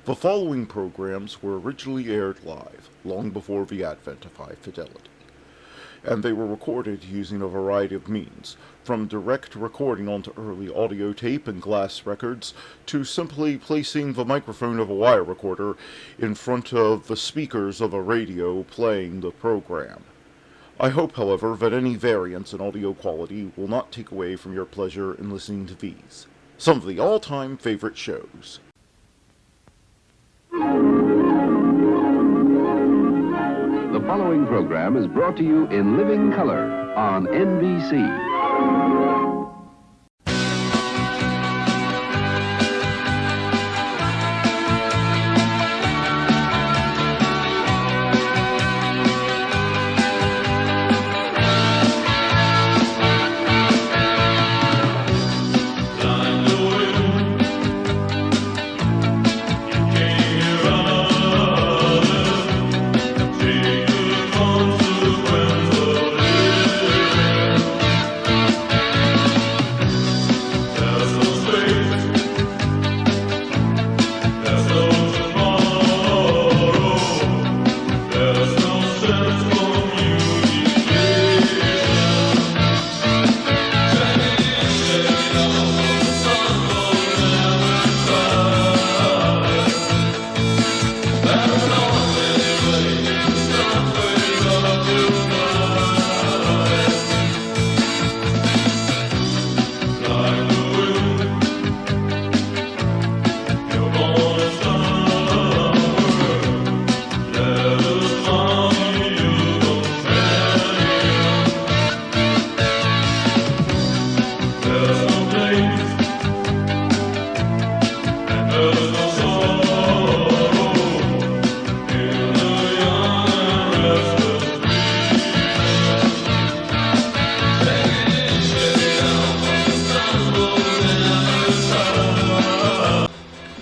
The following programs were originally aired live, long before the advent of high fidelity, and they were recorded using a variety of means, from direct recording onto early audio tape and glass records, to simply placing the microphone of a wire recorder in front of the speakers of a radio playing the program. I hope, however, that any variance in audio quality will not take away from your pleasure in listening to these, some of the all-time favorite shows. The following program is brought to you in living color on NBC.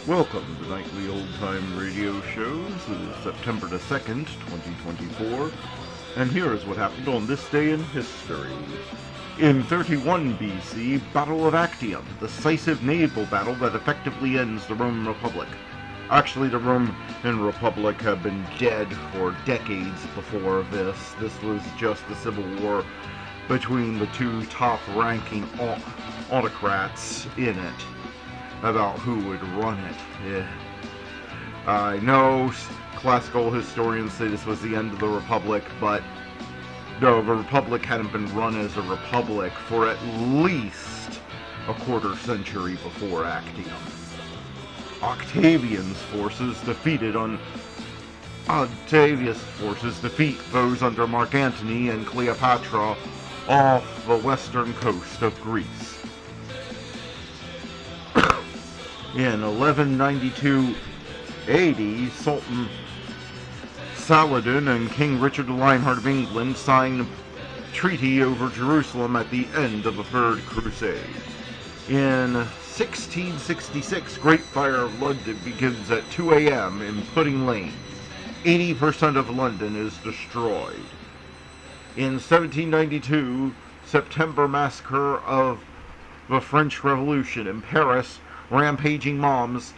Welcome to Nightly Old-Time Radio Shows. It is September the 2nd, 2024, and here is what happened on this day in history. In 31 BC, Battle of Actium, decisive naval battle that effectively ends the Roman Republic. Actually, the Roman Republic had been dead for decades before this. This was just a civil war between the two top-ranking autocrats in it, about who would run it. I know classical historians say this was the end of the Republic, but no, the Republic hadn't been run as a republic for at least a quarter century before Actium. Octavius' forces defeat those under Mark Antony and Cleopatra off the western coast of Greece. In 1192 AD, Sultan Saladin and King Richard the Lionheart of England signed a treaty over Jerusalem at the end of the Third Crusade. In 1666, Great Fire of London begins at 2 a.m. in Pudding Lane. 80% of London is destroyed. In 1792, September Massacre of the French Revolution in Paris. Rampaging mobs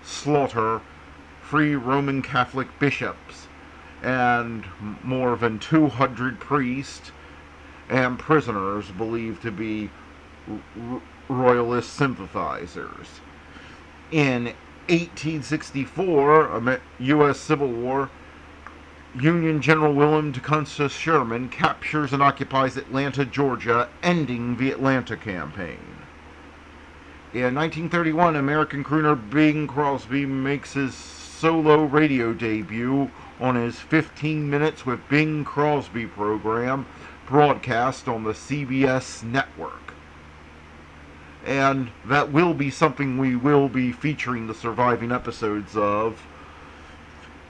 slaughter free Roman Catholic bishops and more than 200 priests and prisoners believed to be royalist sympathizers. In 1864, U.S. Civil War, Union General William Tecumseh Sherman captures and occupies Atlanta, Georgia, ending the Atlanta Campaign. In 1931, American crooner Bing Crosby makes his solo radio debut on his 15 Minutes with Bing Crosby program, broadcast on the CBS network. And that will be something we will be featuring the surviving episodes of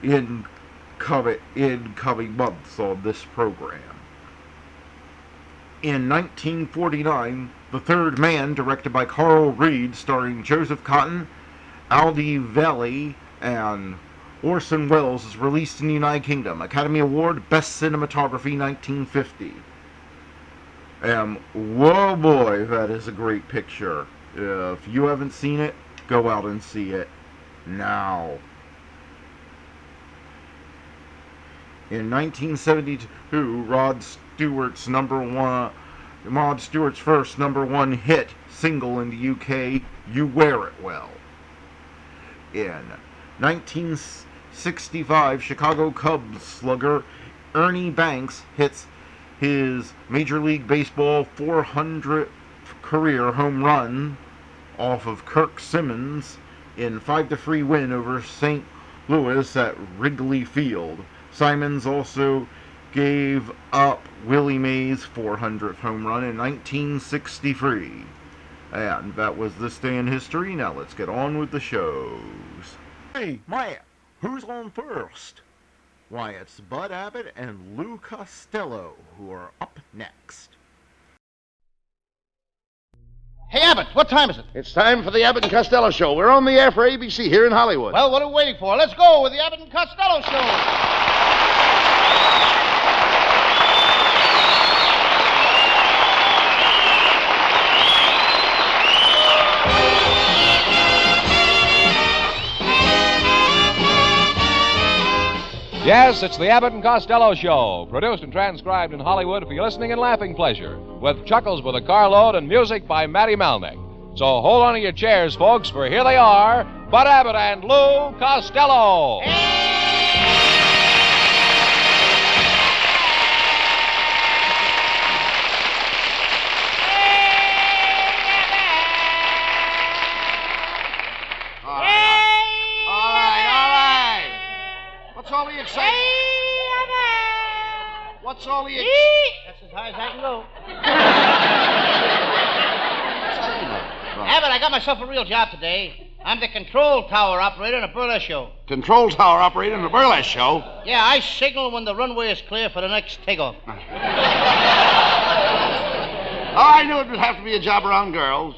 in coming months on this program. In 1949, The Third Man, directed by Carl Reed, starring Joseph Cotton, Aldi Valley, and Orson Welles, is released in the United Kingdom. Academy Award, Best Cinematography, 1950. Whoa boy, that is a great picture. If you haven't seen it, go out and see it. now. In 1972, Rod Stewart's first number one hit single in the UK, You Wear It Well. In 1965, Chicago Cubs slugger Ernie Banks hits his Major League Baseball 400th career home run off of Kirk Simmons in 5-3 win over St. Louis at Wrigley Field. Simons also gave up Willie Mays' 400th home run in 1963. And that was This Day in History. Now let's get on with the shows. Hey, Wyatt, who's on first? Why, it's Bud Abbott and Lou Costello who are up next. Hey, Abbott, what time is it? It's time for the Abbott and Costello Show. We're on the air for ABC here in Hollywood. Well, what are we waiting for? Let's go with the Abbott and Costello Show. Yes, it's the Abbott and Costello Show, produced and transcribed in Hollywood for your listening and laughing pleasure, with chuckles with a carload and music by Matty Malnick. So hold on to your chairs, folks, for here they are, Bud Abbott and Lou Costello. What's all the excitement? What's all the That's as high as I can go. Abbott, I got myself a real job today. I'm the control tower operator in a burlesque show. Control tower operator in a burlesque show? Yeah, I signal when the runway is clear for the next takeoff. Oh, I knew it would have to be a job around girls.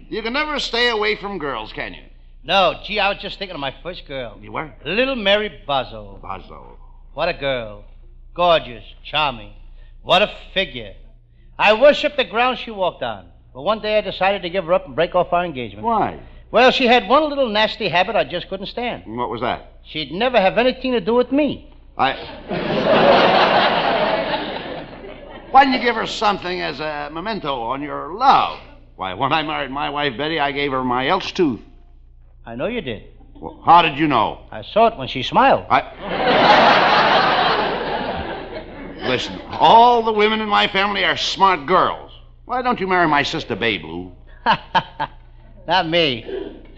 You can never stay away from girls, can you? No, gee, I was just thinking of my first girl. You were? Little Mary Bozzo. Bozzo. What a girl. Gorgeous, charming. What a figure. I worshipped the ground she walked on. But one day I decided to give her up and break off our engagement. Why? Well, she had one little nasty habit I just couldn't stand. And what was that? She'd never have anything to do with me. Why didn't you give her something as a memento on your love? Why, when I married my wife, Betty, I gave her my Elch tooth. I know you did. Well, how did you know? I saw it when she smiled. Listen, all the women in my family are smart girls. Why don't you marry my sister, Babe, Lou? Not me.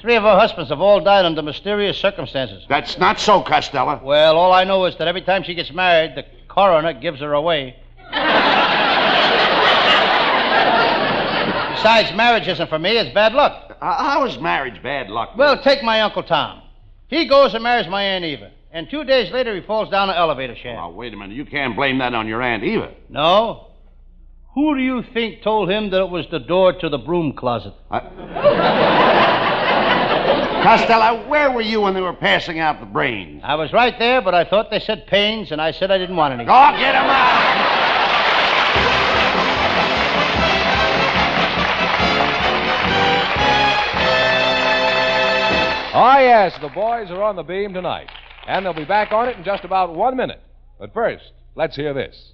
3 of her husbands have all died under mysterious circumstances. That's not so, Costello. Well, all I know is that every time she gets married, the coroner gives her away. Besides, marriage isn't for me. It's bad luck. How is marriage bad luck? Well, take my Uncle Tom. He goes and marries my Aunt Eva. And 2 days later, he falls down an elevator shaft. Oh, wait a minute. You can't blame that on your Aunt Eva. No? Who do you think told him that it was the door to the broom closet? Costello, where were you when they were passing out the brains? I was right there, but I thought they said pains, and I said I didn't want any. Go get him out! Ah, yes, the boys are on the beam tonight, and they'll be back on it in just about 1 minute. But first, let's hear this.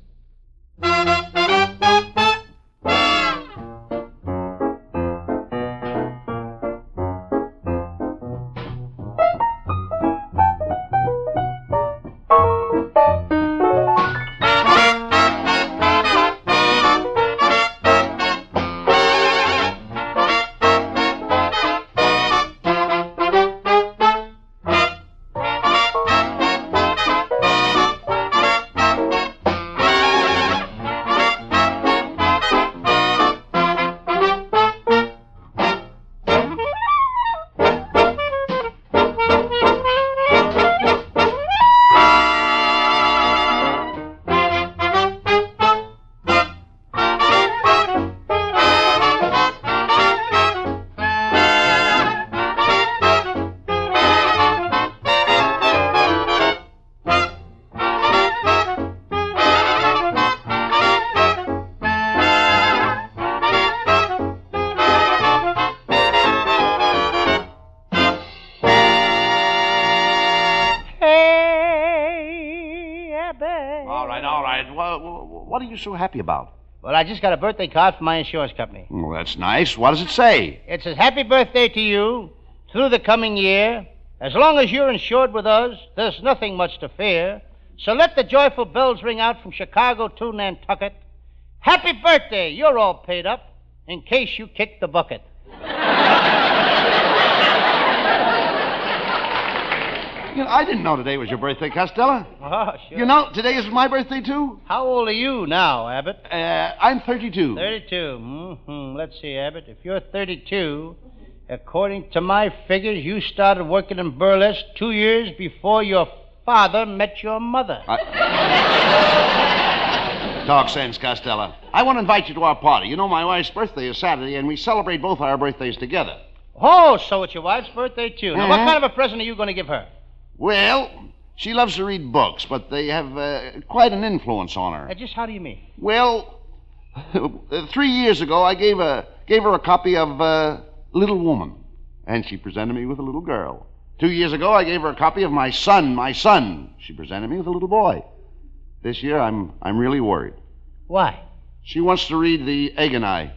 all right. Well, what are you so happy about? Well, I just got a birthday card from my insurance company. Well, that's nice. What does it say? It says, happy birthday to you through the coming year. As long as you're insured with us, there's nothing much to fear. So let the joyful bells ring out from Chicago to Nantucket. Happy birthday, you're all paid up in case you kick the bucket. You know, I didn't know today was your birthday, Costello. Oh, sure. You know, today is my birthday, too. How old are you now, Abbott? I'm 32. 32. Mm-hmm. Let's see, Abbott. If you're 32, according to my figures, you started working in burlesque 2 years before your father met your mother. Talk sense, Costello. I want to invite you to our party. You know, my wife's birthday is Saturday, and we celebrate both our birthdays together. Oh, so it's your wife's birthday, too. Now, what kind of a present are you going to give her? Well, she loves to read books, but they have quite an influence on her. Just how do you mean? Well, 3 years ago, I gave her a copy of Little Woman, and she presented me with a little girl. 2 years ago, I gave her a copy of My Son. She presented me with a little boy. This year, I'm really worried. Why? She wants to read the Egg and I.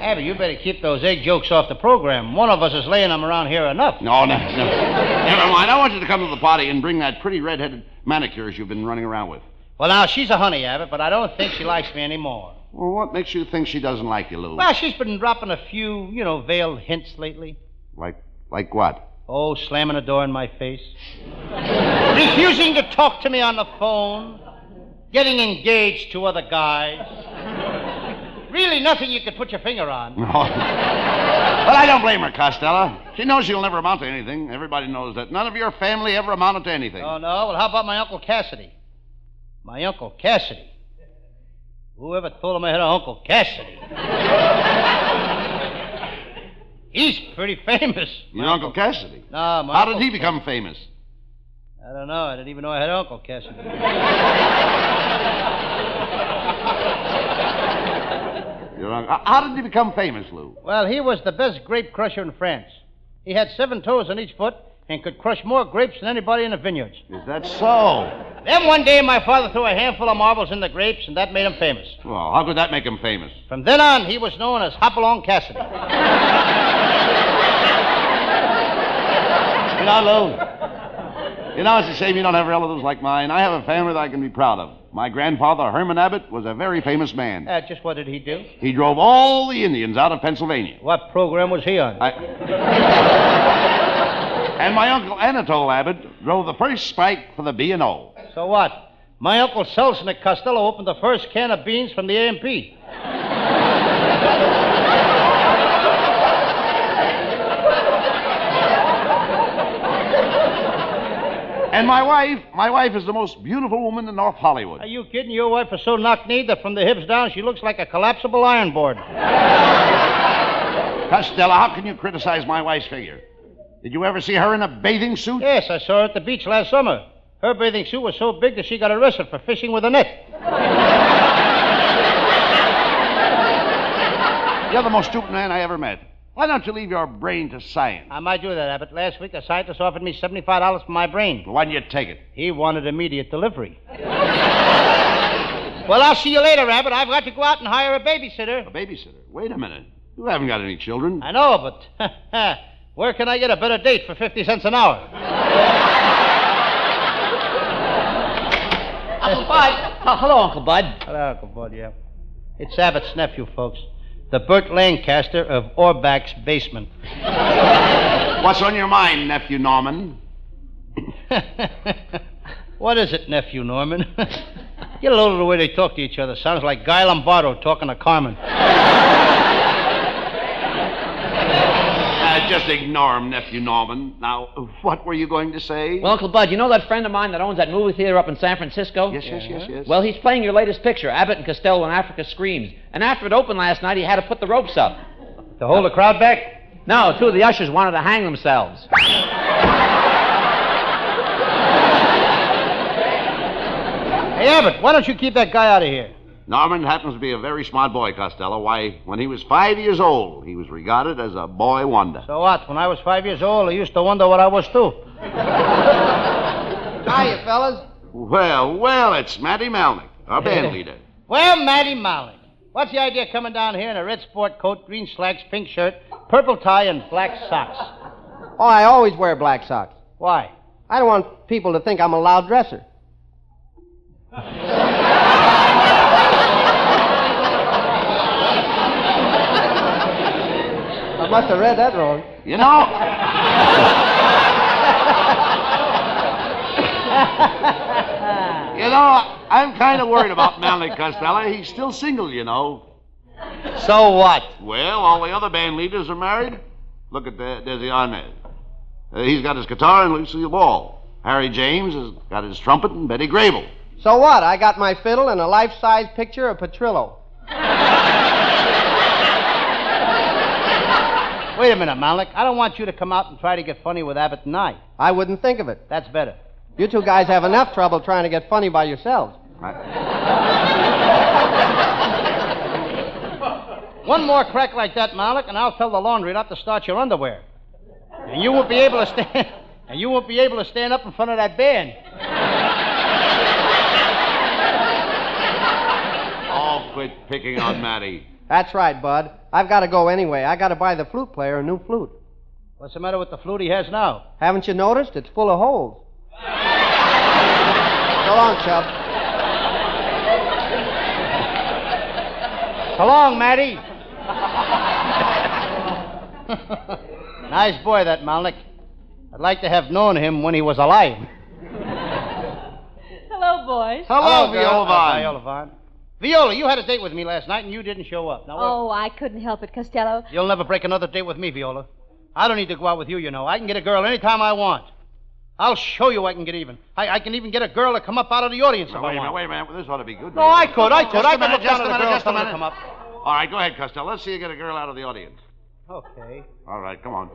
Abby, you better keep those egg jokes off the program. One of us is laying them around here enough. No. Never mind. I want you to come to the party and bring that pretty red-headed manicures you've been running around with. Well, now, she's a honey, Abbott, but I don't think she likes me anymore. Well, what makes you think she doesn't like you, Lou? Well, she's been dropping a few, veiled hints lately. Like what? Oh, slamming a door in my face. Refusing to talk to me on the phone. Getting engaged to other guys. Really nothing you could put your finger on. No. Well, I don't blame her, Costello. She knows she'll never amount to anything. Everybody knows that. None of your family ever amounted to anything. Oh, no? Well, how about my Uncle Cassidy? My Uncle Cassidy? Whoever told him I had an Uncle Cassidy? He's pretty famous. Your Uncle Cassidy? No, How did he become famous? I don't know. I didn't even know I had an Uncle Cassidy. How did he become famous, Lou? Well, he was the best grape crusher in France. He had 7 toes on each foot and could crush more grapes than anybody in the vineyards. Is that so? Then one day my father threw a handful of marbles in the grapes, and that made him famous. Well, how could that make him famous? From then on, he was known as Hopalong Cassidy. You know, Lou, it's a shame you don't have relatives like mine. I have a family that I can be proud of. My grandfather, Herman Abbott, was a very famous man. Just what did he do? He drove all the Indians out of Pennsylvania. What program was he on? And my uncle Anatole Abbott drove the first spike for the B&O. So what? My Uncle Selson at Costello opened the first can of beans from the A&P. And my wife is the most beautiful woman in North Hollywood. Are you kidding? Your wife is so knock-kneed that from the hips down she looks like a collapsible iron board. Costello, how can you criticize my wife's figure? Did you ever see her in a bathing suit? Yes, I saw her at the beach last summer. Her bathing suit was so big that she got arrested for fishing with a net. You're the most stupid man I ever met. Why don't you leave your brain to science? I might do that, Abbott. Last week, a scientist offered me $75 for my brain. Why didn't you take it? He wanted immediate delivery. Well, I'll see you later, Abbott. I've got to go out and hire a babysitter. A babysitter? Wait a minute. You haven't got any children. I know, but where can I get a better date for 50 cents an hour? Uncle Bud. Oh, hello, Uncle Bud. Hello, Uncle Bud, yeah. It's Abbott's nephew, folks. The Burt Lancaster of Orbach's basement. What's on your mind, Nephew Norman? What is it, Nephew Norman? Get a load of the way they talk to each other. Sounds like Guy Lombardo talking to Carmen. Just ignore him, Nephew Norman. Now, what were you going to say? Well, Uncle Bud, you know that friend of mine that owns that movie theater up in San Francisco? Yes. Well, he's playing your latest picture, Abbot and Costello when Africa Screams. And after it opened last night, he had to put the ropes up. To hold the crowd back? No, 2 of the ushers wanted to hang themselves. Hey, Abbott, why don't you keep that guy out of here? Norman happens to be a very smart boy, Costello. Why, when he was 5 years old, he was regarded as a boy wonder. So what? When I was 5 years old, I used to wonder what I was, too. Hiya, fellas. Well, it's Matty Malnick, our band leader. Well, Matty Malnick, what's the idea of coming down here in a red sport coat, green slacks, pink shirt, purple tie, and black socks? Oh, I always wear black socks. Why? I don't want people to think I'm a loud dresser. I must have read that wrong. You know, I'm kind of worried about Malnick Costello. He's still single, you know. So what? Well, all the other band leaders are married. Look at Desi Arnaz. He's got his guitar and Lucille Ball. Harry James has got his trumpet and Betty Grable. So what? I got my fiddle and a life-size picture of Petrillo. Wait a minute, Malnick. I don't want you to come out and try to get funny with Abbott and I. I wouldn't think of it. That's better. You two guys have enough trouble trying to get funny by yourselves. One more crack like that, Malnick, and I'll tell the laundry not to start your underwear. And you won't be able to stand. And you won't be able to stand up in front of that band. Oh, quit picking on Matty. That's right, Bud. I've got to go anyway. I got to buy the flute player a new flute. What's the matter with the flute he has now? Haven't you noticed? It's full of holes. So long, Chubb. So long, Matty. Nice boy, that Malnick. I'd like to have known him when he was alive. Hello, boys. Hello, Viola Vaughn. Viola Vaughn. Viola, you had a date with me last night, and you didn't show up. Now, Oh, I couldn't help it, Costello. You'll never break another date with me, Viola. I don't need to go out with you, you know. I can get a girl anytime I want. I'll show you I can get even. I can even get a girl to come up out of the audience if I want. Wait a minute. This ought to be good. No, I could. I could Just a look minute, down at the girl just a and tell her to minute. come up. All right, go ahead, Costello. Let's see you get a girl out of the audience. Okay. All right, come on.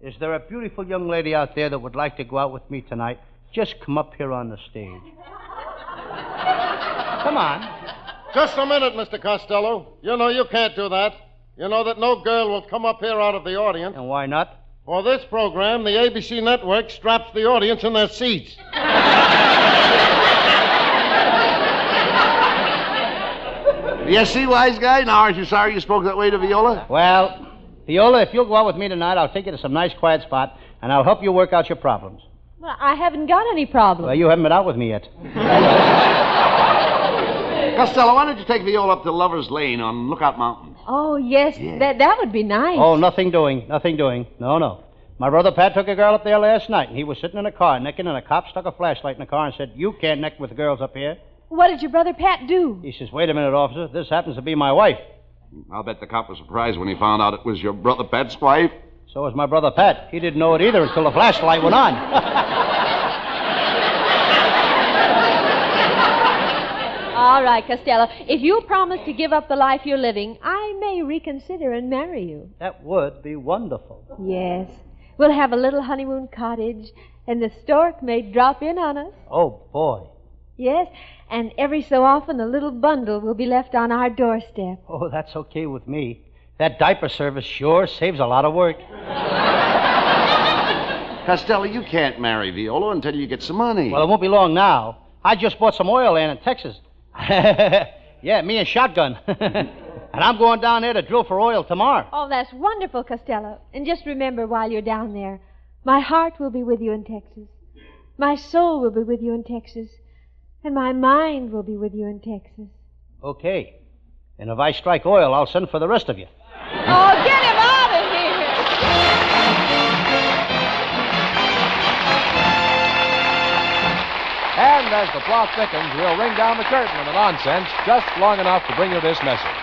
Is there a beautiful young lady out there that would like to go out with me tonight? Just come up here on the stage. Come on. Just a minute, Mr. Costello. You know you can't do that. You know that no girl will come up here out of the audience. And why not? For this program, the ABC network straps the audience in their seats. You see, wise guy? Now, aren't you sorry you spoke that way to Viola? Well, Viola, if you'll go out with me tonight, I'll take you to some nice quiet spot, and I'll help you work out your problems. Well, I haven't got any problems. Well, you haven't been out with me yet. Costello, why don't you take Viola up to Lover's Lane on Lookout Mountain? Oh, yes. Yeah. That would be nice. Oh, nothing doing. No. My brother Pat took a girl up there last night, and he was sitting in a car necking, and a cop stuck a flashlight in the car and said, "You can't neck with girls up here." What did your brother Pat do? He says, "Wait a minute, officer. This happens to be my wife." I'll bet the cop was surprised when he found out it was your brother Pat's wife. So was my brother Pat. He didn't know it either until the flashlight went on. All right, Costello. If you promise to give up the life you're living, I may reconsider and marry you. That would be wonderful. Yes. We'll have a little honeymoon cottage, and the stork may drop in on us. Oh, boy. Yes, and every so often a little bundle will be left on our doorstep. Oh, that's okay with me. That diaper service sure saves a lot of work. Costello, you can't marry Viola until you get some money. Well, it won't be long now. I just bought some oil land in Texas. Yeah, me and Shotgun. And I'm going down there to drill for oil tomorrow. Oh, that's wonderful, Costello. And just remember while you're down there, my heart will be with you in Texas. My soul will be with you in Texas. And my mind will be with you in Texas. Okay. And if I strike oil, I'll send for the rest of you. Oh, get him out of here! And as the plot thickens, we'll ring down the curtain on the nonsense just long enough to bring you this message.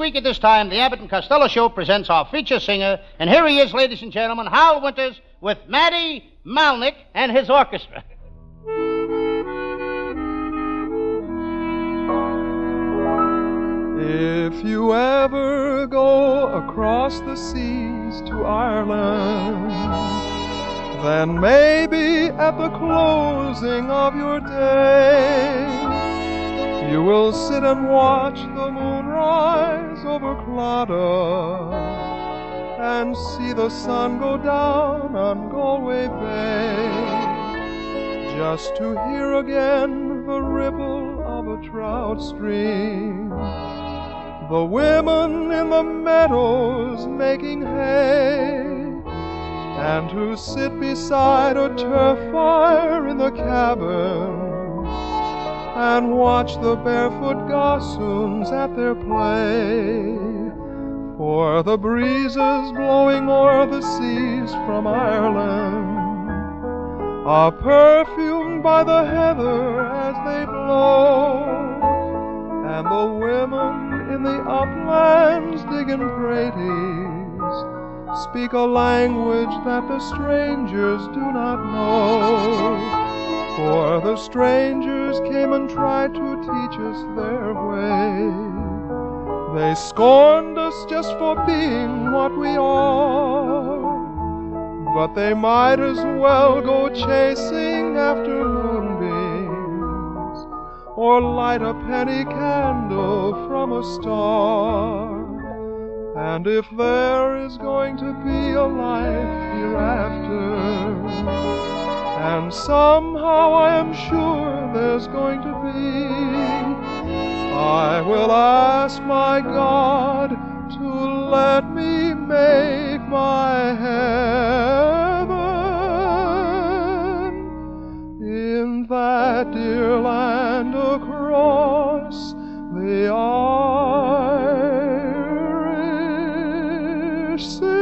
week at this time, the Abbot and Costello Show presents our feature singer, and here he is, ladies and gentlemen, Hal Winters with Matty Malnick and his orchestra. If you ever go across the seas to Ireland, then maybe at the closing of your day, you will sit and watch the moon rise over Claddagh and see the sun go down on Galway Bay, just to hear again the ripple of a trout stream, the women in the meadows making hay, and to sit beside a turf fire in the cabin and watch the barefoot gossoons at their play. For the breezes blowing o'er the seas from Ireland are perfumed by the heather as they blow, and the women in the uplands digging praties speak a language that the strangers do not know. For the strangers came and tried to teach us their way. They scorned us just for being what we are, but they might as well go chasing after moonbeams or light a penny candle from a star. And if there is going to be a life hereafter, and somehow I am sure there's going to be, I will ask my God to let me make my heaven in that dear land across the Irish Sea.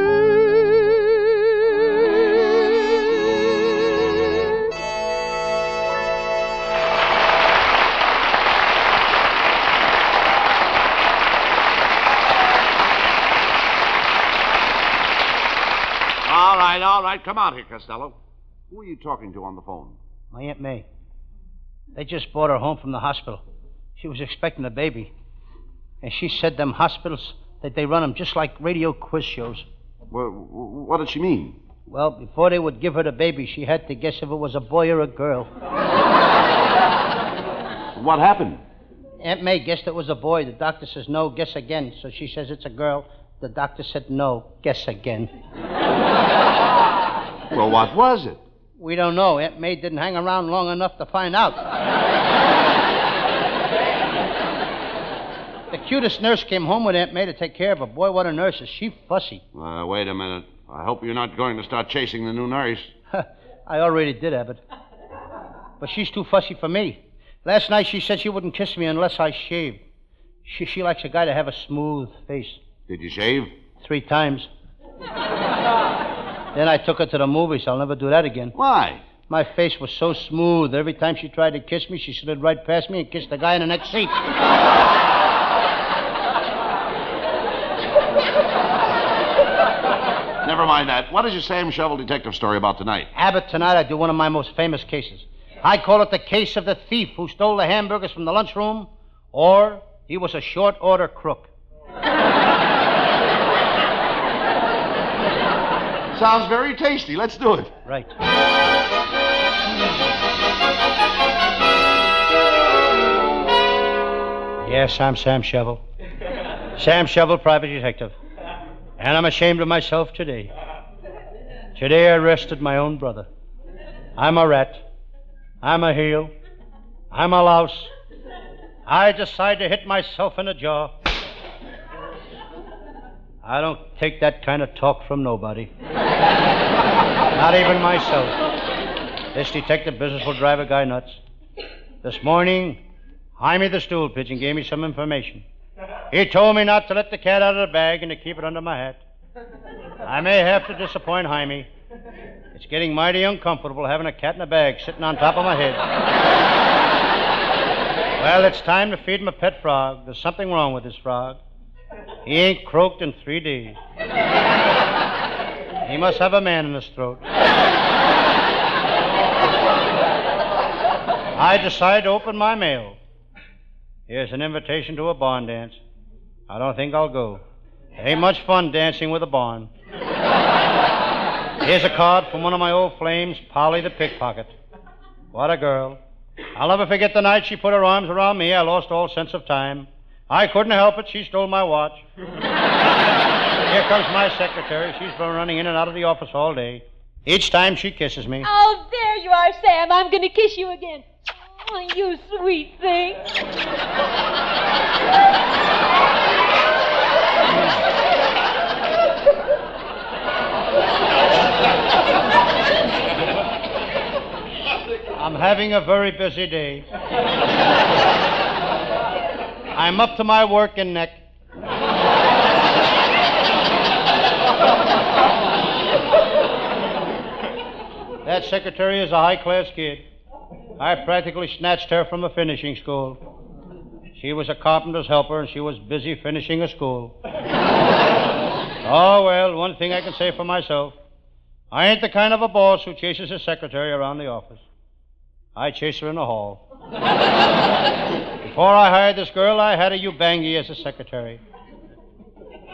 All right, come out here, Costello. Who are you talking to on the phone? My Aunt May. They just brought her home from the hospital. She was expecting a baby. And she said them hospitals, that they run them just like radio quiz shows. Well, what did she mean? Well, before they would give her the baby, she had to guess if it was a boy or a girl. What happened? Aunt May guessed it was a boy. The doctor says, no, guess again. So she says it's a girl. The doctor said, no, guess again. Well, what was it? We don't know. Aunt May didn't hang around long enough to find out. The cutest nurse came home with Aunt May to take care of her. Boy, what a nurse is. She fussy. Wait a minute. I hope you're not going to start chasing the new nurse. I already did, Abbott. But she's too fussy for me. Last night she said she wouldn't kiss me unless I shaved. She likes a guy to have a smooth face. Did you shave? 3 times. Then I took her to the movies. I'll never do that again. Why? My face was so smooth. Every time she tried to kiss me, she slid right past me and kissed the guy in the next seat. Never mind that. What is your Sam Shovel detective story about tonight? Abbott, tonight I do one of my most famous cases. I call it the case of the thief who stole the hamburgers from the lunchroom, or he was a short order crook. Sounds very tasty. Let's do it. Right. Yes, I'm Sam Shovel. Sam Shovel, private detective. And I'm ashamed of myself today. Today I arrested my own brother. I'm a rat. I'm a heel. I'm a louse. I decide to hit myself in the jaw. I don't take that kind of talk from nobody. Not even myself. This detective business will drive a guy nuts. This morning, Jaime the stool pigeon gave me some information. He told me not to let the cat out of the bag and to keep it under my hat. I may have to disappoint Jaime. It's getting mighty uncomfortable having a cat in a bag sitting on top of my head. Well, it's time to feed him a pet frog. There's something wrong with this frog. He ain't croaked in 3 days. He must have a man in his throat. I decide to open my mail. Here's an invitation to a barn dance. I don't think I'll go. Ain't much fun dancing with a barn. Here's a card from one of my old flames, Polly the pickpocket. What a girl. I'll never forget the night she put her arms around me. I lost all sense of time. I couldn't help it. She stole my watch. Here comes my secretary. She's been running in and out of the office all day. Each time she kisses me. Oh, there you are, Sam. I'm going to kiss you again. Oh, you sweet thing. I'm having a very busy day. I'm up to my working neck. That secretary is a high-class kid. I practically snatched her from a finishing school. She was a carpenter's helper, and she was busy finishing a school. Oh, well, one thing I can say for myself. I ain't the kind of a boss who chases his secretary around the office. I chase her in the hall. Before I hired this girl, I had a Ubangi as a secretary.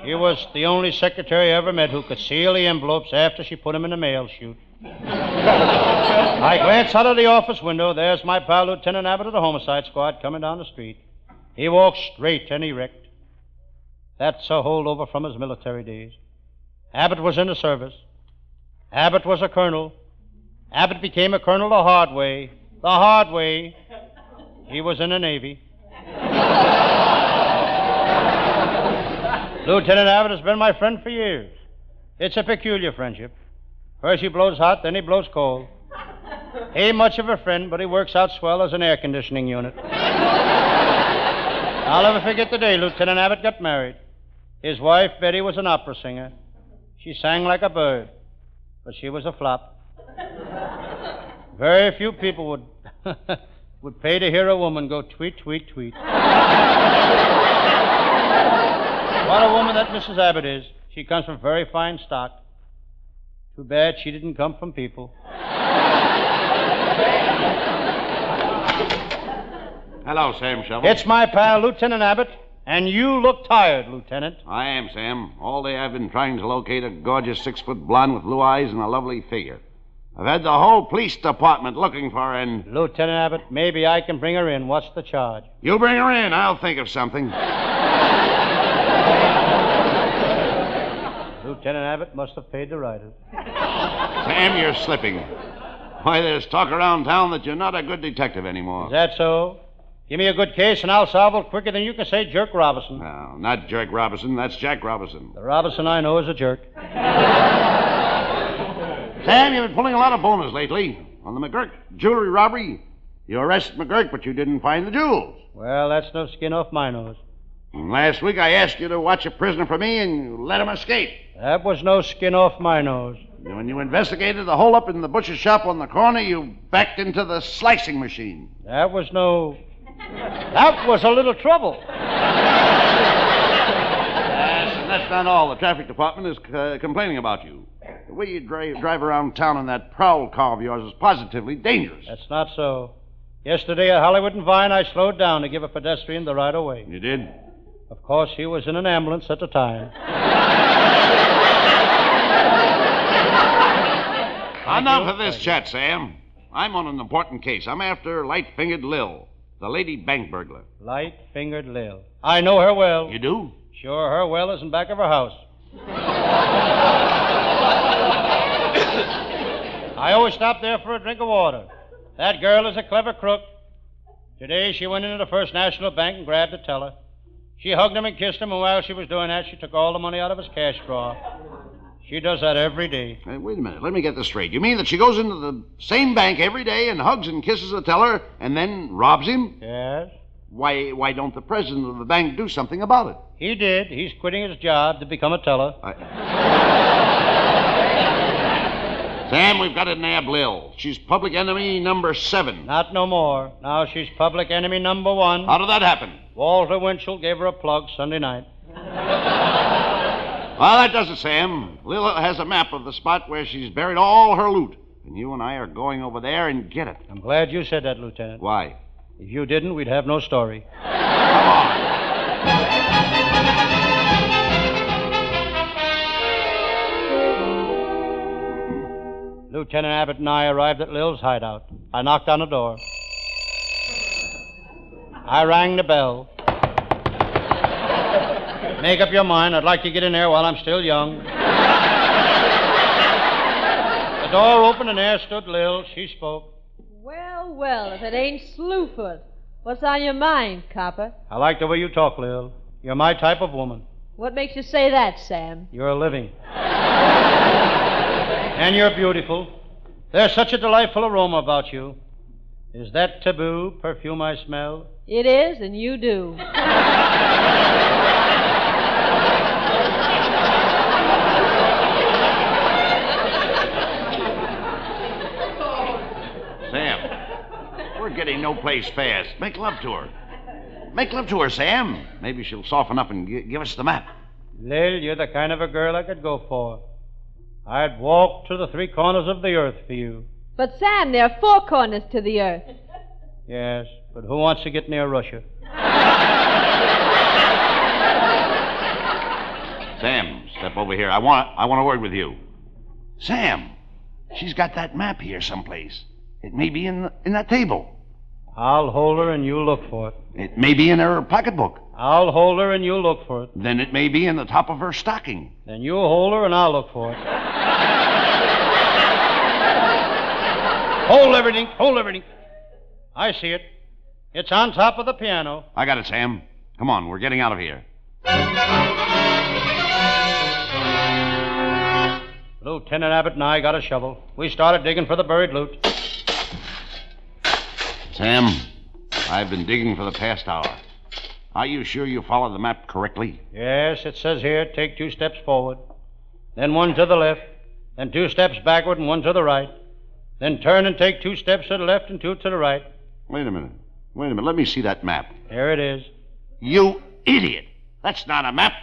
She was the only secretary I ever met who could seal the envelopes after she put them in the mail chute. I glance out of the office window. There's my pal, Lieutenant Abbott of the Homicide Squad, coming down the street. He walks straight and erect. That's a holdover from his military days. Abbott was in the service. Abbott was a colonel. Abbott became a colonel the hard way. The hard way. He was in the Navy. Lieutenant Abbott has been my friend for years. It's a peculiar friendship. First he blows hot, then he blows cold. He ain't much of a friend, but he works out swell as an air conditioning unit. I'll never forget the day Lieutenant Abbott got married. His wife, Betty, was an opera singer. She sang like a bird, but she was a flop. Very few people would pay to hear a woman go tweet, tweet, tweet. What a woman that Mrs. Abbott is. She comes from very fine stock. Too bad she didn't come from people. Hello, Sam Shovel. It's my pal, Lieutenant Abbott, and you look tired, Lieutenant. I am, Sam. All day I've been trying to locate a gorgeous 6-foot blonde with blue eyes and a lovely figure. I've had the whole police department looking for her, and... Lieutenant Abbott, maybe I can bring her in. What's the charge? You bring her in. I'll think of something. Lieutenant Abbott must have paid the writers. Sam, you're slipping. Why, there's talk around town that you're not a good detective anymore. Is that so? Give me a good case, and I'll solve it quicker than you can say Jerk Robinson. No, not Jerk Robinson. That's Jack Robinson. The Robinson I know is a jerk. Sam, you've been pulling a lot of bonus lately. On the McGurk jewelry robbery, you arrested McGurk, but you didn't find the jewels. Well, that's no skin off my nose. And last week I asked you to watch a prisoner for me, and you let him escape. That was no skin off my nose. When you investigated the hole-up in the butcher's shop on the corner, you backed into the slicing machine. That was no... That was a little trouble. Yes, and that's not all. The traffic department is complaining about you. The way you drive around town in that prowl car of yours is positively dangerous. That's not so. Yesterday at Hollywood and Vine, I slowed down to give a pedestrian the right of way. You did? Of course, he was in an ambulance at the time. Enough of this chat, Sam. I'm on an important case. I'm after Light-Fingered Lil, the lady bank burglar. Light-Fingered Lil. I know her well. You do? Sure, her well is in back of her house. I always stop there for a drink of water. That girl is a clever crook. Today she went into the First National Bank and grabbed the teller. She hugged him and kissed him, and while she was doing that, she took all the money out of his cash drawer. She does that every day. Hey, wait a minute. Let me get this straight. You mean that she goes into the same bank every day and hugs and kisses the teller and then robs him? Yes. Why don't the president of the bank do something about it? He did. He's quitting his job to become a teller. Sam, we've got to nab Lil. She's public enemy number 7. Not no more. Now she's public enemy number 1. How did that happen? Walter Winchell gave her a plug Sunday night. Well, that does it, Sam. Lil has a map of the spot where she's buried all her loot. And you and I are going over there and get it. I'm glad you said that, Lieutenant. Why? If you didn't, we'd have no story. Come on. Lieutenant Abbott and I arrived at Lil's hideout. I knocked on the door. I rang the bell. Make up your mind. I'd like to get in there while I'm still young. The door opened and there stood Lil. She spoke. Well, well, if it ain't Slewfoot. What's on your mind, copper? I like the way you talk, Lil. You're my type of woman. What makes you say that, Sam? You're living. And you're beautiful. There's such a delightful aroma about you. Is that taboo, perfume I smell? It is, and you do. Sam, we're getting no place fast. Make love to her. Make love to her, Sam. Maybe she'll soften up and give us the map. Lil, you're the kind of a girl I could go for. I'd walk to the three corners of the earth for you. But, Sam, there are four corners to the earth. Yes, but who wants to get near Russia? Sam, step over here. I want a word with you. Sam, she's got that map here someplace. It may be in that table. I'll hold her and you look for it. It may be in her pocketbook. I'll hold her and you look for it. Then it may be in the top of her stocking. Then you hold her and I'll look for it. Hold everything. Hold everything. I see it. It's on top of the piano. I got it, Sam. Come on, we're getting out of here. Lieutenant Abbott and I got a shovel. We started digging for the buried loot. Sam, I've been digging for the past hour. Are you sure you followed the map correctly? Yes, it says here, take 2 steps forward, then 1 to the left, then 2 steps backward and 1 to the right, then turn and take 2 steps to the left and 2 to the right. Wait a minute. Let me see that map. There it is. You idiot. That's not a map.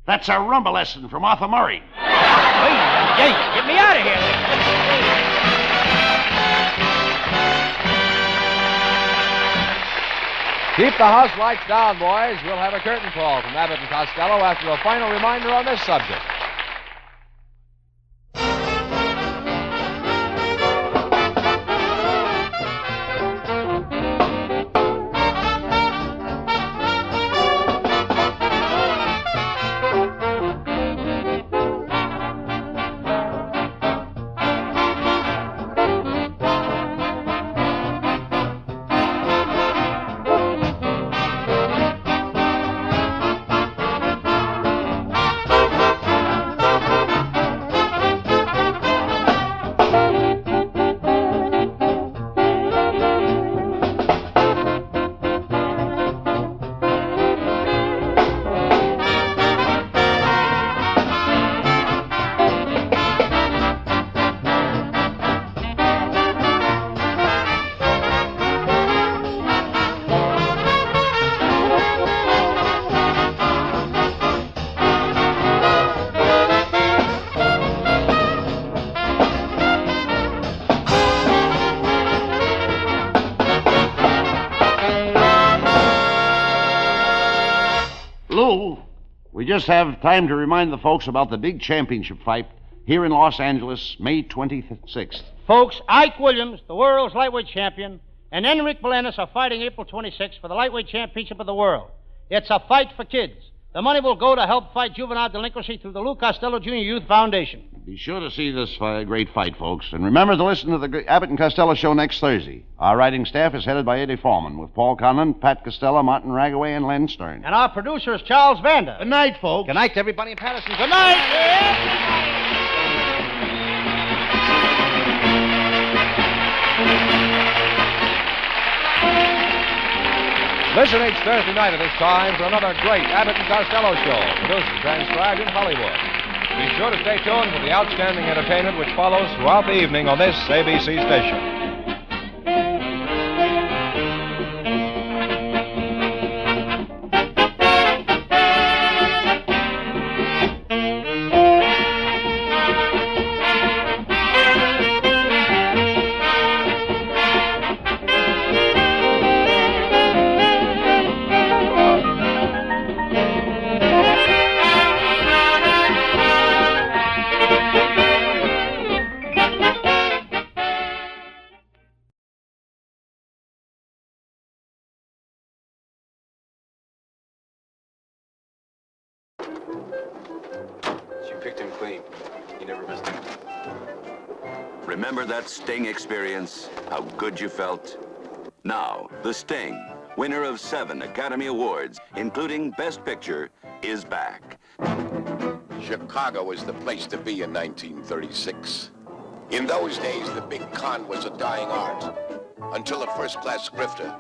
That's a rumba lesson from Arthur Murray. Hey, get me out of here. Keep the house lights down, boys. We'll have a curtain call from Abbott and Costello after a final reminder on this subject. We just have time to remind the folks about the big championship fight here in Los Angeles, May 26th. Folks, Ike Williams, the world's lightweight champion, and Enrique Belenis are fighting April 26th for the lightweight championship of the world. It's a fight for kids. The money will go to help fight juvenile delinquency through the Lou Costello Jr. Youth Foundation. Be sure to see this great fight, folks. And remember to listen to the Abbott and Costello show next Thursday. Our writing staff is headed by Eddie Foreman, with Paul Conlon, Pat Costello, Martin Ragaway, and Len Stern. And our producer is Charles Vander. Good night, folks. Good night to everybody in Patterson. Good night. Listen each Thursday night at this time for another great Abbott and Costello show, produced and transcribed in Hollywood. Be sure to stay tuned for the outstanding entertainment which follows throughout the evening on this ABC station. She picked him clean. He never missed him. Remember that Sting experience? How good you felt? Now, The Sting, winner of 7 Academy Awards, including Best Picture, is back. Chicago was the place to be in 1936. In those days, the big con was a dying art, until a first-class grifter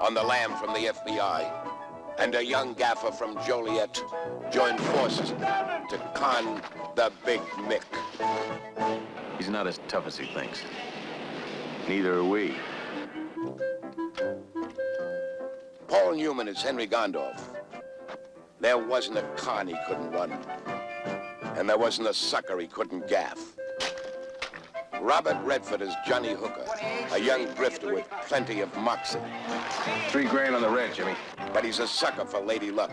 on the lam from the FBI and a young gaffer from Joliet joined forces to con the Big Mick. He's not as tough as he thinks. Neither are we. Paul Newman is Henry Gondorff. There wasn't a con he couldn't run, and there wasn't a sucker he couldn't gaff. Robert Redford is Johnny Hooker, a young grifter with plenty of moxie. $3 grand on the red, Jimmy. But he's a sucker for Lady Luck.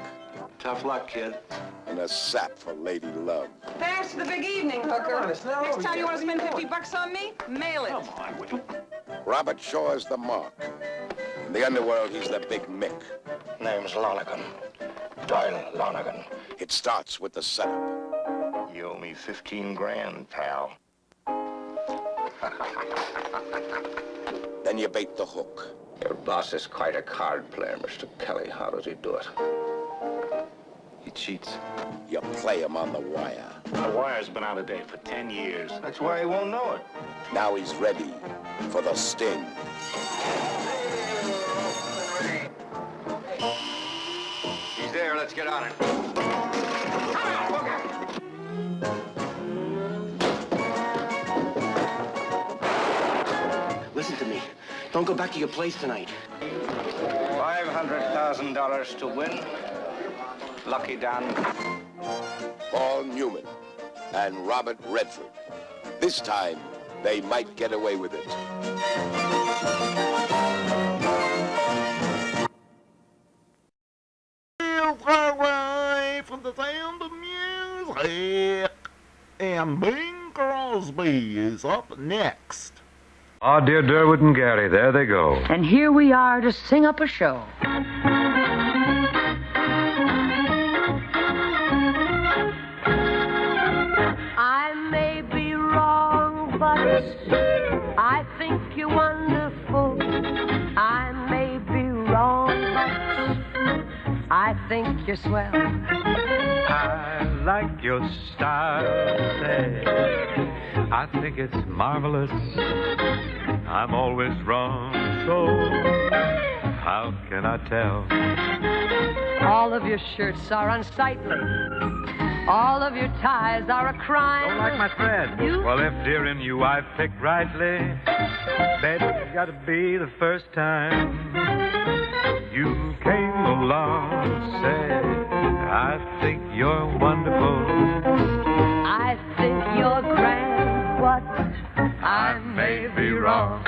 Tough luck, kid. And a sap for Lady Love. Thanks for the big evening, Hooker. Next time you want to spend $50 on me, mail it. Come on, will you? Robert Shaw is the Mark. In the underworld, he's the Big Mick. Name's Lonergan. Doyle Lonergan. It starts with the setup. You owe me 15 grand, pal. Then you bait the hook. Your boss is quite a card player, Mr. Kelly. How does he do it? He cheats. You play him on the wire. The wire's been out of date for 10 years. That's why he won't know it. Now he's ready for the sting. He's there. Let's get on it. Listen to me. Don't go back to your place tonight. $500,000 to win. Lucky Dan. Paul Newman and Robert Redford. This time, they might get away with it. From the sound of music. And Bing Crosby is up next. Ah, dear Durwood and Gary, there they go. And here we are to sing up a show. I may be wrong, but I think you're wonderful. I may be wrong, but I think you're swell. I like your style, say. I think it's marvelous. I'm always wrong, so how can I tell? All of your shirts are unsightly. All of your ties are a crime. Don't like my thread. Well, if dear in you I've picked rightly, baby, it's got to be the first time you came along. Say, I think you're wonderful. I think you're grand, but I may be wrong.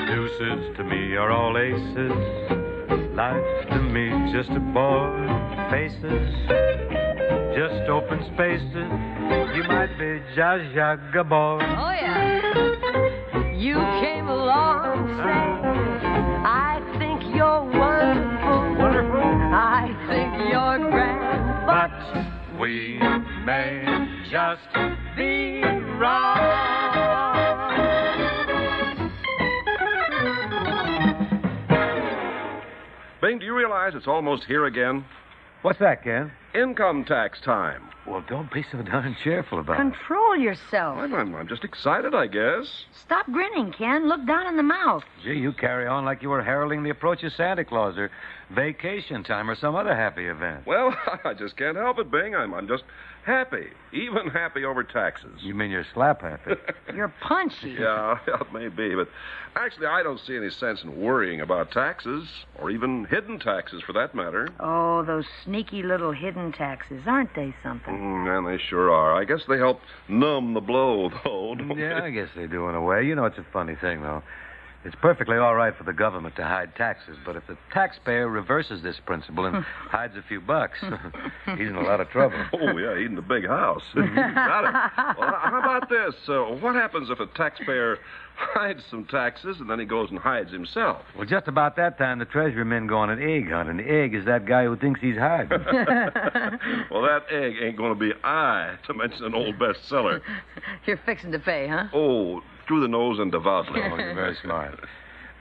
Deuces to me are all aces. Life to me just a bore. Faces, just open spaces. You might be Zsa Zsa Gabor. oh yeah. You came along saying, I think you're wonderful. Wonderful. I think you're grand, But we may just be wrong. Bing, do you realize it's almost here again? What's that, Ken? Income tax time. Well, don't be so darn cheerful about it. Control yourself. I'm just excited, I guess. Stop grinning, Ken. Look down in the mouth. Gee, you carry on like you were heralding the approach of Santa Claus or vacation time or some other happy event. Well, I just can't help it, Bing. I'm just happy. Even happy over taxes. You mean you're slap happy? You're punchy. Yeah, it may be, but actually I don't see any sense in worrying about taxes, or even hidden taxes for that matter. Oh, those sneaky little hidden hidden taxes. Aren't they something? And they sure are. I guess they help numb the blow, though, don't they? Yeah, I guess they do in a way. You know, it's a funny thing, though. It's perfectly all right for the government to hide taxes, but if the taxpayer reverses this principle and hides a few bucks, he's in a lot of trouble. Oh, yeah, he's in a big house. You got it. Well, how about this? What happens if a taxpayer hides some taxes and then he goes and hides himself? Well, just about that time, the treasury men go on an egg hunt, and the egg is that guy who thinks he's hiding. Well, that egg ain't going to be I, to mention an old bestseller. You're fixing to pay, huh? Oh, through the nose and devoutly. Oh, you're very smart.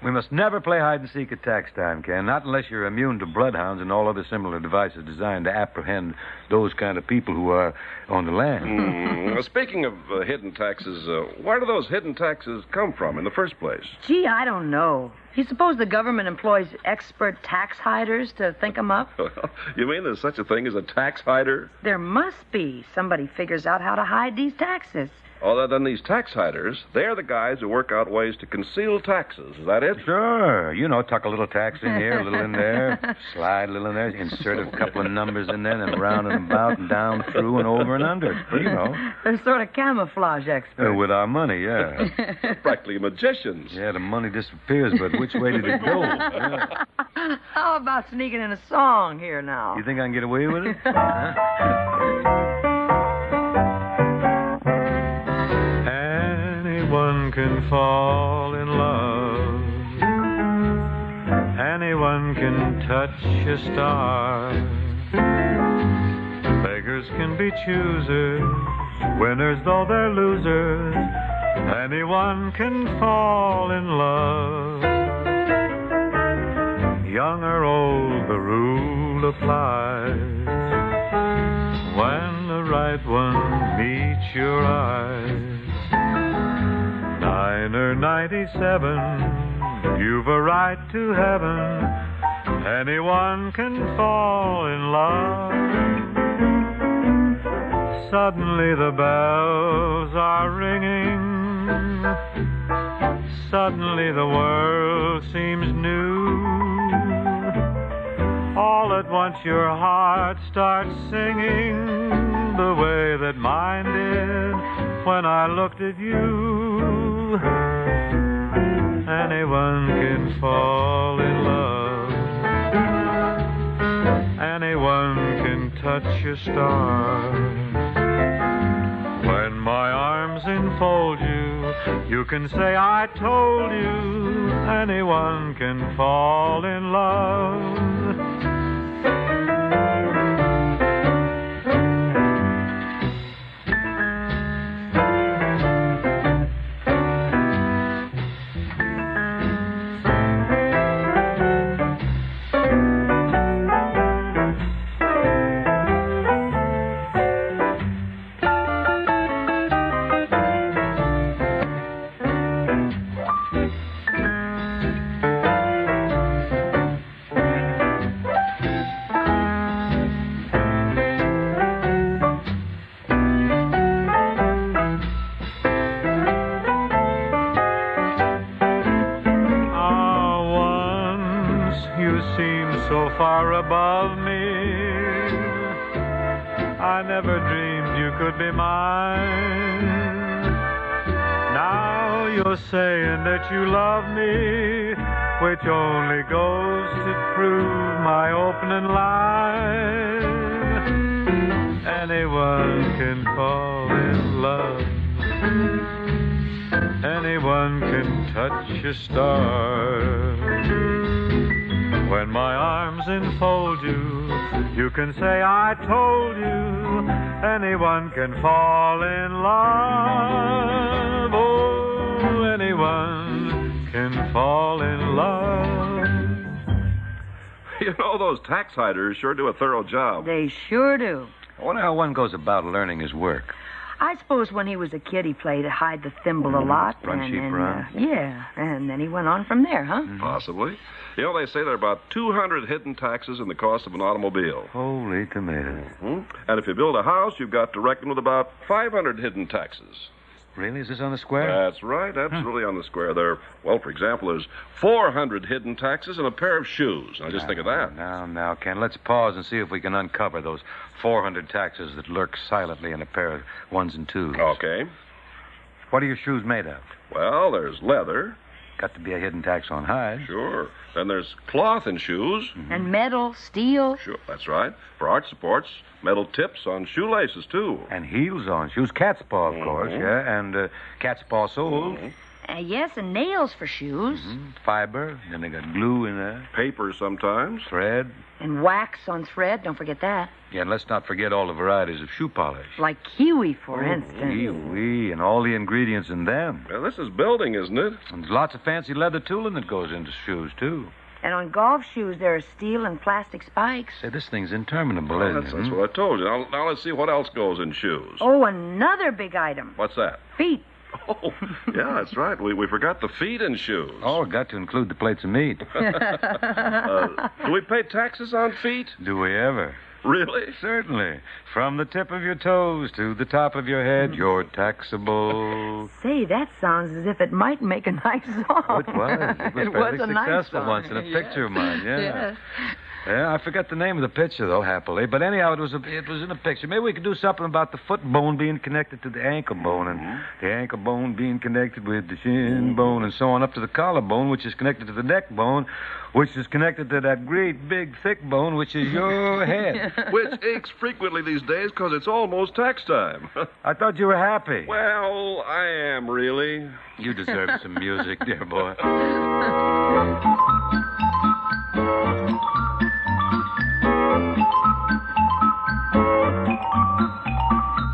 We must never play hide-and-seek at tax time, Ken, not unless you're immune to bloodhounds and all other similar devices designed to apprehend those kind of people who are on the land. Well, speaking of hidden taxes, where do those hidden taxes come from in the first place? Gee, I don't know. You suppose the government employs expert tax hiders to think them up? You mean there's such a thing as a tax hider? There must be. Somebody figures out how to hide these taxes. Oh, then these tax hiders, they're the guys who work out ways to conceal taxes. Is that it? Sure. You know, tuck a little tax in here, a little in there, slide a little in there, insert a couple of numbers in there, then round and about and down through and over and under. You know. They're sort of camouflage experts. With our money, yeah. Practically magicians. Yeah, the money disappears, but which way did it go? Yeah. How about sneaking in a song here now? You think I can get away with it? Huh? Anyone can fall in love. Anyone can touch a star. Beggars can be choosers, winners though they're losers. Anyone can fall in love. Young or old, the rule applies. When the right one meets your eyes. 9 or 97, you've a right to heaven. Anyone can fall in love. Suddenly the bells are ringing. Suddenly the world seems new. All at once your heart starts singing the way that mine did when I looked at you. Anyone can fall in love. Anyone can touch a star. When my arms enfold you, you can say I told you. Anyone can fall in love. Far above me, I never dreamed you could be mine. Now you're saying that you love me, which only goes to prove my opening line. Anyone can fall in love. Anyone can touch a star. When my arms enfold you, you can say I told you. Anyone can fall in love. Oh, anyone can fall in love. You know, those tax hiders sure do a thorough job. They sure do. I wonder how one goes about learning his work. I suppose when he was a kid, he played hide the thimble a lot. Run, sheep, run. Yeah, and then he went on from there, huh? Possibly. You know, they say there are about 200 hidden taxes in the cost of an automobile. Holy tomatoes. And if you build a house, you've got to reckon with about 500 hidden taxes. Really? Is this on the square? That's right, absolutely on the square. There, well, for example, there's 400 hidden taxes and a pair of shoes. Now, just think of that. Now, Ken, let's pause and see if we can uncover those 400 taxes that lurk silently in a pair of ones and twos. Okay. What are your shoes made of? Well, there's leather. Got to be a hidden tax on hide. Sure. Then there's cloth in shoes. And metal, steel. Sure, that's right. For arch supports, metal tips on shoelaces, too. And heels on shoes. Cat's paw, of course, yeah. And cat's paw soles. Yes, and nails for shoes. Fiber. Then they got glue in there. Paper sometimes. Thread. And wax on thread. Don't forget that. Yeah, and let's not forget all the varieties of shoe polish. Like kiwi, for instance. Kiwi, and all the ingredients in them. Well, this is building, isn't it? And there's lots of fancy leather tooling that goes into shoes, too. And on golf shoes, there are steel and plastic spikes. Say, this thing's interminable, isn't it? That's what I told you. Now let's see what else goes in shoes. Oh, another big item. What's that? Feet. Oh, yeah, that's right. We forgot the feet in shoes. Oh, got to include the plates of meat. Do we pay taxes on feet? Do we ever? Really? Certainly. From the tip of your toes to the top of your head, you're taxable. Say, that sounds as if it might make a nice song. Oh, it was. It was fairly a nice successful song. once in a picture of mine, yeah. Yes. Yeah, I forgot the name of the picture, though, happily. But anyhow, it was in a picture. Maybe we could do something about the foot bone being connected to the ankle bone, and the ankle bone being connected with the shin bone, and so on up to the collarbone, which is connected to the neck bone, which is connected to that great, big, thick bone, which is your head. Which aches frequently these days because it's almost tax time. I thought you were happy. Well, I am, really. You deserve some music, dear boy.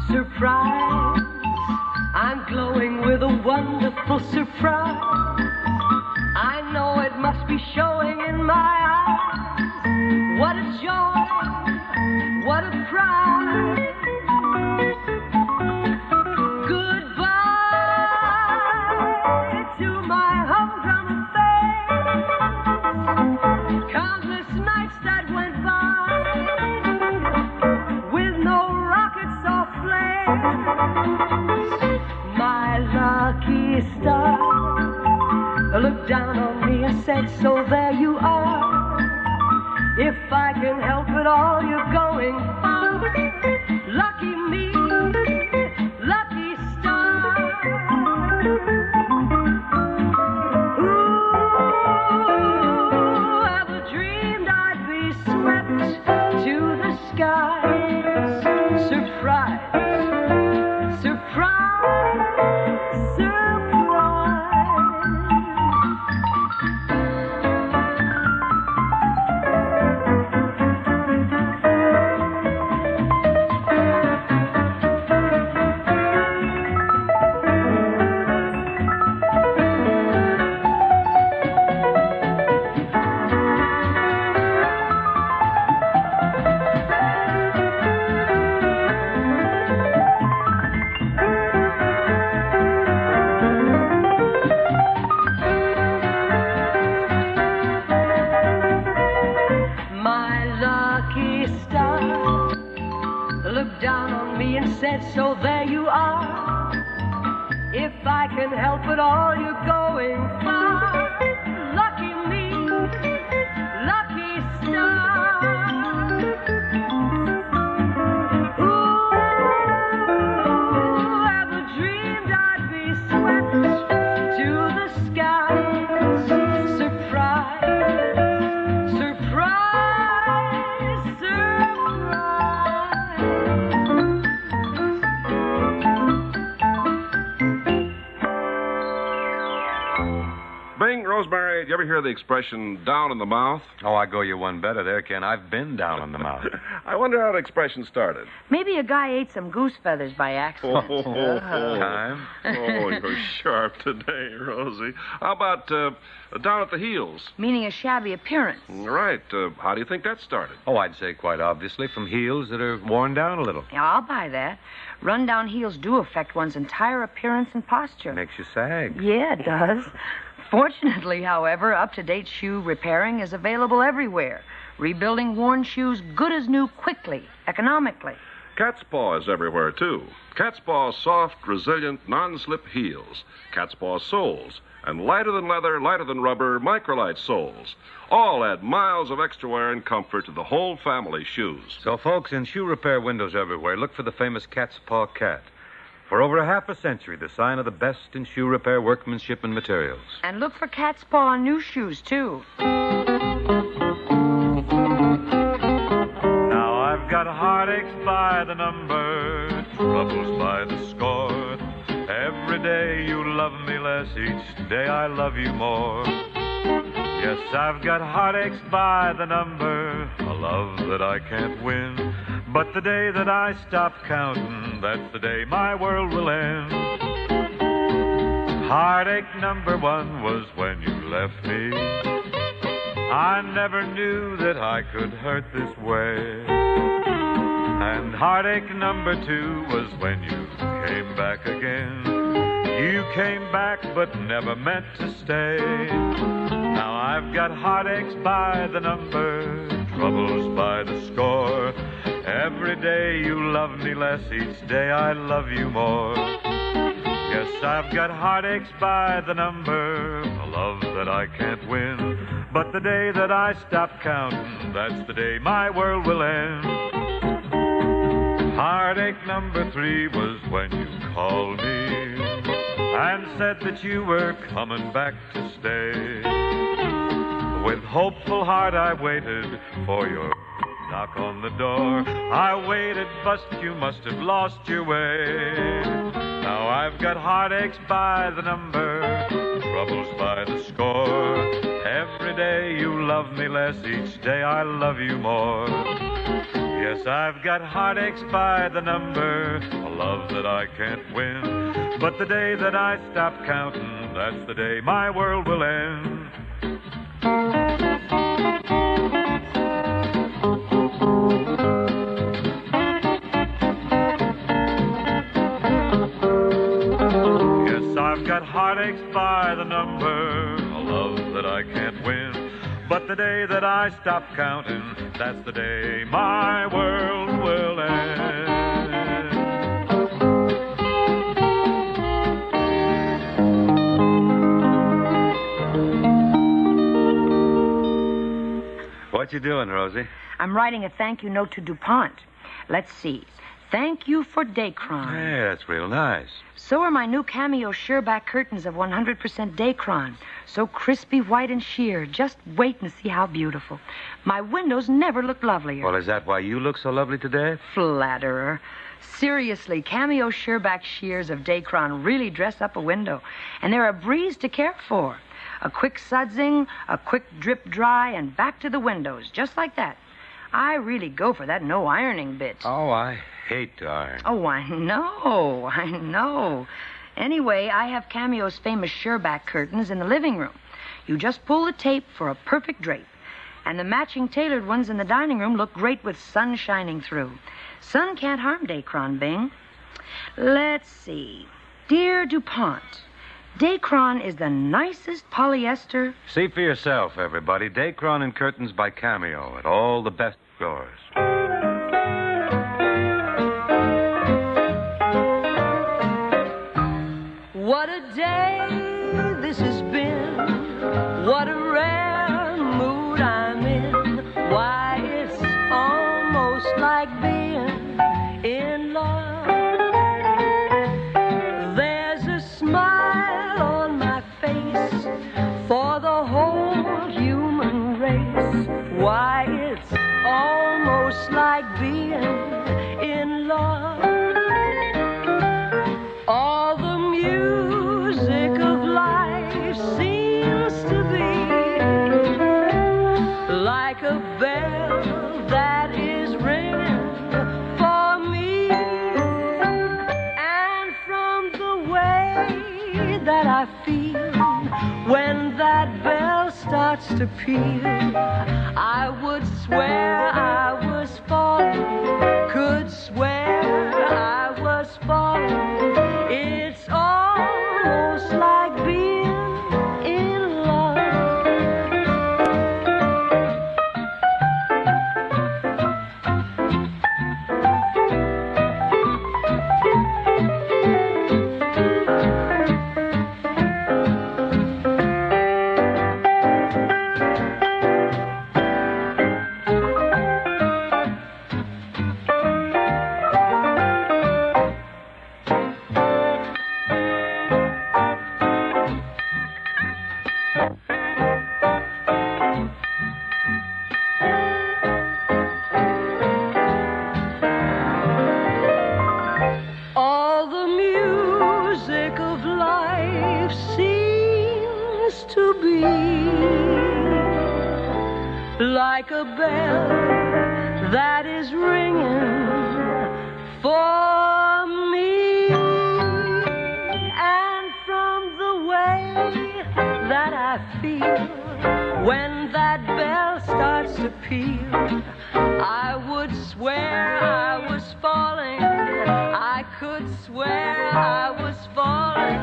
Surprise, I'm glowing with a wonderful surprise. I know it must be showing in my eyes. What a joy, what a pride. Goodbye to my humdrum face. Countless nights that went by with no rockets or flares. My lucky star looked down on me and said, so there you are. If I can help it all, you're going far. Lucky me, lucky star. Ooh, ever dreamed I'd be swept to the skies. Surprise, surprise, surprise. Down on me and said, so there you are. If I can help it all, you're going far. Lucky me, lucky star. Ooh, ever dreamed I'd be swept to the skies. Surprise, surprise, surprise. Bing, Rosemary, did you ever hear the expression down in the mouth? Oh, I go you one better there, Ken. I've been down in the mouth. I wonder how the expression started. Maybe a guy ate some goose feathers by accident. Time. Oh, you're sharp today, Rosie. How about down at the heels? Meaning a shabby appearance. Right. How do you think that started? Oh, I'd say quite obviously from heels that are worn down a little. Yeah, I'll buy that. Run-down heels do affect one's entire appearance and posture. Makes you sag. Yeah, it does. Fortunately, however, up-to-date shoe repairing is available everywhere. Rebuilding worn shoes good as new quickly, economically. Cat's Paw is everywhere, too. Cat's Paw soft, resilient, non-slip heels. Cat's Paw soles. And lighter than leather, lighter than rubber, microlight soles. All add miles of extra wear and comfort to the whole family's shoes. So, folks, in shoe repair windows everywhere, look for the famous Cat's Paw cat. For over a half a century, the sign of the best in shoe repair workmanship and materials. And look for Cat's Paw on new shoes, too. Now I've got heartaches by the number, troubles by the score. Every day you love me less, each day I love you more. Yes, I've got heartaches by the number, a love that I can't win. But the day that I stop counting, that's the day my world will end. Heartache number one was when you left me. I never knew that I could hurt this way. And heartache number two was when you came back again. You came back but never meant to stay. Now I've got heartaches by the number, troubles by the score. Every day you love me less, each day I love you more. Yes, I've got heartaches by the number, a love that I can't win. But the day that I stop counting, that's the day my world will end. Heartache number three was when you called me and said that you were coming back to stay. With hopeful heart I waited for your knock on the door. I waited, but you must have lost your way. Now I've got heartaches by the number, troubles by the score. Every day you love me less, each day I love you more. Yes, I've got heartaches by the number, a love that I can't win. But the day that I stop counting, that's the day my world will end. Yes, I've got heartaches by the number, a love that I can't win. But the day that I stop counting, that's the day my world will end. What you doing, Rosie? I'm writing a thank you note to DuPont. Let's see. Thank you for Dacron. Yeah, that's real nice. So are my new cameo sheerback curtains of 100% Dacron. So crispy, white, and sheer. Just wait and see how beautiful. My windows never looked lovelier. Well, is that why you look so lovely today? Flatterer. Seriously, cameo sheerback shears of Dacron really dress up a window. And they're a breeze to care for. A quick sudsing, a quick drip dry, and back to the windows, just like that. I really go for that no ironing bit. Oh, I hate to iron. Oh, I know. Anyway, I have Cameo's famous sheerback curtains in the living room. You just pull the tape for a perfect drape. And the matching tailored ones in the dining room look great with sun shining through. Sun can't harm Dacron, Bing. Let's see. Dear DuPont, Dacron is the nicest polyester. See for yourself, everybody. Dacron and curtains by Cameo at all the best stores. What a day this has been. What a rare mood I'm in. Why, it's almost like being in love. There's a smile on my face for the whole human race. Why, it's almost like being in love. All the music of life seems to be like a bell that is ringing for me. And from the way that I feel when that bell starts to peal, I would swear I was falling, could swear I was falling. It's almost like being in love. like a bell that is ringing for me. And from the way that I feel when that bell starts to peal, I would swear I was falling. I could swear I was falling.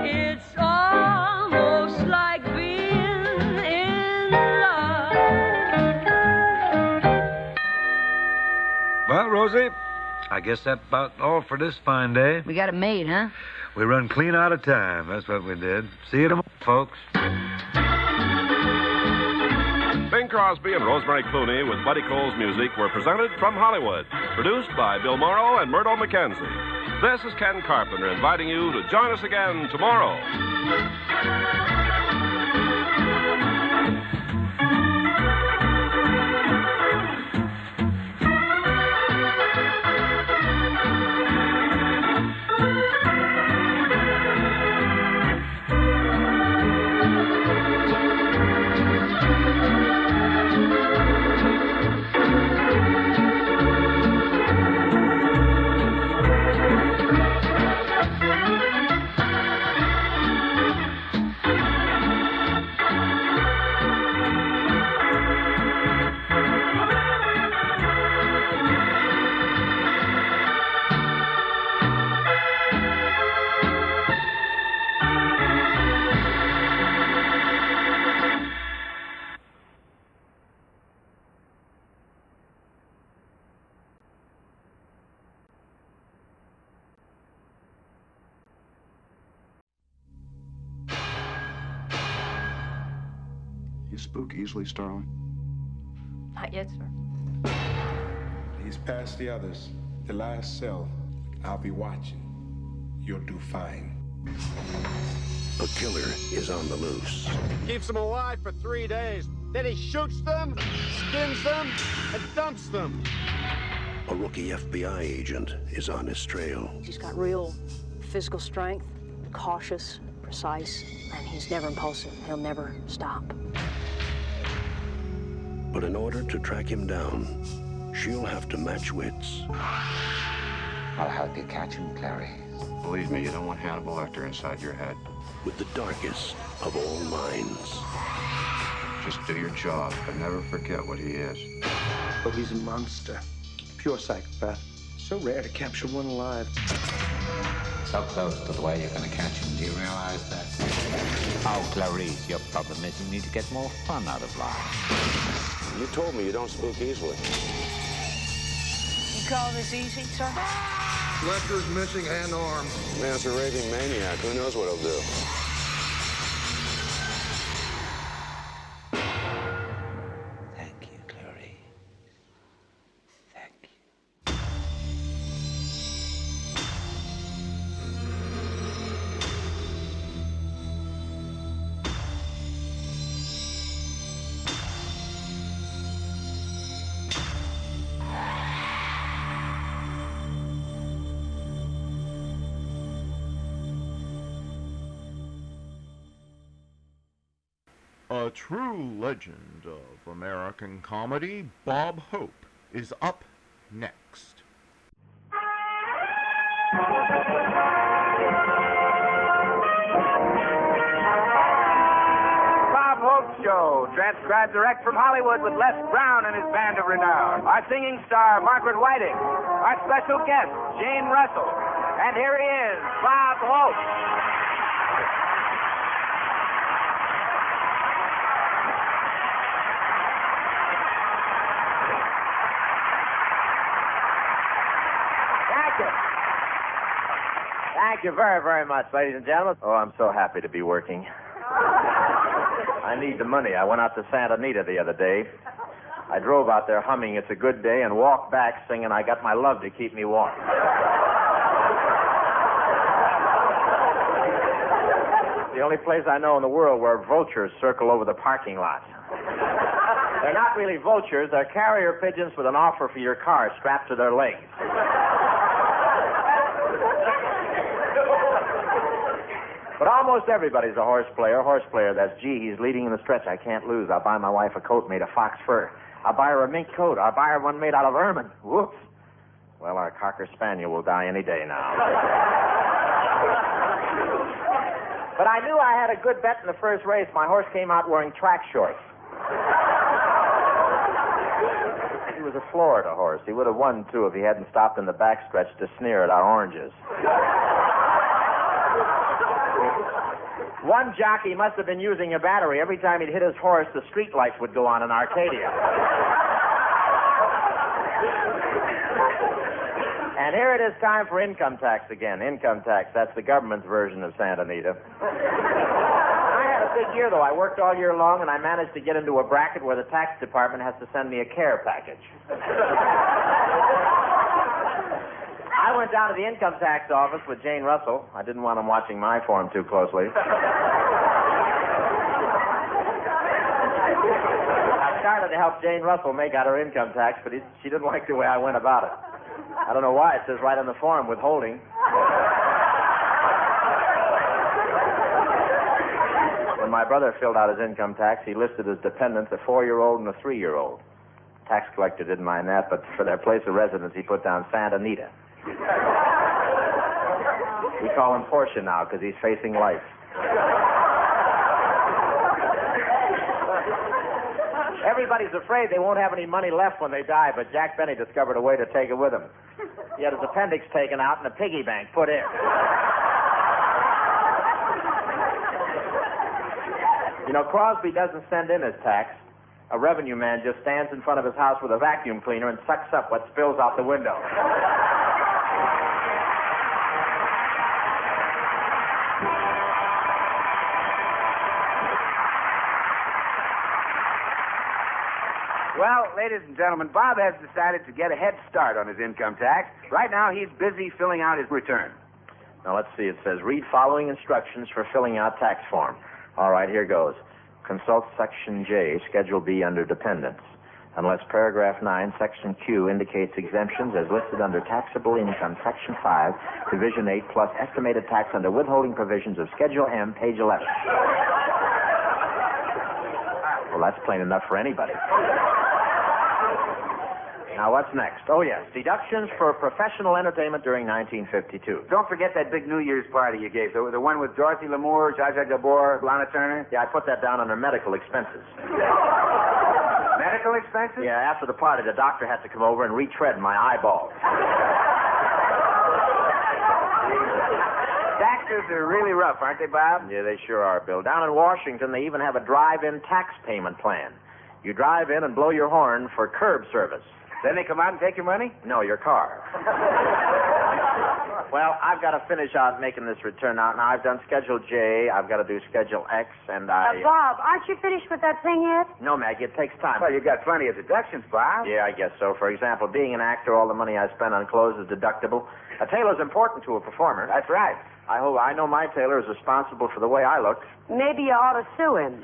It's almost like being in love. Well, Rosie, I guess that's about all for this fine day. We got it made, huh? We run clean out of time. That's what we did. See you tomorrow, folks. Bing Crosby and Rosemary Clooney with Buddy Cole's music were presented from Hollywood. Produced by Bill Morrow and Murdo McKenzie. This is Ken Carpenter inviting you to join us again tomorrow. You spook easily, Starling? Not yet, sir. He's past the others. The last cell. I'll be watching. You'll do fine. A killer is on the loose. Keeps them alive for 3 days. Then he shoots them, skins them, and dumps them. A rookie FBI agent is on his trail. He's got real physical strength, cautious, precise, and he's never impulsive. He'll never stop. But in order to track him down, she'll have to match wits. I'll help you catch him, Clary. Believe me, you don't want Hannibal Lecter inside your head. With the darkest of all minds. Just do your job, but never forget what he is. Oh, he's a monster. Pure psychopath. So rare to capture one alive. So close to the way you're going to catch him. Do you realize that? Oh, Clarice, your problem is you need to get more fun out of life. You told me you don't spook easily. You call this easy, sir? Lecter's missing an arm. Man's a raving maniac. Who knows what he'll do? Thank you, Clary. Thank you. A true legend of American comedy, Bob Hope, is up next. Bob Hope Show, transcribed direct from Hollywood with Les Brown and his band of renown. Our singing star, Margaret Whiting. Our special guest, Jane Russell. And here he is, Bob Hope. Thank you very, very much, ladies and gentlemen. Oh, I'm so happy to be working. I need the money. I went out to Santa Anita the other day. I drove out there humming It's a Good Day and walked back singing I Got My Love to Keep Me Warm. It's the only place I know in the world where vultures circle over the parking lot. They're not really vultures. They're carrier pigeons with an offer for your car strapped to their legs. But almost everybody's a horse player. Horse player, that's G. He's leading in the stretch. I can't lose. I'll buy my wife a coat made of fox fur. I'll buy her a mink coat. I'll buy her one made out of ermine. Whoops. Well, our Cocker Spaniel will die any day now. But I knew I had a good bet in the first race. My horse came out wearing track shorts. He was a Florida horse. He would have won, too, if he hadn't stopped in the backstretch to sneer at our oranges. One jockey must have been using a battery. Every time he'd hit his horse, the street lights would go on in Arcadia. And here it is time for income tax again. Income tax, that's the government's version of Santa Anita. I had a big year, though. I worked all year long, and I managed to get into a bracket where the tax department has to send me a care package. I went down to the income tax office with Jane Russell. I didn't want him watching my form too closely. I started to help Jane Russell make out her income tax, but she didn't like the way I went about it. I don't know why. It says right on the form, withholding. When my brother filled out his income tax, he listed as dependents a 4-year-old and a 3-year-old. Tax collector didn't mind that, but for their place of residence, he put down Santa Anita. We call him Portia now because he's facing life. Everybody's afraid they won't have any money left when they die, but Jack Benny discovered a way to take it with him. He had his appendix taken out and a piggy bank put in. You know, Crosby doesn't send in his tax. A revenue man just stands in front of his house with a vacuum cleaner and sucks up what spills out the window. Well, ladies and gentlemen, Bob has decided to get a head start on his income tax. Right now, he's busy filling out his return. Now, let's see. It says, read following instructions for filling out tax form. All right, here goes. Consult Section J, Schedule B under Dependents. Unless Paragraph 9, Section Q indicates exemptions as listed under Taxable Income, Section 5, Division 8, plus estimated tax under withholding provisions of Schedule M, page 11. Well, that's plain enough for anybody. Now, what's next? Oh, yes, deductions for professional entertainment during 1952. Don't forget that big New Year's party you gave, the one with Dorothy Lamour, Zsa Zsa Gabor, Lana Turner. Yeah, I put that down under medical expenses. Medical expenses? Yeah, after the party, the doctor had to come over and retread my eyeballs. Taxes are really rough, aren't they, Bob? Yeah, they sure are, Bill. Down in Washington, they even have a drive-in tax payment plan. You drive in and blow your horn for curb service. Then they come out and take your money? No, your car. Well, I've got to finish out making this return out. Now, I've done Schedule J, I've got to do Schedule X, and Bob, aren't you finished with that thing yet? No, Maggie, it takes time. Well, you've got plenty of deductions, Bob. Yeah, I guess so. For example, being an actor, all the money I spend on clothes is deductible. A tailor's important to a performer. That's right. I know my tailor is responsible for the way I look. Maybe you ought to sue him.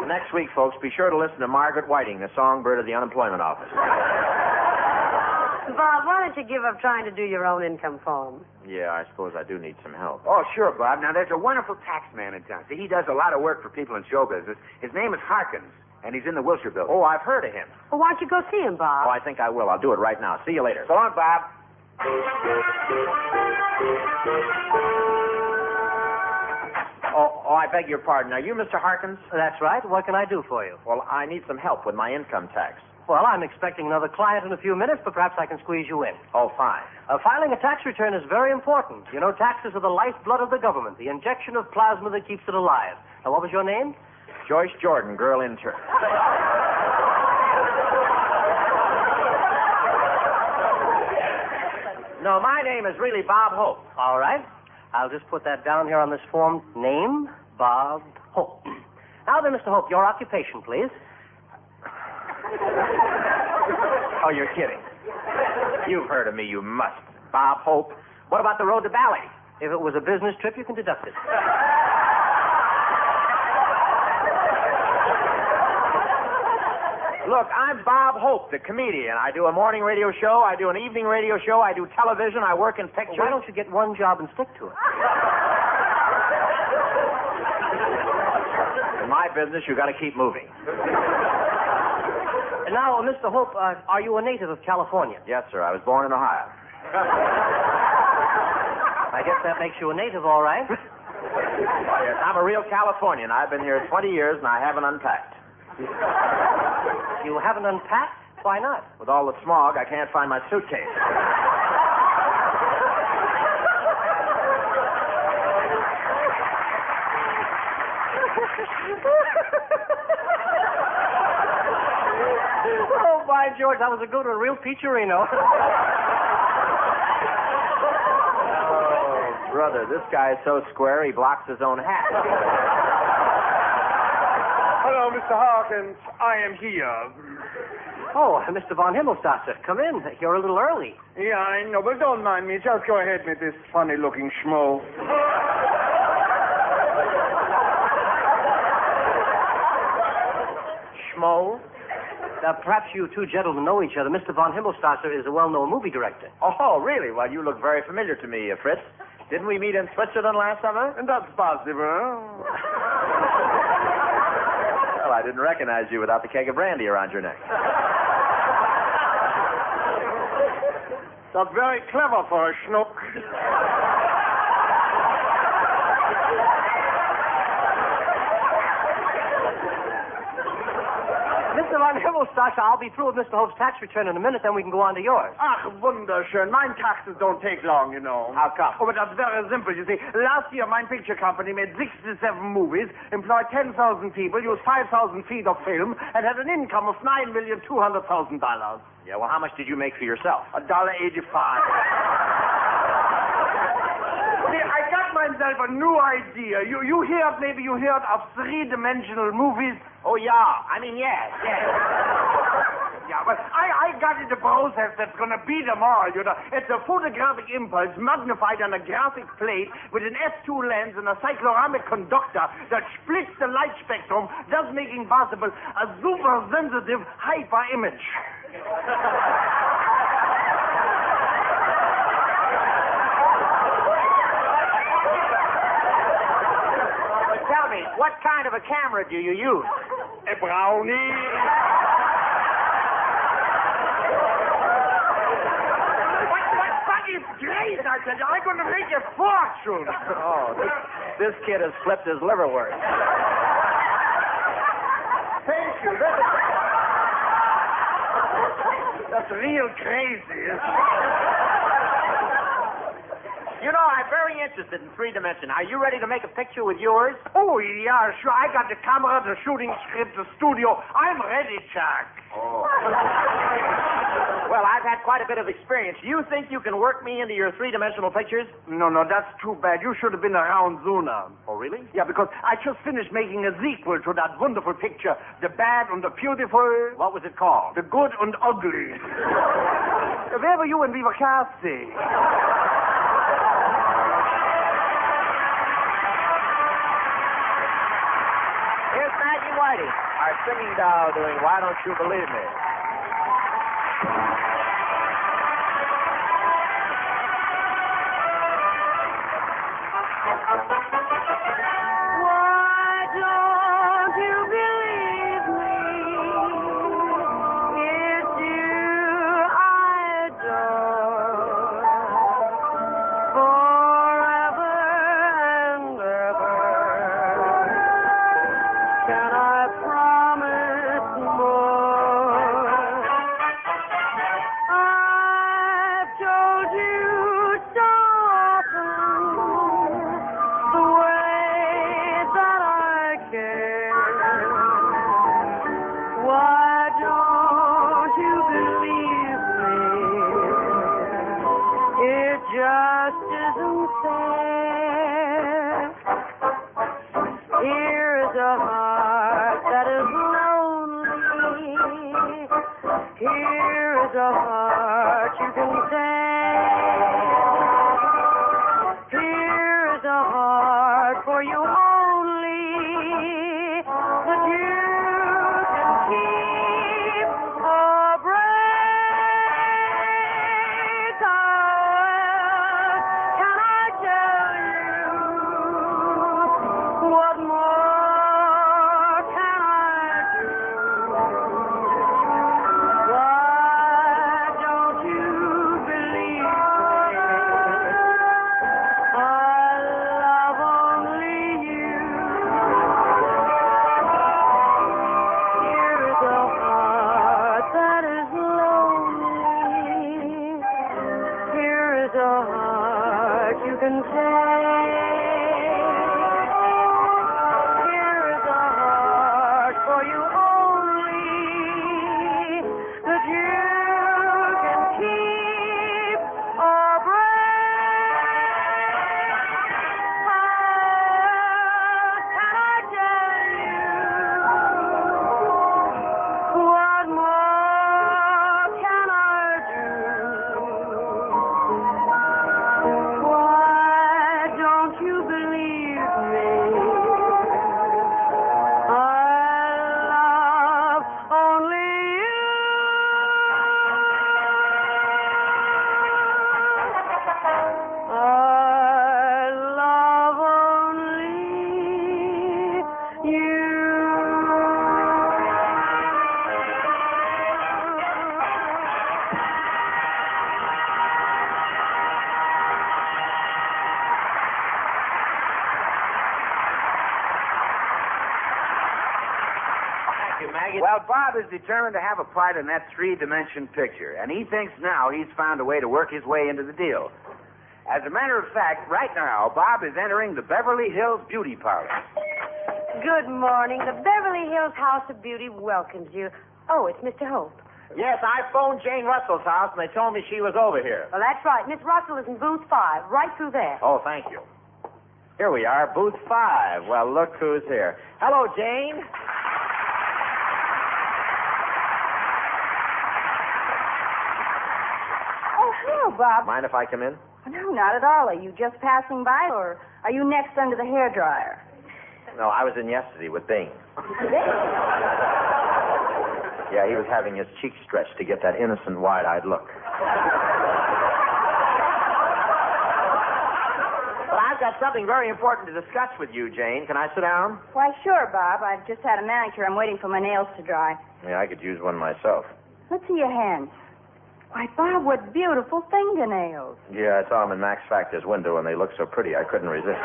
Next week, folks, be sure to listen to Margaret Whiting, the songbird of the unemployment office. Bob, why don't you give up trying to do your own income form? Yeah, I suppose I do need some help. Oh, sure, Bob. Now, there's a wonderful tax man in town. See, he does a lot of work for people in show business. His name is Harkins, and he's in the Wilshire building. Oh, I've heard of him. Well, why don't you go see him, Bob? Oh, I think I will. I'll do it right now. See you later. So long, Bob. Oh, I beg your pardon. Are you Mr. Harkins? That's right. What can I do for you? Well, I need some help with my income tax. Well, I'm expecting another client in a few minutes, but perhaps I can squeeze you in. Oh, fine. Filing a tax return is very important. You know, taxes are the lifeblood of the government, the injection of plasma that keeps it alive. Now, what was your name? Joyce Jordan, girl intern. No, my name is really Bob Hope. All right. I'll just put that down here on this form. Name, Bob Hope. Now then, Mr. Hope, your occupation, please. Oh, you're kidding. You've heard of me, you must. Bob Hope. What about the road to Bally? If it was a business trip, you can deduct it. Look, I'm Bob Hope, the comedian. I do a morning radio show, I do an evening radio show, I do television, I work in pictures. Why don't you get one job and stick to it? In my business, you got to keep moving. And now, Mr. Hope, are you a native of California? Yes, sir. I was born in Ohio. I guess that makes you a native, all right. Yes, I'm a real Californian. I've been here 20 years, and I haven't unpacked. You haven't unpacked? Why not? With all the smog, I can't find my suitcase. Oh, by George, that was a good one. Real Peacherino. Oh, brother, this guy is so square he blocks his own hat. Hello, Mr. Hawkins. I am here. Oh, Mr. von Himmelstadter, come in. You're a little early. Yeah, I know, but don't mind me. Just go ahead with this funny-looking schmo. Schmo? Perhaps you two gentlemen know each other. Mr. von Himmelstadter is a well-known movie director. Oh, really? Well, you look very familiar to me, Fritz. Didn't we meet in Switzerland last summer? That's possible. Well, I didn't recognize you without the keg of brandy around your neck. That's very clever for a schnook. Mr. von Himmelstadter, I'll be through with Mr. Hope's tax return in a minute, then we can go on to yours. Ach, wunderschön. Mine taxes don't take long, you know. How come? Oh, but that's very simple, you see. Last year, my picture company made 67 movies, employed 10,000 people, used 5,000 feet of film, and had an income of $9,200,000. Yeah, well, how much did you make for yourself? $1.85. See, I got myself a new idea. Maybe you heard of three-dimensional movies? Oh, yeah. I mean, yes. Yeah, but I got in the process that's going to beat them all, you know. It's a photographic impulse magnified on a graphic plate with an f2 lens and a cycloramic conductor that splits the light spectrum, thus making possible a super-sensitive hyper-image. Tell me, what kind of a camera do you use? A brownie. What is great? I said, I'm going to make a fortune. Oh, this kid has flipped his liverwurst. Thank you. That's real crazy. You know, I'm very interested in three-dimension. Are you ready to make a picture with yours? Oh, yeah, sure. I got the camera, the shooting script, the studio. I'm ready, Jack. Oh. Well, I've had quite a bit of experience. You think you can work me into your three-dimensional pictures? No, that's too bad. You should have been around sooner. Oh, really? Yeah, because I just finished making a sequel to that wonderful picture, The Bad and the Beautiful. What was it called? The Good and Ugly. Where were you when we were casting? Here's Maggie Whiting, our singing doll doing Why Don't You Believe Me? Why don't you believe me? It's you I adore. Forever and ever. Can I promise more? I've told you so often the way that I care. Why don't you believe me? It just isn't fair. Here's a heart that is lonely. Here is a heart you can take. Here is a heart for you only that you can keep a heart you can take. Here is a heart for you only that you can keep or break. How can I tell you what more can I do? Why don't you believe me? I love only you. I love only you. Thank you, Maggie. Well, Bob is determined to have a part in that three-dimension picture, and he thinks now he's found a way to work his way into the deal. As a matter of fact, right now, Bob is entering the Beverly Hills Beauty Parlor. Good morning. The Beverly Hills House of Beauty welcomes you. Oh, it's Mr. Hope. Yes, I phoned Jane Russell's house, and they told me she was over here. Well, that's right. Miss Russell is in booth 5, right through there. Oh, thank you. Here we are, booth 5. Well, look who's here. Hello, Jane. Oh, hello, Bob. Mind if I come in? No, not at all. Are you just passing by, or are you next under the hairdryer? No, I was in yesterday with Bing. Yeah, he was having his cheeks stretched to get that innocent, wide-eyed look. But I've got something very important to discuss with you, Jane. Can I sit down? Why, sure, Bob. I've just had a manicure. I'm waiting for my nails to dry. Yeah, I could use one myself. Let's see your hands. Why, Bob, what beautiful fingernails. Yeah, I saw them in Max Factor's window, and they looked so pretty I couldn't resist.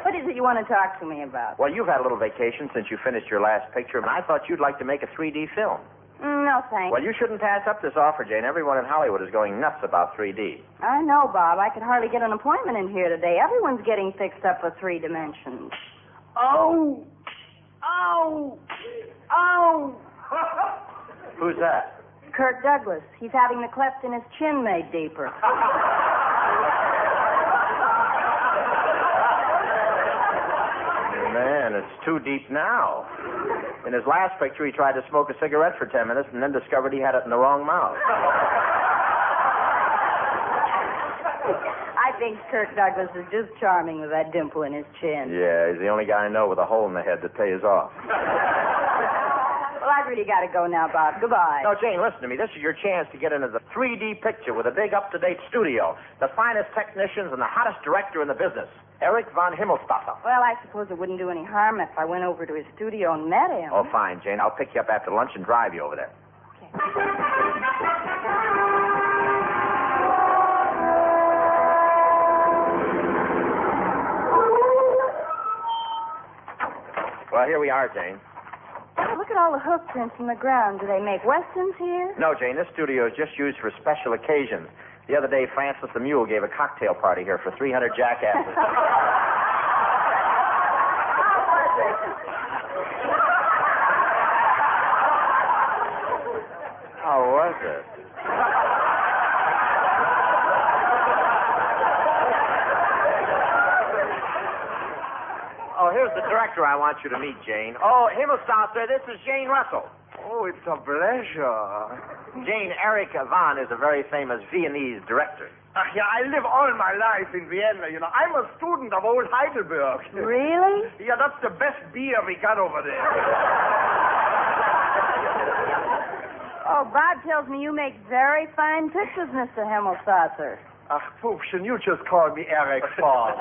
What is it you want to talk to me about? Well, you've had a little vacation since you finished your last picture, and I thought you'd like to make a 3D film. No, thanks. Well, you shouldn't pass up this offer, Jane. Everyone in Hollywood is going nuts about 3D. I know, Bob. I could hardly get an appointment in here today. Everyone's getting fixed up for 3 dimensions. Oh! Oh! Oh! Who's that? Kirk Douglas. He's having the cleft in his chin made deeper. Man, it's too deep now. In his last picture, he tried to smoke a cigarette for 10 minutes and then discovered he had it in the wrong mouth. I think Kirk Douglas is just charming with that dimple in his chin. Yeah, he's the only guy I know with a hole in the head that pays off. Well, I've really got to go now, Bob. Goodbye. No, Jane, listen to me. This is your chance to get into the 3D picture with a big up-to-date studio, the finest technicians and the hottest director in the business, Erich von Himmelstaffer. Well, I suppose it wouldn't do any harm if I went over to his studio and met him. Oh, fine, Jane. I'll pick you up after lunch and drive you over there. Okay. Well, here we are, Jane. Look at all the hoof prints in the ground. Do they make westerns here? No, Jane, this studio is just used for special occasions. The other day, Francis the Mule gave a cocktail party here for 300 jackasses. How was it? Oh, here's the director I want you to meet, Jane. Oh, Himmelstaffer, this is Jane Russell. Oh, it's a pleasure. Jane, Erich von is a very famous Viennese director. Yeah, I live all my life in Vienna, you know. I'm a student of old Heidelberg. Really? Yeah, that's the best beer we got over there. Oh, Bob tells me you make very fine pictures, Mr. Himmelstaffer. Ach, Pupchen, you just call me Erich von.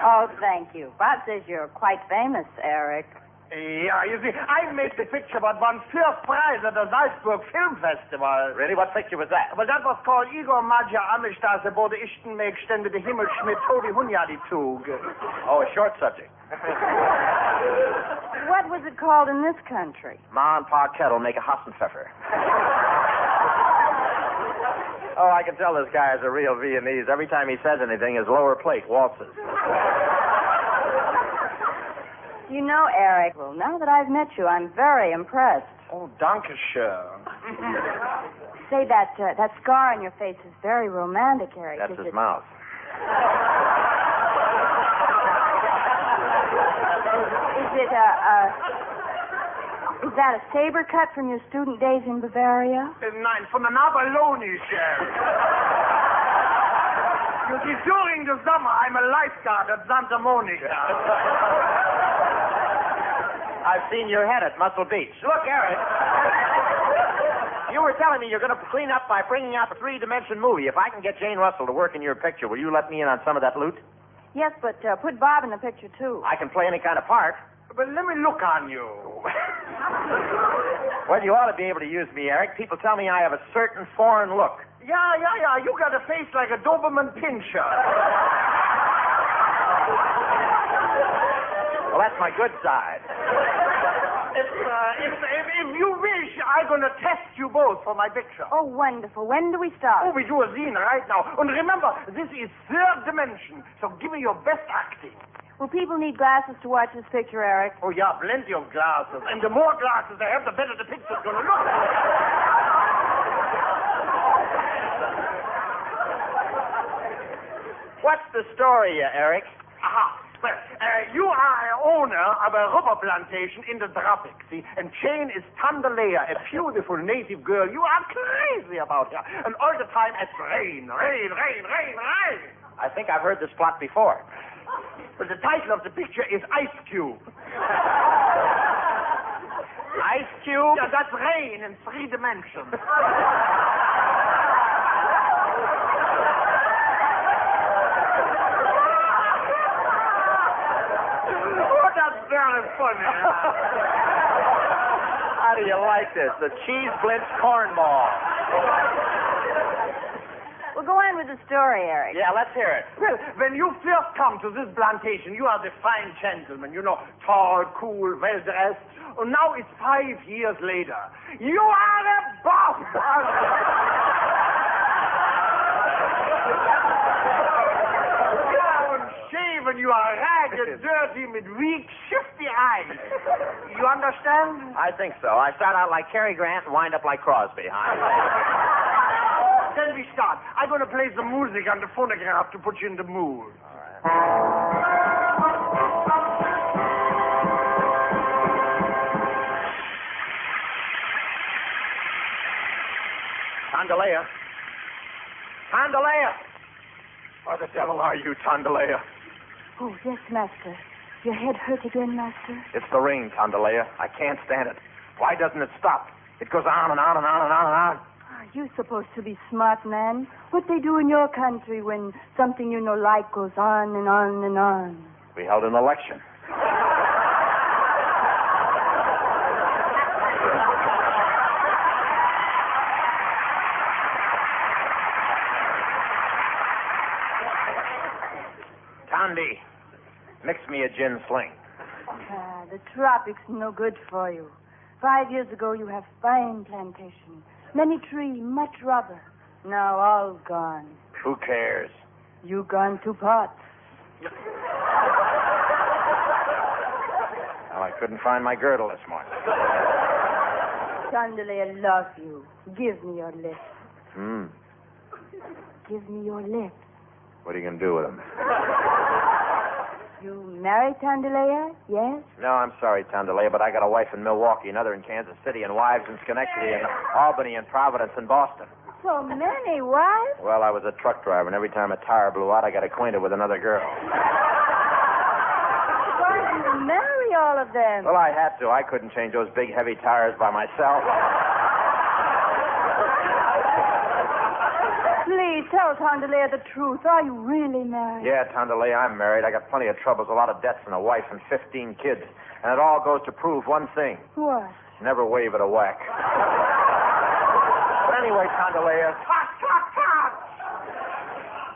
Oh, thank you. Bob says you're quite famous, Eric. Yeah, you see, I made the picture but won first prize at the Salzburg Film Festival. Really? What picture was that? Well, that was called Igor Magee Amistase bode Ichtenmeegstände de Himmelschmidt Tobi Hunyadi Tug. Oh, a short subject. What was it called in this country? Ma and Pa Kettle make a Hassenpfeffer. Oh, I can tell this guy is a real Viennese. Every time he says anything, his lower plate waltzes. You know, Eric, well, now that I've met you, I'm very impressed. Oh, danke schön. Say, that scar on your face is very romantic, Eric. That's Is his it... mouth. Is that a saber cut from your student days in Bavaria? Nein, von der Nabaloni, Sheriff. You see, during the summer, I'm a lifeguard at Santa Monica. I've seen your head at Muscle Beach. Look, Eric. You were telling me you're going to clean up by bringing out the three-dimension movie. If I can get Jane Russell to work in your picture, will you let me in on some of that loot? Yes, but put Bob in the picture, too. I can play any kind of part. But let me look on you. Well, you ought to be able to use me, Eric. People tell me I have a certain foreign look. Yeah. You got a face like a Doberman Pinscher. Well, that's my good side. If you wish, I'm going to test you both for my picture. Oh, wonderful. When do we start? Oh, we do a scene right now. And remember, this is third dimension, so give me your best acting. Will people need glasses to watch this picture, Eric? Oh, yeah, plenty of glasses. And the more glasses they have, the better the picture's going to look. What's the story, Eric? Aha. Well, you are owner of a rubber plantation in the tropics, see? And Jane is Tandalea, a beautiful native girl. You are crazy about her. And all the time it's rain. I think I've heard this plot before. But the title of the picture is Ice Cube. Ice Cube? Yeah, that's rain in 3 dimensions. Very funny. How do you like this? The cheese blitz cornball. Well, go on with the story, Eric. Yeah, let's hear it. Well, when you first come to this plantation, you are the fine gentleman, tall, cool, well-dressed. And now it's 5 years later. You are a boss. Shaven, you are ragged, dirty, with weak, shifty eyes. You understand? I think so. I start out like Cary Grant and wind up like Crosby, huh? Then we start. I'm going to play some music on the phonograph to put you in the mood. All right. Tandalea! Where the devil are you, Tandalea? Oh, yes, Master. Your head hurt again, Master? It's the rain, Tandalea. I can't stand it. Why doesn't it stop? It goes on and on and on and on and on. You're supposed to be smart, man. What they do in your country when something you like goes on and on and on? We held an election. Tandy, mix me a gin sling. The tropics no good for you. 5 years ago, you have fine plantation. Many tree, much rubber. Now all gone. Who cares? You gone to pots. Well, I couldn't find my girdle this morning. Tandalea, love you. Give me your lips. Give me your lips. What are you going to do with them? You married Tandalea, yes? No, I'm sorry, Tandalea, but I got a wife in Milwaukee, another in Kansas City, and wives in Schenectady, and Albany, and Providence, and Boston. So many wives? Well, I was a truck driver, and every time a tire blew out, I got acquainted with another girl. Why did you marry all of them? Well, I had to. I couldn't change those big, heavy tires by myself. Please tell Tandalea the truth. Are you really married? Yeah, Tandalea, I'm married. I got plenty of troubles, a lot of debts, and a wife and 15 kids. And it all goes to prove one thing. What? Never wave at a whack. But anyway, Tandalea.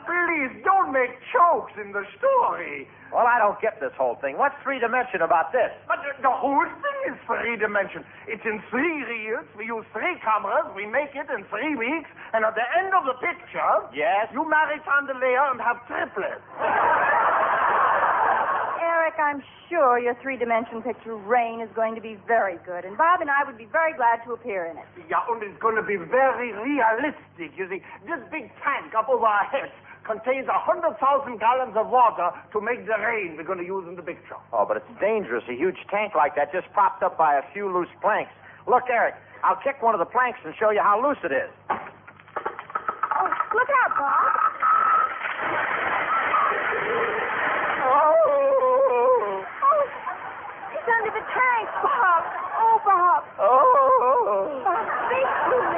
Please, don't make jokes in the story. Well, I don't get this whole thing. What's 3-dimension about this? But the whole thing is three dimension. It's in 3 reels. We use 3 cameras. We make it in 3 weeks. And at the end of the picture, yes, you marry Chandelier and have triplets. Eric, I'm sure your 3-dimension picture, Rain, is going to be very good. And Bob and I would be very glad to appear in it. Yeah, and it's going to be very realistic. You see, this big tank up over our heads contains 100,000 gallons of water to make the rain we're going to use in the picture. Oh, but it's dangerous. A huge tank like that just propped up by a few loose planks. Look, Eric, I'll kick one of the planks and show you how loose it is. Oh, look out, Bob. He's under the tank, Bob. Oh, Bob. Oh. Bob, speak to me.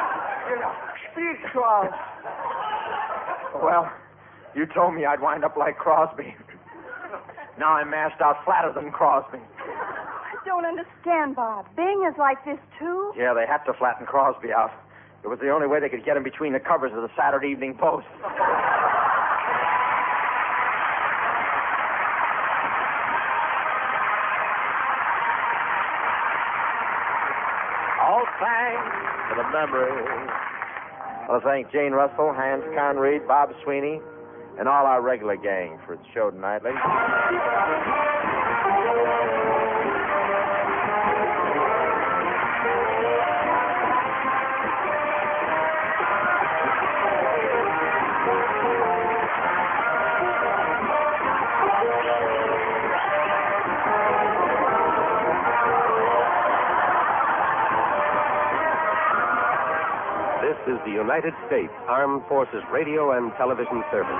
Speak to us. Well, you told me I'd wind up like Crosby. Now I'm mashed out flatter than Crosby. I don't understand, Bob. Bing is like this, too? Yeah, they had to flatten Crosby out. It was the only way they could get him between the covers of the Saturday Evening Post. All thanks for the memory. I want to thank Jane Russell, Hans Conried, Bob Sweeney, and all our regular gang for its show tonight, ladies. This is the United States Armed Forces Radio and Television Service.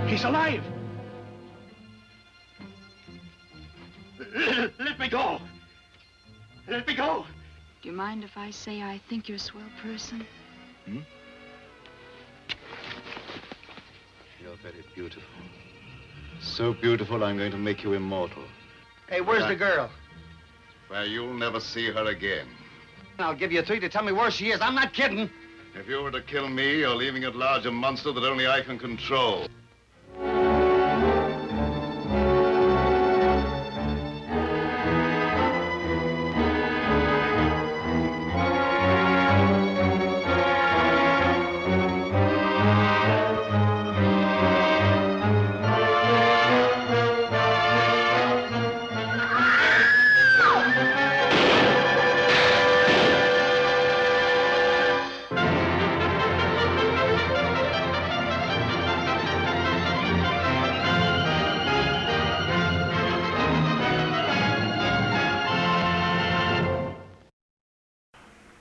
He's alive! Let me go! Let me go! Do you mind if I say I think you're a swell person? Hmm? You're very beautiful. So beautiful, I'm going to make you immortal. Hey, where's the girl? Well, you'll never see her again. I'll give you a treat to tell me where she is. I'm not kidding. If you were to kill me, you're leaving at large a monster that only I can control.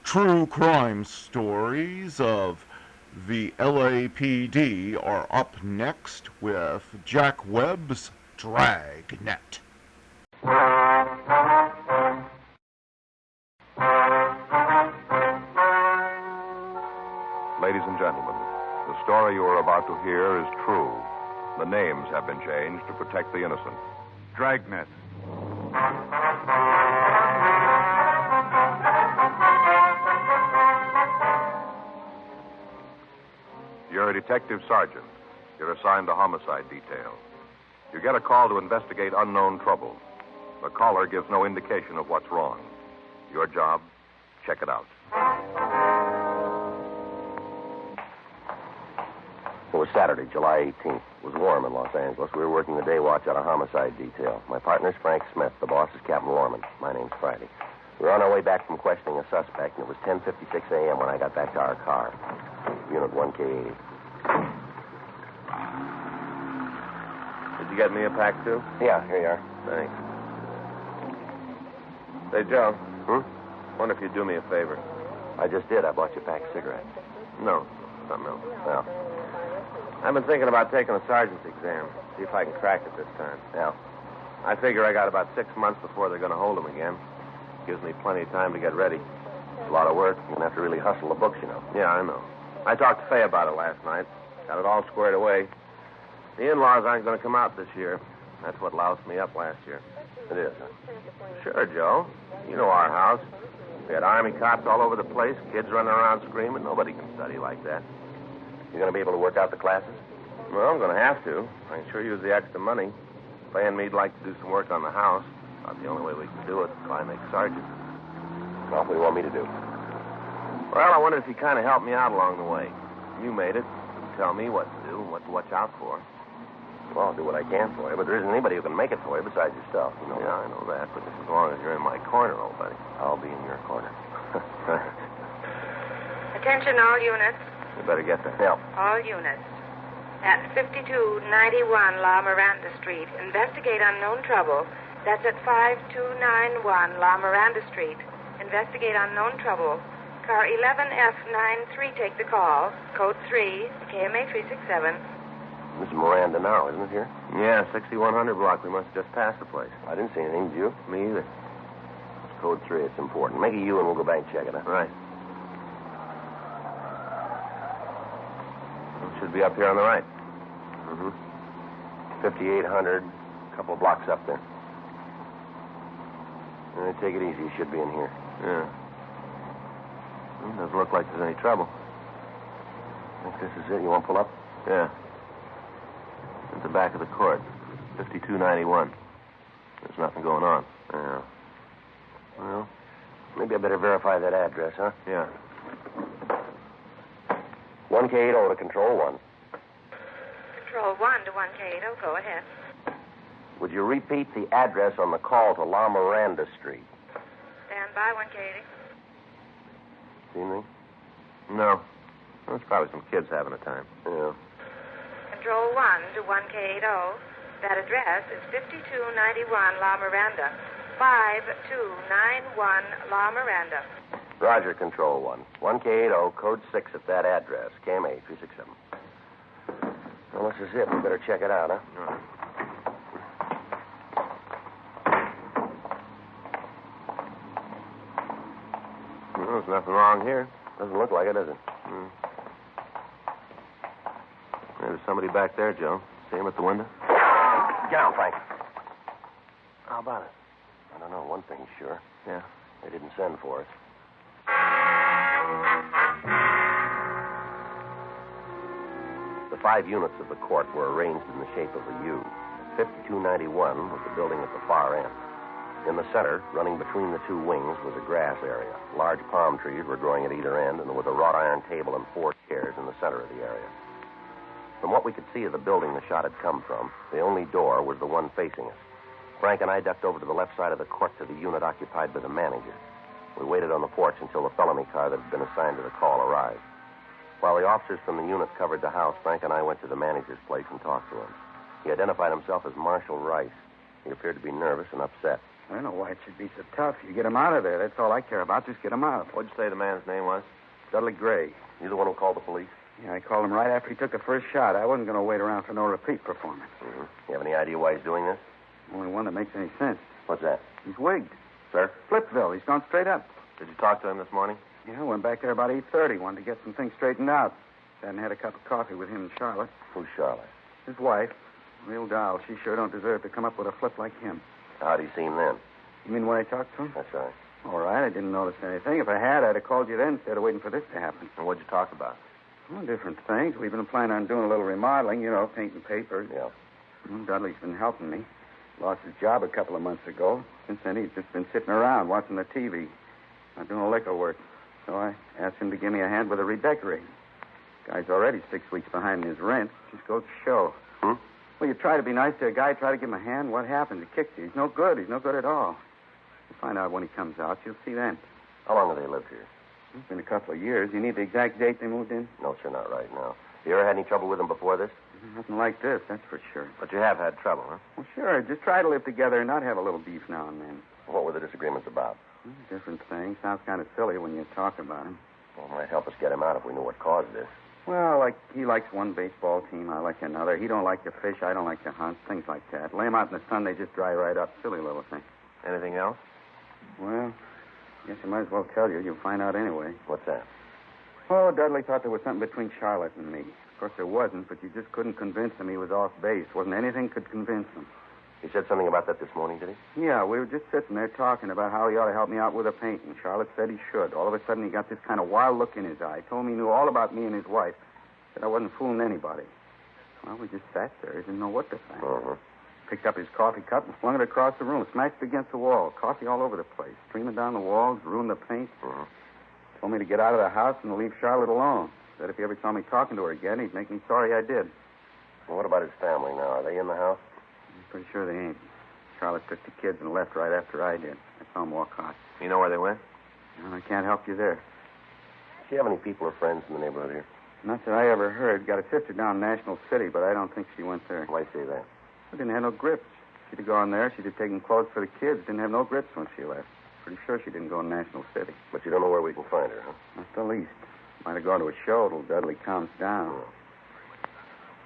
True crime stories of the LAPD are up next with Jack Webb's Dragnet. Ladies and gentlemen, the story you are about to hear is true. The names have been changed to protect the innocent. Dragnet. You're a detective sergeant. You're assigned to homicide detail. You get a call to investigate unknown trouble. The caller gives no indication of what's wrong. Your job, check it out. It was Saturday, July 18th. It was warm in Los Angeles. We were working the day watch at a homicide detail. My partner's Frank Smith. The boss is Captain Lorman. My name's Friday. We were on our way back from questioning a suspect, and it was 10:56 a.m. when I got back to our car. Unit 1K8. Did you get me a pack, too? Yeah, here you are. Thanks. Say, Joe. Wonder if you'd do me a favor. I just did. I bought you a pack of cigarettes. No, something else. Well, I've been thinking about taking a sergeant's exam. See if I can crack it this time. Yeah. I figure I got about 6 months before they're going to hold him again. Gives me plenty of time to get ready. It's a lot of work. You're going to have to really hustle the books, you know. Yeah, I know. I talked to Fay about it last night. Got it all squared away. The in-laws aren't going to come out this year. That's what loused me up last year. It is, huh? Sure, Joe. You know our house. We had Army cops all over the place, kids running around screaming. Nobody can study like that. You going to be able to work out the classes? Well, I'm going to have to. I can sure use the extra money. Fay and me'd like to do some work on the house. About the only way we can do it if I make sergeant. Well, what do you want me to do? Well, I wondered if you kind of helped me out along the way. You made it. Tell me what to do and what to watch out for. Well, I'll do what I can for you, but there isn't anybody who can make it for you besides yourself. You know yeah, I know that, but as long as you're in my corner, old buddy. I'll be in your corner. Attention, all units. You better get there. Yeah. All units. At 5291 La Miranda Street, investigate unknown trouble. That's at 5291 La Miranda Street. Investigate unknown trouble. Car 11F93, take the call. Code 3, KMA 367. This is Miranda now, isn't it here? Yeah, 6100 block. We must have just passed the place. I didn't see anything, did you? Me either. It's code 3. It's important. Make it you and we'll go back and check it out. Right. It should be up here on the right. 5800, a couple of blocks up there. Take it easy. You should be in here. Yeah. Well, doesn't look like there's any trouble. Think this is it? You want to pull up? Yeah. At the back of the court. 5291. There's nothing going on. Yeah. Well, maybe I better verify that address, huh? Yeah. 1K80 to Control 1. Control 1 to 1K80. Go ahead. Would you repeat the address on the call to La Miranda Street? Stand by, 1K80. See anything? No. Well, it's probably some kids having a time. Yeah. Control 1 to 1K80. That address is 5291 La Miranda. 5291 La Miranda. Roger, Control 1. 1K80, code 6 at that address. KMA 367. Well, this is it. We better check it out, huh? All right. Well, there's nothing wrong here. Doesn't look like it, does it? There's somebody back there, Joe. See him at the window? Get down, Frank. How about it? I don't know. One thing's sure. Yeah. They didn't send for us. The 5 units of the court were arranged in the shape of a U. 5291 was the building at the far end. In the center, running between the 2 wings, was a grass area. Large palm trees were growing at either end, and there was a wrought iron table and 4 chairs in the center of the area. From what we could see of the building the shot had come from, the only door was the one facing us. Frank and I ducked over to the left side of the court to the unit occupied by the manager. We waited on the porch until the felony car that had been assigned to the call arrived. While the officers from the unit covered the house, Frank and I went to the manager's place and talked to him. He identified himself as Marshal Rice. He appeared to be nervous and upset. I don't know why it should be so tough. You get him out of there. That's all I care about. Just get him out. What'd you say the man's name was? Dudley Gray. You the one who called the police? Yeah, I called him right after he took the first shot. I wasn't going to wait around for no repeat performance. Mm-hmm. You have any idea why he's doing this? Only one that makes any sense. What's that? He's wigged. Sir? Flipville. He's gone straight up. Did you talk to him this morning? Yeah, I went back there about 8:30. Wanted to get some things straightened out. Hadn't had a cup of coffee with him and Charlotte. Who's Charlotte? His wife. Real doll. She sure don't deserve to come up with a flip like him. How'd he seem then? You mean when I talked to him? That's right. All right. I didn't notice anything. If I had, I'd have called you then instead of waiting for this to happen. And what'd you talk about? Well, different things. We've been planning on doing a little remodeling, painting papers. Yeah. Well, Dudley's been helping me. Lost his job a couple of months ago. Since then, he's just been sitting around watching the TV. Not doing liquor work. So I asked him to give me a hand with the redecorating. Guy's already 6 weeks behind in his rent. Just goes to show. Well, you try to be nice to a guy, try to give him a hand. What happens? He kicks you. He's no good. He's no good at all. You'll find out when he comes out. You'll see then. How long have they lived here? It's been a couple of years. You need the exact date they moved in? No, sir, not right now. You ever had any trouble with them before this? Nothing like this, that's for sure. But you have had trouble, huh? Well, sure. Just try to live together and not have a little beef now and then. What were the disagreements about? Different things. Sounds kind of silly when you talk about him. Well, it might help us get him out if we knew what caused this. Well, like he likes one baseball team, I like another. He don't like to fish, I don't like to hunt, things like that. Lay him out in the sun, they just dry right up. Silly little thing. Anything else? Well, guess I might as well tell you. You'll find out anyway. What's that? Oh, Dudley thought there was something between Charlotte and me. Of course, there wasn't, but you just couldn't convince him he was off base. Wasn't anything could convince him. He said something about that this morning, did he? Yeah, we were just sitting there talking about how he ought to help me out with the painting. Charlotte said he should. All of a sudden, he got this kind of wild look in his eye. Told me he knew all about me and his wife. Said I wasn't fooling anybody. Well, we just sat there. He didn't know what to think. Picked up his coffee cup and flung it across the room. Smashed it against the wall. Coffee all over the place. Streaming down the walls. Ruined the paint. Told me to get out of the house and to leave Charlotte alone. Said if he ever saw me talking to her again, he'd make me sorry I did. Well, what about his family now? Are they in the house? I'm pretty sure they ain't. Charlotte took the kids and left right after I did. I saw them walk out. You know where they went? Well, I can't help you there. Does she have any people or friends in the neighborhood here? Not that I ever heard. Got a sister down in National City, but I don't think she went there. Why say that? She didn't have no grips. She'd have gone there. She'd have taken clothes for the kids. Didn't have no grips when she left. Pretty sure she didn't go to National City. But you don't know where we can find her, huh? Not the least. Might have gone to a show till Dudley calms down.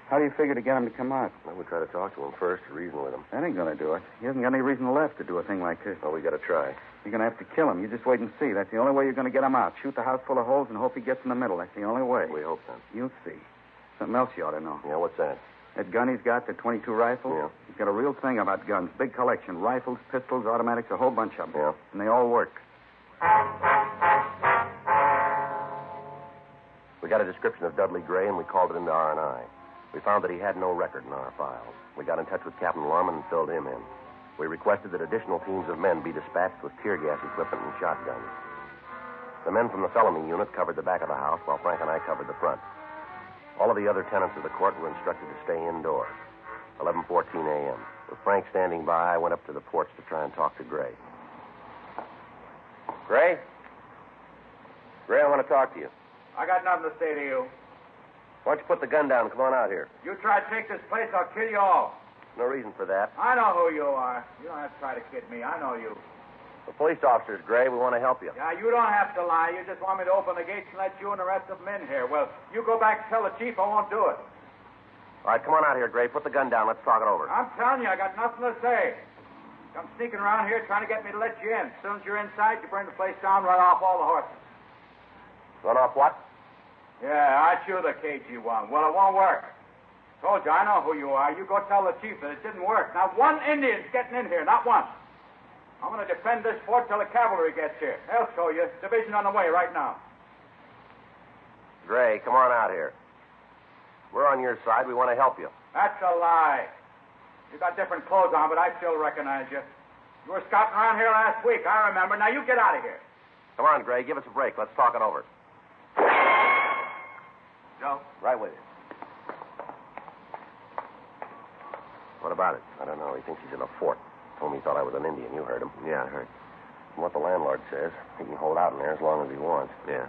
How do you figure to get him to come out? Well, we'll try to talk to him first, reason with him. That ain't going to do it. He hasn't got any reason left to do a thing like this. Well, we got to try. You're going to have to kill him. You just wait and see. That's the only way you're going to get him out. Shoot the house full of holes and hope he gets in the middle. That's the only way. We hope then. You'll see. Something else you ought to know. Yeah, what's that? That gun he's got, the .22 rifle? Yeah. He's got a real thing about guns. Big collection. Rifles, pistols, automatics, a whole bunch of them. Yeah. And they all work. We got a description of Dudley Gray, and we called it into R&I. We found that he had no record in our files. We got in touch with Captain Lorman and filled him in. We requested that additional teams of men be dispatched with tear gas equipment and shotguns. The men from the felony unit covered the back of the house, while Frank and I covered the front. All of the other tenants of the court were instructed to stay indoors. 11:14 a.m. With Frank standing by, I went up to the porch to try and talk to Gray. Gray? Gray, I want to talk to you. I got nothing to say to you. Why don't you put the gun down and come on out here? You try to take this place, I'll kill you all. No reason for that. I know who you are. You don't have to try to kid me. I know you. The police officers, Gray. We want to help you. Yeah, you don't have to lie. You just want me to open the gates and let you and the rest of them in here. Well, you go back and tell the chief I won't do it. All right, come on out here, Gray. Put the gun down. Let's talk it over. I'm telling you, I got nothing to say. Come sneaking around here trying to get me to let you in. As soon as you're inside, you burn the place down, run off all the horses. Run off what? Yeah, aren't you the KG-1? Well, it won't work. Told you, I know who you are. You go tell the chief that it didn't work. Not one Indian's getting in here, not one. I'm going to defend this fort till the cavalry gets here. They'll show you. Division on the way right now. Gray, come on out here. We're on your side. We want to help you. That's a lie. You got different clothes on, but I still recognize you. You were scouting around here last week, I remember. Now you get out of here. Come on, Gray. Give us a break. Let's talk it over. Joe? Right with you. What about it? I don't know. He thinks he's in a fort. Told me he thought I was an Indian. You heard him. Yeah, I heard. From what the landlord says, he can hold out in there as long as he wants. Yeah.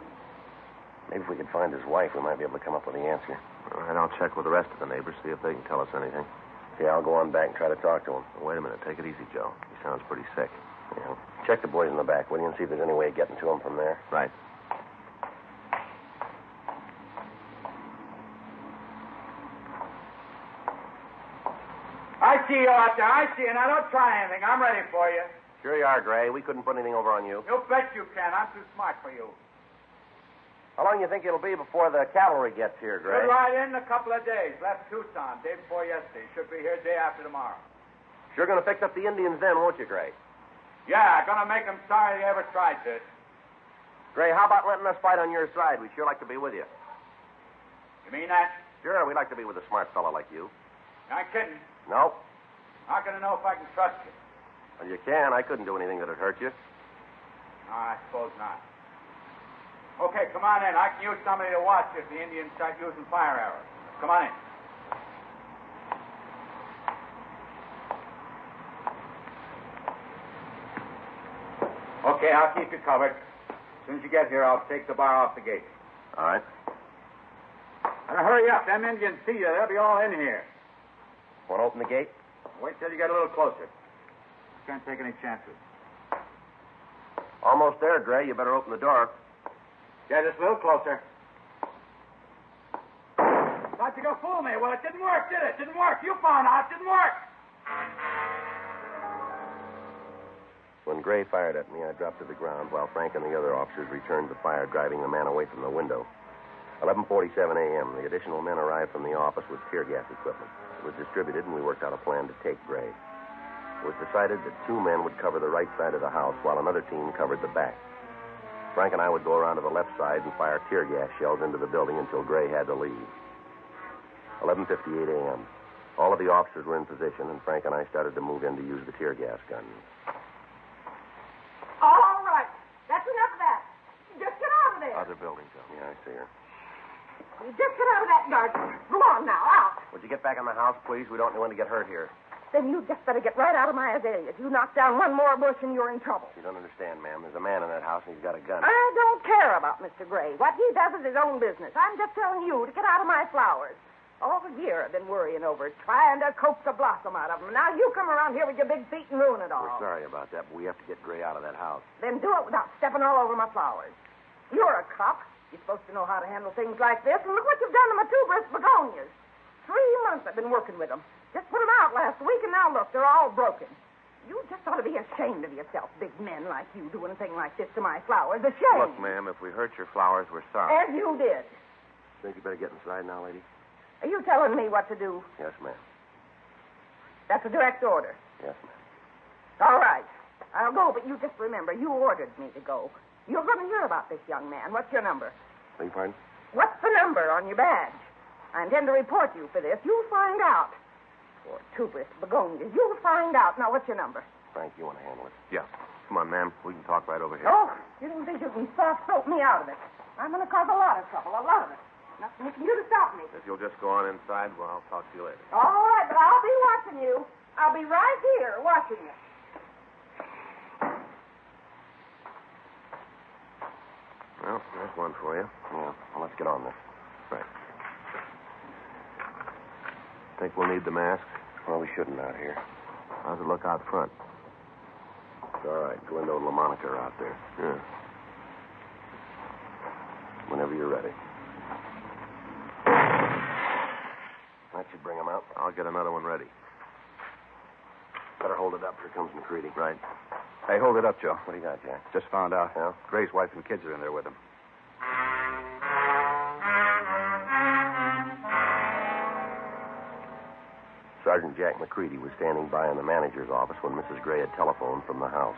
Maybe if we could find his wife, we might be able to come up with the answer. All right, I'll check with the rest of the neighbors, see if they can tell us anything. Yeah, I'll go on back and try to talk to him. Wait a minute. Take it easy, Joe. He sounds pretty sick. Yeah. Check the boys in the back, will you, and see if there's any way of getting to him from there. Right. I see you out there. I see you. Now, don't try anything. I'm ready for you. Sure you are, Gray. We couldn't put anything over on you. You bet you can. I'm too smart for you. How long do you think it'll be before the cavalry gets here, Gray? Should ride in a couple of days. Left Tucson day before yesterday. Should be here day after tomorrow. Sure going to fix up the Indians then, won't you, Gray? Yeah, gonna make them sorry they ever tried this. Gray, how about letting us fight on your side? We'd sure like to be with you. You mean that? Sure, we'd like to be with a smart fellow like you. You're not kidding. No. How can I know if I can trust you? Well, you can. I couldn't do anything that'd hurt you. No, I suppose not. Okay, come on in. I can use somebody to watch if the Indians start using fire arrows. Come on in. Okay, I'll keep you covered. As soon as you get here, I'll take the bar off the gate. All right. Now, hurry up. Them Indians see you. They'll be all in here. Want to open the gate? Wait till you get a little closer. Can't take any chances. Almost there, Gray. You better open the door. Yeah, just a little closer. Thought you could fool me. Well, it didn't work, did it? Didn't work. You found out. It didn't work. When Gray fired at me, I dropped to the ground while Frank and the other officers returned the fire, driving the man away from the window. 11:47 a.m., the additional men arrived from the office with tear gas equipment. It was distributed, and we worked out a plan to take Gray. It was decided that 2 men would cover the right side of the house while another team covered the back. Frank and I would go around to the left side and fire tear gas shells into the building until Gray had to leave. 11:58 a.m. All of the officers were in position, and Frank and I started to move in to use the tear gas guns. All right. That's enough of that. Just get out of there. Other buildings, yeah, I see her. You just get out of that garden. Go on now, out. Would you get back in the house, please? We don't want to get hurt here. Then you just better get right out of my azaleas. You knock down one more bush and you're in trouble. You don't understand, ma'am. There's a man in that house and he's got a gun. I don't care about Mr. Gray. What he does is his own business. I'm just telling you to get out of my flowers. All the year I've been worrying over it, trying to coax a blossom out of them. Now you come around here with your big feet and ruin it all. We're sorry about that, but we have to get Gray out of that house. Then do it without stepping all over my flowers. You're a cop. You're supposed to know how to handle things like this. And look what you've done to my tuberous begonias. 3 months I've been working with them. Just put them out last week, and now look, they're all broken. You just ought to be ashamed of yourself, big men like you doing a thing like this to my flowers. Ashamed. Look, ma'am, if we hurt your flowers, we're sorry. As you did. Think you better get inside now, lady? Are you telling me what to do? Yes, ma'am. That's a direct order. Yes, ma'am. All right. I'll go, but you just remember, you ordered me to go. You're going to hear about this young man. What's your number? Beg your pardon? What's the number on your badge? I intend to report you for this. You'll find out. Poor tuberous begonias. You'll find out. Now, what's your number? Frank, you want to handle it? Yeah. Come on, ma'am. We can talk right over here. Oh, you don't think you can soft-soap me out of it. I'm going to cause a lot of trouble, a lot of it. Nothing you can do to stop me. If you'll just go on inside, well, I'll talk to you later. All right, but I'll be watching you. I'll be right here watching you. Well, there's one for you. Yeah, well, let's get on this. Right. Think we'll need the mask? Well, we shouldn't out here. How's it look out front? It's all right. Glendo and LaMonica are out there. Yeah. Whenever you're ready. That should bring them out. I'll get another one ready. Better hold it up. Here comes McCready. Right. Hey, hold it up, Joe. What do you got, Jack? Just found out. Yeah? Gray's wife and kids are in there with him. Sergeant Jack McCready was standing by in the manager's office when Mrs. Gray had telephoned from the house.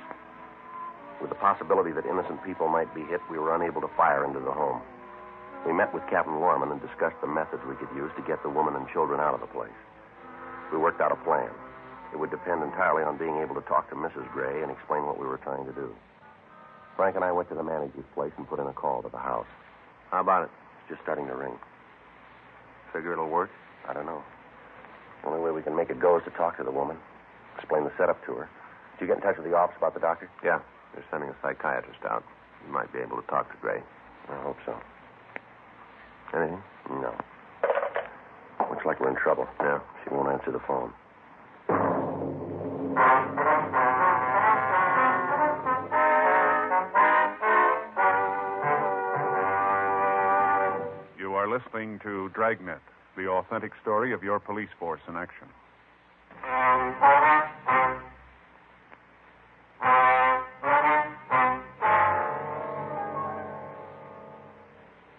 With the possibility that innocent people might be hit, we were unable to fire into the home. We met with Captain Lorman and discussed the methods we could use to get the woman and children out of the place. We worked out a plan. It would depend entirely on being able to talk to Mrs. Gray and explain what we were trying to do. Frank and I went to the manager's place and put in a call to the house. How about it? It's just starting to ring. Figure it'll work? I don't know. The only way we can make it go is to talk to the woman, explain the setup to her. Did you get in touch with the office about the doctor? Yeah. They're sending a psychiatrist out. You might be able to talk to Gray. I hope so. Anything? No. Looks like we're in trouble. Yeah. She won't answer the phone. You are listening to Dragnet, the authentic story of your police force in action.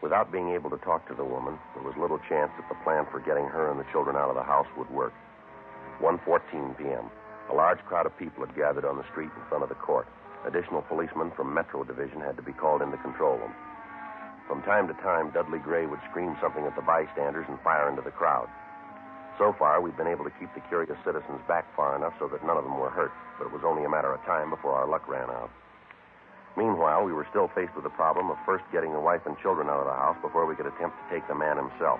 Without being able to talk to the woman, there was little chance that the plan for getting her and the children out of the house would work. 1:14 p.m. A large crowd of people had gathered on the street in front of the court. Additional policemen from Metro Division had to be called in to control them. From time to time, Dudley Gray would scream something at the bystanders and fire into the crowd. So far, we'd been able to keep the curious citizens back far enough so that none of them were hurt, but it was only a matter of time before our luck ran out. Meanwhile, we were still faced with the problem of first getting the wife and children out of the house before we could attempt to take the man himself.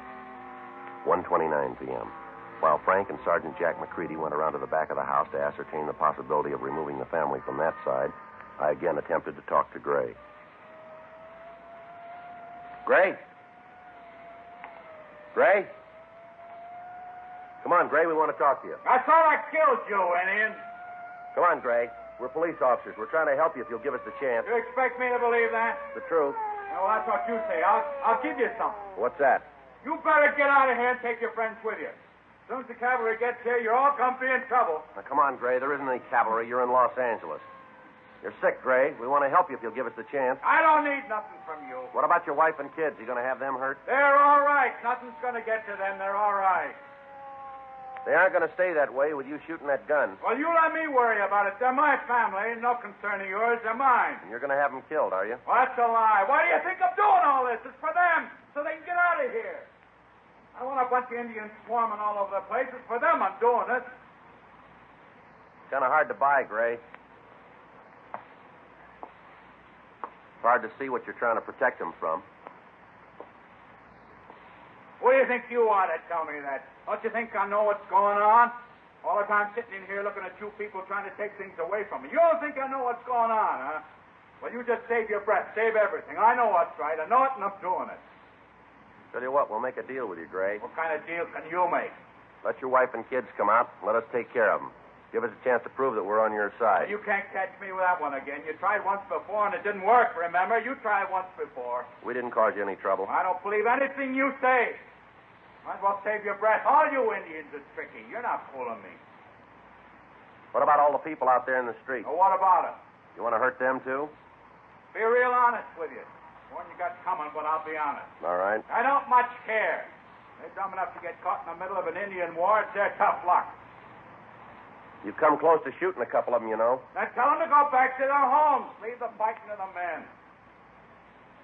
1:29 p.m. While Frank and Sergeant Jack McCready went around to the back of the house to ascertain the possibility of removing the family from that side, I again attempted to talk to Gray. Gray? Gray? Come on, Gray, we want to talk to you. I thought I killed you, Indian. Come on, Gray. We're police officers. We're trying to help you if you'll give us the chance. You expect me to believe that? The truth. Well, that's what you say. I'll give you something. What's that? You better get out of here and take your friends with you. As soon as the cavalry gets here, you're all going to be in trouble. Now, come on, Gray. There isn't any cavalry. You're in Los Angeles. You're sick, Gray. We want to help you if you'll give us the chance. I don't need nothing from you. What about your wife and kids? You going to have them hurt? They're all right. Nothing's going to get to them. They're all right. They aren't going to stay that way with you shooting that gun. Well, you let me worry about it. They're my family. No concern of yours. They're mine. And you're going to have them killed, are you? Well, that's a lie. Why do you think I'm doing all this? It's for them, so they can get out of here. I don't want a bunch of Indians swarming all over the place. It's for them I'm doing it. It's kind of hard to buy, Gray. It's hard to see what you're trying to protect them from. What do you think you are to tell me that? Don't you think I know what's going on? All the time sitting in here looking at you people trying to take things away from me. You don't think I know what's going on, huh? Well, you just save your breath. Save everything. I know what's right. I know it, and I'm doing it. Tell you what, we'll make a deal with you, Gray. What kind of deal can you make? Let your wife and kids come out and let us take care of them. Give us a chance to prove that we're on your side. You can't catch me with that one again. You tried once before, and it didn't work, remember? You tried once before. We didn't cause you any trouble. I don't believe anything you say. Might as well save your breath. All you Indians are tricky. You're not fooling me. What about all the people out there in the street? Well, what about them? You want to hurt them, too? Be real honest with you. The one you got coming, but I'll be honest. All right. I don't much care. They're dumb enough to get caught in the middle of an Indian war. It's their tough luck. You've come close to shooting a couple of them, you know. Then tell them to go back to their homes. Leave the fighting to the men.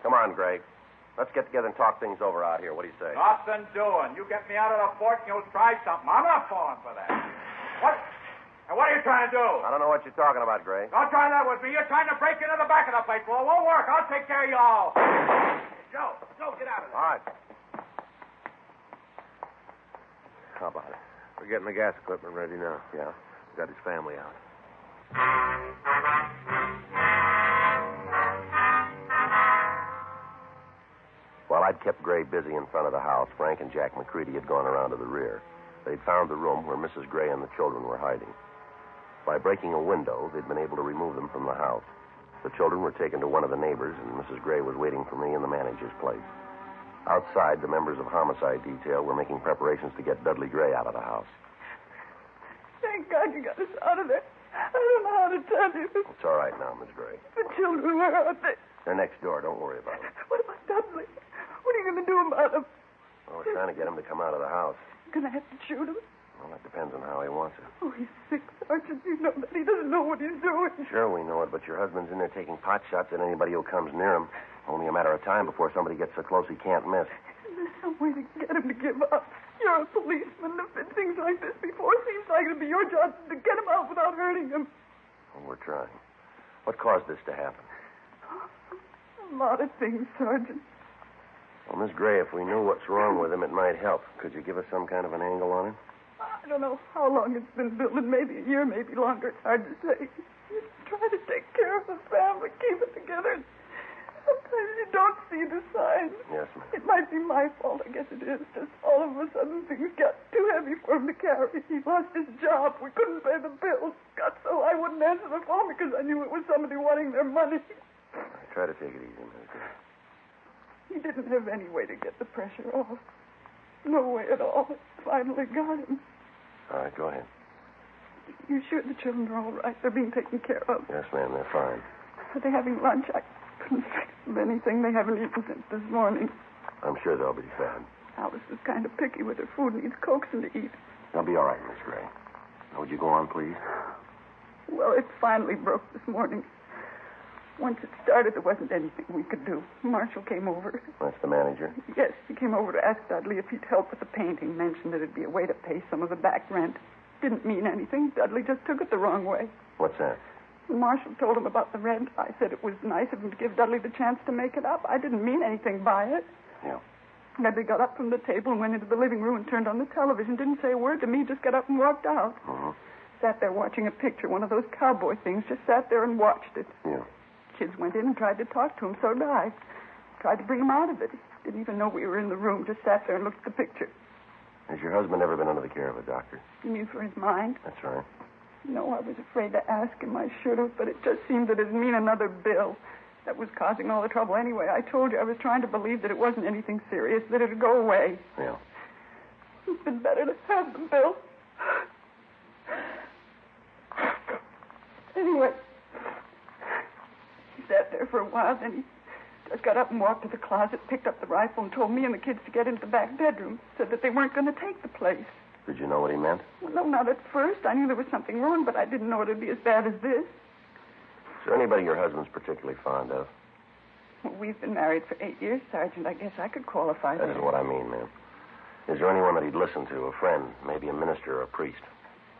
Come on, Gray. Let's get together and talk things over out here. What do you say? Nothing doing. You get me out of the fort and you'll try something. I'm not falling for that. What? And what are you trying to do? I don't know what you're talking about, Gray. Don't try that with me. You're trying to break into the back of the place. Well, it won't work. I'll take care of you all. Joe, get out of there. All right. How about it? We're getting the gas equipment ready now. Yeah. We've got his family out. While I'd kept Gray busy in front of the house, Frank and Jack McCready had gone around to the rear. They'd found the room where Mrs. Gray and the children were hiding. By breaking a window, they'd been able to remove them from the house. The children were taken to one of the neighbors, and Mrs. Gray was waiting for me in the manager's place. Outside, the members of Homicide Detail were making preparations to get Dudley Gray out of the house. Thank God you got us out of there. I don't know how to tell you. It's all right now, Miss Gray. The children, where are they? They're next door. Don't worry about them. What about Dudley? What are you going to do about him? Well, we're trying to get him to come out of the house. Going to have to shoot him? Well, that depends on how he wants it. Oh, he's sick, Sergeant. You know that. He doesn't know what he's doing. Sure, we know it, but your husband's in there taking pot shots at anybody who comes near him. Only a matter of time before somebody gets so close he can't miss. There's some way to get him to give up. You're a policeman. There's been things like this before. It seems like it'll be your job to get him out without hurting him. Well, we're trying. What caused this to happen? A lot of things, Sergeant. Well, Miss Gray, if we knew what's wrong with him, it might help. Could you give us some kind of an angle on it? I don't know how long it's been building. Maybe a year, maybe longer. It's hard to say. You try to take care of the family, keep it together. Sometimes you don't see the signs. Yes, ma'am. It might be my fault. I guess it is. Just all of a sudden things got too heavy for him to carry. He lost his job. We couldn't pay the bills. Got so I wouldn't answer the phone because I knew it was somebody wanting their money. I try to take it easy, Miss Gray. He didn't have any way to get the pressure off. No way at all. It finally got him. All right, go ahead. You sure the children are all right? They're being taken care of? Yes, ma'am, they're fine. Are they having lunch? I couldn't fix them anything. They haven't eaten since this morning. I'm sure they'll be fed. Alice is kind of picky with her food, needs coaxing to eat. They'll be all right, Miss Gray. Now, would you go on, please? Well, it finally broke this morning. Once it started, there wasn't anything we could do. Marshall came over. That's the manager? Yes, he came over to ask Dudley if he'd help with the painting. Mentioned that it'd be a way to pay some of the back rent. Didn't mean anything. Dudley just took it the wrong way. What's that? When Marshall told him about the rent, I said it was nice of him to give Dudley the chance to make it up. I didn't mean anything by it. Yeah. Dudley got up from the table and went into the living room and turned on the television. Didn't say a word to me, just got up and walked out. Uh-huh. Sat there watching a picture, one of those cowboy things. Just sat there and watched it. Yeah. Kids went in and tried to talk to him, so did I. Tried to bring him out of it. Didn't even know we were in the room. Just sat there and looked at the picture. Has your husband ever been under the care of a doctor? You mean for his mind? That's right. No, I was afraid to ask him. I should have, but it just seemed that it'd mean another bill. That was causing all the trouble anyway. I told you I was trying to believe that it wasn't anything serious, that it'd go away. Yeah. It's been better to have the bill. Anyway, he sat there for a while, then he just got up and walked to the closet, picked up the rifle, and told me and the kids to get into the back bedroom. Said that they weren't going to take the place. Did you know what he meant? Well, no, not at first. I knew there was something wrong, but I didn't know it'd be as bad as this. Is there anybody your husband's particularly fond of? Well, we've been married for 8 years, Sergeant. I guess I could qualify That is what I mean, ma'am. Is there anyone that he'd listen to, a friend, maybe a minister or a priest?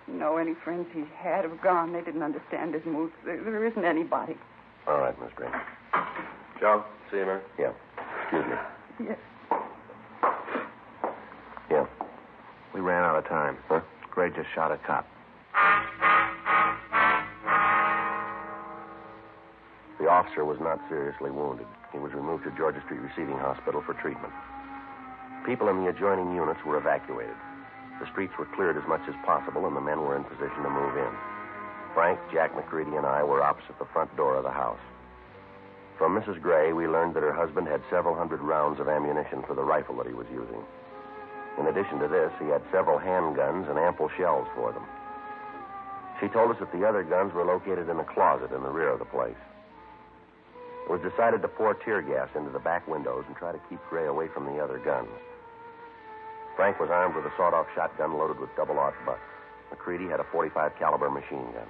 No, any friends he had have gone. They didn't understand his moves. There isn't anybody. All right, Miss Green. Joe, see you, man. Yeah. Excuse me. Yes. Yeah. We ran out of time. Huh? Gray just shot a cop. The officer was not seriously wounded. He was removed to Georgia Street Receiving Hospital for treatment. People in the adjoining units were evacuated. The streets were cleared as much as possible, and the men were in position to move in. Frank, Jack McCready, and I were opposite the front door of the house. From Mrs. Gray, we learned that her husband had several hundred rounds of ammunition for the rifle that he was using. In addition to this, he had several handguns and ample shells for them. She told us that the other guns were located in a closet in the rear of the place. It was decided to pour tear gas into the back windows and try to keep Gray away from the other guns. Frank was armed with a sawed-off shotgun loaded with double-aught butts. McCready had a .45 caliber machine gun.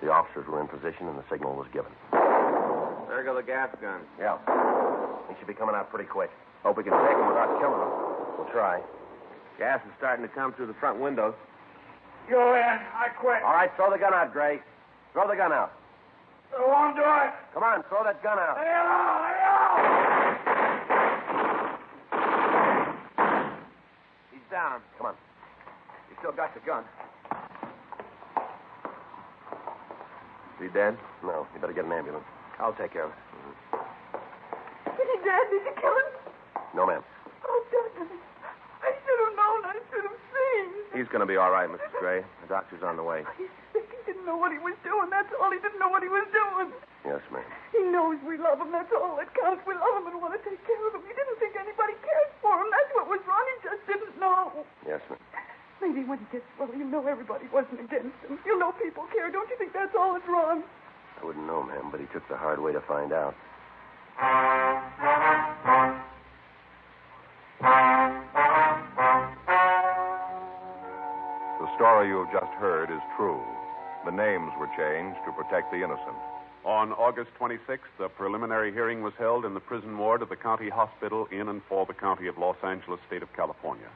The officers were in position and the signal was given. There go the gas guns. Yeah. They should be coming out pretty quick. Hope we can take them without killing them. We'll try. Gas is starting to come through the front windows. Go in. I quit. All right, throw the gun out, Gray. Throw the gun out. I won't do it. Come on, throw that gun out. He's down. Come on. You still got the gun. Is he dead? No. You better get an ambulance. I'll take care of it. Is he dead? Did you kill him? No, ma'am. Oh, Dudley. I should have known. I should have seen. He's going to be all right, Mrs. Gray. The doctor's on the way. He's sick. He didn't know what he was doing. That's all. He didn't know what he was doing. Yes, ma'am. He knows we love him. That's all that counts. We love him and want to take care of him. He didn't think anybody cared for him. That's what was wrong. He just didn't know. Yes, ma'am. Maybe when he gets well, you'll know everybody wasn't against him. You'll know people care. Don't you think that's all that's wrong? I wouldn't know, ma'am, but he took the hard way to find out. The story you have just heard is true. The names were changed to protect the innocent. On August 26th, a preliminary hearing was held in the prison ward of the county hospital in and for the county of Los Angeles, state of California.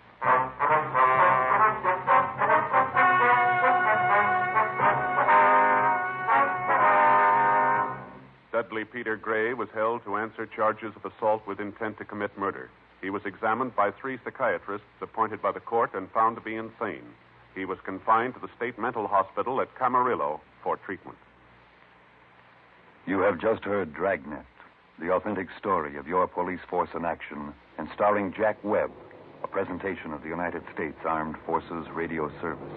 Dudley Peter Gray was held to answer charges of assault with intent to commit murder. He was examined by 3 psychiatrists appointed by the court and found to be insane. He was confined to the state mental hospital at Camarillo for treatment. You have just heard Dragnet, the authentic story of your police force in action, and starring Jack Webb, a presentation of the United States Armed Forces Radio Service.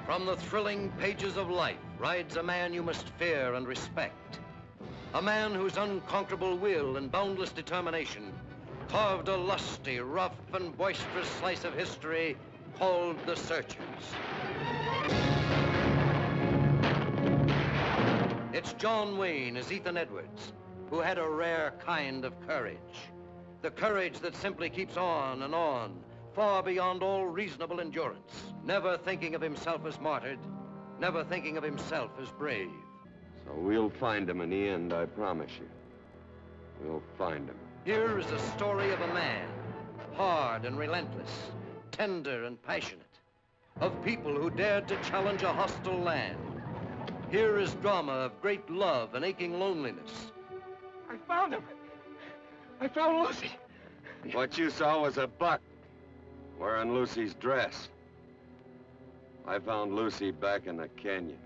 From the thrilling pages of life rides a man you must fear and respect. A man whose unconquerable will and boundless determination carved a lusty, rough, and boisterous slice of history called The Searchers. It's John Wayne as Ethan Edwards, who had a rare kind of courage. The courage that simply keeps on and on, far beyond all reasonable endurance, never thinking of himself as martyred, never thinking of himself as brave. So we'll find him in the end, I promise you. We'll find him. Here is a story of a man, hard and relentless, tender and passionate, of people who dared to challenge a hostile land. Here is drama of great love and aching loneliness. I found him. I found Lucy. What you saw was a buck wearing Lucy's dress. I found Lucy back in the canyon.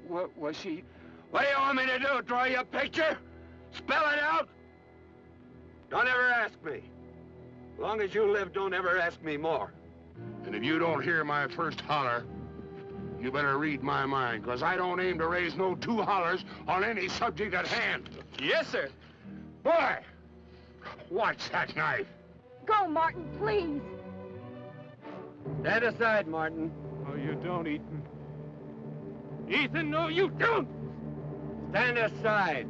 What was she? What do you want me to do? Draw you a picture? Spell it out? Don't ever ask me. As long as you live, don't ever ask me more. And if you don't hear my first holler, you better read my mind, because I don't aim to raise no two hollers on any subject at hand. Yes, sir. Boy, watch that knife. Go, Martin, please. Stand aside, Martin. Oh, you don't, Ethan. Ethan, no, you don't. Stand aside.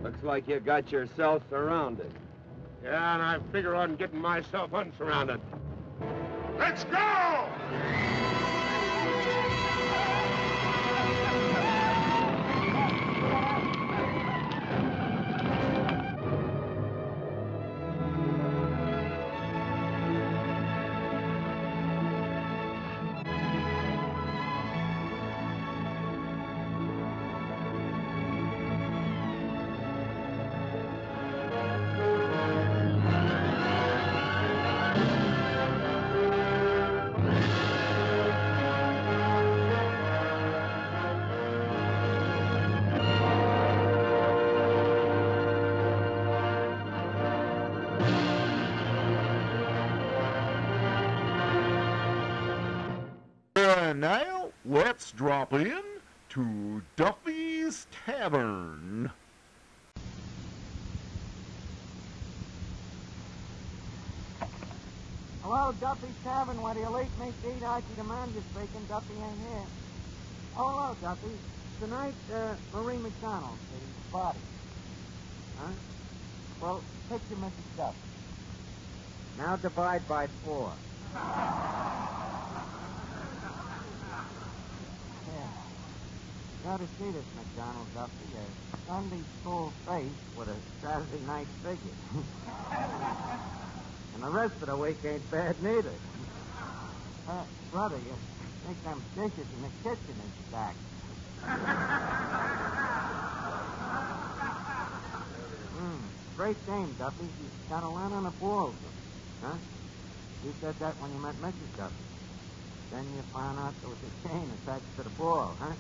Looks like you got yourself surrounded. Yeah, and I figure on getting myself unsurrounded. Let's go! And now, let's drop in to Duffy's Tavern. Hello, Duffy's Tavern. Where the elite meet to eat, Archie the manager speaking. Duffy ain't here. Oh, hello, Duffy. Tonight, Marie McDonald, the body. Huh? Well, picture Mrs. Duffy. Now divide by 4. Got to see this McDonald, Duffy. A Sunday school face with a Saturday night figure. And the rest of the week ain't bad neither. Brother, you think them dishes in the kitchen is stacked. Great dame, Duffy. She's got a lot on the balls. Huh? You said that when you met Mrs. Duffy. Then you found out there was a chain attached to the ball, huh?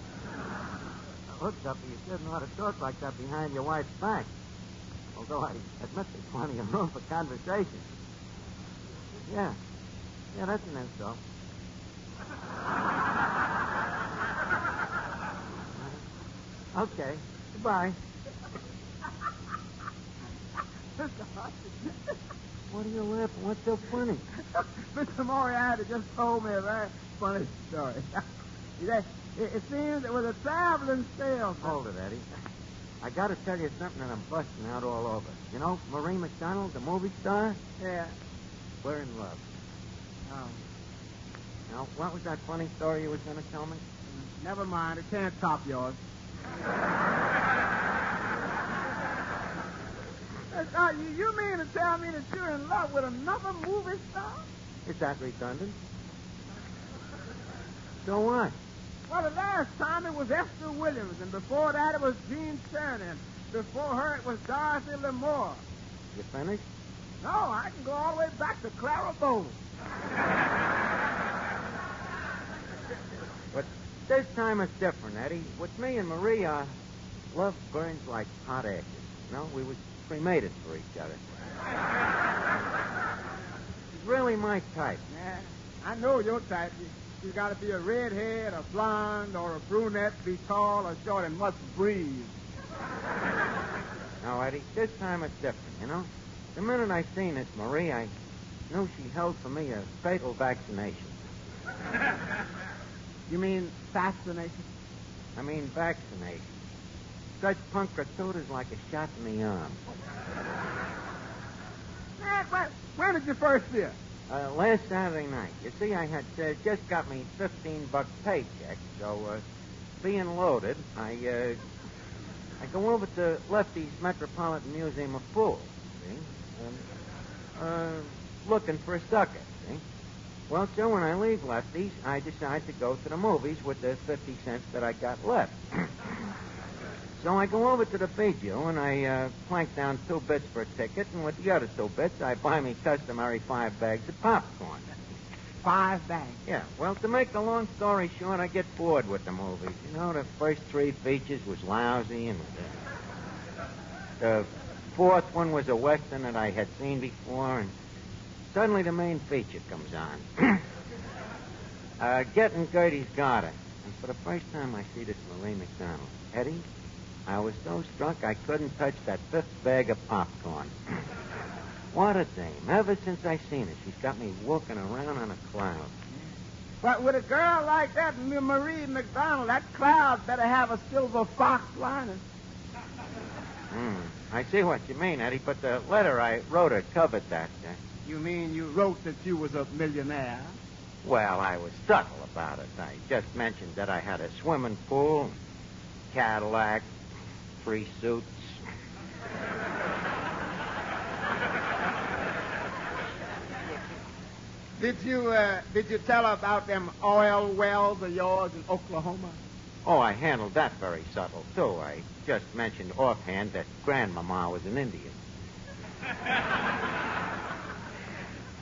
Look, Duffy, you shouldn't ought to talk like that behind your wife's back. Although I admit there's plenty of room for conversation. Yeah, that's an insult. Okay, goodbye. What are you laughing? What's so funny? Mr. Moriarty just told me a very funny story. It seems it was a traveling sale. Hold it, Eddie. I got to tell you something that I'm busting out all over. You know Marie McDonald, the movie star? Yeah. We're in love. Oh. Now, what was that funny story you was going to tell me? Never mind. It can't top yours. You mean to tell me that you're in love with another movie star? Is that redundant? So what? Well, the last time it was Esther Williams, and before that it was Jean Sterling, and before her it was Dorothy L'Amour. You finished? No, I can go all the way back to Clara Bow. But this time it's different, Eddie. With me and Marie, love burns like hot ashes. You know, we was cremated for each other. She's really my type. Yeah, I know your type. You got to be a redhead, a blonde, or a brunette, be tall or short, and must breathe. Now, Eddie, this time it's different, you know? The minute I seen this Marie, I knew she held for me a fatal vaccination. You mean fascination? I mean vaccination. Such puncratura's like a shot in the arm. When did you first see it? Last Saturday night. You see, I had just got me $15 paycheck, so being loaded, I go over to Lefty's Metropolitan Museum of Fools, see? Looking for a sucker, see? Well, so when I leave Lefty's, I decide to go to the movies with the 50 cents that I got left. So I go over to the Bijou, and I plank down 2 bits for a ticket, and with the other 2 bits, I buy me customary 5 bags of popcorn. 5 bags? Yeah, well, to make the long story short, I get bored with the movies. You know, the first 3 features was lousy, and the 4th one was a Western that I had seen before, and suddenly the main feature comes on. Getting Gertie's Garter. And for the first time, I see this Marie McDonald. Eddie, I was so struck I couldn't touch that 5th bag of popcorn. What a dame. Ever since I seen her, she's got me walking around on a cloud. But with a girl like that, Marie McDonald, that cloud better have a silver fox liner. I see what you mean, Eddie, but the letter I wrote her covered that. You mean you wrote that you was a millionaire? Well, I was subtle about it. I just mentioned that I had a swimming pool, Cadillac, 3 suits. Did you tell her about them oil wells of yours in Oklahoma? Oh, I handled that very subtle, too. I just mentioned offhand that Grandmama was an Indian.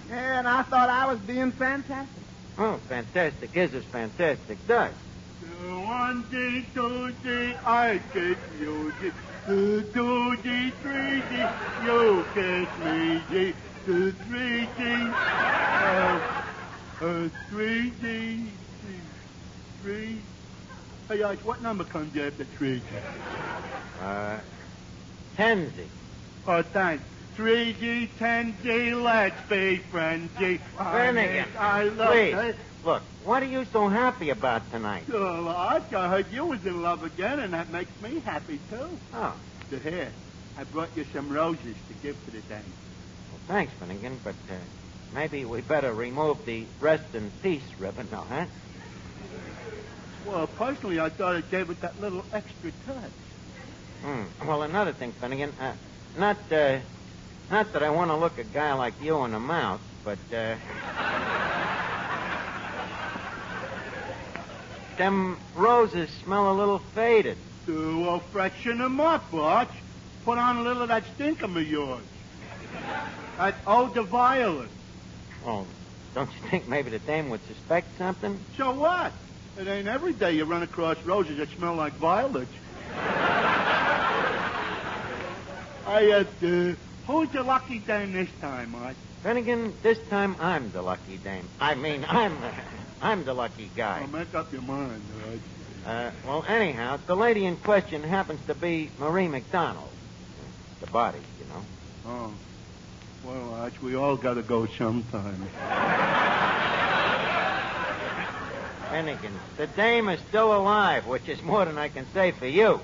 Yeah, and I thought I was being fantastic. Oh, fantastic is as fantastic does. 1 D, 2 D, I get music. 2 D, 3 D, you get me D. 2 3 D, 3 D, 3. Hey, guys, what number comes after 3 D? 10Z. Oh, thanks. 3G, 10G, let's be friends, G. Finnegan, I love please. it. Look, what are you so happy about tonight? Oh, I heard you was in love again, and that makes me happy, too. Oh. So here, I brought you some roses to give to the dame. Well, thanks, Finnegan, but maybe we better remove the rest in peace ribbon, no, huh? Well, personally, I thought it gave it that little extra touch. Well, another thing, Finnegan, not that I want to look a guy like you in the mouth, but, them roses smell a little faded. Well, freshen them up, Arch. Put on a little of that stinkum of yours. That eau de violet. Oh, don't you think maybe the dame would suspect something? So what? It ain't every day you run across roses that smell like violets. Who's the lucky dame this time, Art? Finnegan, this time I'm the lucky dame. I mean, I'm the lucky guy. Well, make up your mind, Art. Well, anyhow, the lady in question happens to be Marie McDonald. The body, you know. Oh. Well, Arch, we all got to go sometime. Finnegan, the dame is still alive, which is more than I can say for you.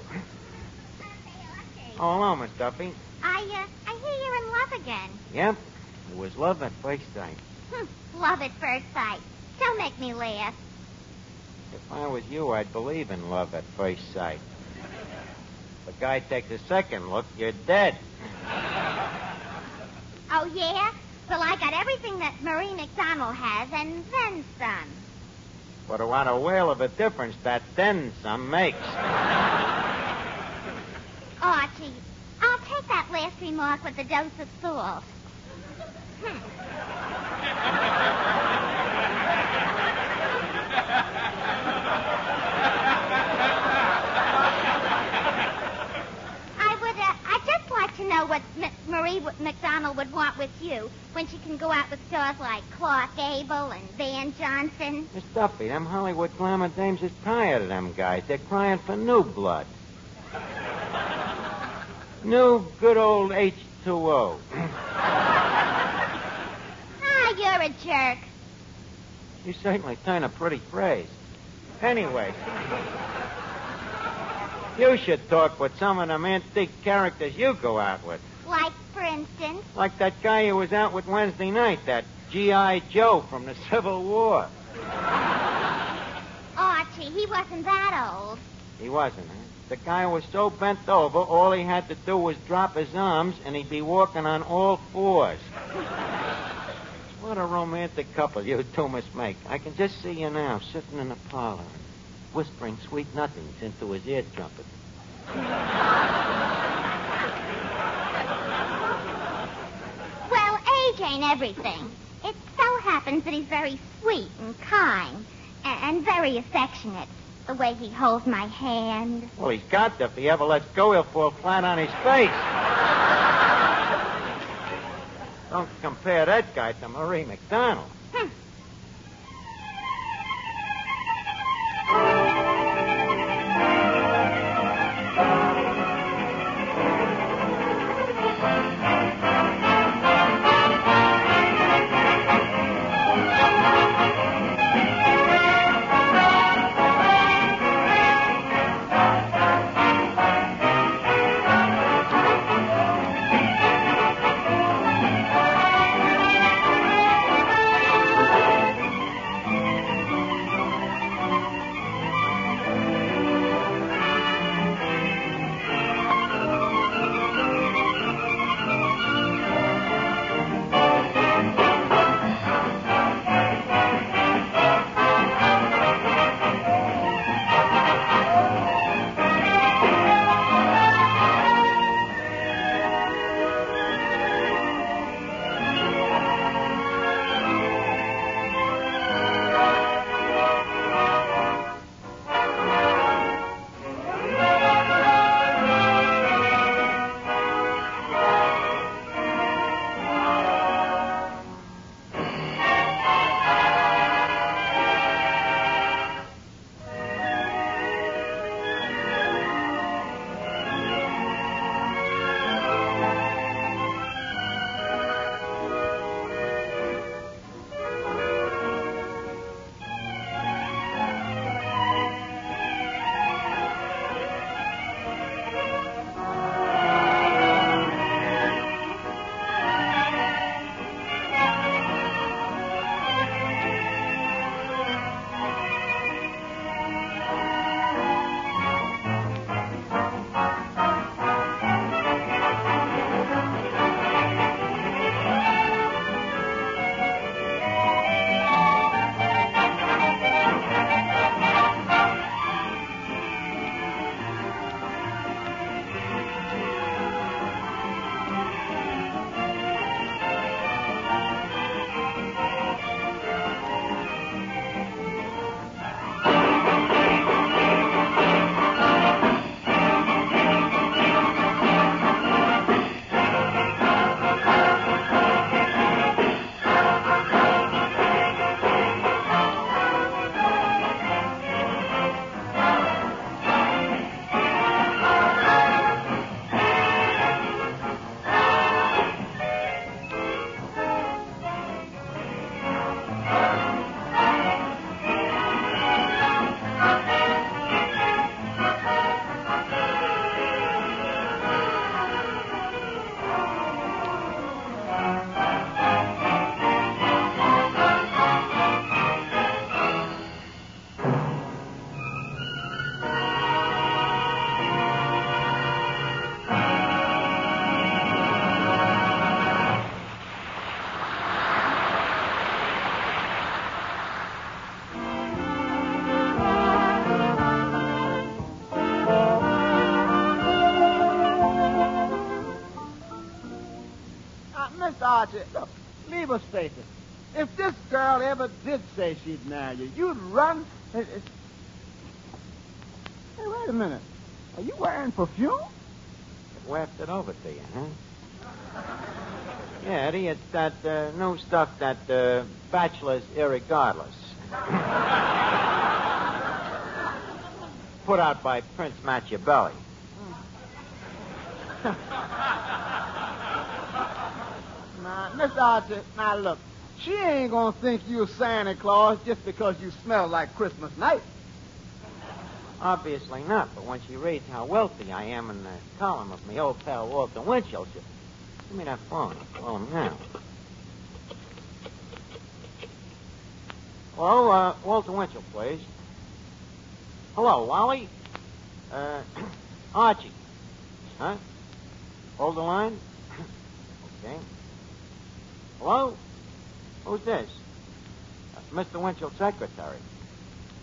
Oh, hello, Miss Duffy. I hear you're in love again. Yep. It was love at first sight. Love at first sight. Don't make me laugh. If I was you, I'd believe in love at first sight. If a guy takes a second look, you're dead. Oh, yeah? Well, I got everything that Marie McDonald has, and then some. What a whale of a difference that then some makes. Archie, I'll take that last remark with a dose of salt. I'd just like to know what Marie McDonald would want with you when she can go out with stars like Clark Gable and Van Johnson. Miss Duffy, them Hollywood glamour dames is tired of them guys. They're crying for new blood. New good old H2O. You're a jerk. You certainly turn a pretty phrase. Anyway, You should talk with some of them antique characters you go out with. Like, for instance? Like that guy who was out with Wednesday night, that G.I. Joe from the Civil War. Archie, he wasn't that old. He wasn't, huh? The guy was so bent over, all he had to do was drop his arms, and he'd be walking on all fours. What a romantic couple you two must make. I can just see you now, sitting in the parlor, whispering sweet nothings into his ear trumpet. Well, age ain't everything. It so happens that he's very sweet and kind and very affectionate. The way he holds my hand. Well, he's got to. If he ever lets go, he'll fall flat on his face. Don't compare that guy to Marie McDonald. Archie, look, leave us face it. If this girl ever did say she'd marry you, you'd run. Hey, wait a minute. Are you wearing perfume? Wafted over to you, huh? Yeah, Eddie, it's that new stuff that bachelor's irregardless. Put out by Prince Machiavelli. Now, Miss Archie, now look, she ain't gonna think you're Santa Claus just because you smell like Christmas night. Obviously not, but when she reads how wealthy I am in the column of my old pal Walter Winchell, she'll... Give me that phone. I'll call him now. Hello, Walter Winchell, please. Hello, Wally? Archie. Huh? Hold the line? Okay. Hello? Who's this? Mr. Winchell's secretary.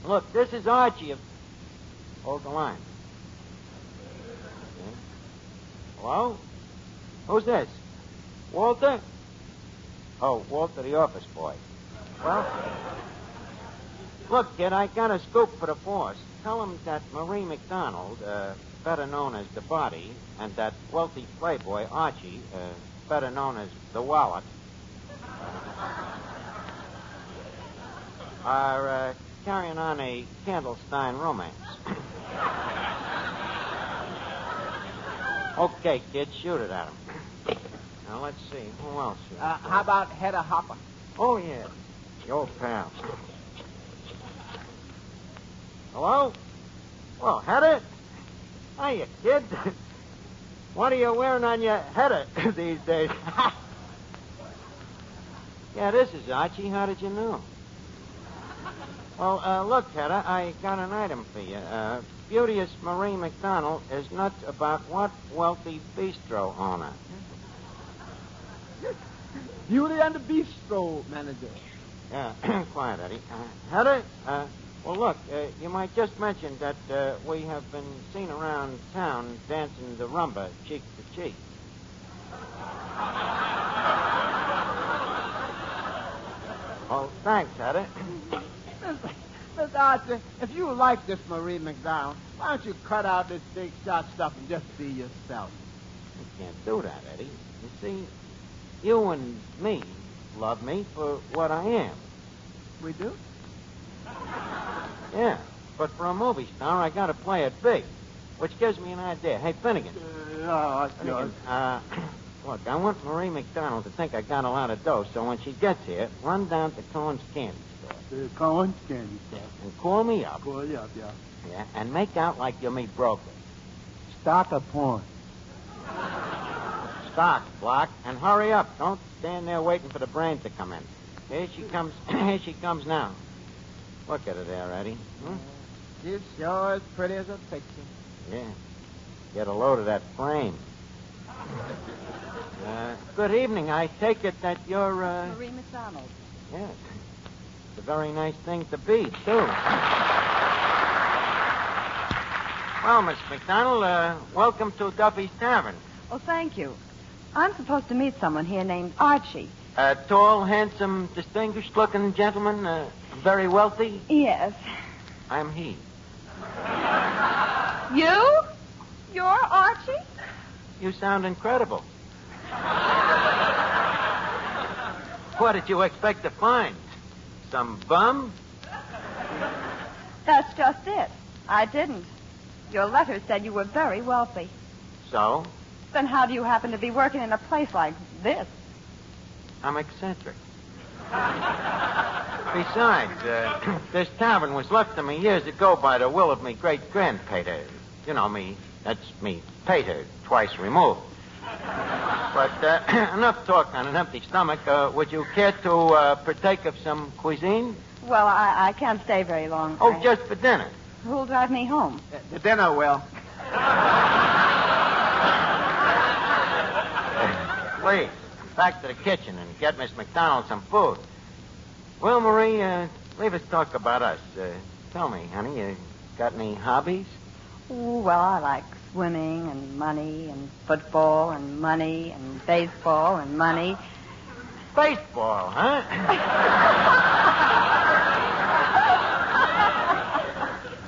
Look, this is Archie of... Hold the line. Okay. Hello? Who's this? Walter? Oh, Walter, the office boy. Well, look, kid, I got a scoop for the boss. Tell him that Marie McDonald, better known as the Body, and that wealthy playboy, Archie, better known as the Wallet, are carrying on a Candlestein romance. Okay, kid, shoot it at him. Now, let's see. Who else? How about Hedda Hopper? Oh, yeah. The old pal. Hello? Well, Hedda? Hiya, kid. What are you wearing on your header these days? Yeah, this is Archie. How did you know? Well, look, Hedda, I got an item for you. Beauteous Marie McDonald is nuts about what wealthy bistro owner? Beauty and the Bistro manager. Yeah, quiet, Eddie. Hedda, well, look, you might just mention that we have been seen around town dancing the rumba cheek to cheek. Oh, thanks, Hedda. Miss Archer, if you like this Marie McDonald, why don't you cut out this big shot stuff and just be yourself? You can't do that, Eddie. You see, you and me love me for what I am. We do? Yeah, but for a movie star, I gotta play it big, which gives me an idea. Hey, Finnegan. Finnegan, look, I want Marie McDonald to think I got a lot of dough, so when she gets here, run down to Cohen's candy store. Cohen's candy store. And call me up. Call you up, yeah. Yeah, and make out like you're me broker. Stock or pawn? Stock, Block, and hurry up. Don't stand there waiting for the brain to come in. Here she comes. Here she comes now. Look at her there, Eddie. She's sure as pretty as a picture. Yeah. Get a load of that frame. Good evening. I take it that you're, Marie McDonald. Yes. It's a very nice thing to be, too. Well, Miss McDonald, welcome to Duffy's Tavern. Oh, thank you. I'm supposed to meet someone here named Archie. A tall, handsome, distinguished-looking gentleman, very wealthy? Yes. I'm he. You? You're Archie? You sound incredible. What did you expect to find? Some bum? That's just it. I didn't. Your letter said you were very wealthy. So? Then how do you happen to be working in a place like this? I'm eccentric. Besides, this tavern was left to me years ago by the will of me great-grandpater. You know, that's me pater, twice removed. But enough talk on an empty stomach. Would you care to partake of some cuisine? Well, I can't stay very long. Oh, just for dinner. Who'll drive me home? The dinner will. Please, back to the kitchen and get Miss McDonald some food. Well, Marie, leave us talk about us. Tell me, honey, you got any hobbies? Ooh, well, I like swimming and money and football and money and baseball and money. Baseball, huh?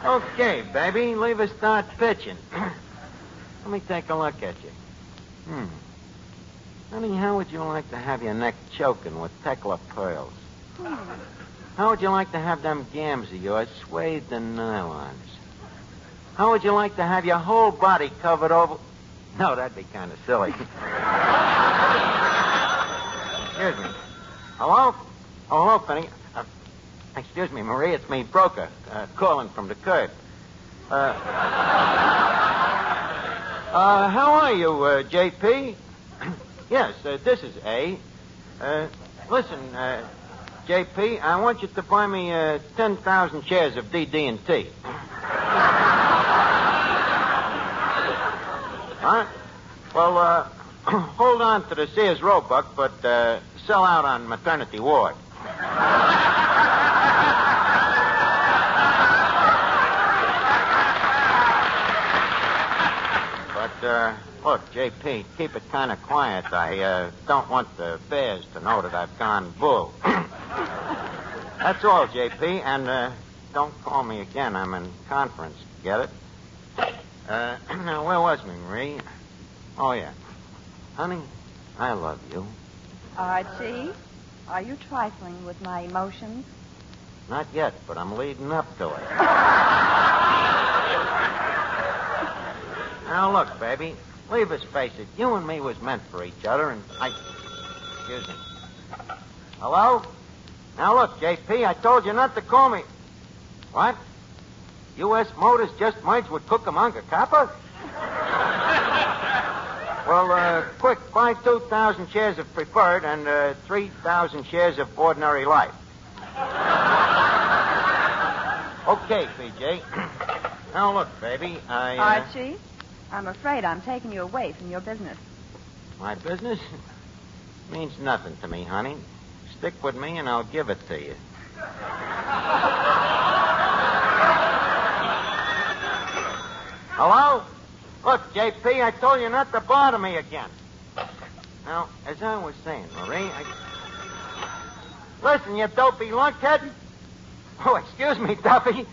Okay, baby, leave us start pitching. Let me take a look at you. Honey, how would you like to have your neck choking with Tekla pearls? How would you like to have them gams of yours swathed in nylons? How would you like to have your whole body covered over... No, that'd be kind of silly. Excuse me. Hello? Oh, hello, Penny. Excuse me, Marie. It's me, broker, calling from the curb. How are you, J.P.? Yes, this is A. Listen, J.P., I want you to buy me 10,000 shares of DD&T. Huh? Well, hold on to the Sears Roebuck, but sell out on maternity ward. But, look, J.P., keep it kind of quiet. I don't want the bears to know that I've gone bull. That's all, J.P., and don't call me again. I'm in conference. Get it? Now, where was me, Marie? Oh, yeah. Honey, I love you. Archie, are you trifling with my emotions? Not yet, but I'm leading up to it. Now, look, baby. Leave us face it. You and me was meant for each other, and Excuse me. Hello? Now, look, J.P., I told you not to call me. What? U.S. Motors just merged with Cucamonga Copper? Well, quick, buy 2,000 shares of preferred and 3,000 shares of ordinary life. Okay, PJ. Now, look, baby, Archie, I'm afraid I'm taking you away from your business. My business? Means nothing to me, honey. Stick with me and I'll give it to you. Hello? Look, J.P., I told you not to bother me again. Now, as I was saying, Marie, Listen, you dopey lunkhead. Oh, excuse me, Duffy.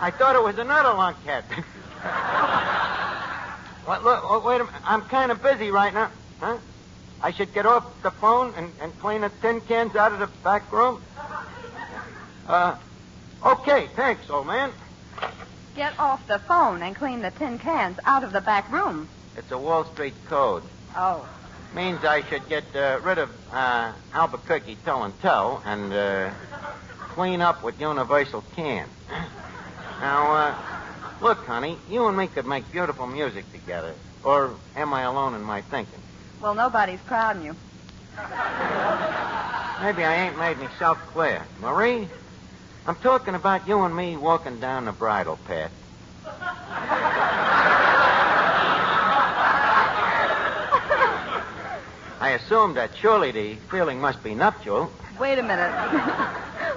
I thought it was another lunkhead. Look, wait a minute. I'm kind of busy right now. Huh? I should get off the phone and clean the tin cans out of the back room? Okay, thanks, old man. Get off the phone and clean the tin cans out of the back room. It's a Wall Street code. Oh. Means I should get rid of Albuquerque Tell and clean up with Universal Can. Now, look, honey, you and me could make beautiful music together. Or am I alone in my thinking? Well, nobody's crowding you. Maybe I ain't made myself clear. Marie, I'm talking about you and me walking down the bridle path. I assume that surely the feeling must be nuptial. Wait a minute.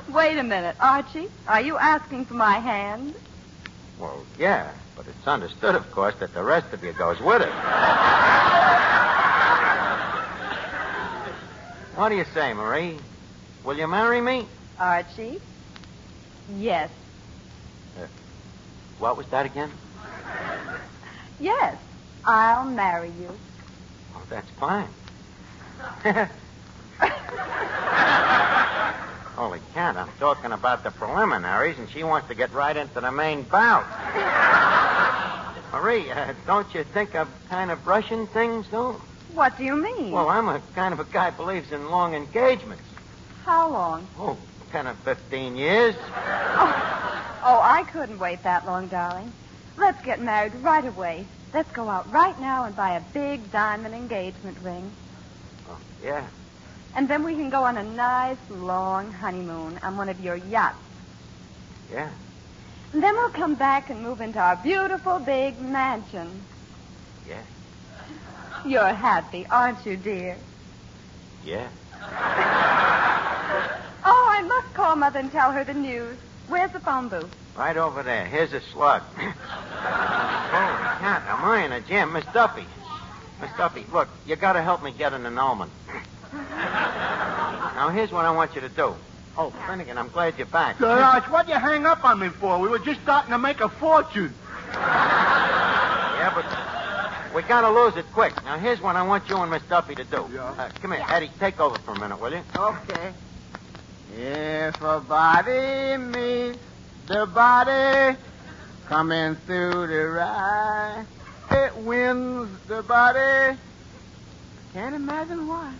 Wait a minute. Archie, are you asking for my hand? Well, yeah, but it's understood, of course, that the rest of you goes with it. What do you say, Marie? Will you marry me? Archie? Yes. What was that again? Yes, I'll marry you. Oh, that's fine. Holy cat, I'm talking about the preliminaries, and she wants to get right into the main bout. Marie, don't you think I'm kind of rushing things, though? What do you mean? Well, I'm a kind of a guy who believes in long engagements. How long? Oh, 10 or 15 years. Oh, I couldn't wait that long, darling. Let's get married right away. Let's go out right now and buy a big diamond engagement ring. Oh, yeah. And then we can go on a nice, long honeymoon on one of your yachts. Yeah. And then we'll come back and move into our beautiful big mansion. Yeah. You're happy, aren't you, dear? Yeah. Oh, I must call Mother and tell her the news. Where's the phone booth? Right over there. Here's a slug. Holy cat, am I in a jam? Miss Duffy. Miss Duffy, look, you got to help me get an annulment. Now, here's what I want you to do. Oh, Finnegan, I'm glad you're back. Arch, what'd you hang up on me for? We were just starting to make a fortune. Yeah, but we got to lose it quick. Now, here's what I want you and Miss Duffy to do. Yeah. Come here, Eddie, take over for a minute, will you? Okay. If a body meets the body coming through the ride, it wins the body. Can't imagine why.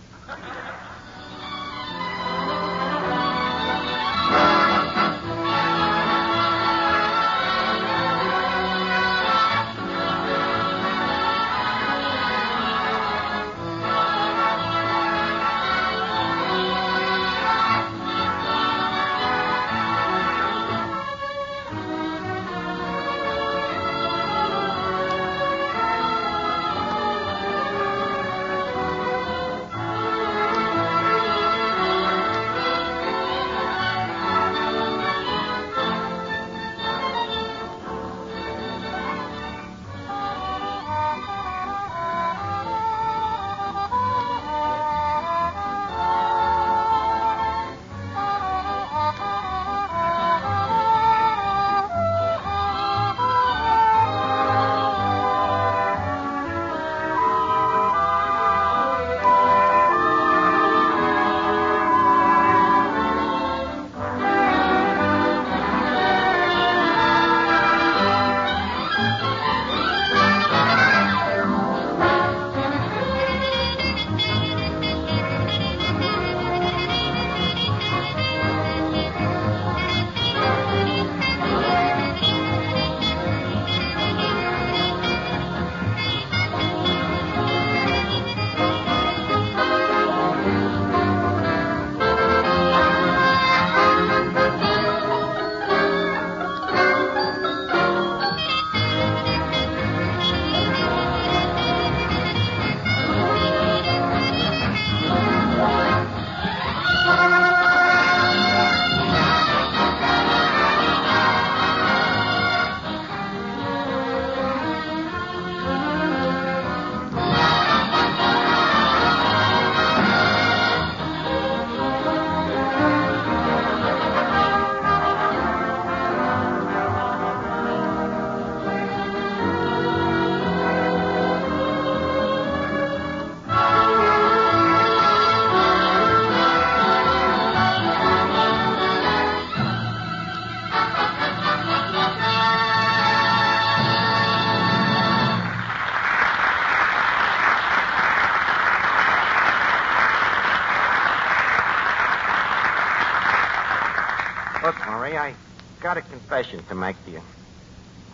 confession to make to you.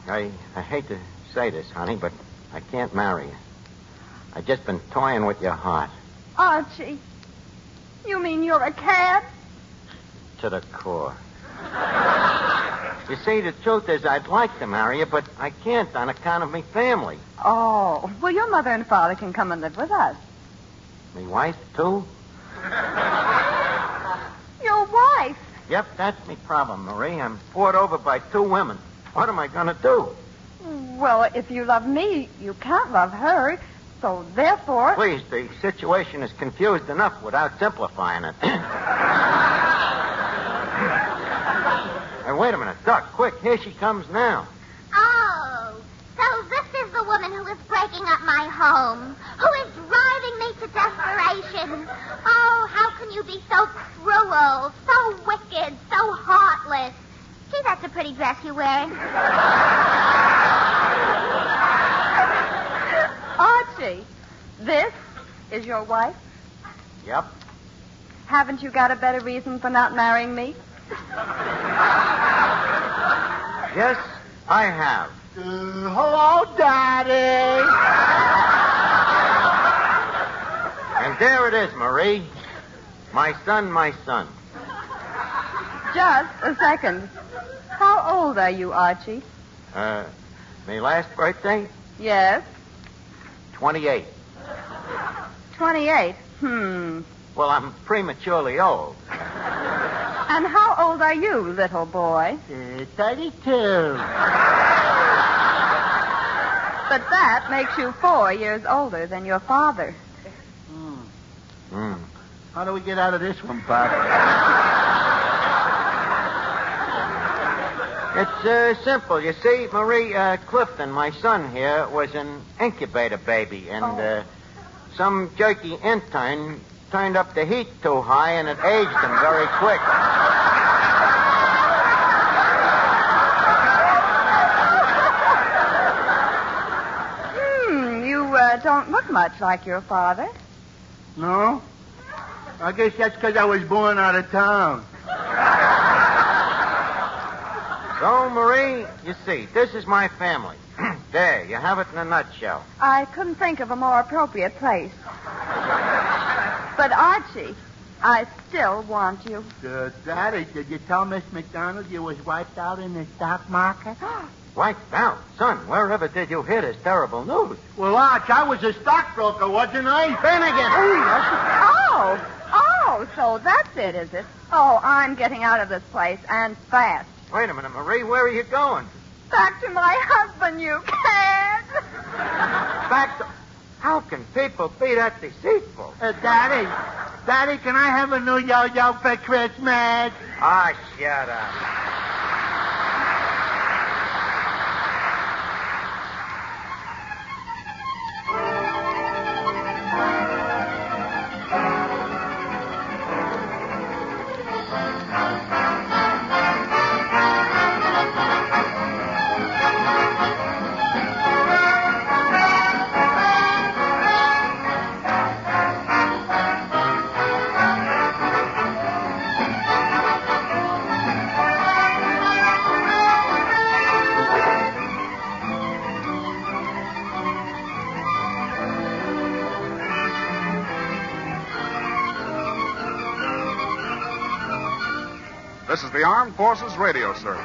I hate to say this, honey, but I can't marry you. I've just been toying with your heart. Archie, you mean you're a cad? To the core. You see, the truth is I'd like to marry you, but I can't on account of me family. Oh, well, your mother and father can come and live with us. Me wife, too? Your wife? Yep, that's me problem, Marie. I'm poured over by 2 women. What am I going to do? Well, if you love me, you can't love her. So, therefore... Please, the situation is confused enough without simplifying it. Hey, wait a minute. Duck, quick. Here she comes now. Oh, so this is the woman who is breaking up my home, who is driving me to desperation. Oh, how can you be so cruel, so wicked, so heartless? Gee, that's a pretty dress you're wearing. Archie, this is your wife? Yep. Haven't you got a better reason for not marrying me? Yes, I have. Hello, Daddy. And there it is, Marie. My son, my son. Just a second. How old are you, Archie? My last birthday? Yes. 28. 28? Well, I'm prematurely old. And how old are you, little boy? 32. But that makes you 4 years older than your father. How do we get out of this one, Pop? It's simple. You see, Marie, Clifton, my son here, was an incubator baby, and some jerky intern turned up the heat too high, and it aged him very quick. You don't look much like your father. No? I guess that's because I was born out of town. So, Marie, you see, this is my family. There, you have it in a nutshell. I couldn't think of a more appropriate place. But, Archie, I still want you. Daddy, did you tell Miss McDonald you was wiped out in the stock market? Wiped out? Son, wherever did you hear this terrible news? Well, Arch, I was a stockbroker, wasn't I? Finnegan! Oh, so that's it, is it? Oh, I'm getting out of this place, and fast. Wait a minute, Marie, where are you going? Back to my husband, you can't. Back to... How can people be that deceitful? Daddy, can I have a new yo-yo for Christmas? Ah, shut up. This is the Armed Forces Radio Service.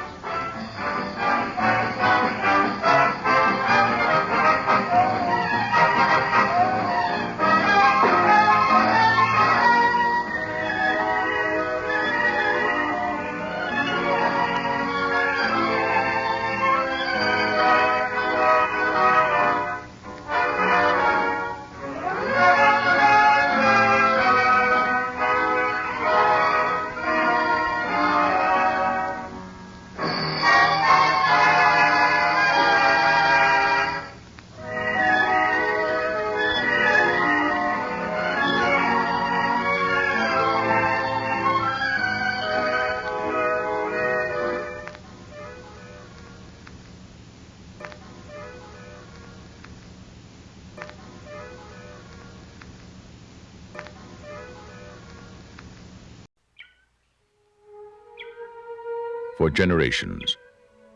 For generations,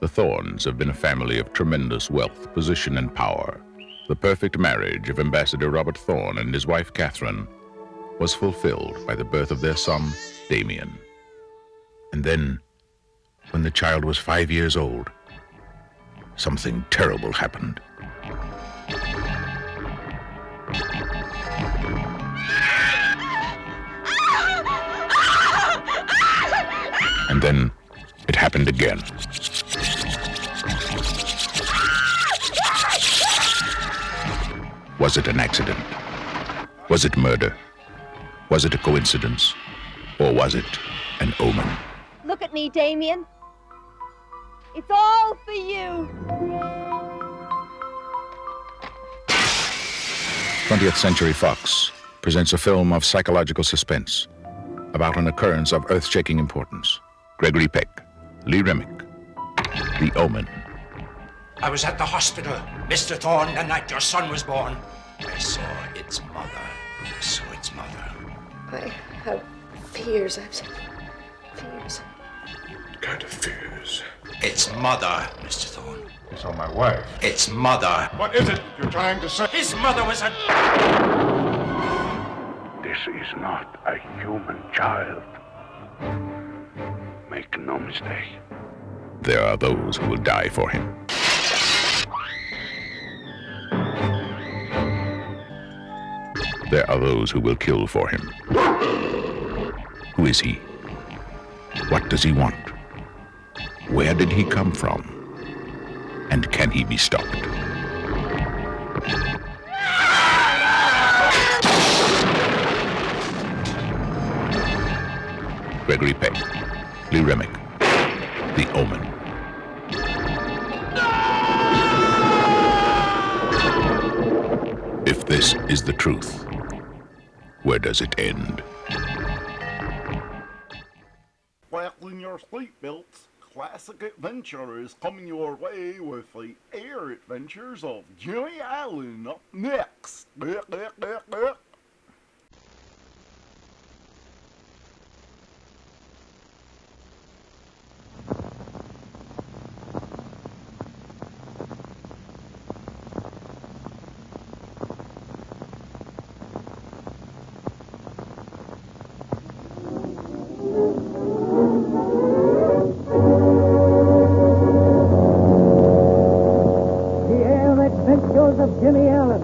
The Thorns have been a family of tremendous wealth, position, and power. The perfect marriage of Ambassador Robert Thorne and his wife Catherine was fulfilled by the birth of their son, Damien. And then, when the child was 5 years old, something terrible happened. And then it happened again. Was it an accident? Was it murder? Was it a coincidence? Or was it an omen? Look at me, Damien. It's all for you. 20th Century Fox presents a film of psychological suspense about an occurrence of earth-shaking importance. Gregory Peck, Lee Remick, The Omen. I was at the hospital, Mr. Thorne, the night your son was born. I saw its mother. I have fears. I've fears. What kind of fears? Its mother, Mr. Thorne. You saw my wife. Its mother. What is it you're trying to say? His mother was a... This is not a human child. Make no mistake. There are those who will die for him. There are those who will kill for him. Who is he? What does he want? Where did he come from? And can he be stopped? Gregory Peck, Lee Remick, The Omen. If this is the truth, where does it end? Fasten your seatbelts. Classic Adventure is coming your way with the air adventures of Jimmy Allen up next. Of Jimmy Allen.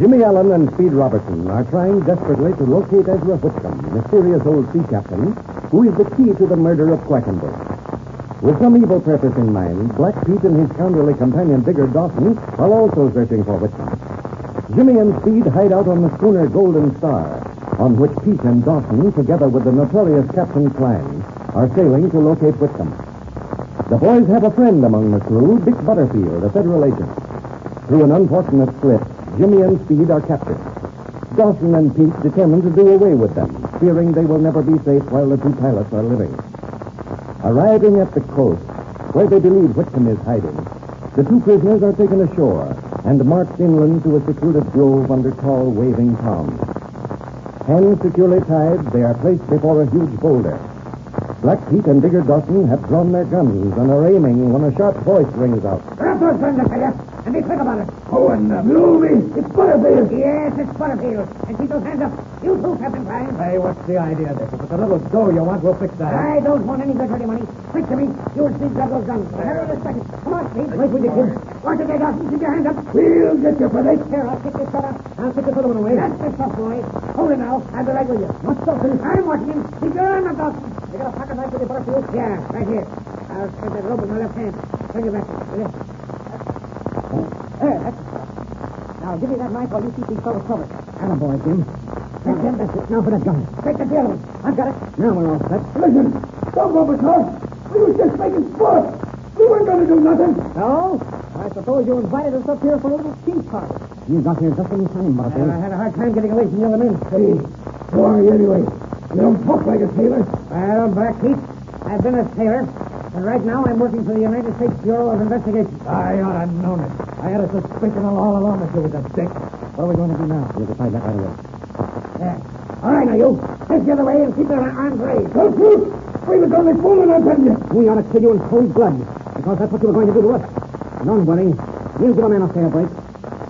Jimmy Allen and Speed Robertson are trying desperately to locate Ezra Whitcomb, mysterious old sea captain, who is the key to the murder of Quackenbush. With some evil purpose in mind, Black Pete and his scoundrelly companion Digger Dawson are also searching for Whitcomb. Jimmy and Speed hide out on the schooner Golden Star, on which Pete and Dawson, together with the notorious Captain Klang, are sailing to locate Whitcomb. The boys have a friend among the crew, Dick Butterfield, a federal agent. Through an unfortunate slip, Jimmy and Speed are captured. Dawson and Pete determine to do away with them, fearing they will never be safe while the two pilots are living. Arriving at the coast, where they believe Whitcomb is hiding, the two prisoners are taken ashore and marched inland to a secluded grove under tall, waving palms. Hands securely tied, they are placed before a huge boulder. Black Pete and Digger Dawson have drawn their guns and are aiming when a sharp voice rings out. Drop those guns, I tell you, and be quick about it. Oh, and Louie, it's Butterfield. Yes, it's Butterfield. And keep those hands up. You too, Captain Klein. Hey, what's the idea of this? If it's a little dough you want, we'll fix that. I don't want any good dirty money. Quick to me. You and Steve grab those guns. I'll have it in a second. Come on, Steve. Wait, will you, kid? Watch it, Dawson. Keep your hands up. We'll get you for this. Here, I'll kick this shut up. I'll take this other one away. That's the tough boy. Hold it now. I'll be right with you. What's something? I'm watching him. Keep your arm up, Dawson. You got a pocket knife with you, Butterfield? Yeah, right here. I'll spread that rope in my left hand. Bring it back. Will you? There, that's it. Now, give me that knife while you keep these fellows covered. Attaboy, Jim. That's him. That's it. Now for that gun. Take the other one. I've got it. Now we're all set. Listen, don't go because we was just making sport. We weren't going to do nothing. No? I suppose you invited us up here for a little tea party. You got here just in time, Butterfield. I had a hard time getting away from the other men. Hey, who are you anyway? You don't talk like a sailor. Well, Black Pete, I've been a sailor, and right now I'm working for the United States Bureau of Investigation. I ought to have known it. I had a suspicion all along that you was a dick. What are we going to do now? We'll decide that right away. Yeah. All right, now, you. Face the other way and keep your arms raised. Don't shoot. We was only fooling, I tell you. We ought to kill you in cold blood, because that's what you were going to do to us. Don't worry. We'll give a man a fair break.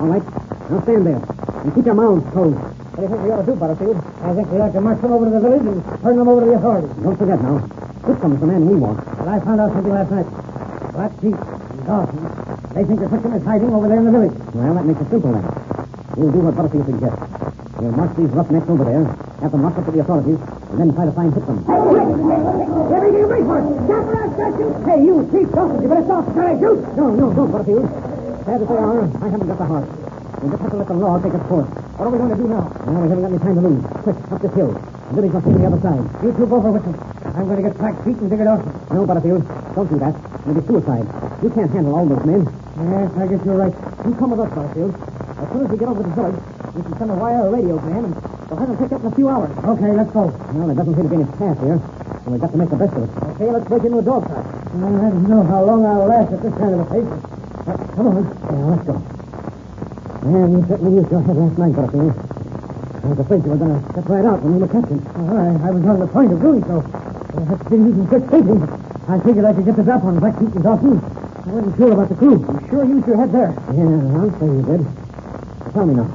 All right. Now stand there and keep your mouths closed. What do you think we ought to do, Butterfield? I think we ought to march them over to the village and turn them over to the authorities. Don't forget now. Whitcomb's the man we want. But I found out something last night. Black Pete and Dawson, they think the Whitcomb is hiding over there in the village. Well, that makes it simple then. We'll do what Butterfield suggests. We'll march these roughnecks over there, have them locked up to the authorities, and then try to find Whitcomb. Hey, wait for it. Stop or I'll start you. Hey, you, Pete, Dawson, you better stop. Shall I shoot? No, don't, Butterfield. Bad as they are, I haven't got the heart. We'll just have to let the law take its course. What are we going to do now? Well, we haven't got any time to lose. Quick, up this hill. The village must be on the other side. You two go for Whitcomb. I'm going to get Black Pete and Digger Dawson. No, Butterfield, don't do that. It'll be suicide. You can't handle all those men. Yes, I guess you're right. You come with us, Butterfield. As soon as we get over to the village, we can send a wire or radio to him, and we'll have him picked up in a few hours. Okay, let's go. Well, there doesn't seem to be any path here, so we've got to make the best of it. Okay, let's break into a dog trot. I don't know how long I'll last at this kind of a pace. Come on. Yeah, let's go. Man, you certainly used your head last night, Butterfield. I was afraid you were going to step right out when you were captured. I was on the point of doing so. That's been using good thinking. I figured I could get the drop on Black Pete and Dawson. I wasn't sure about the crew. You sure used your head there? Yeah, I'll say you did. Tell me now,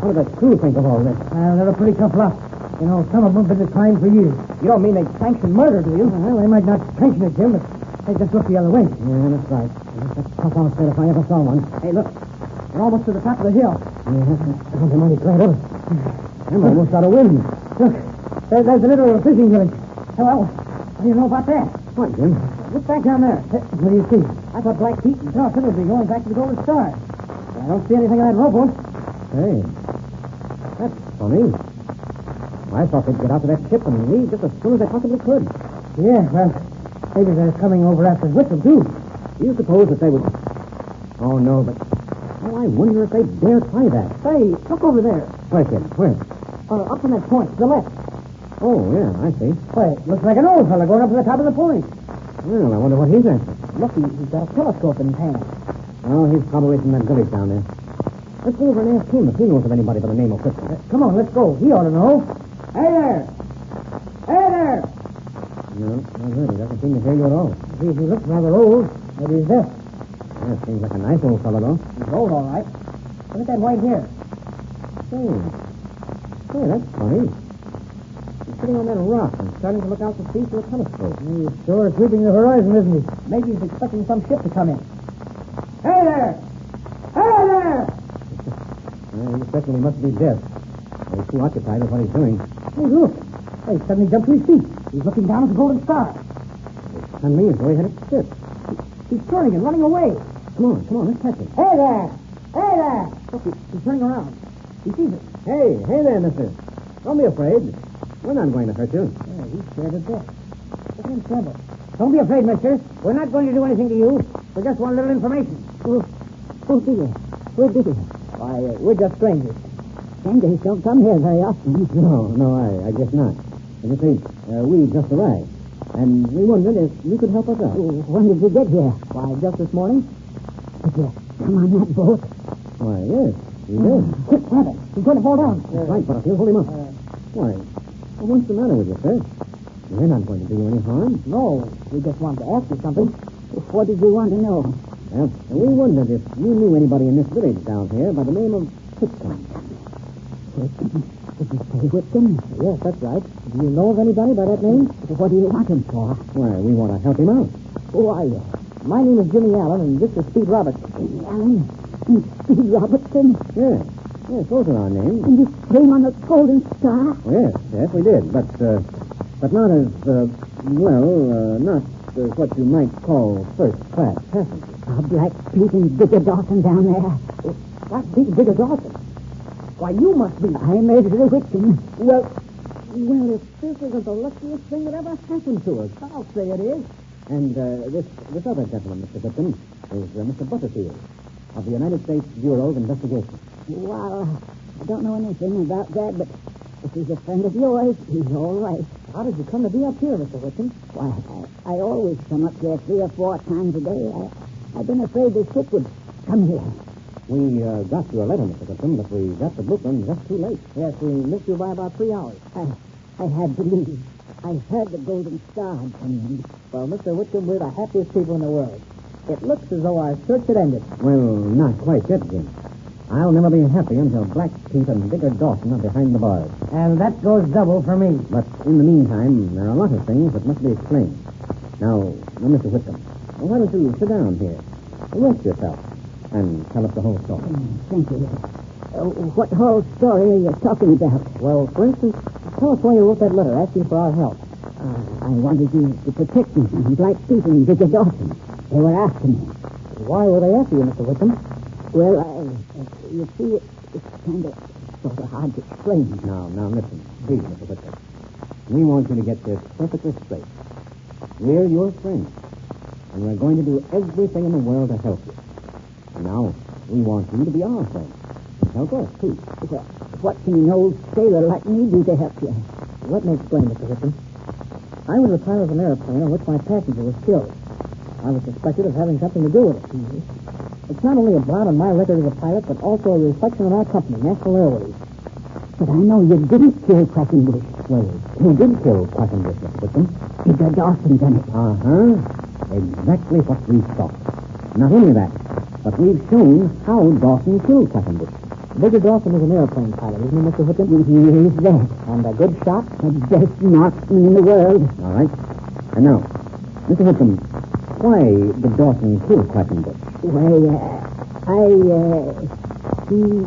what do the crew think of all this? Well, they're a pretty tough lot. You know, some of them have been declined for years. You don't mean they sanction murder, do you? Well, they might not sanction it, Jim, but they just look the other way. Yeah, that's right. That's a tough outfit if I ever saw one. Hey, look. We're almost to the top of the hill. Yeah, that's mighty glad of it. I'm almost out of wind. Look, there's a little fishing village. Well, what do you know about that? What, Jim? Look back down there. What do you see? I thought Black Pete and Dawson would be going back to the Golden Star. I don't see anything on that rowboat. Hey, that's funny. I thought they'd get out to that ship and leave just as soon as they possibly could. Yeah, well, maybe they're coming over after Whitcomb, too. Do you suppose that they would... Oh, no, but... Oh, I wonder if they dare try that. Say, look over there. Where, kid? Where? Up on that point, to the left. Oh, yeah, I see. Why, it looks like an old fella going up to the top of the point. Well, I wonder what he's after. Look, he's got a telescope in his hand. Oh, he's probably from that village down there. Let's go over and ask him if he knows of anybody by the name of Whitcomb. Come on, let's go. He ought to know. Hey there! Hey there! No, not really. Doesn't seem to hear you at all. He looks rather old. Maybe he's deaf. Yeah, seems like a nice old fellow, though. He's old, all right. Look at that white hair. Hey, that's funny. He's sitting on that rock and starting to look out to sea through a telescope. He's sure sweeping the horizon, isn't he? Maybe he's expecting some ship to come in. Hey there! Hey there! He certainly must be deaf. He's too occupied with what he's doing. Hey, look. Hey, he suddenly jumped to his feet. He's looking down at the Golden Star. Suddenly, as though he had it ship. He's turning and running away. Come on, let's catch him. Hey there! Hey there! Look, he's turning around. He sees us. Hey there, mister. Don't be afraid. We're not going to hurt you. Yeah, he's scared to death. Look at him tremble. Don't be afraid, mister. We're not going to do anything to you. We just want a little information. Oh, dear. Where did he? Why, we're just strangers. Strangers don't come here very often. No, I guess not. As I say, we just arrived. And we wondered if you could help us out. When did you get here? Why, just this morning. Did you come on that boat? Why, yes, we did. Quick, grab it. He's going to fall down. That's right, Butterfield. Hold him up. Why, what's the matter with you, sir? We're not going to do you any harm. No, we just wanted to ask you something. What did you want to know? Well, we wondered if you knew anybody in this village down here by the name of Whitcomb. Whitcomb? Did you say Whitcomb? Yes, that's right. Do you know of anybody by that name? What do you want him for? Why, we want to help him out. Who are you? My name is Jimmy Allen, and this is Speed Robertson. Jimmy Allen? And Speed Robertson? Yes, those are our names. And you came on the Golden Star? Yes, we did. But not as, not as what you might call first-class passengers. Black Pete and Digger Dawson down there. Black Pete and Digger Dawson? Why, you must be... I made it a Whitcomb. Well, if this isn't the luckiest thing that ever happened to us, I'll say it is. And this other gentleman, Mr. Whitcomb, is Mr. Butterfield of the United States Bureau of Investigation. Well, I don't know anything about that, but if he's a friend of yours, he's all right. How did you come to be up here, Mr. Whitcomb? Why, I always come up here 3 or 4 times a day. I've been afraid the ship would come here. We got your letter, Mr. Whitcomb, but we got the blueprint just too late. Yes, we missed you by about 3 hours. I had to leave. I heard the Golden Star had come in. Well, Mr. Whitcomb, we're the happiest people in the world. It looks as though our search had ended. Well, not quite yet, Jim. I'll never be happy until Black Pete and Digger Dawson are behind the bars. And that goes double for me. But in the meantime, there are a lot of things that must be explained. Now, Mr. Whitcomb, why don't you sit down here, rest yourself, and tell us the whole story. Thank you. What whole story are you talking about? Well, for instance, tell us why you wrote that letter asking for our help. I wanted you to protect me from Black Pete and Digger Dawson. They were after me. Why were they after you, Mr. Whitcomb? Well, you see, it's kind of sort of hard to explain. Now, listen. Please, Mr. Whitcomb. We want you to get this perfectly straight. We're your friends, and we're going to do everything in the world to help you. And now, we want you to be our friend. And help us, too. Well, what can an old sailor like me do to help you? Let me explain, Mr. Whitcomb. I was a pilot of an airplane on which my passenger was killed. I was suspected of having something to do with it. Mm-hmm. It's not only a blot on my record as a pilot, but also a reflection on our company, National Airways. But I know you didn't kill Quackenbush. Well, who did kill Quackenbush, Mr. Whitcomb? Digger Dawson done it. Uh-huh. Exactly what we thought. Not only that, but we've shown how Dawson killed Quackenbush. Digger Dawson is an airplane pilot, isn't he, Mr. Whitcomb? He is that. And a good shot? The best marksman in the world. All right. And now, Mr. Whitcomb, why did Dawson kill Quackenbush? Well, now, see,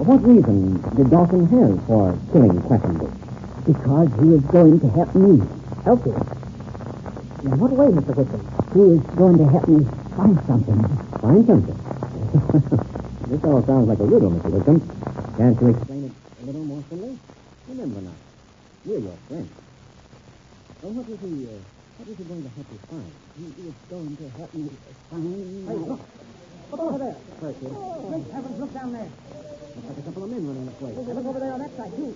what reason did Dawson have for killing Quackenbush? Because he was going to help me. Help you? In what way, Mr. Whitcomb? He was going to help me find something. Find something? This all sounds like a riddle, Mr. Whitcomb. Can't you explain it a little more simply? Remember now, we're your friends. Well, what was he going to help you find? He was going to help me find... Hey, look! Look over there. Right, kid. Great heavens, look down there. Looks like a couple of men running the place. Look over there on that side, too.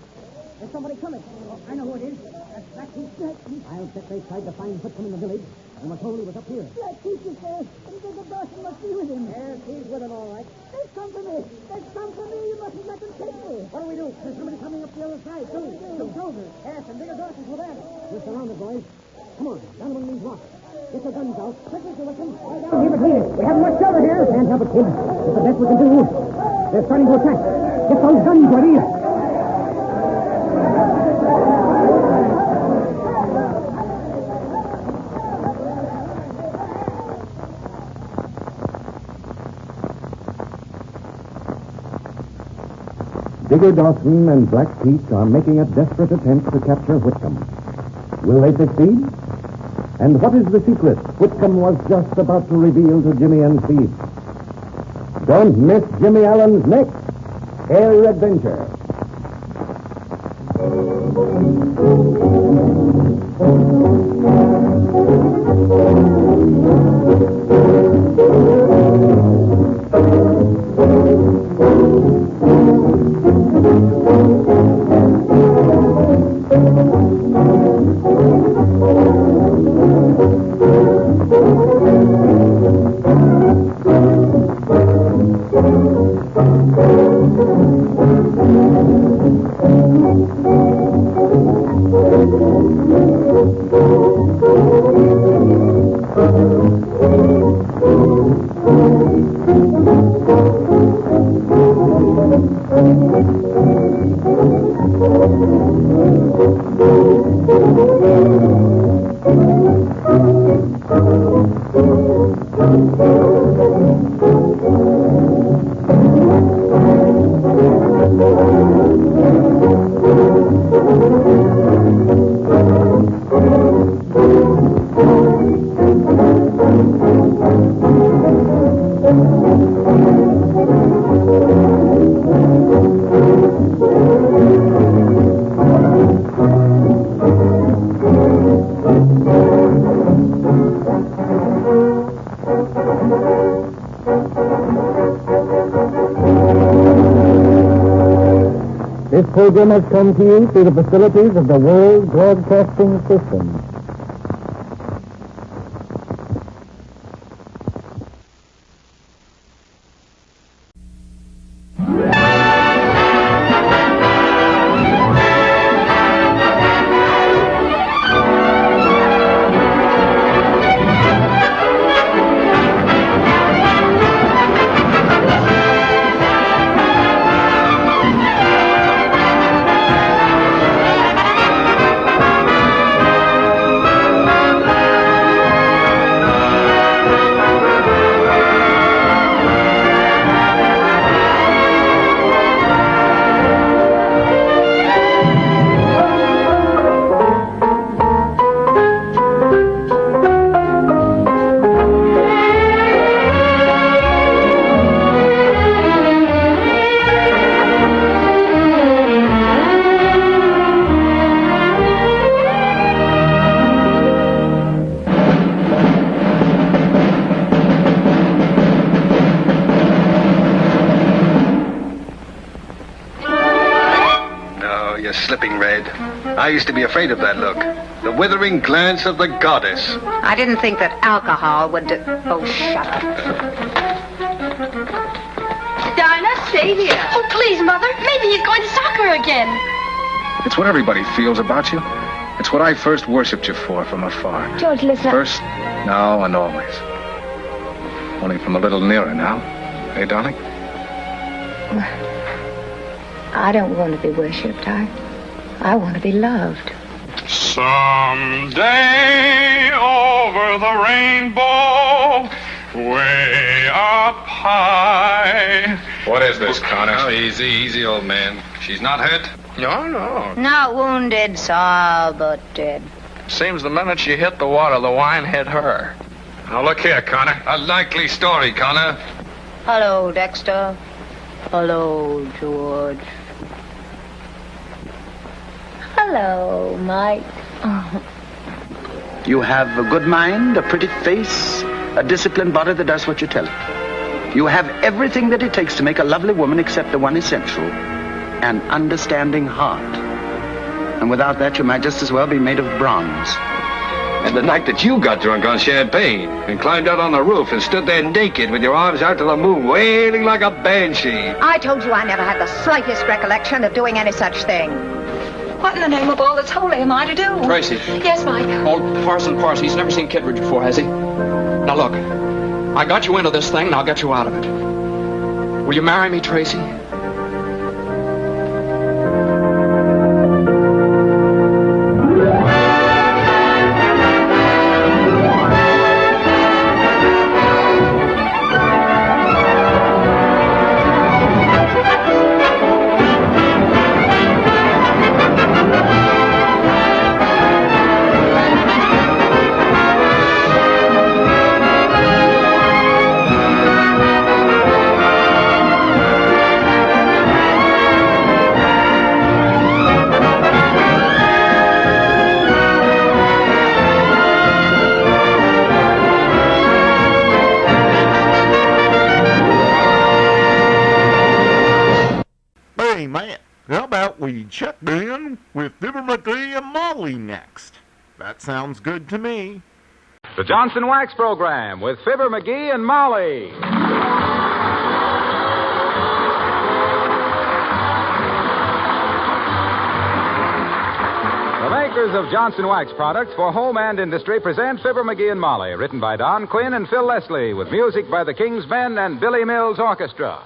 There's somebody coming. Oh, I know who it is. That's Black Pete. I'll bet they tried to find Whitcomb in the village, and were told he was up here. Black Pete is there, and Digger Dawson must be with him. Yes, he's with him, all right. They've come for me. They've come for me. You mustn't let them take me. What do we do? There's somebody coming up the other side, too. Some soldiers. Yes, and Digger Dawson's with them. We're surrounded, boys. Come on, down among these rocks. Get your guns out. Quickly, Mr. Whitcomb. Lie down here between us. We haven't much shelter here. Can't help it, kid. It's the best we can do. They're starting to attack. Get those guns ready. Digger Dawson and Black Pete are making a desperate attempt to capture Whitcomb. Will they succeed? And what is the secret Whitcomb was just about to reveal to Jimmy and Steve? Don't miss Jimmy Allen's next Air Adventure. program has come to you through the facilities of the World Broadcasting System. Slipping, Red. I used to be afraid of that look. The withering glance of the goddess. I didn't think that alcohol would do... Oh, shut up. Dinah, stay here. Oh, please, Mother. Maybe he's going to soccer again. It's what everybody feels about you. It's what I first worshipped you for from afar. George, listen. First, now, and always. Only from a little nearer now. Hey, darling? I don't want to be worshipped. I want to be loved. Someday over the rainbow, way up high. What is this, Connor? Oh, easy, old man. She's not hurt? No. Not wounded, all but dead. Seems the minute she hit the water, the wine hit her. Now, look here, Connor. A likely story, Connor. Hello, Dexter. Hello, George. Hello, Mike. You have a good mind, a pretty face, a disciplined body that does what you tell it. You have everything that it takes to make a lovely woman except the one essential, an understanding heart. And without that, you might just as well be made of bronze. And the night that you got drunk on champagne and climbed out on the roof and stood there naked with your arms out to the moon, wailing like a banshee. I told you I never had the slightest recollection of doing any such thing. What in the name of all that's holy am I to do? Tracy. Yes, Mike. Old Parson Parsi, he's never seen Kittredge before, has he? Now, look. I got you into this thing, and I'll get you out of it. Will you marry me, Tracy? Check in with Fibber, Magee, and Molly next. That sounds good to me. The Johnson Wax Program with Fibber, Magee, and Molly. The makers of Johnson Wax products for home and industry present Fibber, Magee, and Molly, written by Don Quinn and Phil Leslie, with music by the King's Men and Billy Mills Orchestra.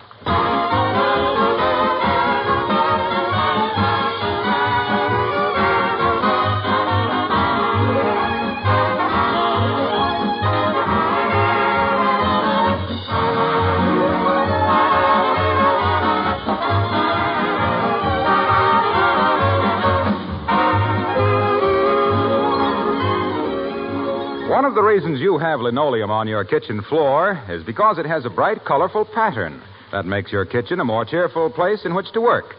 One of the reasons you have linoleum on your kitchen floor is because it has a bright, colorful pattern that makes your kitchen a more cheerful place in which to work.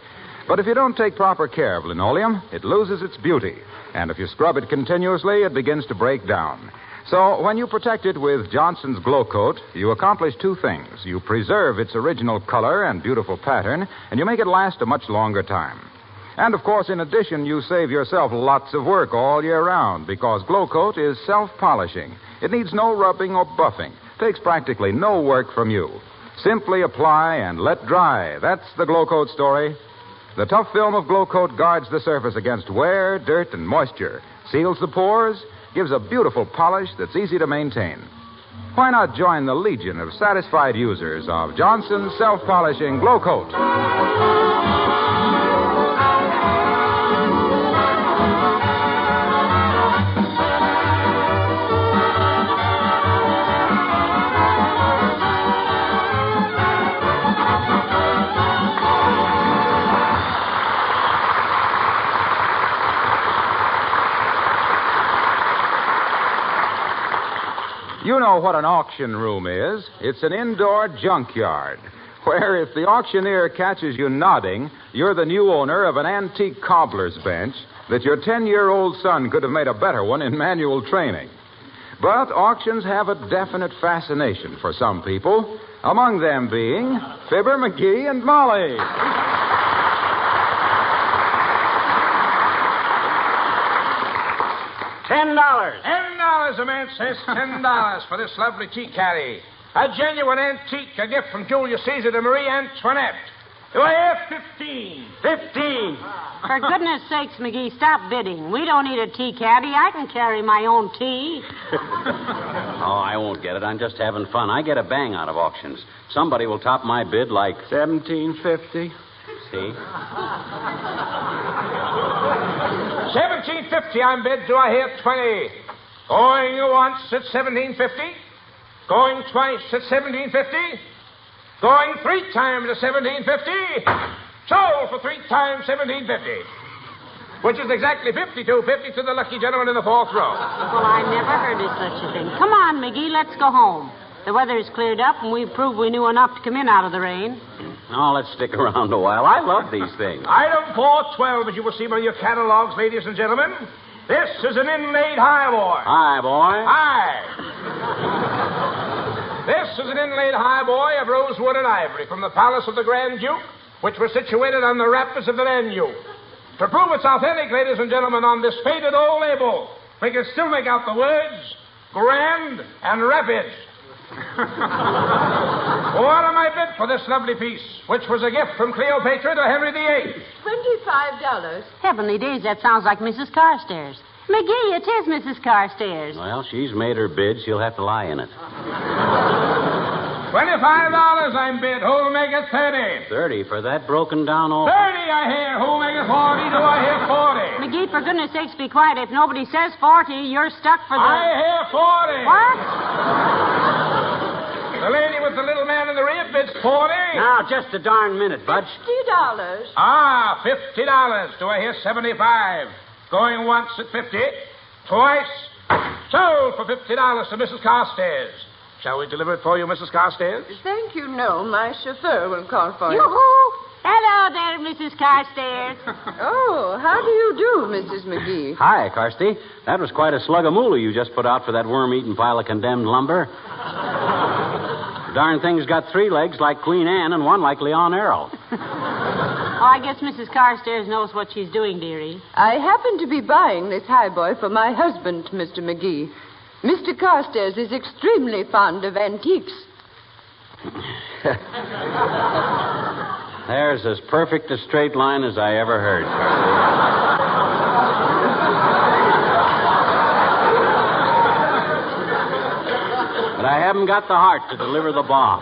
But if you don't take proper care of linoleum, it loses its beauty. And if you scrub it continuously, it begins to break down. So when you protect it with Johnson's Glow Coat, you accomplish two things. You preserve its original color and beautiful pattern, and you make it last a much longer time. And, of course, in addition, you save yourself lots of work all year round because Glow Coat is self-polishing. It needs no rubbing or buffing. Takes practically no work from you. Simply apply and let dry. That's the Glow Coat story. The tough film of Glow Coat guards the surface against wear, dirt, and moisture, seals the pores, gives a beautiful polish that's easy to maintain. Why not join the legion of satisfied users of Johnson's self-polishing Glow Coat? You know what an auction room is. It's an indoor junkyard where if the auctioneer catches you nodding, you're the new owner of an antique cobbler's bench that your 10-year-old son could have made a better one in manual training. But auctions have a definite fascination for some people, among them being Fibber, Magee, and Molly. $10. $10 a man says $10 for this lovely tea caddy. A genuine antique, a gift from Julius Caesar to Marie Antoinette. Do I have 15? 15. For goodness sakes, Magee, stop bidding. We don't need a tea caddy. I can carry my own tea. Oh, I won't get it. I'm just having fun. I get a bang out of auctions. Somebody will top my bid like $17.50. See? $17.50 I'm bid. Do I hear 20? Going once at $17.50. Going twice at $17.50. Going 3 times at $17.50. Sold for 3 times $17.50. Which is exactly $52.50 to the lucky gentleman in the 4th row. Well, I never heard of such a thing. Come on, Magee, let's go home. The weather's cleared up, and we've proved we knew enough to come in out of the rain. Oh, let's stick around a while. I love these things. Item 412, as you will see by your catalogs, ladies and gentlemen. This is an inlaid highboy. Highboy? Hi. This is an inlaid highboy of rosewood and ivory from the palace of the Grand Duke, which was situated on the rapids of the Danube. To prove it's authentic, ladies and gentlemen, on this faded old label, we can still make out the words Grand and Rapids. What am I bid for this lovely piece, which was a gift from Cleopatra to Henry VIII? $25. Heavenly days, that sounds like Mrs. Carstairs. Magee, it is Mrs. Carstairs. Well, she's made her bid. She'll have to lie in it. $25 I'm bid. Who'll make it 30? 30 for that broken down old... 30 I hear. Who'll make it 40? Do I hear 40? Magee, for goodness sakes, be quiet. If nobody says 40, you're stuck for the... I hear 40. What? The lady with the little man in the rear bids 40. Now, just a darn minute, Budge. $50. Ah, $50. Do I hear 75? Going once at 50. Twice. Sold for $50 to Mrs. Carstairs. Shall we deliver it for you, Mrs. Carstairs? Thank you, no. My chauffeur will call for you. Yoo-hoo! Hello there, Mrs. Carstairs. Oh, how do you do, Mrs. Magee? Hi, Carsty. That was quite a slug of moolah you just put out for that worm-eating pile of condemned lumber. The darn thing's got 3 legs like Queen Anne and 1 like Leon Errol. Oh, I guess Mrs. Carstairs knows what she's doing, dearie. I happen to be buying this highboy for my husband, Mr. Magee. Mr. Carstairs is extremely fond of antiques. There's as perfect a straight line as I ever heard, But I haven't got the heart to deliver the bomb.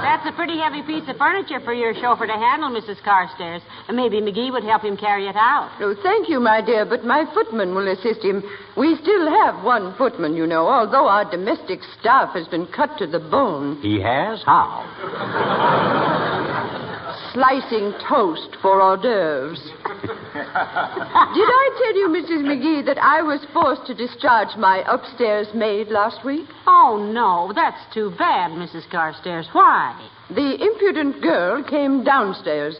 That's a pretty heavy piece of furniture for your chauffeur to handle, Mrs. Carstairs. And maybe Magee would help him carry it out. Oh, thank you, my dear, but my footman will assist him. We still have 1 footman, you know, although our domestic staff has been cut to the bone. He has? How? Slicing toast for hors d'oeuvres. Did I tell you, Mrs. Magee, that I was forced to discharge my upstairs maid last week? Oh, no, that's too bad, Mrs. Carstairs. Why? The impudent girl came downstairs.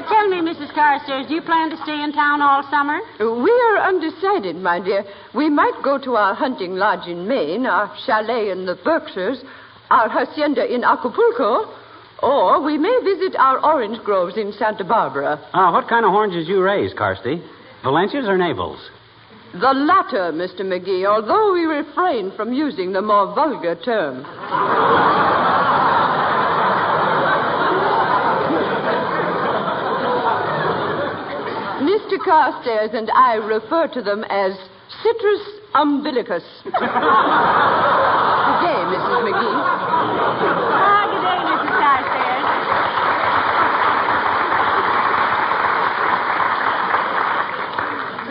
Tell me, Mrs. Carstairs, do you plan to stay in town all summer? We are undecided, my dear. We might go to our hunting lodge in Maine, our chalet in the Berkshires, our hacienda in Acapulco, Or we may visit our orange groves in Santa Barbara. What kind of oranges you raise, Carsty? Valencias or Navels? The latter, Mr. Magee, although we refrain from using the more vulgar term. Mr. Carstairs and I refer to them as citrus umbilicus. Good day, Mrs. Magee. Good day, Mrs. Carstairs.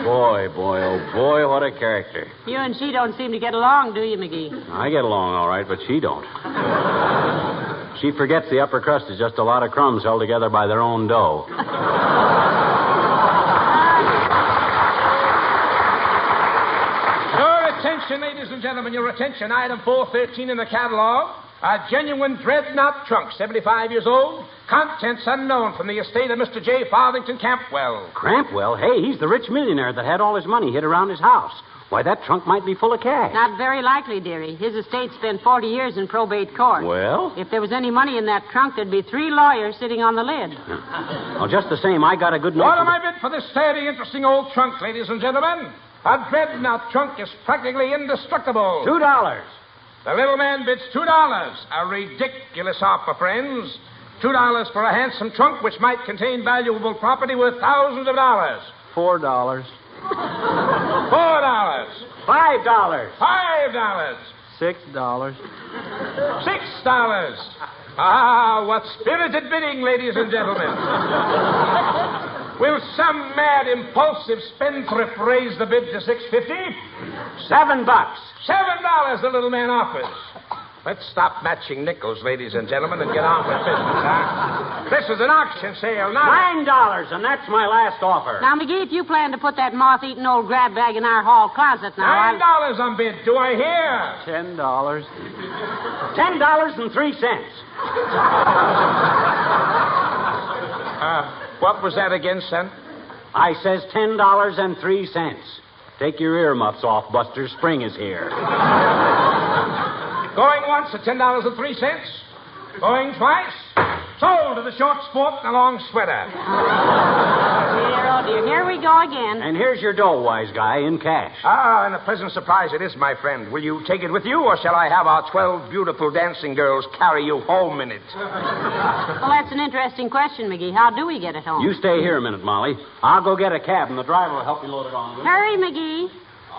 Boy, oh boy, what a character. You and she don't seem to get along, do you, Magee? I get along all right, but she don't. She forgets the upper crust is just a lot of crumbs held together by their own dough. Attention, ladies and gentlemen, your attention. Item 413 in the catalog. A genuine Dreadnought trunk, 75 years old. Contents unknown from the estate of Mr. J. Farthington Campwell. Campwell? Hey, he's the rich millionaire that had all his money hid around his house. Why, that trunk might be full of cash. Not very likely, dearie. His estate spent 40 years in probate court. Well? If there was any money in that trunk, there'd be 3 lawyers sitting on the lid. Well, just the same, I got a good note. What am I bid for this sturdy, interesting old trunk, ladies and gentlemen? A Dreadnought trunk is practically indestructible. $2. The little man bids $2. A ridiculous offer, friends. $2 for a handsome trunk which might contain valuable property worth thousands of dollars. $4. $4. $5. $5. $6. $6. Ah, what spirited bidding, ladies and gentlemen. Will some mad, impulsive spendthrift raise the bid to $6.50? $7. $7 the little man offers. Let's stop matching nickels, ladies and gentlemen, and get on with business, huh? This is an auction sale, not $9, and that's my last offer. Now, Magee, if you plan to put that moth-eaten old grab bag in our hall closet now... $9 on bid. Do I hear? $10. $10.03. What was that again, son? I says $10.03. Take your earmuffs off, Buster. Spring is here. Going once at $10.03. Going twice. Sold to the short sport and the long sweater. Oh, dear. Here we go again. And here's your dough, wise guy, in cash. And a pleasant surprise it is, my friend. Will you take it with you, or shall I have our 12 beautiful dancing girls carry you home in it? Well, that's an interesting question, Magee. How do we get it home? You stay here a minute, Molly. I'll go get a cab, and the driver will help you load it on. Hurry, Magee.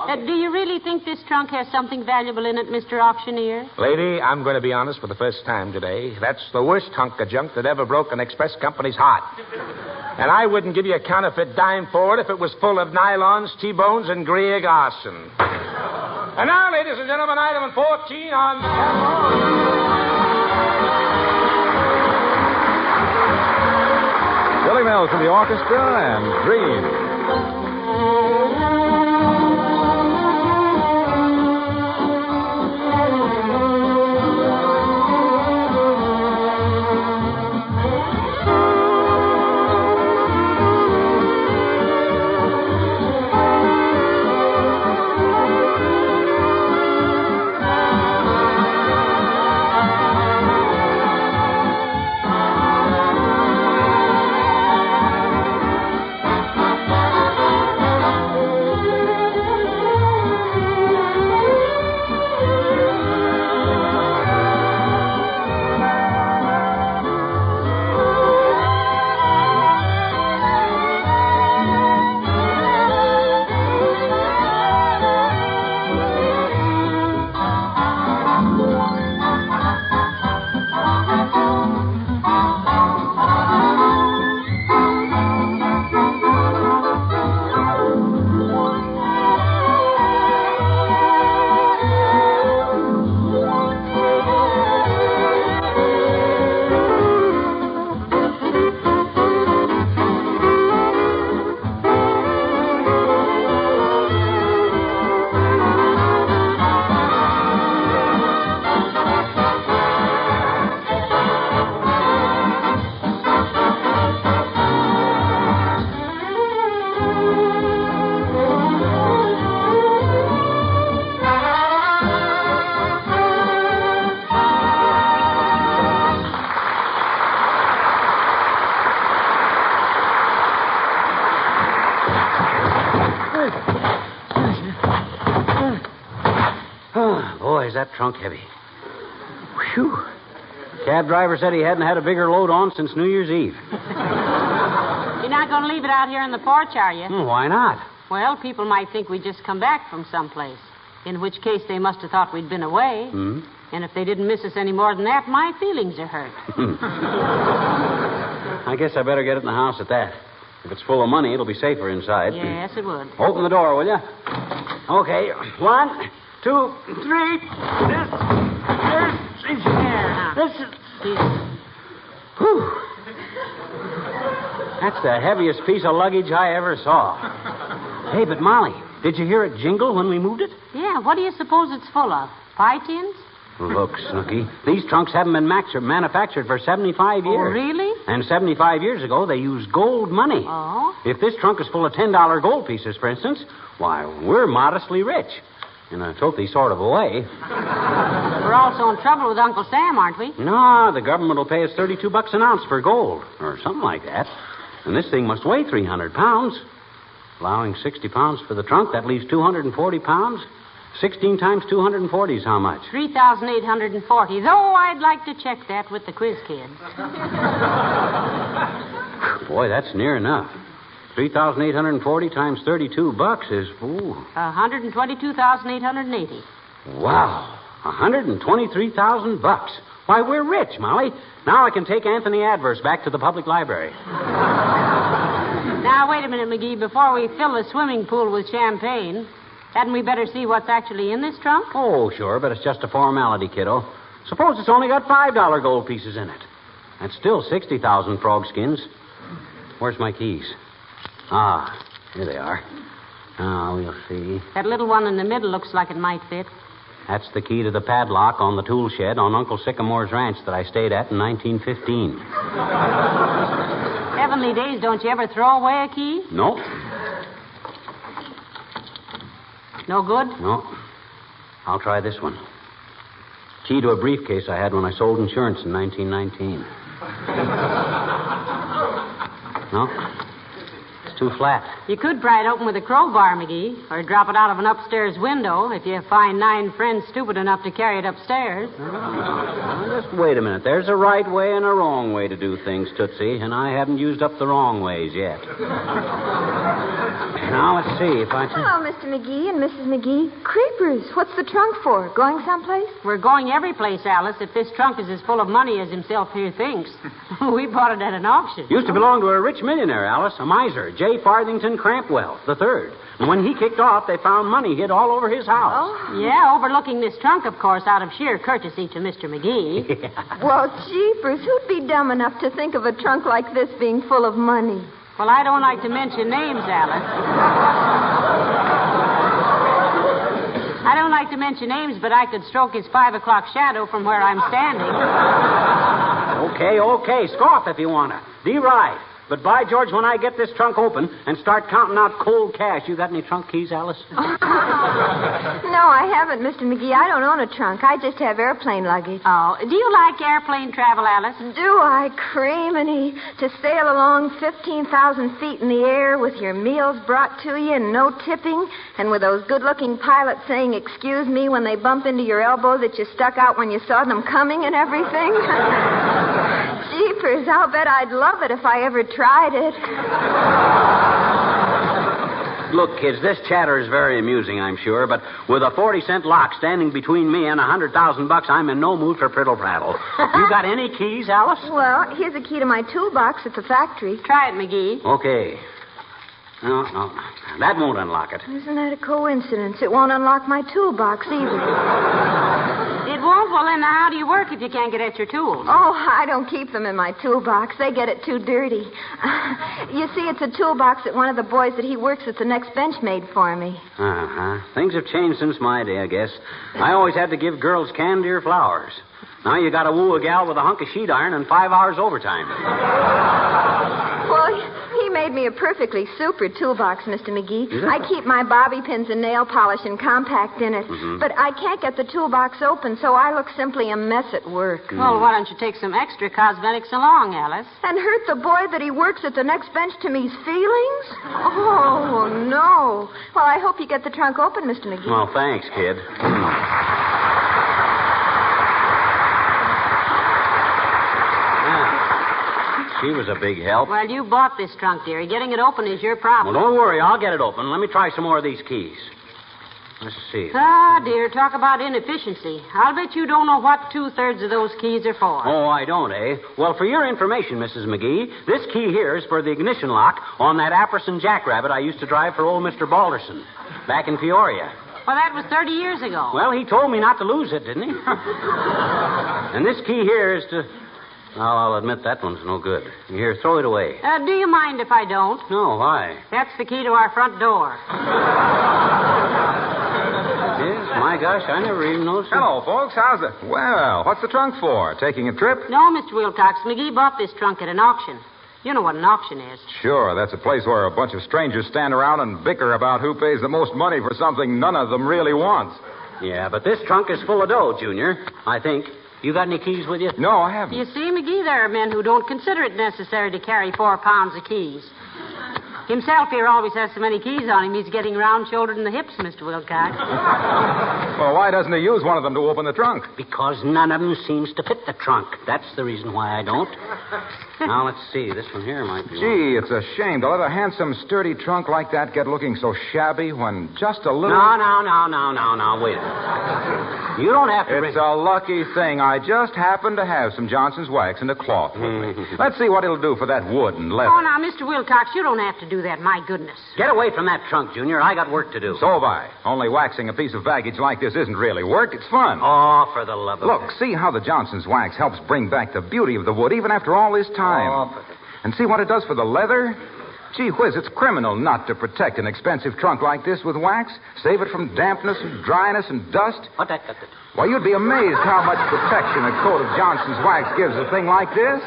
Do you really think this trunk has something valuable in it, Mr. Auctioneer? Lady, I'm going to be honest for the first time today. That's the worst hunk of junk that ever broke an express company's heart. And I wouldn't give you a counterfeit dime for it if it was full of nylons, T-bones, and Grieg arson. And now, ladies and gentlemen, item 14 on the Billy Mills from the orchestra and Green. that trunk heavy. Whew. Cab driver said he hadn't had a bigger load on since New Year's Eve. You're not going to leave it out here on the porch, are you? Why not? Well, people might think we'd just come back from someplace. In which case, they must have thought we'd been away. Hmm? And if they didn't miss us any more than that, my feelings are hurt. I guess I better get it in the house at that. If it's full of money, it'll be safer inside. Yes, it would. Open the door, will you? Okay. 1, 2, 3. This is... Whew. That's the heaviest piece of luggage I ever saw. Hey, but Molly, did you hear it jingle when we moved it? Yeah, what do you suppose it's full of? Pie tins? Look, Snooky, these trunks haven't been manufactured for 75 years. Oh, really? And 75 years ago, they used gold money. Oh? If this trunk is full of $10 gold pieces, for instance, why, we're modestly rich. In a filthy sort of a way. We're also in trouble with Uncle Sam, aren't we? No, the government will pay us $32 an ounce for gold, or something like that. And this thing must weigh 300 pounds. Allowing 60 pounds for the trunk, that leaves 240 pounds. 16 times 240 is how much? 3,840. Though I'd like to check that with the quiz kids. Boy, that's near enough. 3,840 times $32 is, ooh. 122,880. Wow. 123,000 bucks. Why, we're rich, Molly. Now I can take Anthony Adverse back to the public library. Now, wait a minute, Magee. Before we fill the swimming pool with champagne, hadn't we better see what's actually in this trunk? Oh, sure, but it's just a formality, kiddo. Suppose it's only got $5 gold pieces in it. That's still 60,000 frog skins. Where's my keys? Ah, here they are. Now, we'll see. That little one in the middle looks like it might fit. That's the key to the padlock on the tool shed on Uncle Sycamore's ranch that I stayed at in 1915. Heavenly days, don't you ever throw away a key? No. No good? No. I'll try this one. Key to a briefcase I had when I sold insurance in 1919. No? Too flat. You could pry it open with a crowbar, Magee, or drop it out of an upstairs window if you find 9 friends stupid enough to carry it upstairs. Now, just wait a minute. There's a right way and a wrong way to do things, Tootsie, and I haven't used up the wrong ways yet. Now, let's see if I can... Hello, Mr. Magee and Mrs. Magee. Creepers. What's the trunk for? Going someplace? We're going every place, Alice, if this trunk is as full of money as himself here thinks. We bought it at an auction. Used to belong to a rich millionaire, Alice, a miser, J. Farthington Crampwell III. And when he kicked off, they found money hid all over his house. Oh? Yeah, overlooking this trunk, of course, out of sheer courtesy to Mr. Magee. Yeah. Well, jeepers, who'd be dumb enough to think of a trunk like this being full of money? Well, I don't like to mention names, Alice. I don't like to mention names, but I could stroke his 5 o'clock shadow from where I'm standing. Okay. Scoff if you want to. D-right. But by George, when I get this trunk open and start counting out cold cash, you got any trunk keys, Alice? No, I haven't, Mr. Magee. I don't own a trunk. I just have airplane luggage. Oh, do you like airplane travel, Alice? Do I, creaminy? To sail along 15,000 feet in the air with your meals brought to you and no tipping, and with those good-looking pilots saying, excuse me, when they bump into your elbow that you stuck out when you saw them coming and everything? Jeepers, I'll bet I'd love it if I ever tried it. Look, kids, this chatter is very amusing, I'm sure, but with a 40-cent lock standing between me and $100,000, I'm in no mood for prittle-prattle. You got any keys, Alice? Well, here's a key to my toolbox at the factory. Try it, Magee. Okay. No. That won't unlock it. Isn't that a coincidence? It won't unlock my toolbox either. It won't? Well, then how do you work if you can't get at your tools? Oh, I don't keep them in my toolbox. They get it too dirty. You see, it's a toolbox that one of the boys that he works at the next bench made for me. Uh-huh. Things have changed since my day, I guess. I always had to give girls candy or flowers. Now you got to woo a gal with a hunk of sheet iron and 5 hours overtime. Well, he made me a perfectly super toolbox, Mr. Magee. I keep my bobby pins and nail polish and compact in it. Mm-hmm. But I can't get the toolbox open, so I look simply a mess at work. Well, why don't you take some extra cosmetics along, Alice? And hurt the boy that he works at the next bench to me's feelings? Oh, no. Well, I hope you get the trunk open, Mr. Magee. Well, thanks, kid. She was a big help. Well, you bought this trunk, dearie. Getting it open is your problem. Well, don't worry. I'll get it open. Let me try some more of these keys. Let's see. Ah, dear, talk about inefficiency. I'll bet you don't know what 2/3 of those keys are for. Oh, I don't, eh? Well, for your information, Mrs. McGee, this key here is for the ignition lock on that Apperson Jackrabbit I used to drive for old Mr. Balderson back in Peoria. Well, that was 30 years ago. Well, he told me not to lose it, didn't he? And this key here is to... Well, I'll admit that one's no good. Here, throw it away. Do you mind if I don't? No, why? That's the key to our front door. Yes, my gosh, I never even noticed. Hello, folks. How's it? Well, what's the trunk for? Taking a trip? No, Mr. Wilcox. McGee bought this trunk at an auction. You know what an auction is. Sure, that's a place where a bunch of strangers stand around and bicker about who pays the most money for something none of them really wants. Yeah, but this trunk is full of dough, Junior, I think. You got any keys with you? No, I haven't. You see, McGee, there are men who don't consider it necessary to carry 4 pounds of keys. Himself here always has so many keys on him, he's getting round-shouldered in the hips, Mr. Wilcox. Well, why doesn't he use one of them to open the trunk? Because none of them seems to fit the trunk. That's the reason why I don't. Now, let's see. This one here might be Gee, it's a shame to let a handsome, sturdy trunk like that get looking so shabby when just a little... No, wait a minute. You don't have to... It's a lucky thing. I just happen to have some Johnson's wax and a cloth with me. Let's see what it'll do for that wood and leather. Oh, now, Mr. Wilcox, you don't have to do that, my goodness. Get away from that trunk, Junior. I got work to do. So have I. Only waxing a piece of baggage like this isn't really work. It's fun. Oh, for the love of... Look, see how the Johnson's wax helps bring back the beauty of the wood even after all this time. And see what it does for the leather? Gee whiz, it's criminal not to protect an expensive trunk like this with wax. Save it from dampness and dryness and dust. Why, you'd be amazed how much protection a coat of Johnson's wax gives a thing like this.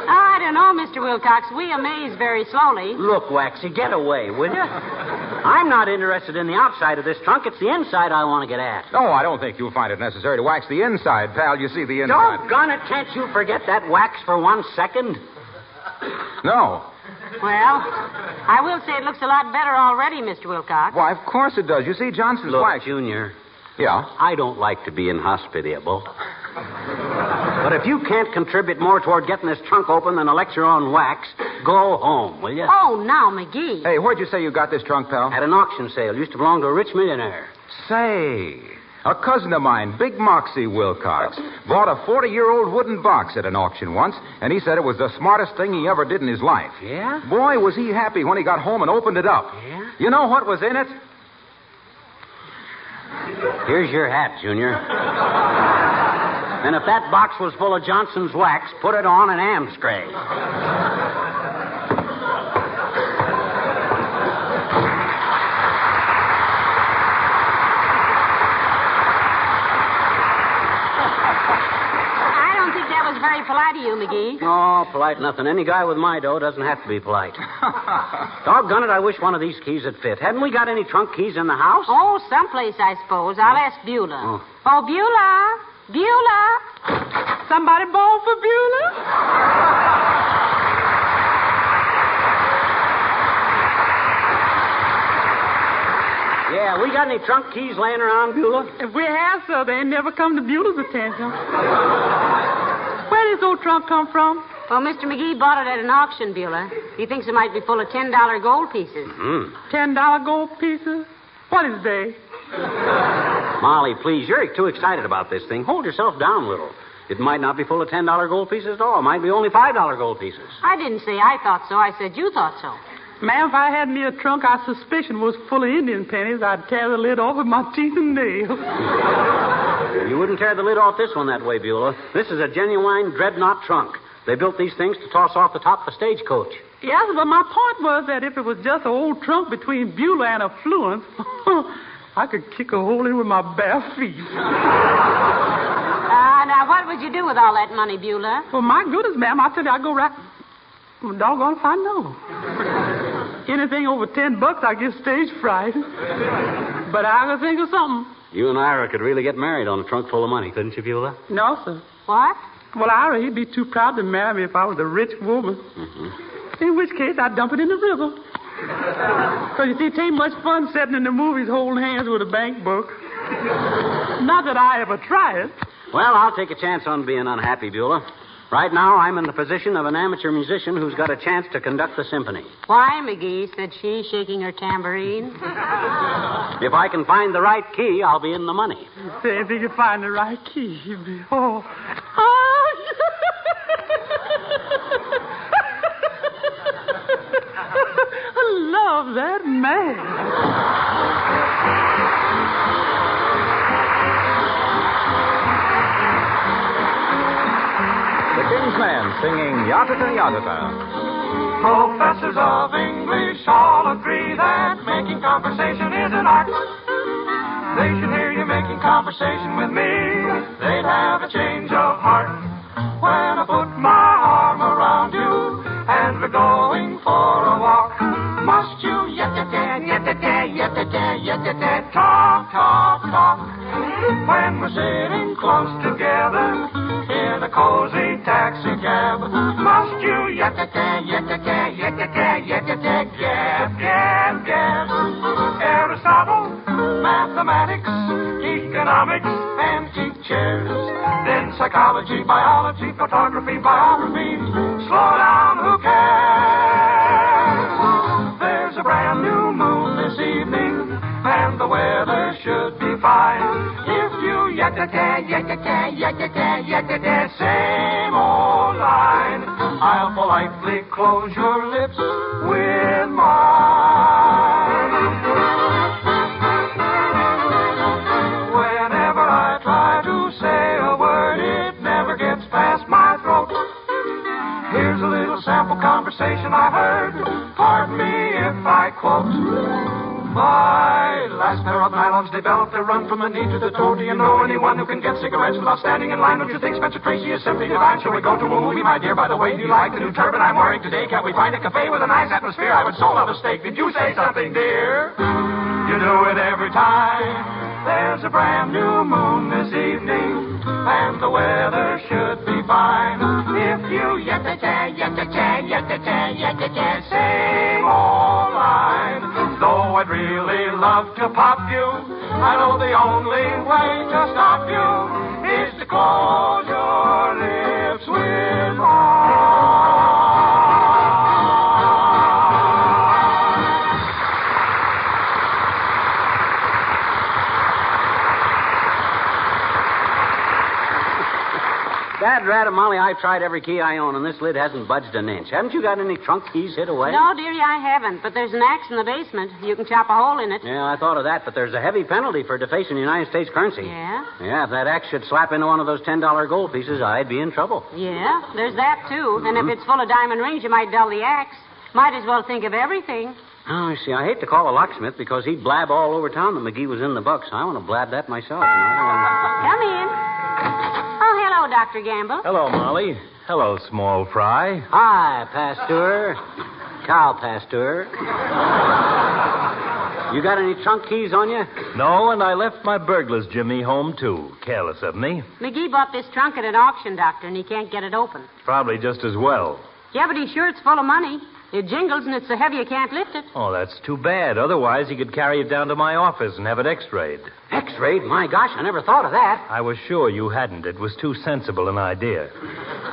I don't know, Mr. Wilcox. We amaze very slowly. Look, Waxy, get away, will you? I'm not interested in the outside of this trunk. It's the inside I want to get at. No, I don't think you'll find it necessary to wax the inside, pal. You see the inside. Doggone it, can't you forget that wax for 1 second? No. Well, I will say it looks a lot better already, Mr. Wilcox. Why, of course it does. You see, Johnson's wax... Junior. Yeah? I don't like to be inhospitable. But if you can't contribute more toward getting this trunk open than a lecture on wax, go home, will you? Oh, now, McGee. Hey, where'd you say you got this trunk, pal? At an auction sale. Used to belong to a rich millionaire. Say, a cousin of mine, Big Moxie Wilcox, bought a 40-year-old wooden box at an auction once, and he said it was the smartest thing he ever did in his life. Yeah? Boy, was he happy when he got home and opened it up. Yeah? You know what was in it? Here's your hat, Junior. And if that box was full of Johnson's wax, put it on an Amstray. I don't think that was very polite of you, McGee. Oh, polite nothing. Any guy with my dough doesn't have to be polite. Doggone it, I wish one of these keys would fit. Hadn't we got any trunk keys in the house? Oh, someplace, I suppose. I'll ask Beulah. Oh, Beulah! Beulah! Somebody born for Beulah? Yeah, we got any trunk keys laying around, Beulah? If we have, sir, they ain't never come to Beulah's attention. Where did this old trunk come from? Well, Mr. McGee bought it at an auction, Beulah. He thinks it might be full of $10 gold pieces. $10 gold pieces? What is they? Molly, please, you're too excited about this thing. Hold yourself down a little. It might not be full of $10 gold pieces at all. It might be only $5 gold pieces. I didn't say I thought so. I said you thought so. Ma'am, if I had me a trunk I suspicion was full of Indian pennies, I'd tear the lid off with my teeth and nails. You wouldn't tear the lid off this one that way, Beulah. This is a genuine dreadnought trunk. They built these things to toss off the top of a stagecoach. Yes, but my point was that if it was just an old trunk between Beulah and Affluence, I could kick a hole in with my bare feet. Now, what would you do with all that money, Beulah? Well, my goodness, ma'am, I tell you, I'd go right... Well, doggone if I know. Anything over $10, I get stage fright. But I could think of something. You and Ira could really get married on a trunk full of money, couldn't you, Beulah? No, sir. What? Well, Ira, he'd be too proud to marry me if I was a rich woman. In which case, I'd dump it in the river. Because, you see, it ain't much fun sitting in the movies holding hands with a bank book. Not that I ever try it. Well, I'll take a chance on being unhappy, Beulah. Right now, I'm in the position of an amateur musician who's got a chance to conduct the symphony. Why, McGee, said she, shaking her tambourine. If I can find the right key, I'll be in the money. Say, if you can find the right key, you'll be... Oh. I love that man. The King's Men singing Yatata Yatata. Professors of English all agree that making conversation is an art. They should hear you making conversation with me. They'd have a change of heart. When I put my arm around you and we're going for a walk, must you yet-a-da, yet-a-da, yet-a-da, yet-a-da, talk, talk, talk. When we're sitting close together in a cozy taxi cab, must you yet-a-da, yet-a-da, yet-a-da, yet-a-da, gab, gab, gab. Aristotle, mathematics, economics, antique chairs, then psychology, biology, photography, biography. Slow down, who cares? There's a brand new moon this evening, and the weather should be fine. If you yet-a-da, yet-a-da, yet-a-da, yet-a-da, same old line, I'll politely close your lips with mine. Whenever I try to say a word, it never gets past my throat. Here's a little sample conversation I heard. Pardon me if I quote. My last pair of nylons developed a run from the knee to the toe. Do you know anyone who can get cigarettes without standing in line? Don't you think Spencer Tracy is simply divine? Shall we go to a movie, my dear? By the way, do you like the new turban I'm wearing today? Can't we find a cafe with a nice atmosphere? I would so love a steak. Did you say something, dear? You do it every time. There's a brand new moon this evening, and the weather should be fine. If you yet-a-da, yet-a-da, yet-a-da, yet-a-da, same old line. Though I'd really love to pop you, I know the only way to stop you is to close your lips with mine. Dad, rat of Molly, I've tried every key I own, and this lid hasn't budged an inch. Haven't you got any trunk keys hid away? No, dearie, I haven't. But there's an axe in the basement. You can chop a hole in it. Yeah, I thought of that, but there's a heavy penalty for defacing United States currency. Yeah? Yeah, if that axe should slap into one of those $10 gold pieces, I'd be in trouble. Yeah, there's that, too. And if it's full of diamond rings, you might dull the axe. Might as well think of everything. Oh, I see. I hate to call a locksmith because he'd blab all over town that McGee was in the books. I want to blab that myself. Come in. Oh, hello, Dr. Gamble. Hello, Molly. Hello, Small Fry. Hi, Pasteur. Cow Pasteur. You got any trunk keys on you? No, and I left my burglar's Jimmy home, too. Careless of me. McGee bought this trunk at an auction, Doctor, and he can't get it open. Probably just as well. Yeah, but he's sure it's full of money. It jingles, and it's so heavy you can't lift it. Oh, that's too bad. Otherwise, he could carry it down to my office and have it x-rayed. X-rayed? My gosh, I never thought of that. I was sure you hadn't. It was too sensible an idea.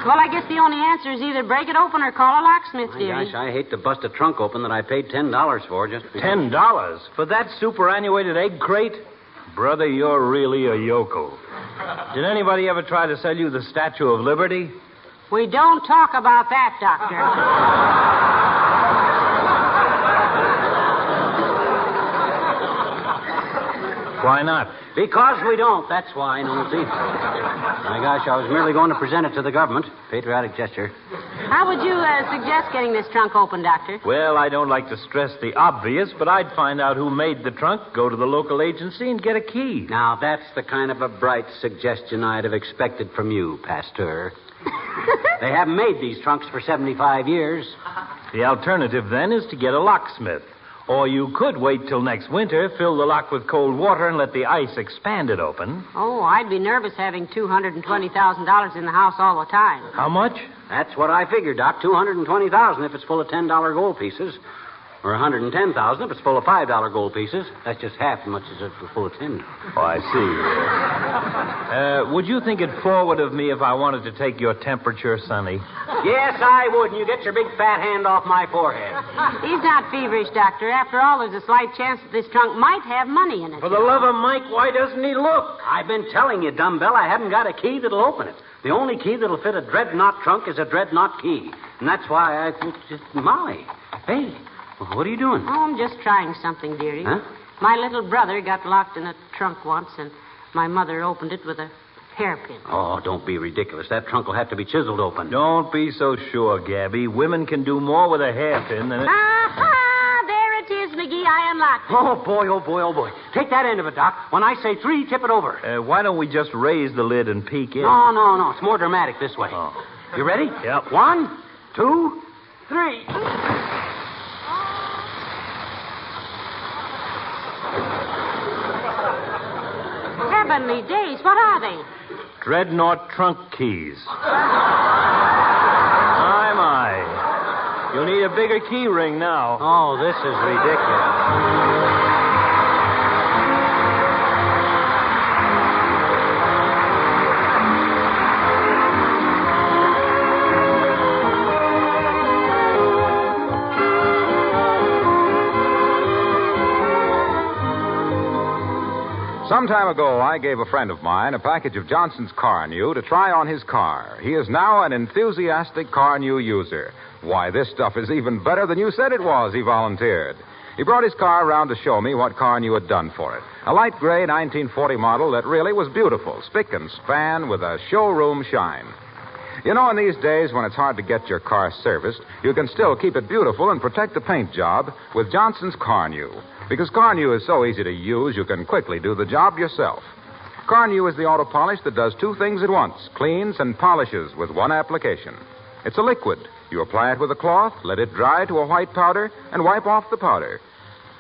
Well, I guess the only answer is either break it open or call a locksmith, My dearie. gosh, I hate to bust a trunk open that I paid $10 for just... $10? For that superannuated egg crate? Brother, you're really a yokel. Did anybody ever try to sell you the Statue of Liberty? We don't talk about that, Doctor. Why not? Because we don't. That's why, Nosey. My gosh, I was merely going to present it to the government. Patriotic gesture. How would you suggest getting this trunk open, Doctor? Well, I don't like to stress the obvious, but I'd find out who made the trunk, go to the local agency, and get a key. Now, that's the kind of a bright suggestion I'd have expected from you, Pasteur. They haven't made these trunks for 75 years. The alternative, then, is to get a locksmith. Or you could wait till next winter, fill the lock with cold water, and let the ice expand it open. Oh, I'd be nervous having $220,000 in the house all the time. How much? That's what I figured, Doc. $220,000 if it's full of $10 gold pieces. Or 110,000 if it's full of $5 gold pieces. That's just half as much as if it's full of 10. Oh, I see. Would you think it forward of me if I wanted to take your temperature, Sonny? Yes, I would, and you get your big fat hand off my forehead. He's not feverish, Doctor. After all, there's a slight chance that this trunk might have money in it. For the love of Mike, why doesn't he look? I've been telling you, dumbbell, I haven't got a key that'll open it. The only key that'll fit a dreadnought trunk is a dreadnought key. And that's why I... Molly, hey, what are you doing? Oh, I'm just trying something, dearie. Huh? My little brother got locked in a trunk once, and my mother opened it with a hairpin. Oh, don't be ridiculous. That trunk will have to be chiseled open. Don't be so sure, Gabby. Women can do more with a hairpin than... Aha! There it is, McGee. I unlocked it. Oh, boy, oh, boy, oh, boy. Take that end of it, Doc. When I say 3, tip it over. Why don't we just raise the lid and peek in? No. It's more dramatic this way. Oh. You ready? Yep. 1, 2, 3. Heavenly days, what are they? Dreadnought trunk keys. My. You'll need a bigger key ring now. Oh, this is ridiculous. Some time ago, I gave a friend of mine a package of Johnson's Car New to try on his car. He is now an enthusiastic Car New user. Why, this stuff is even better than you said it was, he volunteered. He brought his car around to show me what Car New had done for it. A light gray 1940 model that really was beautiful, spick and span with a showroom shine. You know, in these days when it's hard to get your car serviced, you can still keep it beautiful and protect the paint job with Johnson's Car New. Because Car New is so easy to use, you can quickly do the job yourself. Car New is the auto polish that does 2 things at once, cleans and polishes with one application. It's a liquid. You apply it with a cloth, let it dry to a white powder, and wipe off the powder.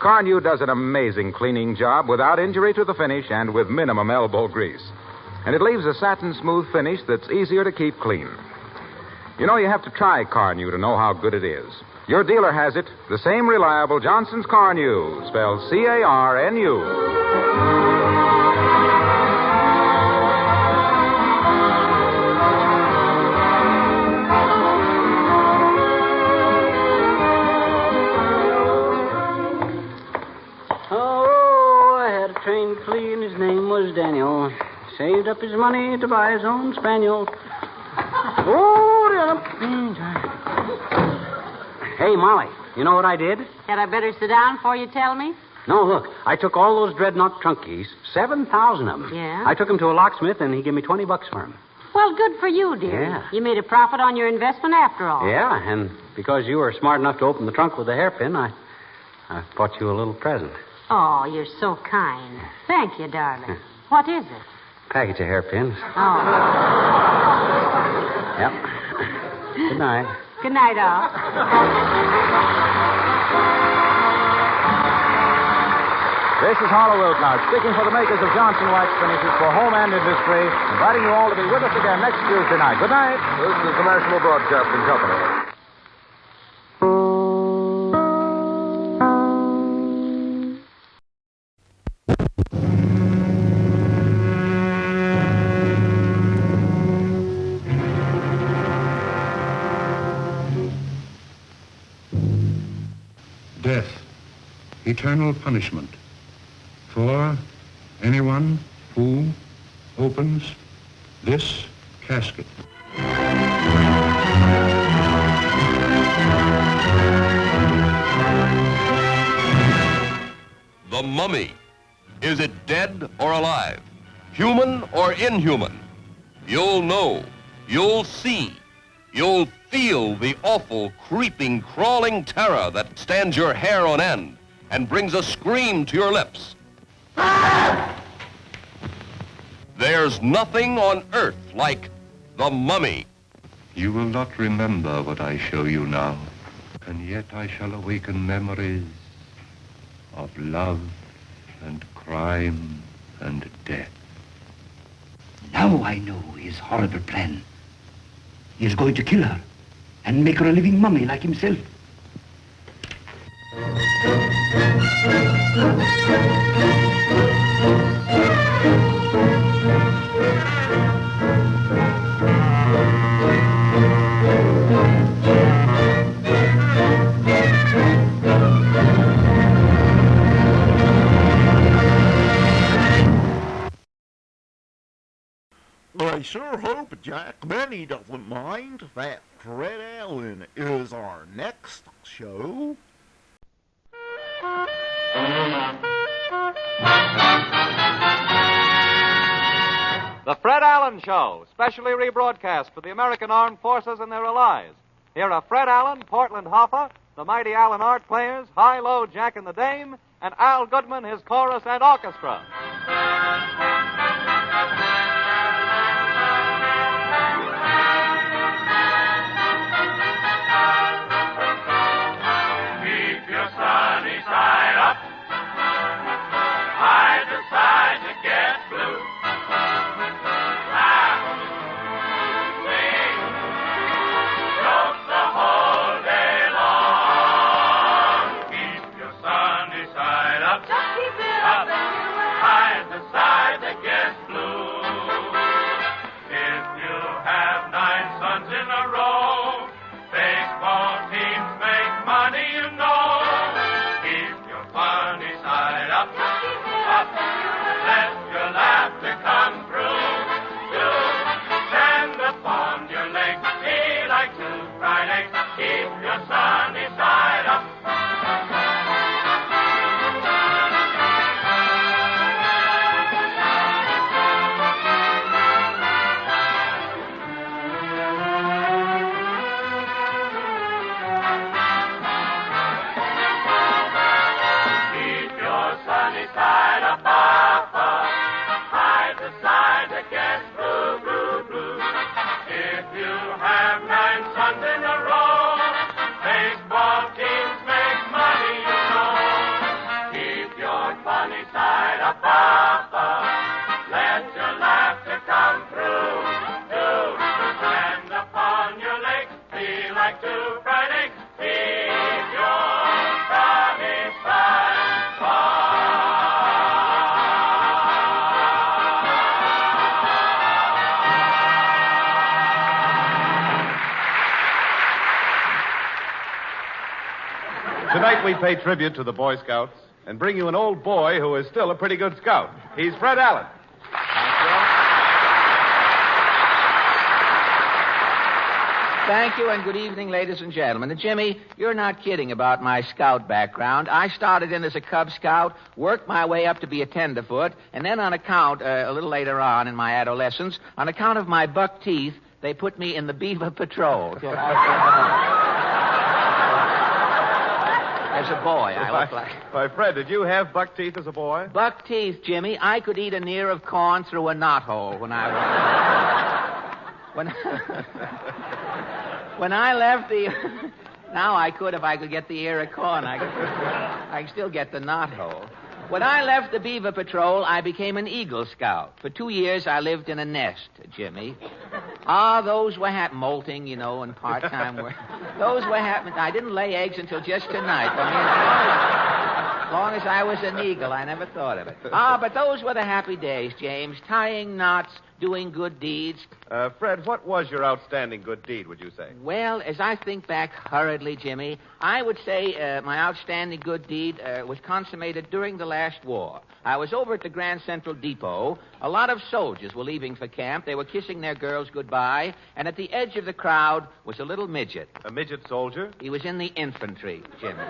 Car New does an amazing cleaning job without injury to the finish and with minimum elbow grease. And it leaves a satin smooth finish that's easier to keep clean. You know, you have to try Car New to know how good it is. Your dealer has it, the same reliable Johnson's Car New, spelled C-A-R-N-U. Oh, I had a trained flea and his name was Daniel. Saved up his money to buy his own spaniel. Hey, Molly, you know what I did? Had I better sit down before you tell me? No, look, I took all those dreadnought trunk keys, 7,000 of them. Yeah? I took them to a locksmith, and he gave me $20 for them. Well, good for you, dear. Yeah. You made a profit on your investment after all. Yeah, and because you were smart enough to open the trunk with a hairpin, I bought you a little present. Oh, you're so kind. Thank you, darling. What is it? Package of hairpins. Oh. Yep. Good night. Good night, all. This is Harlow Wilcox, speaking for the makers of Johnson Wax Finishes for home and industry, inviting you all to be with us again next Tuesday night. Good night. This is the National Broadcasting Company. Death, eternal punishment for anyone who opens this casket. The mummy. Is it dead or alive? Human or inhuman? You'll know. You'll see. You'll feel the awful, creeping, crawling terror that stands your hair on end and brings a scream to your lips. There's nothing on earth like the mummy. You will not remember what I show you now, and yet I shall awaken memories of love and crime and death. Now I know his horrible plan. He is going to kill her and make her a living mummy like himself. I sure hope Jack Benny doesn't mind that Fred Allen is our next show. The Fred Allen Show, specially rebroadcast for the American Armed Forces and their allies. Here are Fred Allen, Portland Hoffa, the mighty Allen Art Players, High-Low Jack and the Dame, and Al Goodman, his chorus and orchestra. Keep your sunny side up. Hide the side that gets blue. Laugh, sing, joke the whole day long. Keep your sunny side up. Just keep it up. Hide the side that gets blue. If you have 9 suns in a row, baseball teams make money, you know. Keep your funny side up. Up. Let your laughter come through. You stand upon your legs, be like 2 fried eggs. Keep your sunny side up. Keep your sunny side up, Papa. Hide the side that gets blue, blue, blue. If you have 9 suns in a row, baseball teams make money, you know. Keep your funny side up, Papa. Let your laughter come through. Do stand upon your legs, be like 2 fried eggs. Keep your funny side up. Tonight we pay tribute to the Boy Scouts and bring you an old boy who is still a pretty good scout. He's Fred Allen. Thank you, and good evening, ladies and gentlemen. And Jimmy, you're not kidding about my scout background. I started in as a Cub Scout, worked my way up to be a tenderfoot, and then on account, a little later on in my adolescence, on account of my buck teeth, they put me in the Beaver Patrol. As a boy, I looked like... Why, Fred, did you have buck teeth as a boy? Buck teeth, Jimmy. I could eat an ear of corn through a knothole when I was... When I left the... Now I could if I could get the ear of corn. I could still get the knothole. When I left the Beaver Patrol, I became an Eagle Scout. For 2 years, I lived in a nest, Jimmy. Those were molting, you know, and part-time work. Those were I didn't lay eggs until just tonight. I mean, as long as I was an eagle, I never thought of it. But those were the happy days, James. Tying knots, doing good deeds. Fred, what was your outstanding good deed, would you say? Well, as I think back hurriedly, Jimmy, I would say my outstanding good deed was consummated during the last war. I was over at the Grand Central Depot. A lot of soldiers were leaving for camp. They were kissing their girls goodbye, and at the edge of the crowd was a little midget. A midget soldier? He was in the infantry, Jimmy.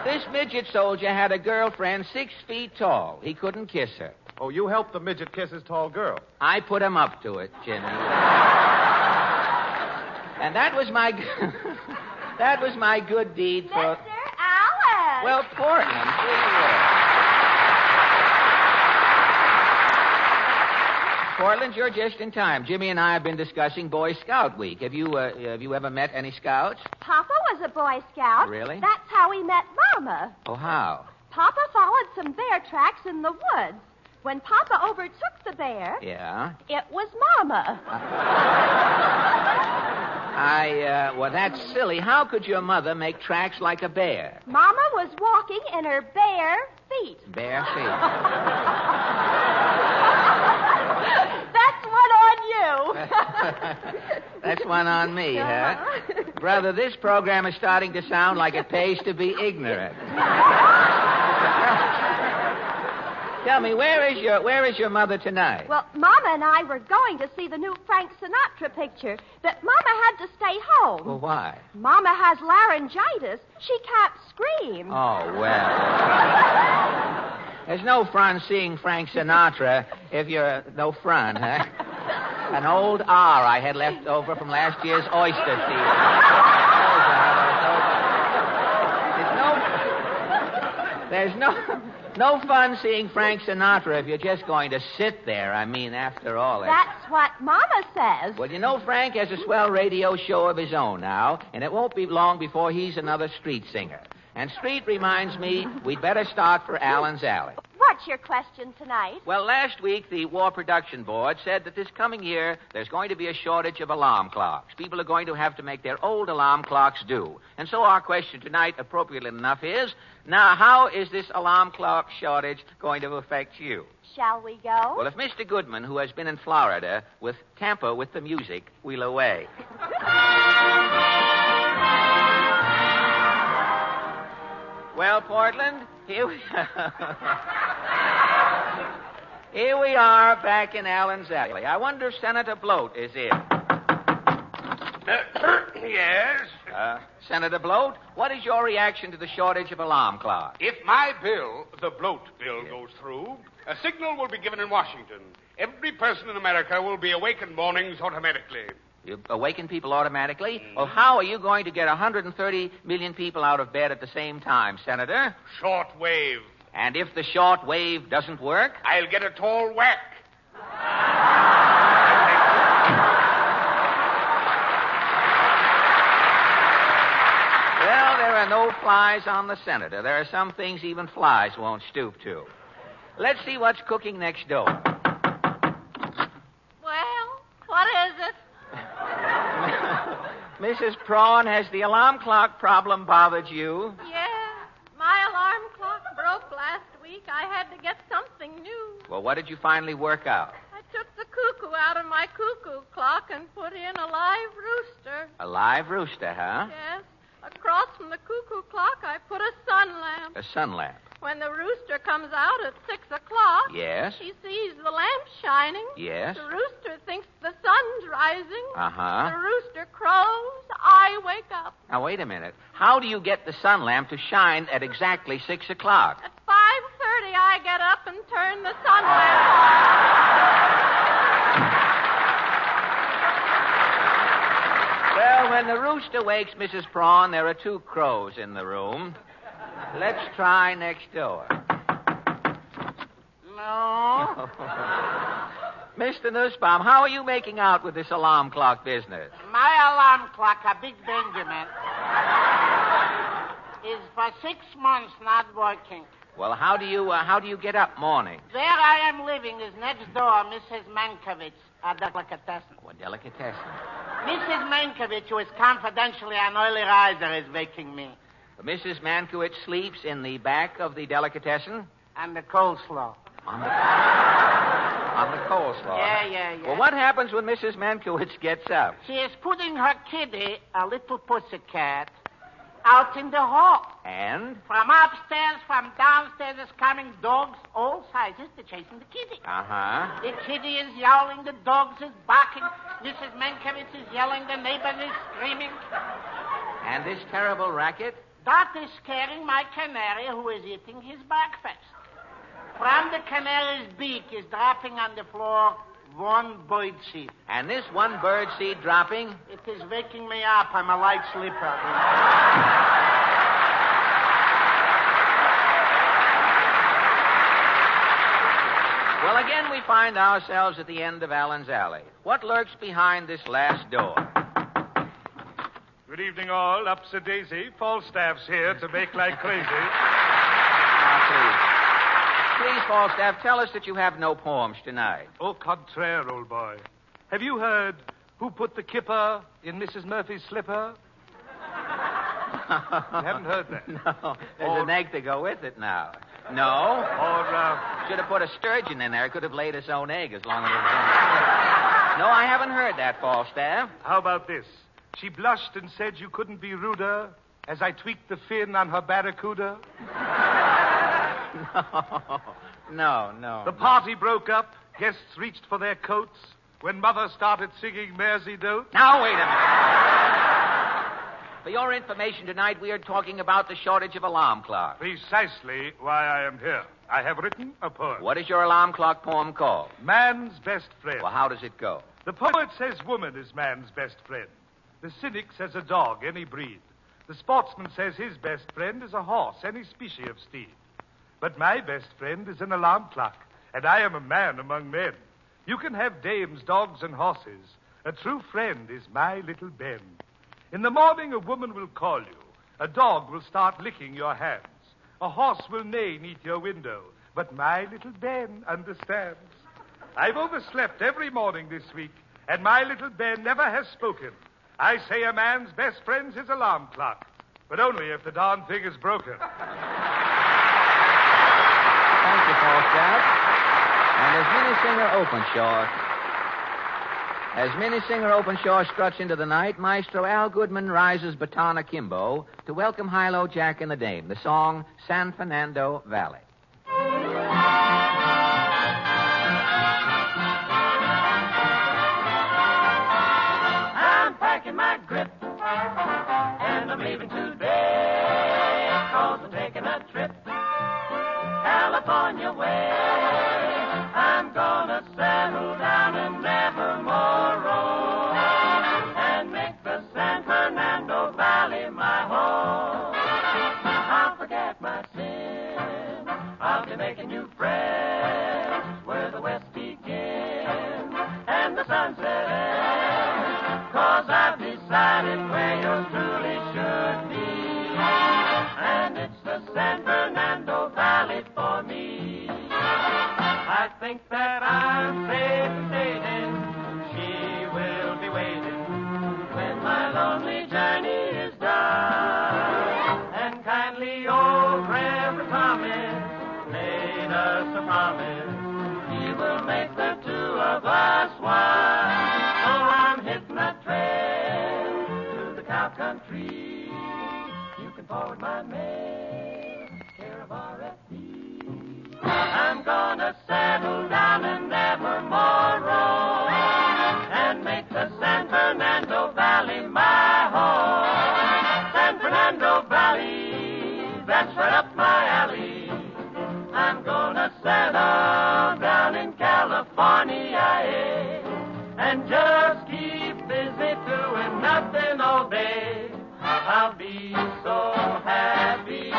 This midget soldier had a girlfriend 6 feet tall. He couldn't kiss her. Oh, you helped the midget kiss his tall girl? I put him up to it, Jimmy. And that was my good deed for... Mr. Allen! Well, Portland. Portland, you're just in time. Jimmy and I have been discussing Boy Scout Week. Have you ever met any scouts? Papa was a Boy Scout. Really? That's how we met Mama. Oh, how? Papa followed some bear tracks in the woods. When Papa overtook the bear... Yeah? It was Mama. Well, that's silly. How could your mother make tracks like a bear? Mama was walking in her bare feet. Bare feet. That's one on you. That's one on me, huh? Brother, this program is starting to sound like it pays to be ignorant. Tell me, where is your mother tonight? Well, Mama and I were going to see the new Frank Sinatra picture, but Mama had to stay home. Well, why? Mama has laryngitis. She can't scream. Oh, well. There's no fun seeing Frank Sinatra if you're no fun, huh? An old R I had left over from last year's oyster season. There's no fun seeing Frank Sinatra if you're just going to sit there. I mean, after all. That's what Mama says. Well, you know, Frank has a swell radio show of his own now, and it won't be long before he's another street singer. And street reminds me we'd better start for Allen's Alley. What's your question tonight? Well, last week, the War Production Board said that this coming year, there's going to be a shortage of alarm clocks. People are going to have to make their old alarm clocks do. And so our question tonight, appropriately enough, is, now, how is this alarm clock shortage going to affect you? Shall we go? Well, if Mr. Goodman, who has been in Florida, with tamper with the music, we'll away. Well, Portland, here we are back in Allen's Alley. I wonder if Senator Bloat is in. Yes? Senator Bloat, what is your reaction to the shortage of alarm clocks? If my bill, the Bloat bill, goes through, a signal will be given in Washington. Every person in America will be awakened mornings automatically. You awaken people automatically? Well, how are you going to get 130 million people out of bed at the same time, Senator? Short wave. And if the short wave doesn't work? I'll get a tall whack. Well, there are no flies on the Senator. There are some things even flies won't stoop to. Let's see what's cooking next door. Well, what is it? Mrs. Prawn, has the alarm clock problem bothered you? Yeah, my alarm clock broke last week. I had to get something new. Well, what did you finally work out? I took the cuckoo out of my cuckoo clock and put in a live rooster. A live rooster, huh? Yes. Across from the cuckoo clock, I put a sun lamp. A sun lamp. When the rooster comes out at 6 o'clock, Yes? he sees the lamp shining. Yes? The rooster thinks the sun's rising. Uh-huh. The rooster crows. I wake up. Now, wait a minute. How do you get the sun lamp to shine at exactly 6 o'clock? At 5:30, I get up and turn the sun lamp on. Well, when the rooster wakes Mrs. Prawn, there are 2 crows in the room. Let's try next door. No. Mr. Nussbaum, how are you making out with this alarm clock business? My alarm clock, a Big Benjamin, is for 6 months not working. Well, how do you get up mornings? Where I am living is next door, Mrs. Mankiewicz, a delicatessen. What delicatessen? Mrs. Mankiewicz, who is confidentially an early riser, is waking me. Mrs. Mankiewicz sleeps in the back of the delicatessen? And the coleslaw. On the coleslaw. Yeah. Well, what happens when Mrs. Mankiewicz gets up? She is putting her kitty, a little pussycat, out in the hall. And? From upstairs, from downstairs is coming dogs, all sizes, to chasing the kitty. Uh-huh. The kitty is yowling, the dogs is barking, Mrs. Mankiewicz is yelling, the neighbor is screaming. And this terrible racket? That is scaring my canary, who is eating his breakfast. From the canary's beak is dropping on the floor 1 bird seed. And this 1 bird seed dropping? It is waking me up. I'm a light sleeper. Well, again, we find ourselves at the end of Allen's Alley. What lurks behind this last door? Good evening, all. Up's a daisy. Falstaff's here to make like crazy. Please, Falstaff, tell us that you have no poems tonight. Au contraire, old boy. Have you heard Who put the kipper in Mrs. Murphy's slipper? You haven't heard that? No. There's an egg to go with it now. No. Or, should have put a sturgeon in there. It could have laid its own egg as long as it was in. No, I haven't heard that, Falstaff. How about this? She blushed and said you couldn't be ruder as I tweaked the fin on her barracuda. No. The party broke up. Guests reached for their coats when Mother started singing Mersey Dote. Now, wait a minute. For your information tonight, we are talking about the shortage of alarm clocks. Precisely why I am here. I have written a poem. What is your alarm clock poem called? Man's Best Friend. Well, how does it go? The poet says woman is man's best friend. The cynic says a dog, any breed. The sportsman says his best friend is a horse, any species of steed. But my best friend is an alarm clock, and I am a man among men. You can have dames, dogs, and horses. A true friend is my little Ben. In the morning, a woman will call you. A dog will start licking your hands. A horse will neigh neath your window. But my little Ben understands. I've overslept every morning this week, and my little Ben never has spoken. I say a man's best friend's his alarm clock, but only if the darn thing is broken. Thank you, Falstaff. As Minnesinger Openshaw struts into the night, Maestro Al Goodman rises baton akimbo to welcome Hilo, Jack, and the Dame, the song San Fernando Valley. I'm packing my grip, and I'm leaving today, 'cause I'm taking a trip California way. I'm gonna settle down and never more roam, and make the San Fernando Valley my home. I'll forget my sin, I'll be making new friends where the west begins and the sunset ends, 'cause I've decided where yours truly should be, and it's the San Fernando Valley for me. I think that I'm safe and sailing. She will be waiting when my lonely journey is done. And kindly old Reverend Thomas made us a promise. He will make the two of us one. So I'm hitting the trail to the cow country. You can forward my mail, care of RFD. I'm gonna settle down and never more roam, and make the San Fernando Valley my home. San Fernando Valley, that's right up my alley. I'm gonna settle down in California, and just keep busy doing nothing all day. I'll be so happy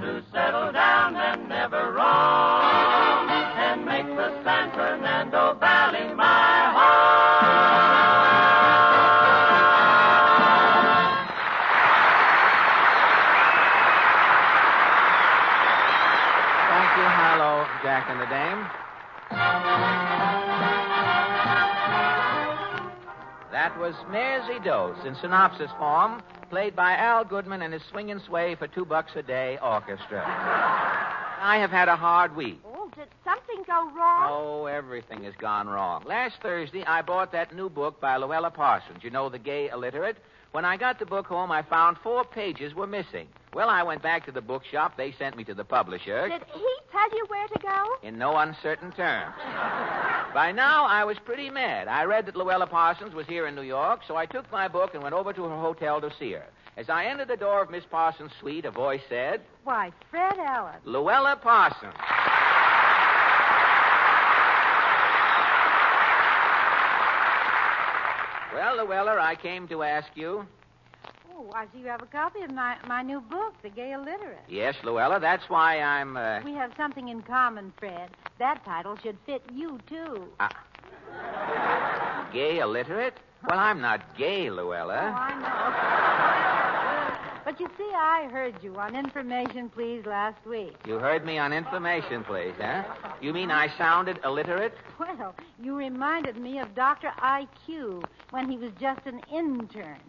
to settle down and never roam, and make the San Fernando Valley my home. Thank you, Hilo, Jack, and the Dame. That was Mersey Dote in synopsis form, played by Al Goodman and his Swing and Sway for $2 a day orchestra. I have had a hard week. Oh, did something go wrong? Oh, everything has gone wrong. Last Thursday, I bought that new book by Luella Parsons, you know, The Gay Illiterate. When I got the book home, I found 4 pages were missing. Well, I went back to the bookshop. They sent me to the publisher. Did he tell you where to go? In no uncertain terms. By now, I was pretty mad. I read that Luella Parsons was here in New York, so I took my book and went over to her hotel to see her. As I entered the door of Miss Parsons' suite, a voice said, Why, Fred Allen. Luella Parsons. Well, Luella, I came to ask you. Oh, why, do you have a copy of my new book, The Gay Illiterate? Yes, Luella, that's why I'm, We have something in common, Fred. That title should fit you, too. Gay Illiterate? Well, I'm not gay, Luella. Oh, I know. But But you see, I heard you on Information Please last week. You heard me on Information Please, huh? You mean I sounded illiterate? Well, you reminded me of Dr. IQ when he was just an intern.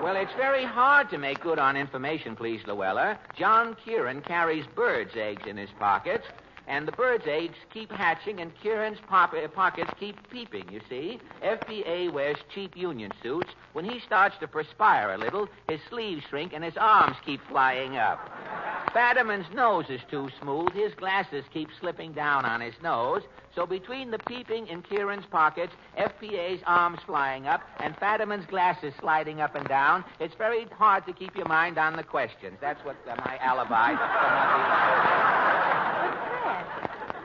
Well, it's very hard to make good on Information Please, Luella. John Kieran carries birds' eggs in his pockets, and the birds' eggs keep hatching, and Kieran's pockets keep peeping, you see. FPA wears cheap union suits. When he starts to perspire a little, his sleeves shrink and his arms keep flying up. Fadiman's nose is too smooth. His glasses keep slipping down on his nose. So between the peeping in Kieran's pockets, FPA's arms flying up, and Fadiman's glasses sliding up and down, it's very hard to keep your mind on the questions. That's what my alibi.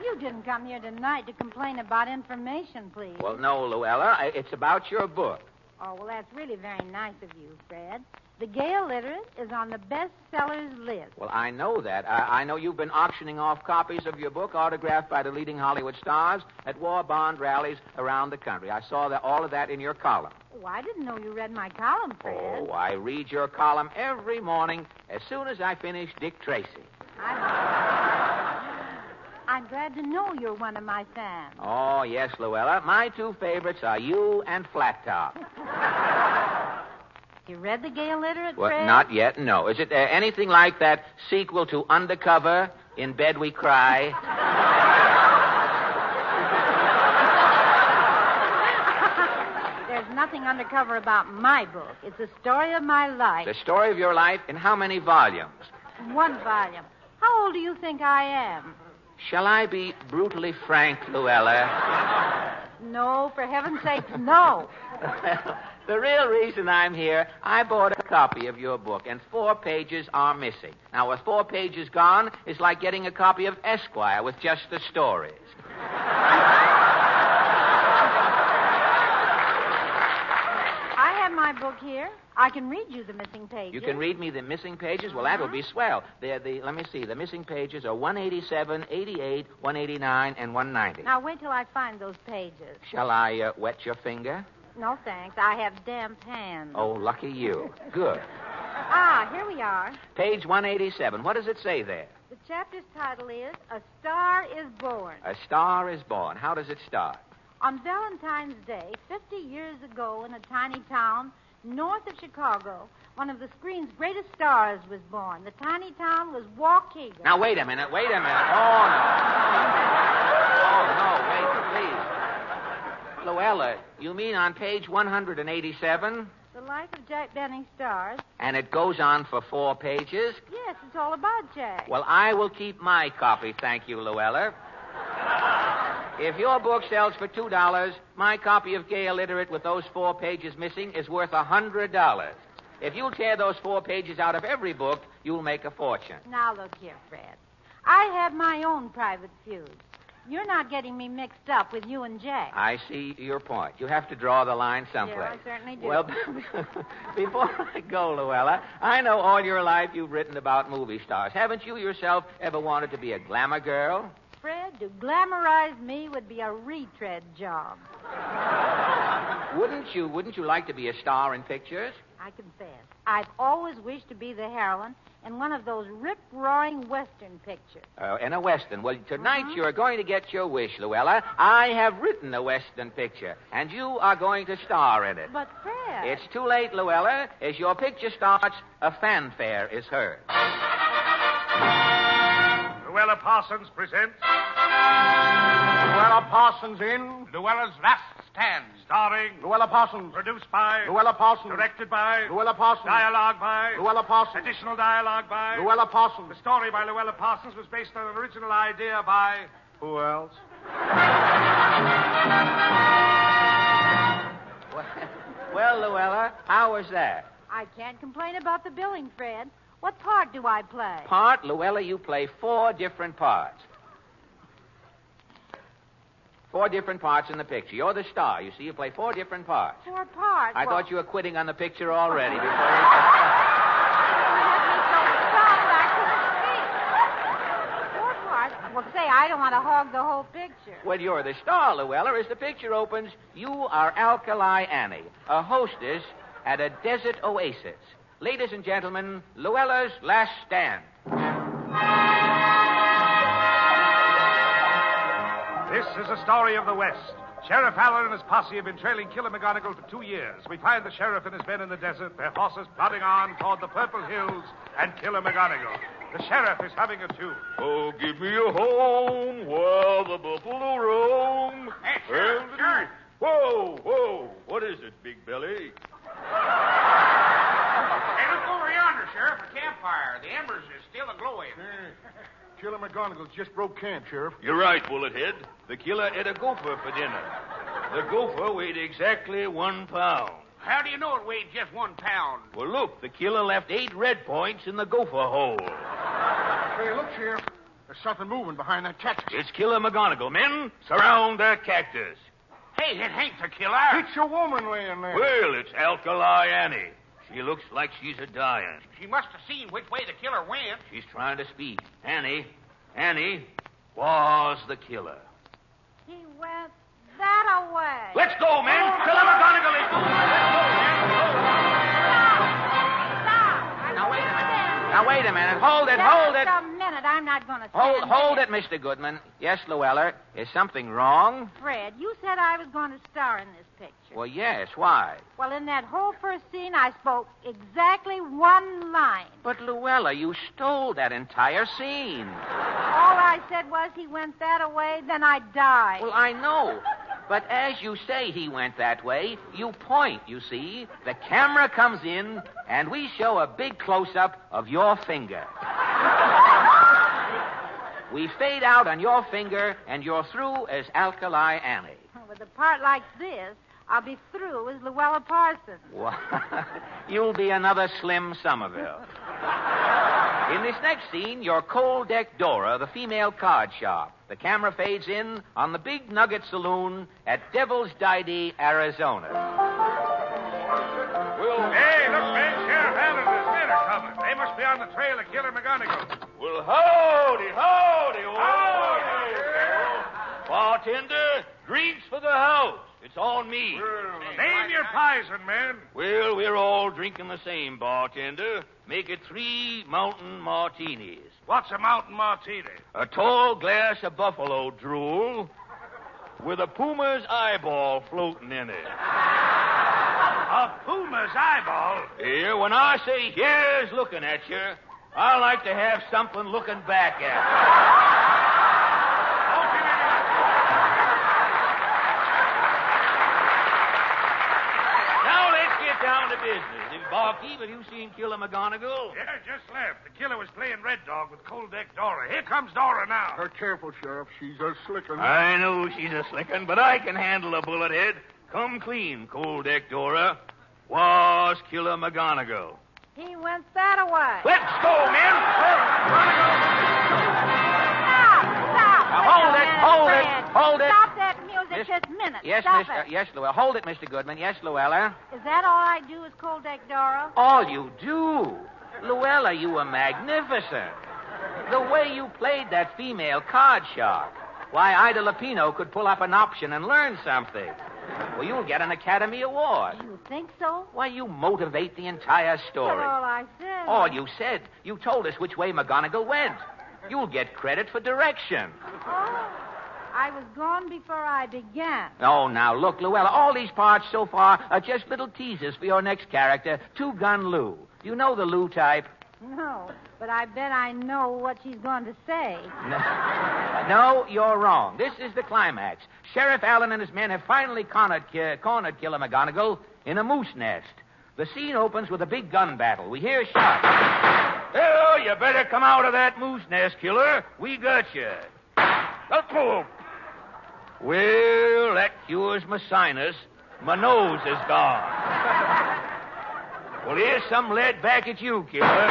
You didn't come here tonight to complain about Information Please. Well, no, Luella. It's about your book. Oh, well, that's really very nice of you, Fred. The Gay Illiterate is on the bestsellers list. Well, I know that. I know you've been auctioning off copies of your book autographed by the leading Hollywood stars at war bond rallies around the country. I saw all of that in your column. Oh, I didn't know you read my column, Fred. Oh, I read your column every morning as soon as I finish Dick Tracy. I'm glad to know you're one of my fans. Oh, yes, Luella. My two favorites are you and Flat Top. You read The Gay Illiterate, Well, Fred? not yet, no. Is it anything like that sequel to Undercover, In Bed We Cry? There's nothing undercover about my book. It's the story of my life. The story of your life in how many volumes? One volume. How old do you think I am? Shall I be brutally frank, Luella? No, for heaven's sake, no. The real reason I'm here, I bought a copy of your book, and 4 pages are missing. Now, with 4 pages gone, it's like getting a copy of Esquire with just the stories. I have my book here. I can read you the missing pages. You can read me the missing pages? Well, that would be swell. Let me see. The missing pages are 187, 88, 189, and 190. Now, wait till I find those pages. Shall I wet your finger? No, thanks. I have damp hands. Oh, lucky you. Good. Here we are. Page 187. What does it say there? The chapter's title is A Star is Born. A Star is Born. How does it start? On Valentine's Day, 50 years ago, in a tiny town north of Chicago, one of the screen's greatest stars was born. The tiny town was Waukegan. Now, wait a minute. Oh, no, wait, please. Luella, you mean on page 187? The Life of Jack Benny stars. And it goes on for 4 pages? Yes, it's all about Jack. Well, I will keep my copy, thank you, Luella. If your book sells for $2, my copy of Gay Illiterate with those 4 pages missing is worth $100. If you tear those 4 pages out of every book, you'll make a fortune. Now, look here, Fred. I have my own private feuds. You're not getting me mixed up with you and Jack. I see your point. You have to draw the line someplace. Yeah, I certainly do. Well, before I go, Luella, I know all your life you've written about movie stars. Haven't you yourself ever wanted to be a glamour girl? Fred, to glamorize me would be a retread job. Wouldn't you like to be a star in pictures? I confess, I've always wished to be the heroine in one of those rip-roaring Western pictures. In a Western. Well, tonight you're going to get your wish, Luella. I have written a Western picture, and you are going to star in it. But, Fred... It's too late, Luella. As your picture starts, a fanfare is heard. Luella Parsons presents... Luella Parsons in Luella's Last Stand. Starring... Luella Parsons. Produced by... Luella Parsons. Directed by... Luella Parsons. Dialogue by... Luella Parsons. Additional dialogue by... Luella Parsons. The story by Luella Parsons was based on an original idea by... Who else? Well, Luella, how was that? I can't complain about the billing, Fred. What part do I play? Part? Luella, you play 4 different parts. 4 different parts in the picture. You're the star. You see, you play 4 different parts. 4 parts? I thought you were quitting on the picture already before you... Well, say, I don't want to hog the whole picture. Well, you're the star, Luella. As the picture opens, you are Alkali Annie, a hostess at a desert oasis. Ladies and gentlemen, Luella's Last Stand. This is a story of the West. Sheriff Allen and his posse have been trailing Killer McGonagall for 2 years. We find the sheriff and his men in the desert, their horses plodding on toward the Purple Hills, and Killer McGonagall. The sheriff is humming a tune. Oh, give me a home where the buffalo roam. Hey, Sheriff. Whoa. What is it, Big Belly? Hey, look over yonder, Sheriff, a campfire. The embers is still a-glowing. Killer McGonagall just broke camp, Sheriff. You're right, Bullethead. The killer ate a gopher for dinner. The gopher weighed exactly 1 pound. How do you know it weighed just 1 pound? Well, look, the killer left 8 red points in the gopher hole. Hey, look, Sheriff. There's something moving behind that cactus. It's Killer McGonagall. Men, surround that cactus. Hey, it ain't the killer. It's a woman laying there. Well, it's Alkali Annie. She looks like she's a-dying. She must have seen which way the killer went. She's trying to speak. Annie, was the killer? He went that away. Let's go, men. Killer McGonagall is moving. Let's go, men. Now, wait a minute. Hold it. Just a minute. I'm not going to stand Hold it, Mr. Goodman. Yes, Luella. Is something wrong? Fred, you said I was going to star in this picture. Well, yes. Why? Well, in that whole first scene, I spoke exactly 1 line. But, Luella, you stole that entire scene. All I said was he went that away, then I died. Well, I know. But as you say he went that way, you point, you see. The camera comes in, and we show a big close-up of your finger. We fade out on your finger, and you're through as Alkali Annie. With a part like this, I'll be through as Luella Parsons. Well, you'll be another Slim Somerville. In this next scene, you're Cold Deck Dora, the female card shop. The camera fades in on the Big Nugget Saloon at Devil's Didy, Arizona. Hey, look, man, Sheriff Allen and his men are coming. They must be on the trail of Killer McGonagall. Well, howdy. Bartender, drinks for the house. It's on me. Name your poison, man. Well, we're all drinking the same, bartender. Make it 3 mountain martinis. What's a mountain martini? A tall glass of buffalo drool with a puma's eyeball floating in it. A puma's eyeball? Here, when I say here's looking at you, I like to have something looking back at you. Now let's get down to business. Barkeep, have you seen Killer McGonagall? Yeah, just left. The killer was playing Red Dog with Cold Deck Dora. Here comes Dora now. Careful, Sheriff. She's a slickin'. I know she's a slickin', but I can handle a bullet head. Come clean, Cold Deck Dora. Was Killer McGonagall? He went that away. Let's go, men. Stop. Hold it. Stop that music this minute. Yes, Stop Mr. it. Yes, Luella. Hold it, Mr. Goodman. Yes, Luella. Is that all I do is Cold Deck Dora? All you do. Luella, you were magnificent. The way you played that female card shark. Why, Ida Lupino could pull up an option and learn something. Well, you'll get an Academy Award. You think so? Why, you motivate the entire story. That's all I said. All you said. You told us which way McGonagall went. You'll get credit for direction. Oh, I was gone before I began. Oh, now, look, Luella, all these parts so far are just little teasers for your next character, Two Gun Lou. Do you know the Lou type? No, but I bet I know what she's going to say. No, you're wrong. This is the climax. Sheriff Allen and his men have finally cornered Killer McGonagall in a moose nest. The scene opens with a big gun battle. We hear shots. Oh, you better come out of that moose nest, Killer. We got you. Boom. Well, that cures my sinus. My nose is gone. Well, here's some lead back at you, Killer.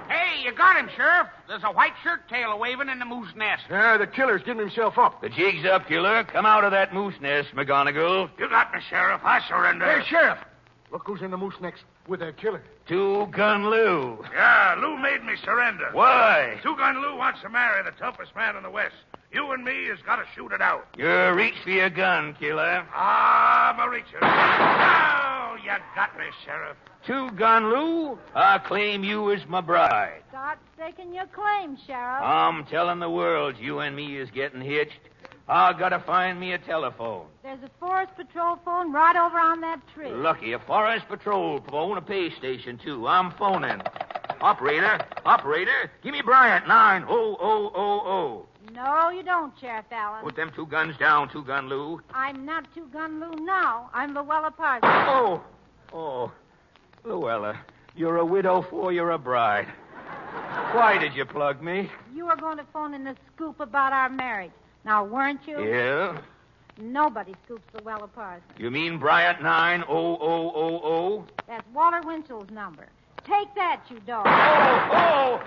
Hey, you got him, Sheriff. There's a white shirt tail waving in the moose nest. Yeah, the killer's giving himself up. The jig's up, Killer. Come out of that moose nest, McGonagall. You got me, Sheriff. I surrender. Hey, Sheriff. Look who's in the moose nest with that killer. Two Gun Lou. Yeah, Lou made me surrender. Why? Two Gun Lou wants to marry the toughest man in the West. You and me has got to shoot it out. You reach for your gun, Killer. I'm a reacher. Now! Now you got me, Sheriff. Two-Gun Lou, I claim you as my bride. Start staking your claim, Sheriff. I'm telling the world you and me is getting hitched. I gotta find me a telephone. There's a Forest Patrol phone right over on that tree. Lucky, a Forest Patrol phone, a pay station, too. I'm phoning. Operator, give me Bryant 90000. No, you don't, Sheriff Allen. Put them two guns down, Two-Gun Lou. I'm not Two-Gun Lou now. I'm Luella Parsons. Oh, Luella, you're a widow before you're a bride. Why did you plug me? You were going to phone in the scoop about our marriage. Now, weren't you? Yeah? Nobody scoops Luella Parsons. You mean Bryant 90000? That's Walter Winchell's number. Take that, you dog. Oh!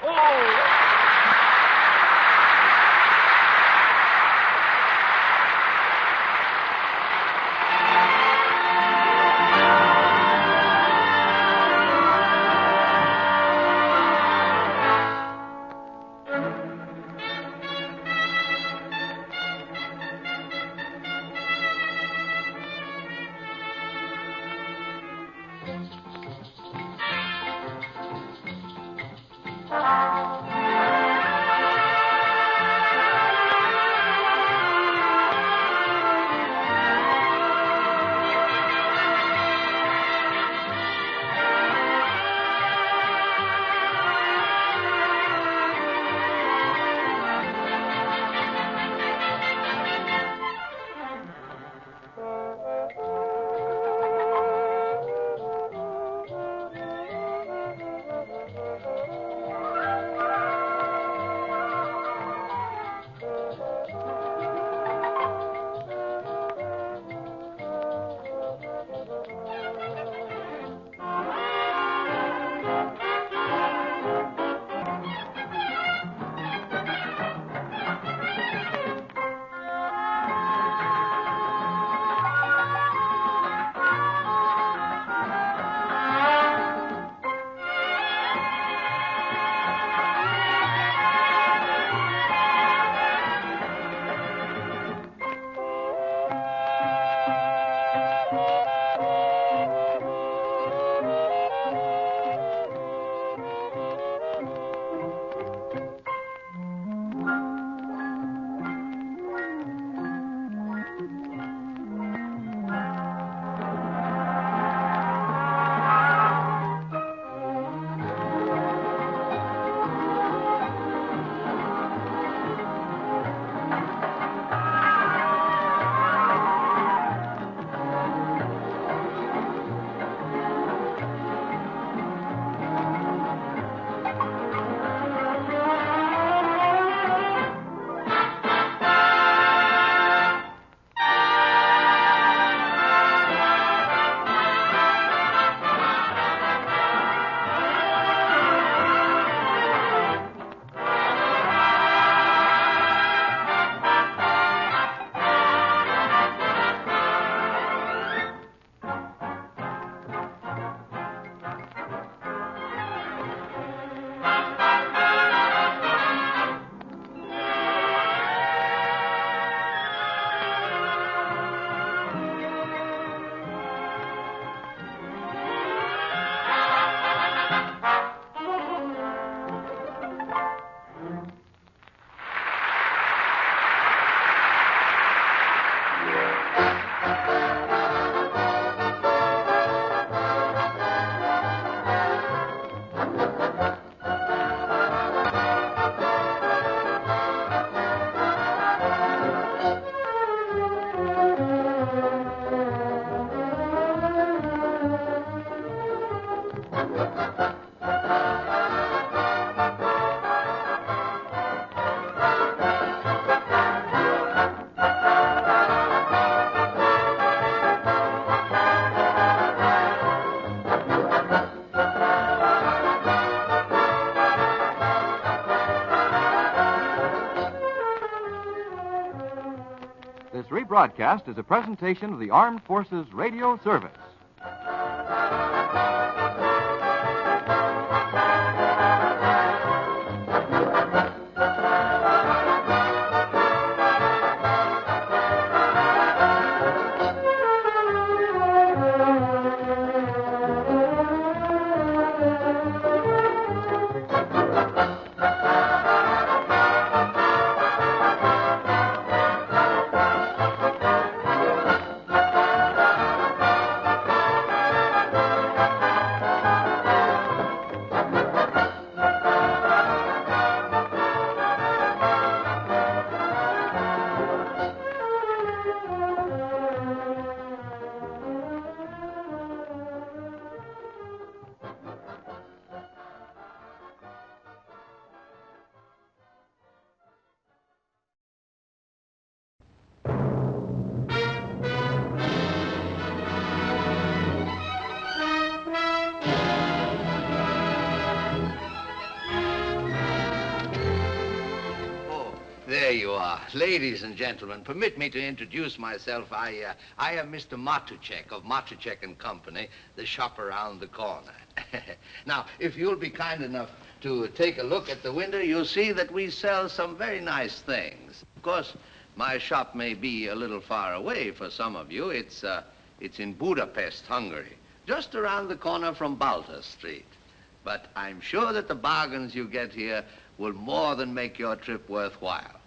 This rebroadcast is a presentation of the Armed Forces Radio Service. you are. Ladies and gentlemen, permit me to introduce myself. I am Mr. Matuchek of Matuchek and Company, the shop around the corner. Now, if you'll be kind enough to take a look at the window, you'll see that we sell some very nice things. Of course, my shop may be a little far away for some of you. It's in Budapest, Hungary, just around the corner from Balta Street. But I'm sure that the bargains you get here will more than make your trip worthwhile.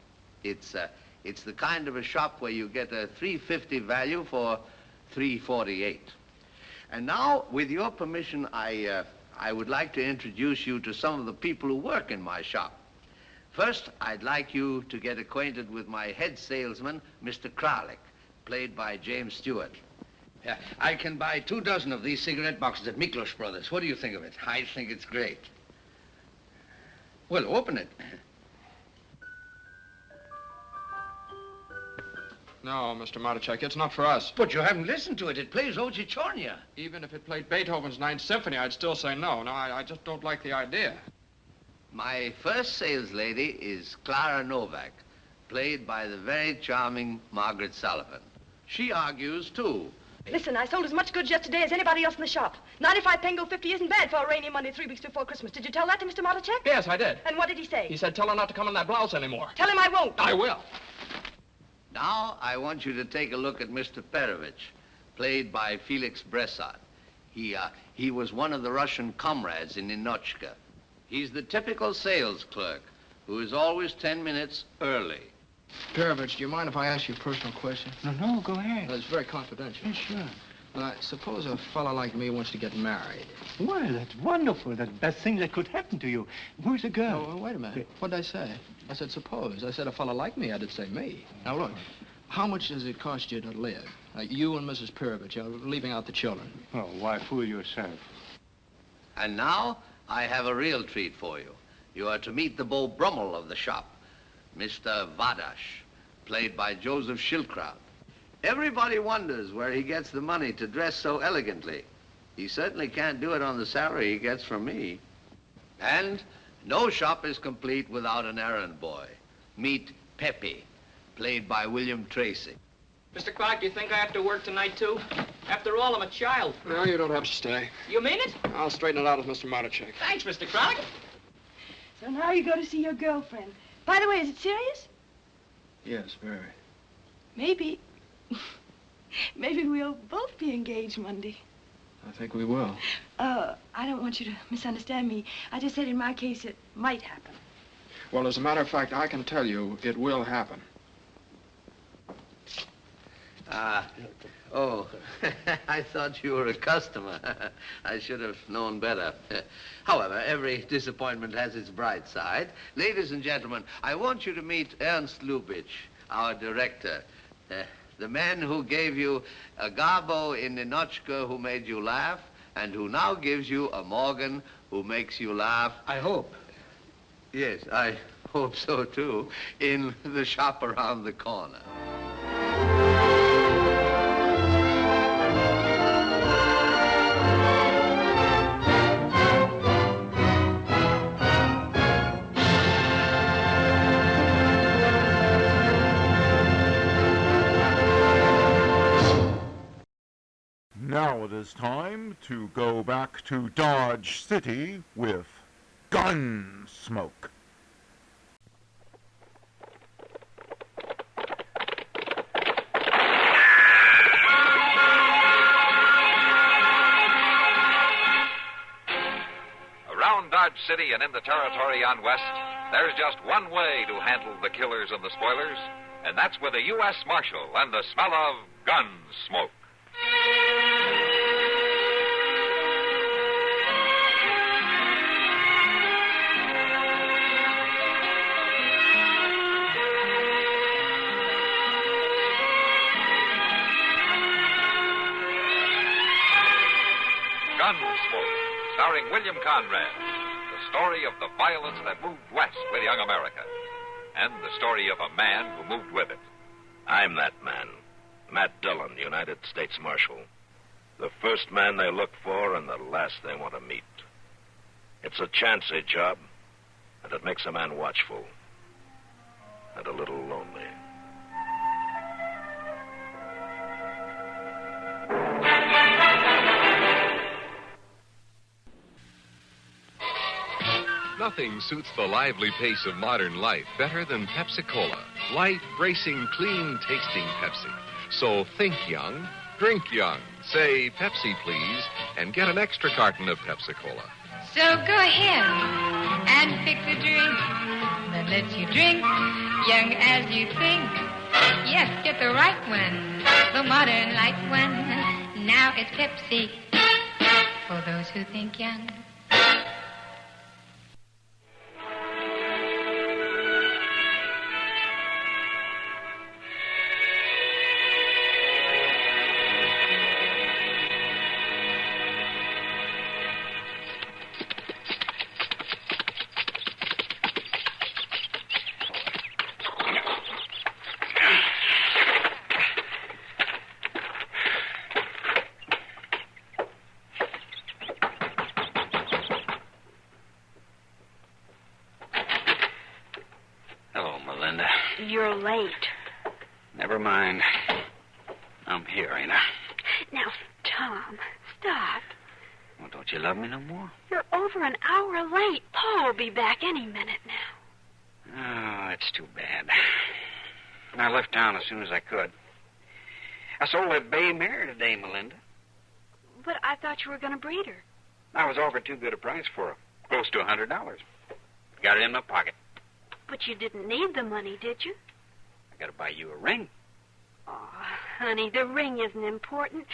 It's the kind of a shop where you get a $3.50 value for $3.48. And now, with your permission, I would like to introduce you to some of the people who work in my shop. First, I'd like you to get acquainted with my head salesman, Mr. Kralik, played by James Stewart. Yeah, I can buy 24 of these cigarette boxes at Miklos Brothers. What do you think of it? I think it's great. Well, open it. No, Mr. Matuchek, it's not for us. But you haven't listened to it. It plays Ochi Chornia. Even if it played Beethoven's Ninth Symphony, I'd still say no. No, I just don't like the idea. My first sales lady is Clara Novak, played by the very charming Margaret Sullivan. She argues, too. Listen, I sold as much goods yesterday as anybody else in the shop. 95 Pengo 50 isn't bad for a rainy Monday 3 weeks before Christmas. Did you tell that to Mr. Matuchek? Yes, I did. And what did he say? He said tell her not to come in that blouse anymore. Tell him I won't. I will. Now, I want you to take a look at Mr. Perovich, played by Felix Bressard. He was one of the Russian comrades in Ninochka. He's the typical sales clerk who is always 10 minutes early. Perovich, do you mind if I ask you a personal question? No, go ahead. It's very confidential. Yeah, sure. Suppose a fella like me wants to get married. Well, that's wonderful. That's the best thing that could happen to you. Where's the girl? Oh, wait a minute. What did I say? I said suppose. I said a fella like me. I did say me. Now, look, how much does it cost you to live? You and Mrs. Perovich, leaving out the children. Oh, why fool yourself? And now, I have a real treat for you. You are to meet the Beau Brummel of the shop, Mr. Vadash, played by Joseph Schildkraut. Everybody wonders where he gets the money to dress so elegantly. He certainly can't do it on the salary he gets from me. And no shop is complete without an errand boy. Meet Pepe, played by William Tracy. Mr. Clark, do you think I have to work tonight, too? After all, I'm a child. No, you don't have to stay. You mean it? I'll straighten it out with Mr. Matuchek. Thanks, Mr. Clark. So now you go to see your girlfriend. By the way, is it serious? Yes, very. Maybe we'll both be engaged Monday. I think we will. I don't want you to misunderstand me. I just said in my case it might happen. Well, as a matter of fact, I can tell you it will happen. I thought you were a customer. I should have known better. However, every disappointment has its bright side. Ladies and gentlemen, I want you to meet Ernst Lubitsch, our director. The man who gave you a Garbo in Ninochka who made you laugh, and who now gives you a Morgan who makes you laugh. I hope. Yes, I hope so, too, in the shop around the corner. Now it is time to go back to Dodge City with Gunsmoke. Around Dodge City and in the territory on West, there's just one way to handle the killers and the spoilers, and that's with a U.S. Marshal and the smell of Gunsmoke. Gunsmoke, starring William Conrad, the story of the violence that moved west with young America, and the story of a man who moved with it. I'm that man, Matt Dillon, United States Marshal. The first man they look for and the last they want to meet. It's a chancy job, and it makes a man watchful. and a little lonely. Nothing suits the lively pace of modern life better than Pepsi-Cola. Light, bracing, clean-tasting Pepsi. So think young, drink young. Say Pepsi, please, and get an extra carton of Pepsi-Cola. So go ahead and pick the drink that lets you drink young as you think. Yes, get the right one, the modern light one. Now it's Pepsi for those who think young. You're late. Never mind. I'm here, ain't I? Now, Tom, stop. Well, don't you love me no more? You're over an hour late. Paul will be back any minute now. Oh, that's too bad. I left town as soon as I could. I sold that bay mare today, Melinda. But I thought you were going to breed her. I was offered too good a price for her. Close to $100. Got it in my pocket. But you didn't need the money, did you? I got to buy you a ring. Oh, honey, the ring isn't important.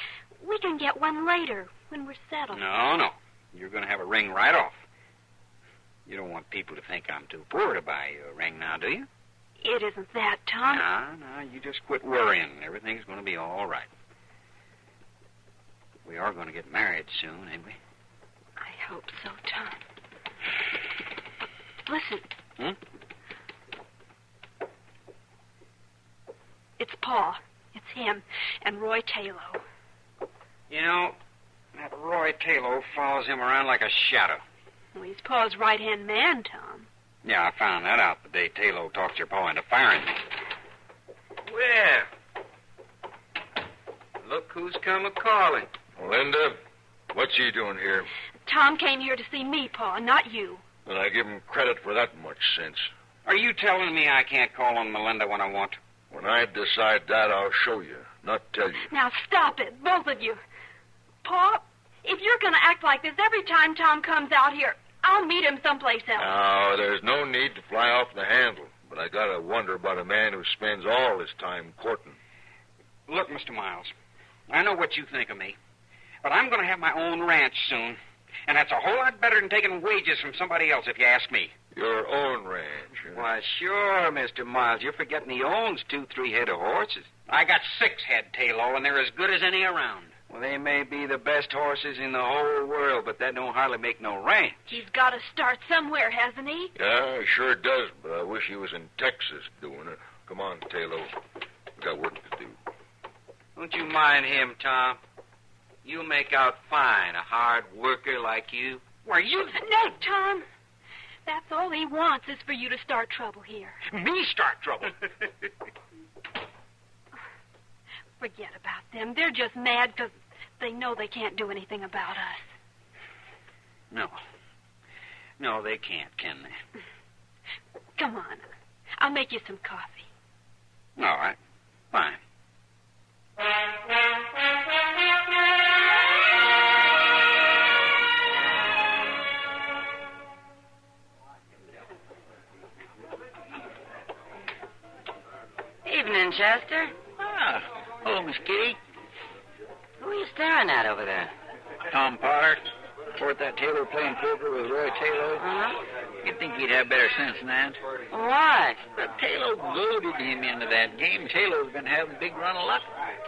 We can get one later, when we're settled. No. You're going to have a ring right off. You don't want people to think I'm too poor to buy you a ring now, do you? It isn't that, Tom. No, you just quit worrying. Everything's going to be all right. We are going to get married soon, ain't we? I hope so, Tom. Listen. It's Paul. It's him. And Roy Taylor. You know, that Roy Taylor follows him around like a shadow. Well, he's Paul's right-hand man, Tom. Yeah, I found that out the day Taylor talked your pa into firing me. Well, look who's come a-calling. Melinda, what's he doing here? Tom came here to see me, Paul, not you. And I give him credit for that much sense. Are you telling me I can't call on Melinda when I want to? When I decide that, I'll show you, not tell you. Now, stop it, both of you. Paul, if you're going to act like this every time Tom comes out here, I'll meet him someplace else. No, there's no need to fly off the handle. But I gotta wonder about a man who spends all his time courting. Look, Mr. Miles, I know what you think of me, but I'm going to have my own ranch soon. And that's a whole lot better than taking wages from somebody else, if you ask me. Your own ranch, huh? Why, sure, Mr. Miles. You're forgetting he owns 2-3 head of horses. I got 6 head, Taylor, and they're as good as any around. Well, they may be the best horses in the whole world, but that don't hardly make no ranch. He's got to start somewhere, hasn't he? Yeah, he sure does, but I wish he was in Texas doing it. Come on, Taylor. We got work to do. Don't you mind him, Tom. You'll make out fine, a hard worker like you. Why, you... No, Tom. That's all he wants is for you to start trouble here. Me start trouble? Forget about them. They're just mad because they know they can't do anything about us. No, they can't, can they? Come on. I'll make you some coffee. All right. Fine. Evening, Chester. Ah, hello, Miss Kitty. Who are you staring at over there? Tom Potter. Report that Taylor playing poker with Roy Taylor. Uh-huh. You'd think he'd have better sense than that. Why? But Taylor goaded him into that game. Taylor's been having a big run of luck.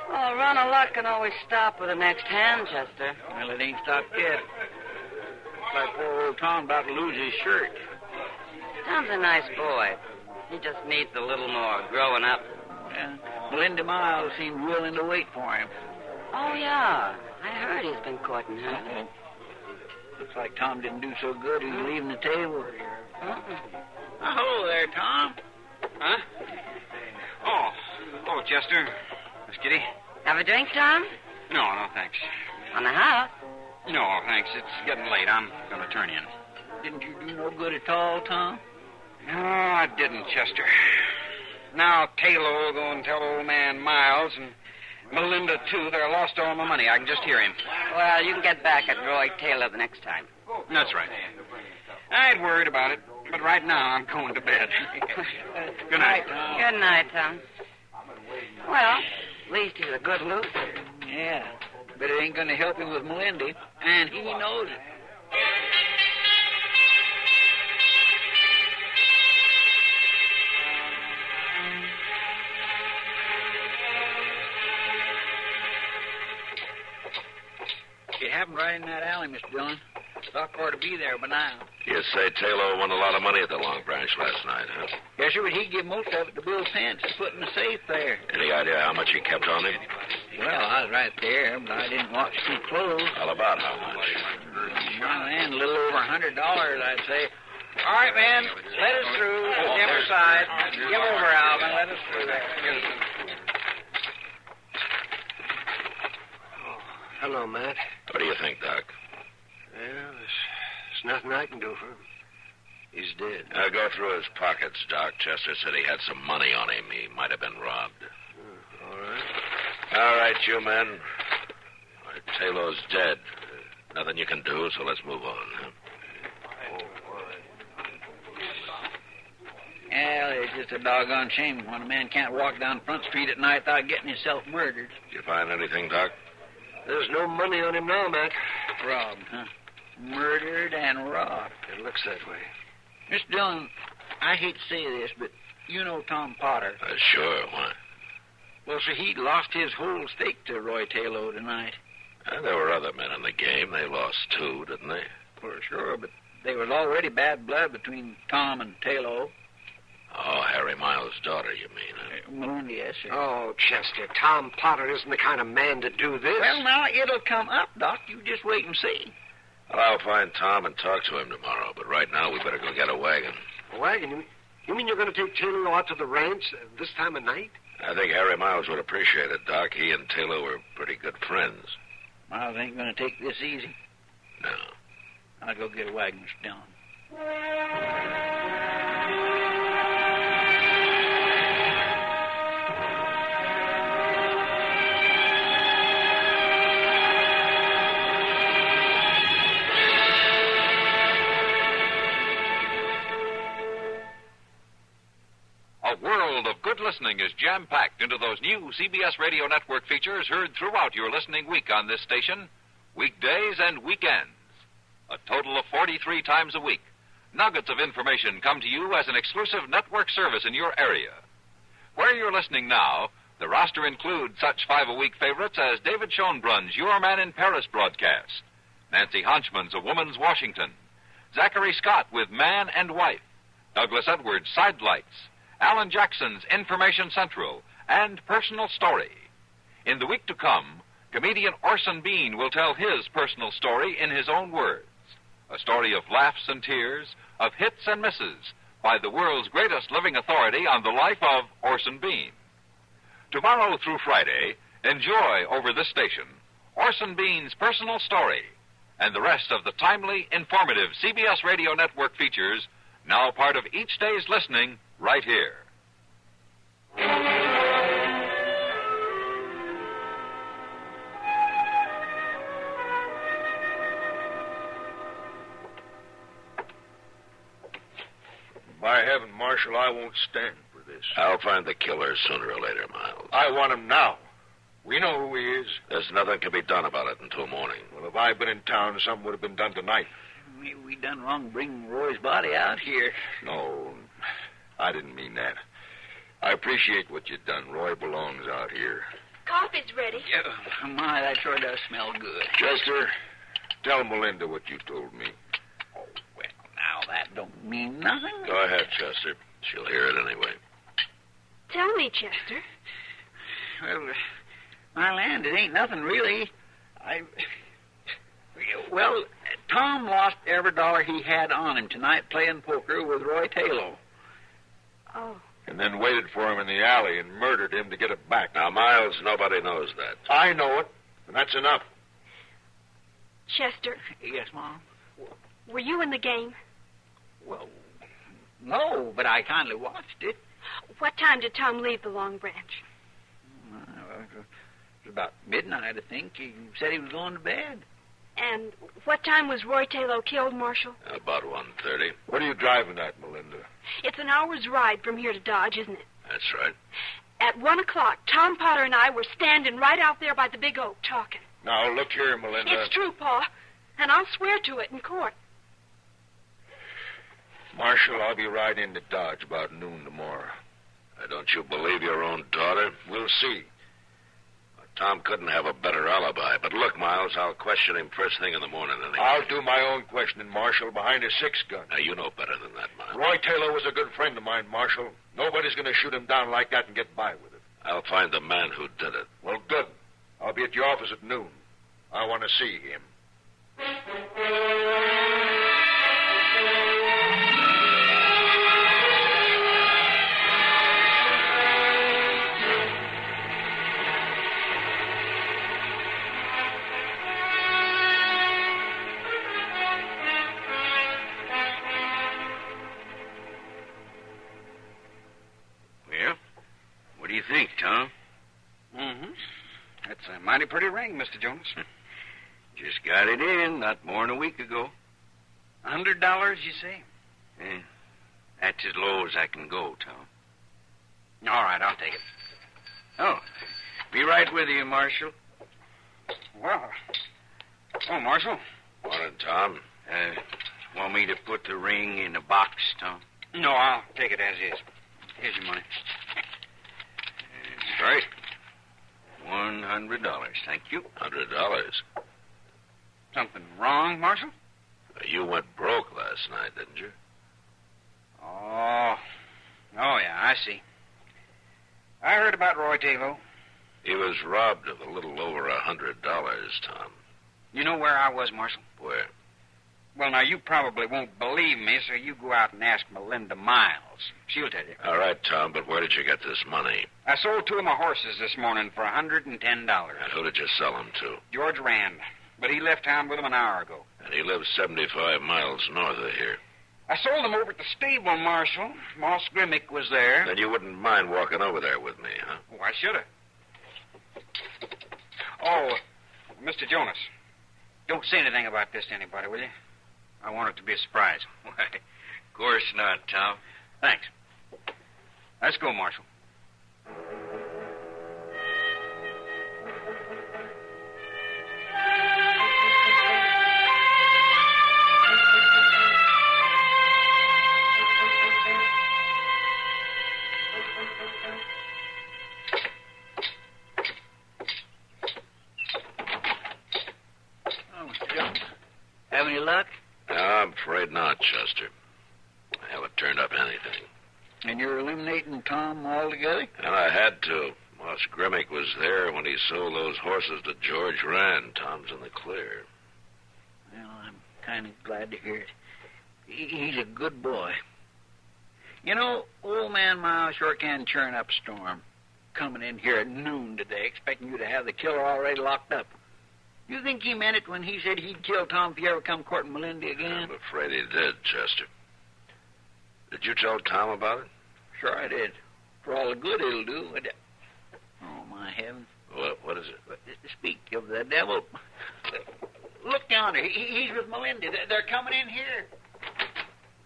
Well, a run of luck can always stop with the next hand, Chester. Well, it ain't stopped yet. Looks like poor old Tom about to lose his shirt. Tom's a nice boy. He just needs a little more growing up. Yeah. Melinda Miles seemed willing to wait for him. Oh, yeah. I heard he's been courting her. Uh-oh. Looks like Tom didn't do so good. He's leaving the table. Uh-uh. Oh, hello there, Tom. Huh? Hello, Chester. Miss Kitty. Have a drink, Tom? No, thanks. On the house? No, thanks. It's getting late. I'm going to turn in. Didn't you do no good at all, Tom? No, I didn't, Chester. Now, Taylor will go and tell old man Miles and Melinda, too, that I lost all my money. I can just hear him. Well, you can get back at Roy Taylor the next time. That's right. I ain't worried about it, but right now I'm going to bed. Good night. Good night, Tom. Well, at least he's a good loser. Yeah, but it ain't going to help him with Melinda, and he knows it. It happened right in that alley, Mr. Dillon. Doc ought to be there by now. You say Taylor won a lot of money at the Long Branch last night, huh? Yes, sir, but he give most of it to Bill Pence to put in the safe there. Any idea how much he kept on him? Well, I was right there, but I didn't watch too close. Well, about how much? My man, a little over $100, I'd say. All right, man, let us through. Step aside. Give over, Alvin. Let us through. Hello, Matt. What do you think, Doc? Well, there's nothing I can do for him. He's dead. I'll go through his pockets, Doc. Chester said he had some money on him. He might have been robbed. All right. All right, you men. All right, Taylor's dead. Nothing you can do, so let's move on. Huh? Well, it's just a doggone shame when a man can't walk down Front Street at night without getting himself murdered. Did you find anything, Doc? There's no money on him now, Matt. Robbed, huh? Murdered and robbed. It looks that way. Mr. Dillon, I hate to say this, but you know Tom Potter. Sure, why? Well, sir, he lost his whole stake to Roy Taylor tonight. There were other men in the game. They lost too, didn't they? For sure, but there was already bad blood between Tom and Taylor. Oh, Harry Miles' daughter, you mean? Melinda, yes, sir. Oh, Chester, Tom Potter isn't the kind of man to do this. Well, now, it'll come up, Doc. You just wait and see. Well, I'll find Tom and talk to him tomorrow, but right now we better go get a wagon. A wagon? You mean you're going to take Taylor out to the ranch this time of night? I think Harry Miles would appreciate it, Doc. He and Taylor were pretty good friends. Miles ain't going to take this easy. No. I'll go get a wagon, Mr. Dillon. A world of good listening is jam-packed into those new CBS Radio Network features heard throughout your listening week on this station, weekdays and weekends. A total of 43 times a week, nuggets of information come to you as an exclusive network service in your area. Where you're listening now, the roster includes such 5-a-week favorites as David Schoenbrun's Your Man in Paris broadcast, Nancy Honchman's A Woman's Washington, Zachary Scott with Man and Wife, Douglas Edwards' Sidelights, Alan Jackson's Information Central, and Personal Story. In the week to come, comedian Orson Bean will tell his personal story in his own words. A story of laughs and tears, of hits and misses, by the world's greatest living authority on the life of Orson Bean. Tomorrow through Friday, enjoy over this station Orson Bean's Personal Story and the rest of the timely, informative CBS Radio Network features, now part of each day's listening right here. By heaven, Marshal, I won't stand for this. I'll find the killer sooner or later, Miles. I want him now. We know who he is. There's nothing can be done about it until morning. Well, if I'd been in town, something would have been done tonight. Maybe we done wrong bringing Roy's body out here. No, I didn't mean that. I appreciate what you've done. Roy belongs out here. Coffee's ready. Yeah, my, that sure does smell good. Chester, tell Melinda what you told me. Oh, well, now that don't mean nothing. Go ahead, Chester. She'll hear it anyway. Tell me, Chester. Well, my land, it ain't nothing really. Well, Tom lost every dollar he had on him tonight playing poker with Roy Taylor. Oh. and then waited for him in the alley and murdered him to get it back. Now, Miles, nobody knows that. I know it, and that's enough. Chester. Yes, Mom? Were you in the game? Well, no, but I kindly watched it. What time did Tom leave the Long Branch? It was about midnight, I think. He said he was going to bed. And what time was Roy Taylor killed, Marshal? About 1:30. What are you driving at, Melinda? It's an hour's ride from here to Dodge, isn't it? That's right. At 1 o'clock, Tom Potter and I were standing right out there by the big oak talking. Now, look here, Melinda. It's true, Pa, and I'll swear to it in court. Marshal, I'll be riding into Dodge about noon tomorrow. Don't you believe your own daughter? We'll see. Tom couldn't have a better alibi. But look, Miles, I'll question him first thing in the morning. Anyway. I'll do my own questioning, Marshal, behind a 6-gun. Now, you know better than that, Miles. Roy Taylor was a good friend of mine, Marshal. Nobody's going to shoot him down like that and get by with it. I'll find the man who did it. Well, good. I'll be at your office at noon. I want to see him. What do you think, Tom? Mm-hmm. That's a mighty pretty ring, Mr. Jonas. Just got it in not more than a week ago. $100, you say? Yeah. That's as low as I can go, Tom. All right, I'll take it. Oh, be right with you, Marshal. Well, Marshal. Morning, Tom. Want me to put the ring in a box, Tom? No, I'll take it as is. Here's your money. Right. $100. Thank you. $100. Something wrong, Marshal? You went broke last night, didn't you? Oh, yeah, I see. I heard about Roy Taylor. He was robbed of a little over $100, Tom. You know where I was, Marshal? Where? Well, now, you probably won't believe me, so you go out and ask Melinda Miles. She'll tell you. All right, Tom, but where did you get this money? I sold 2 of my horses this morning for $110. And who did you sell them to? George Rand. But he left town with them an hour ago. And he lives 75 miles north of here. I sold them over at the stable, Marshal. Moss Grimmick was there. Then you wouldn't mind walking over there with me, huh? Oh, I should have. Oh, Mr. Jonas, don't say anything about this to anybody, will you? I want it to be a surprise. Why, of course not, Tom. Thanks. Let's go, Marshal. Oh, Mr. Jones. Have any luck? No, I'm afraid not, Chester. I haven't turned up anything. And you're eliminating Tom altogether? And I had to. Moss Grimmick was there when he sold those horses to George Rand. Tom's in the clear. Well, I'm kind of glad to hear it. He's a good boy. You know, old man Miles sure can churn up a storm. Coming in here at noon today, expecting you to have the killer already locked up. You think he meant it when he said he'd kill Tom if he ever come courting Melinda again? I'm afraid he did, Chester. Did you tell Tom about it? Sure I did. For all the good it'll do. Oh, my heavens. What is it? Speak of the devil. Look yonder. He's with Melinda. They're coming in here.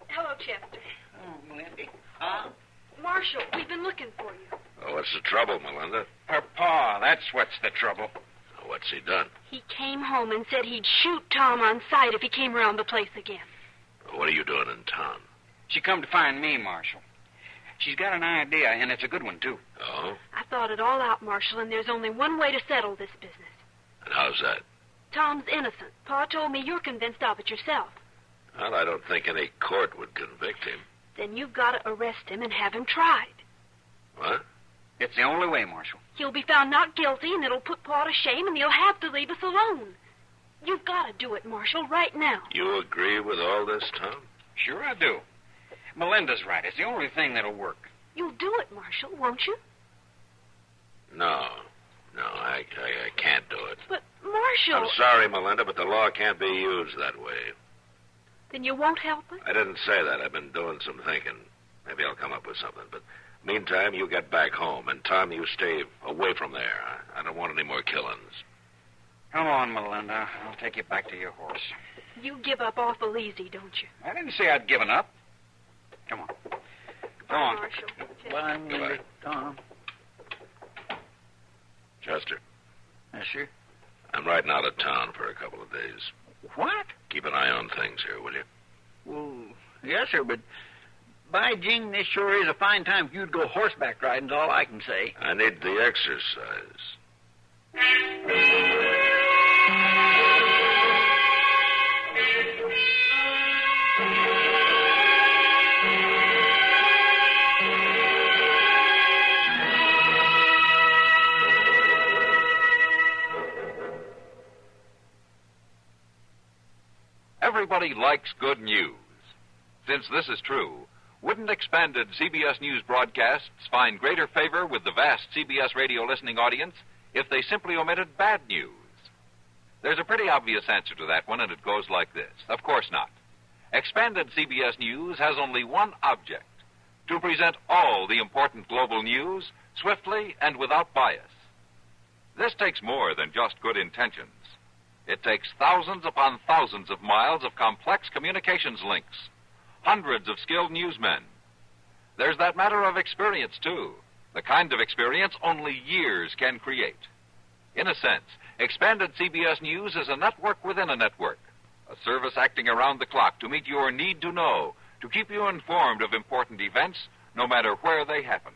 Hello, Chester. Oh, Melinda. Huh? Marshal, we've been looking for you. Oh, what's the trouble, Melinda? Her pa, that's what's the trouble. What's he done? He came home and said he'd shoot Tom on sight if he came around the place again. What are you doing in town? She come to find me, Marshal. She's got an idea, and it's a good one, too. Oh? I thought it all out, Marshal, and there's only one way to settle this business. And how's that? Tom's innocent. Pa told me you're convinced of it yourself. Well, I don't think any court would convict him. Then you've got to arrest him and have him tried. What? It's the only way, Marshal. He'll be found not guilty, and it'll put Pa to shame, and he'll have to leave us alone. You've got to do it, Marshal, right now. You agree with all this, Tom? Sure I do. Melinda's right. It's the only thing that'll work. You'll do it, Marshal, won't you? No, I can't do it. But, Marshal... I'm sorry, Melinda, but the law can't be used that way. Then you won't help us? I didn't say that. I've been doing some thinking. Maybe I'll come up with something. But meantime, you get back home. And, Tom, you stay away from there. I don't want any more killings. Come on, Melinda. I'll take you back to your horse. You give up awful easy, don't you? I didn't say I'd given up. Come on. Come on. Marshal. Bye, Melinda. Tom. Chester. Yes, sir? I'm riding out of town for a couple of days. What? Keep an eye on things here, will you? Well, yes, sir, but by jing, this sure is a fine time for you to go horseback riding's all I can say. I need the exercise. Everybody likes good news. Since this is true, wouldn't expanded CBS News broadcasts find greater favor with the vast CBS radio listening audience if they simply omitted bad news? There's a pretty obvious answer to that one, and it goes like this. Of course not. Expanded CBS News has only one object: to present all the important global news swiftly and without bias. This takes more than just good intentions. It takes thousands upon thousands of miles of complex communications links, hundreds of skilled newsmen. There's that matter of experience, too, the kind of experience only years can create. In a sense, expanded CBS News is a network within a network, a service acting around the clock to meet your need to know, to keep you informed of important events, no matter where they happen.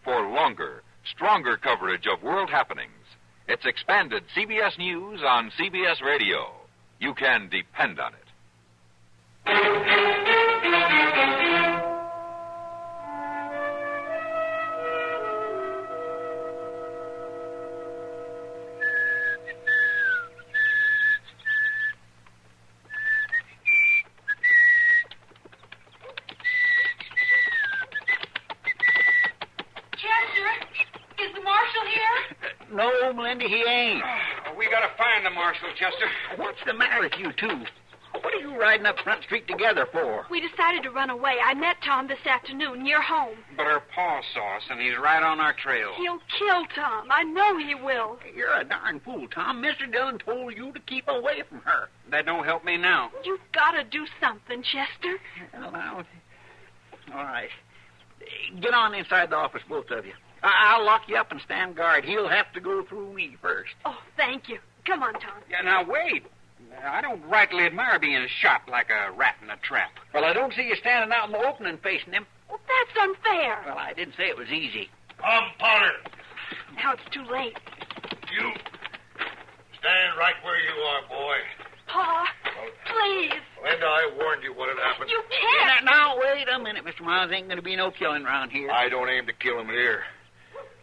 For longer, stronger coverage of world happenings, it's expanded CBS News on CBS Radio. You can depend on it. No, Melinda, he ain't. We gotta find the marshal, Chester. What's the matter with you two? What are you riding up Front Street together for? We decided to run away. I met Tom this afternoon near home. But her pa saw us, and he's right on our trail. He'll kill Tom. I know he will. You're a darn fool, Tom. Mr. Dillon told you to keep away from her. That don't help me now. You've got to do something, Chester. Well, now, all right. Get on inside the office, both of you. I'll lock you up and stand guard. He'll have to go through me first. Oh, thank you. Come on, Tom. Yeah, now, wait. I don't rightly admire being shot like a rat in a trap. Well, I don't see you standing out in the open and facing him. Well, that's unfair. Well, I didn't say it was easy. Come, Potter. Now it's too late. You stand right where you are, boy. Pa, please. Linda, I warned you what had happened. You can't. Now, wait a minute, Mr. Miles. Ain't going to be no killing around here. I don't aim to kill him here.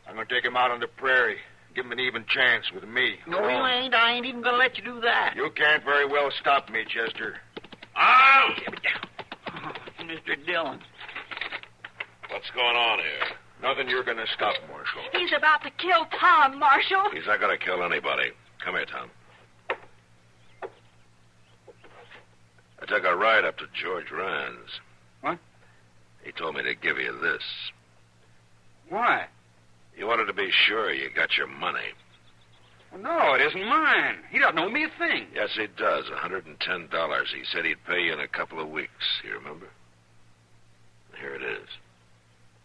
I'm going to take him out on the prairie. Give him an even chance with me. No, you ain't. I ain't even going to let you do that. You can't very well stop me, Chester. Out! Oh, Mr. Dillon. What's going on here? Nothing you're going to stop, Marshal. He's about to kill Tom, Marshal. He's not going to kill anybody. Come here, Tom. I took a ride up to George Ryan's. What? He told me to give you this. Why? He wanted to be sure you got your money. Well, no, it isn't mine. He doesn't owe me a thing. Yes, he does. $110. He said he'd pay you in a couple of weeks. You remember? Here it is.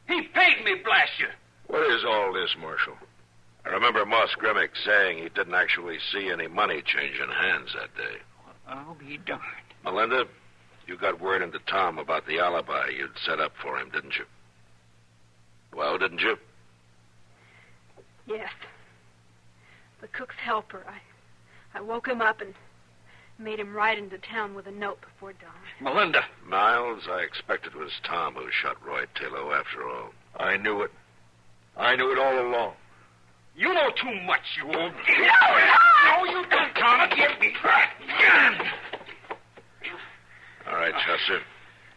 He paid me, blast you. What is all this, Marshal? I remember Moss Grimmick saying he didn't actually see any money changing hands that day. I'll be darned. Melinda, you got word into Tom about the alibi you'd set up for him, didn't you? Well, didn't you? Yes. The cook's helper. I woke him up and made him ride into town with a note before dawn. Melinda. Miles, I expect it was Tom who shot Roy Taylor after all. I knew it. I knew it all along. You know too much, you old... No, you don't, Tom. Give me that gun. All right, Chester.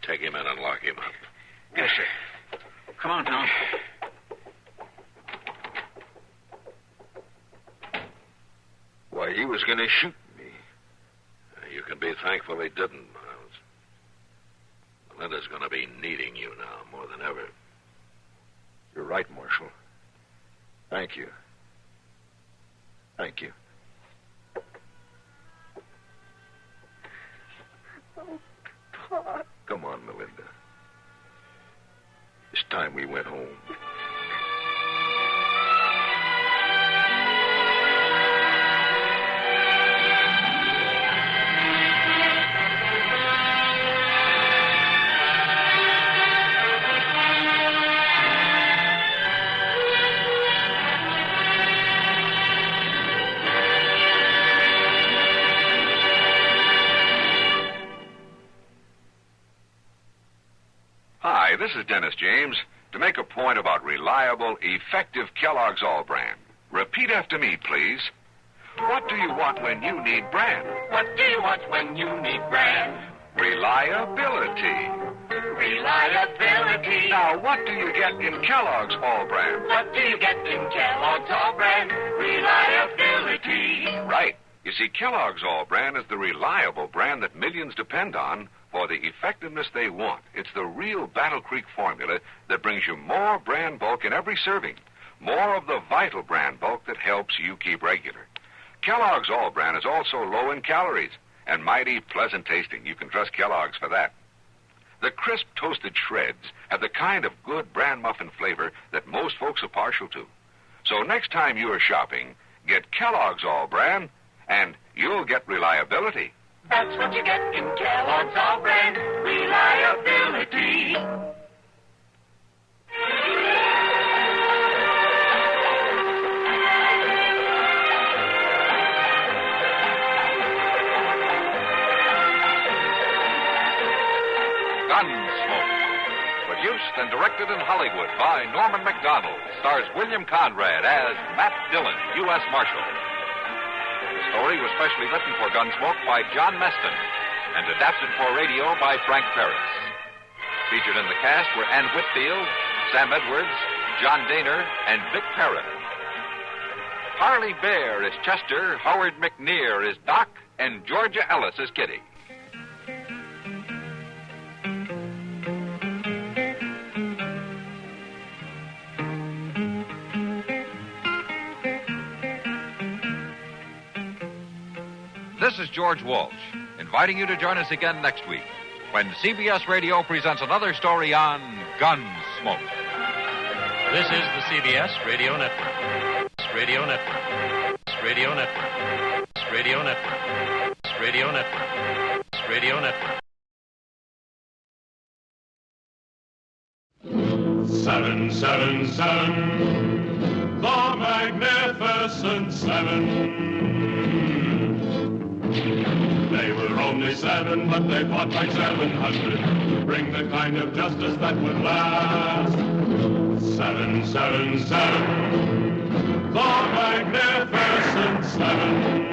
Take him in and lock him up. Yes, sir. Come on, Tom. Why, he was going to shoot me. You can be thankful he didn't, Miles. Melinda's going to be needing you now more than ever. You're right, Marshal. Thank you. Thank you. Oh, Pop. Come on, Melinda. It's time we went home. Hi, this is Dennis James. To make a point about reliable, effective Kellogg's All Brand. Repeat after me, please. What do you want when you need brand? What do you want when you need brand? Reliability. Reliability. Now, what do you get in Kellogg's All Brand? What do you get in Kellogg's All Brand? Reliability. Right. You see, Kellogg's All Brand is the reliable brand that millions depend on for the effectiveness they want. It's the real Battle Creek formula that brings you more brand bulk in every serving. More of the vital brand bulk that helps you keep regular. Kellogg's All Brand is also low in calories and mighty pleasant tasting. You can trust Kellogg's for that. The crisp toasted shreds have the kind of good bran muffin flavor that most folks are partial to. So next time you are shopping, get Kellogg's All Brand, and you'll get reliability. That's what you get in Kellogg's All Brand. Reliability. Gunsmoke. Produced and directed in Hollywood by Norman Macdonald. Stars William Conrad as Matt Dillon, U.S. Marshal. The story was specially written for Gunsmoke by John Meston and adapted for radio by Frank Paris. Featured in the cast were Ann Whitfield, Sam Edwards, John Daner, and Vic Perrin. Harley Bear is Chester, Howard McNear is Doc, and Georgia Ellis is Kitty. This is George Walsh, inviting you to join us again next week when CBS Radio presents another story on Gunsmoke. This is the CBS Radio Network. Radio Network. Radio Network. Radio Network. Radio Network. Radio Network. 777, the Magnificent Seven. They were only 7, but they fought like 700 to bring the kind of justice that would last. 777, the Magnificent Seven.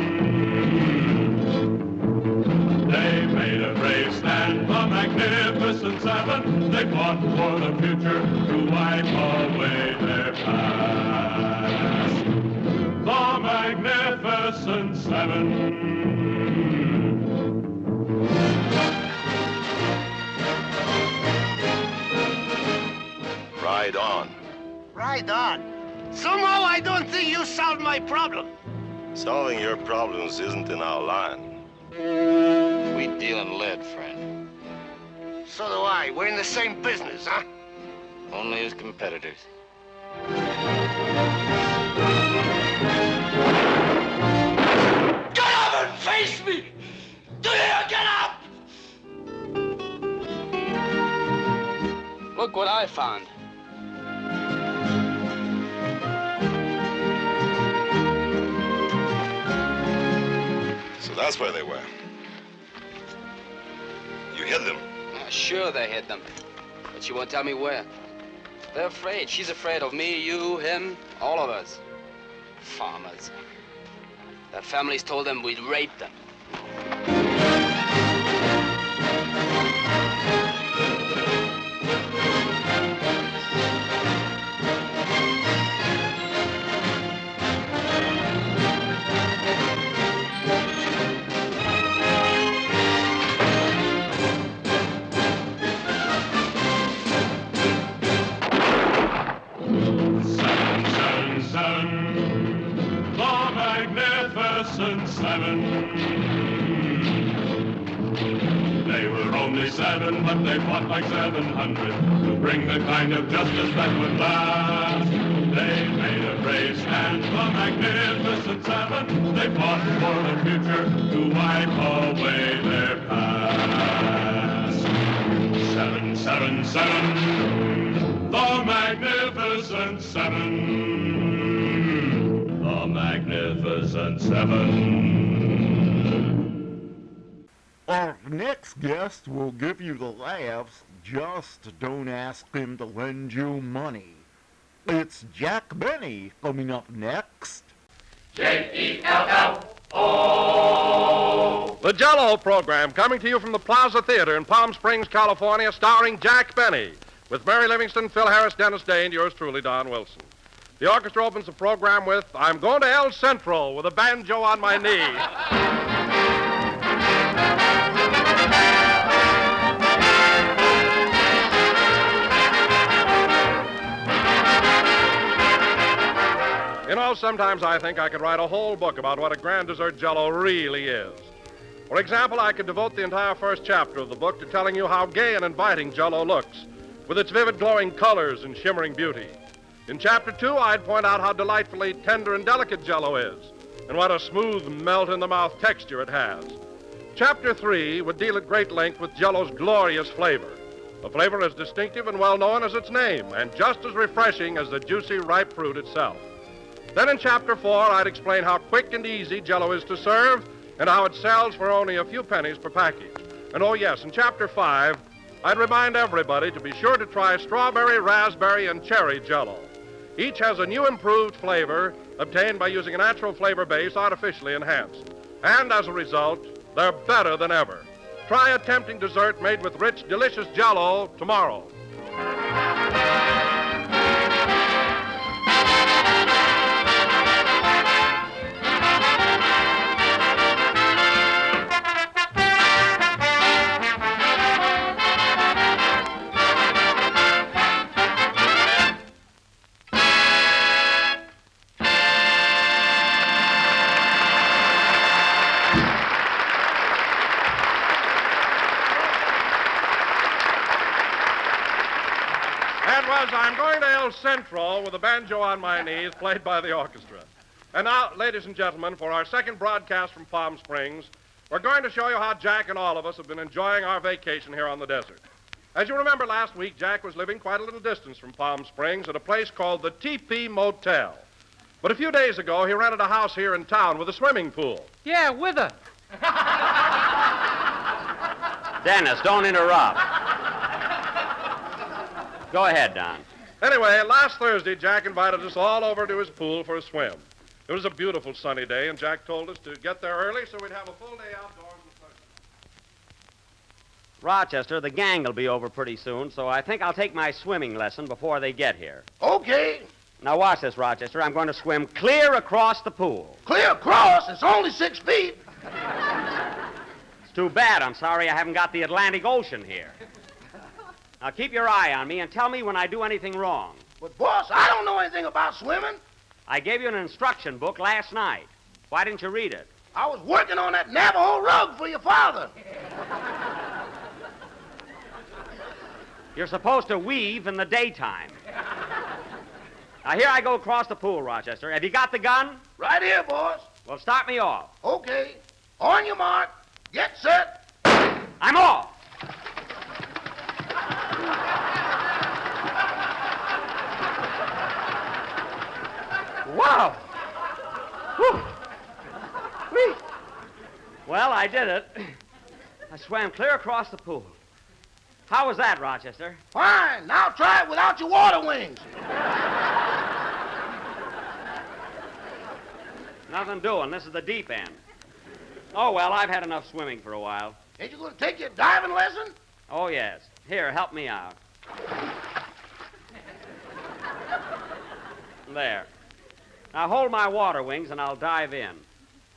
They made a brave stand, the Magnificent Seven. They fought for the future to wipe away their past. The Magnificent Seven. Ride on. Ride on? Somehow I don't think you solved my problem. Solving your problems isn't in our line. We deal in lead, friend. So do I. We're in the same business, huh? Only as competitors. Get up and face me! Do you get up? Look what I found. So that's where they were. You hid them. Sure they hid them. But she won't tell me where. They're afraid. She's afraid of me, you, him, all of us. Farmers. Their families told them we'd rape them. 7. They were only 7, but they fought like 700 to bring the kind of justice that would last. They made a brave stand, the magnificent 7. They fought for the future to wipe away their past. 7, 7, 7. The magnificent 7. The magnificent 7. Our next guest will give you the laughs. Just don't ask him to lend you money. It's Jack Benny coming up next. J-E-L-L-O. The Jell-O program coming to you from the Plaza Theater in Palm Springs, California, starring Jack Benny, with Mary Livingston, Phil Harris, Dennis Day, and yours truly, Don Wilson. The orchestra opens the program with I'm Going to El Centro with a banjo on my knee. You know, sometimes I think I could write a whole book about what a grand dessert Jell-O really is. For example, I could devote the entire first chapter of the book to telling you how gay and inviting Jell-O looks, with its vivid glowing colors and shimmering beauty. In Chapter 2, I'd point out how delightfully tender and delicate Jell-O is, and what a smooth, melt-in-the-mouth texture it has. Chapter 3 would deal at great length with Jell-O's glorious flavor, a flavor as distinctive and well-known as its name, and just as refreshing as the juicy, ripe fruit itself. Then in Chapter 4, I'd explain how quick and easy Jell-O is to serve and how it sells for only a few pennies per package. And oh yes, in Chapter 5, I'd remind everybody to be sure to try strawberry, raspberry, and cherry Jell-O. Each has a new improved flavor obtained by using a natural flavor base artificially enhanced. And as a result, they're better than ever. Try a tempting dessert made with rich, delicious Jell-O tomorrow. I'm Going to El Centro with a banjo on my knees, played by the orchestra. And now, ladies and gentlemen, for our second broadcast from Palm Springs, we're going to show you how Jack and all of us have been enjoying our vacation here on the desert. As you remember, last week, Jack was living quite a little distance from Palm Springs at a place called the TP Motel. But a few days ago, he rented a house here in town with a swimming pool. Yeah, with her. Dennis, don't interrupt. Go ahead, Don. Anyway, last Thursday, Jack invited us all over to his pool for a swim. It was a beautiful sunny day, and Jack told us to get there early so we'd have a full day outdoors. Rochester, the gang will be over pretty soon, so I think I'll take my swimming lesson before they get here. Okay. Now watch this, Rochester. I'm going to swim clear across the pool. Clear across? It's only 6 feet. It's too bad. I'm sorry I haven't got the Atlantic Ocean here. Now, keep your eye on me and tell me when I do anything wrong. But, boss, I don't know anything about swimming. I gave you an instruction book last night. Why didn't you read it? I was working on that Navajo rug for your father. You're supposed to weave in the daytime. Now, here I go across the pool, Rochester. Have you got the gun? Right here, boss. Well, start me off. Okay. On your mark. Get set. I'm off. Wow. Whew. Whee. Well, I did it. I swam clear across the pool. How was that, Rochester? Fine. Now try it without your water wings. Nothing doing. This is the deep end. Oh, well, I've had enough swimming for a while. Ain't you going to take your diving lesson? Oh, yes. Here, help me out. There. Now hold my water wings and I'll dive in.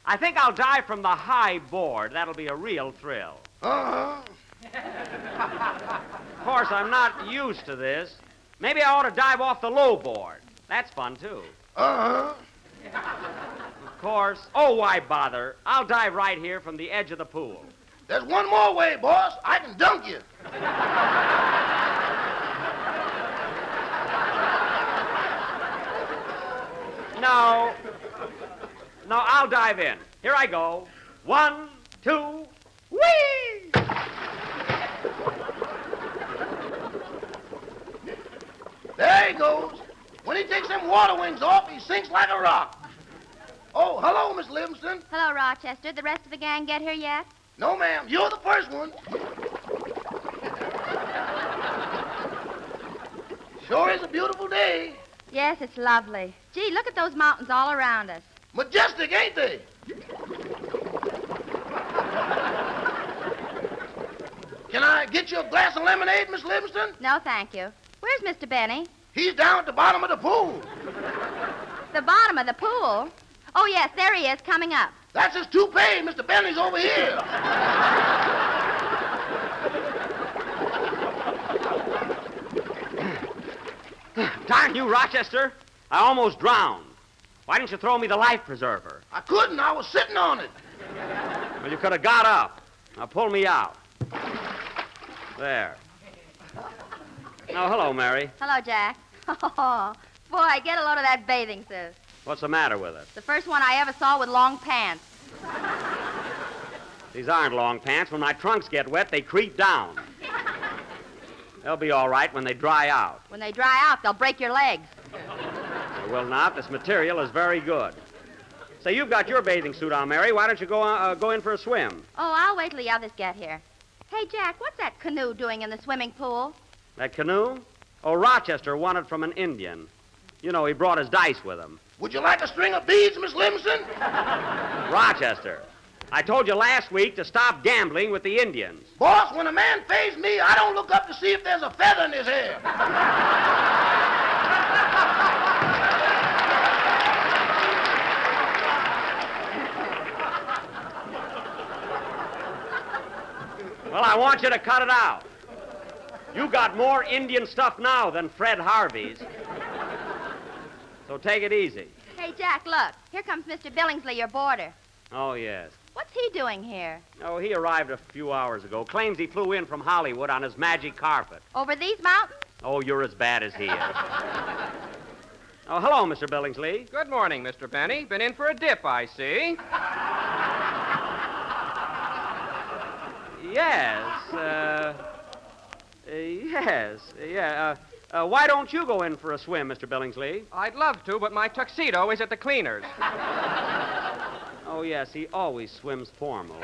I think I'll dive from the high board. That'll be a real thrill. Uh-huh. Of course, I'm not used to this. Maybe I ought to dive off the low board. That's fun, too. Uh-huh. Of course. Oh, why bother? I'll dive right here from the edge of the pool. There's one more way, boss. I can dunk you. No. No, I'll dive in. Here I go. 1, 2, whee! There he goes. When he takes them water wings off, he sinks like a rock. Oh, hello, Miss Livingston. Hello, Rochester. The rest of the gang get here yet? No, ma'am. You're the first one. Sure is a beautiful day. Yes, it's lovely. Gee, look at those mountains all around us. Majestic, ain't they? Can I get you a glass of lemonade, Miss Livingston? No, thank you. Where's Mr. Benny? He's down at the bottom of the pool. The bottom of the pool? Oh, yes, there he is, coming up. That's his toupee. Mr. Benny's over here. Darn you, Rochester. I almost drowned. Why didn't you throw me the life preserver? I couldn't. I was sitting on it. Well, you could have got up. Now, pull me out. There. Oh, hello, Mary. Hello, Jack. Oh, boy, get a load of that bathing suit. What's the matter with it? The first one I ever saw with long pants. These aren't long pants. When my trunks get wet, they creep down. They'll be all right when they dry out. When they dry out, they'll break your legs. They will not. This material is very good. Say, you've got your bathing suit on, Mary. Why don't you go in for a swim? Oh, I'll wait till the others get here. Hey, Jack, what's that canoe doing in the swimming pool? That canoe? Oh, Rochester won it from an Indian. You know, he brought his dice with him. Would you like a string of beads, Miss Livingston? Rochester, I told you last week to stop gambling with the Indians. Boss, when a man fades me, I don't look up to see if there's a feather in his hair. Well, I want you to cut it out. You got more Indian stuff now than Fred Harvey's. So take it easy. Hey, Jack, look. Here comes Mr. Billingsley, your boarder. Oh, yes. What's he doing here? Oh, he arrived a few hours ago. Claims he flew in from Hollywood on his magic carpet. Over these mountains? Oh, you're as bad as he is. Oh, hello, Mr. Billingsley. Good morning, Mr. Benny. Been in for a dip, I see. Yes, why don't you go in for a swim, Mr. Billingsley? I'd love to, but my tuxedo is at the cleaners. Oh, yes, he always swims formal.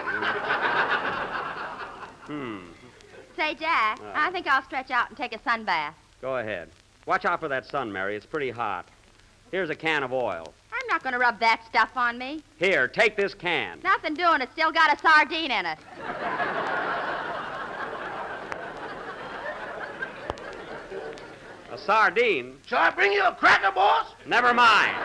Say, Jack, I think I'll stretch out and take a sun bath. Go ahead. Watch out for that sun, Mary. It's pretty hot. Here's a can of oil. I'm not going to rub that stuff on me. Here, take this can. Nothing doing. It's still got a sardine in it. A sardine? Shall I bring you a cracker, boss? Never mind.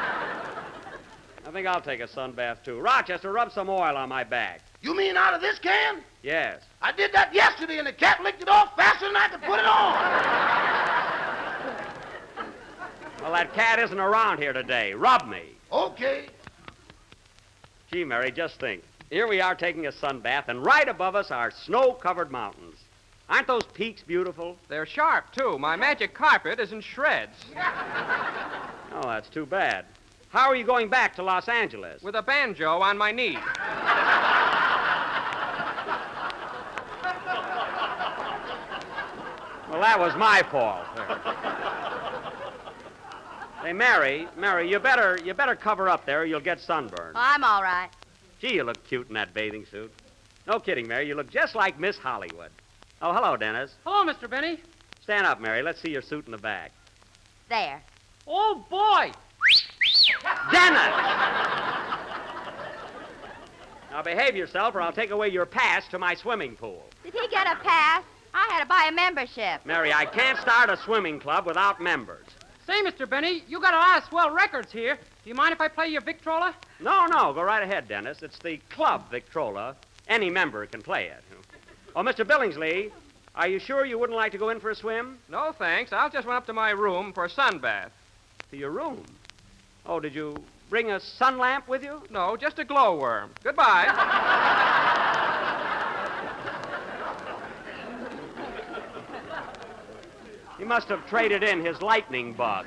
I think I'll take a sun bath, too. Rochester, rub some oil on my back. You mean out of this can? Yes. I did that yesterday, and the cat licked it off faster than I could put it on. Well, that cat isn't around here today. Rub me. Okay. Gee, Mary, just think. Here we are taking a sun bath, and right above us are snow-covered mountains. Aren't those peaks beautiful? They're sharp, too. My magic carpet is in shreds. Oh, that's too bad. How are you going back to Los Angeles? With a banjo on my knee. Well, that was my fault. Hey, Mary, you better cover up there or you'll get sunburned. Well, I'm all right. Gee, you look cute in that bathing suit. No kidding, Mary. You look just like Miss Hollywood. Oh, hello, Dennis. Hello, Mr. Benny. Stand up, Mary. Let's see your suit in the back. There. Oh, boy! Dennis! Now behave yourself or I'll take away your pass to my swimming pool. Did he get a pass? I had to buy a membership. Mary, I can't start a swimming club without members. Say, Mr. Benny, you got a lot of swell records here. Do you mind if I play your Victrola? No, go right ahead, Dennis. It's the club Victrola. Any member can play it. Oh, Mr. Billingsley, are you sure you wouldn't like to go in for a swim? No, thanks. I'll just run up to my room for a sun bath. To your room? Oh, did you bring a sun lamp with you? No, just a glowworm. Goodbye. He must have traded in his lightning bug.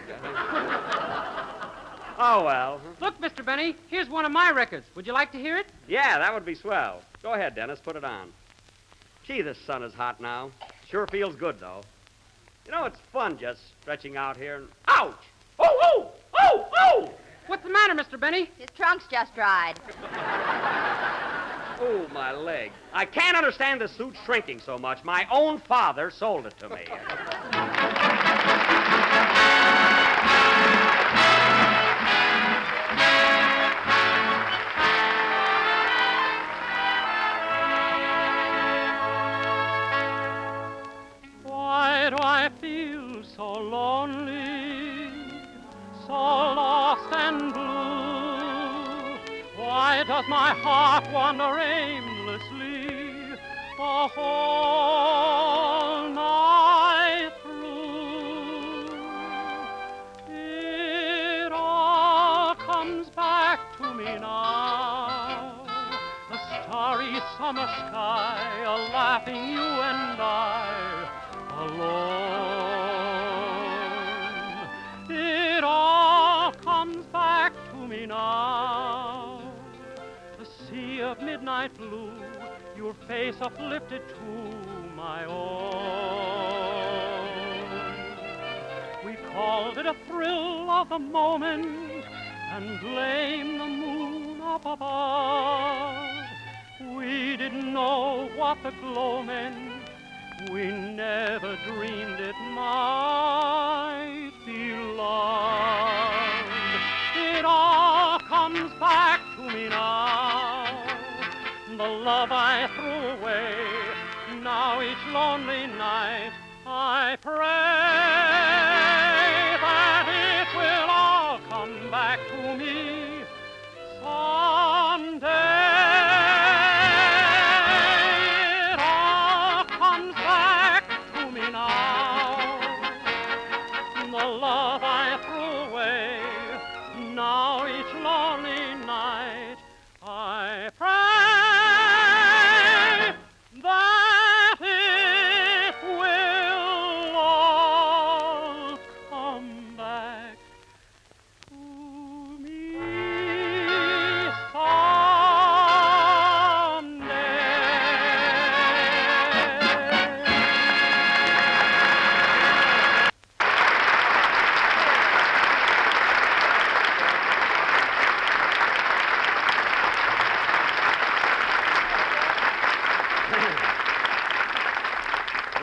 Oh, well. Look, Mr. Benny, here's one of my records. Would you like to hear it? Yeah, that would be swell. Go ahead, Dennis. Put it on. Gee, the sun is hot now. Sure feels good, though. You know, it's fun just stretching out here and... Ouch! Oh, oh! Oh, oh! What's the matter, Mr. Benny? His trunk's just dried. Oh, my leg. I can't understand the suit shrinking so much. My own father sold it to me. Why do I feel so lonely, so lost and blue? Why does my heart wander aimlessly the whole night through? It all comes back to me now, a starry summer sky, a laughing you and I, alone. It all comes back to me now, a sea of midnight blue, your face uplifted to my own. We called it a thrill of the moment and blamed the moon up above. We didn't know what the glow meant. We never dreamed it might be love. It all comes back to me now, the love I threw away. Now each lonely night I pray that it will all come back to me someday.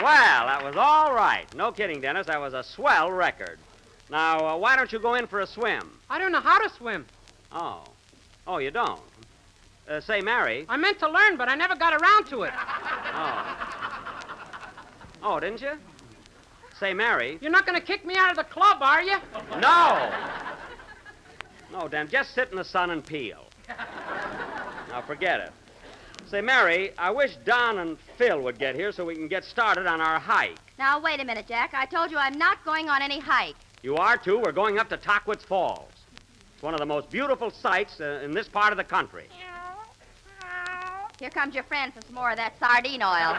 Well, that was all right. No kidding, Dennis. That was a swell record. Now, why don't you go in for a swim? I don't know how to swim. Oh. Oh, you don't? Say, Mary. I meant to learn, but I never got around to it. Oh. Oh, didn't you? Say, Mary. You're not going to kick me out of the club, are you? No! No, Dan, just sit in the sun and peel. Now, forget it. Say, Mary, I wish Don and Phil would get here so we can get started on our hike. Now, wait a minute, Jack. I told you I'm not going on any hike. You are, too. We're going up to Tockwitz Falls. It's one of the most beautiful sights in this part of the country. Here comes your friend for some more of that sardine oil.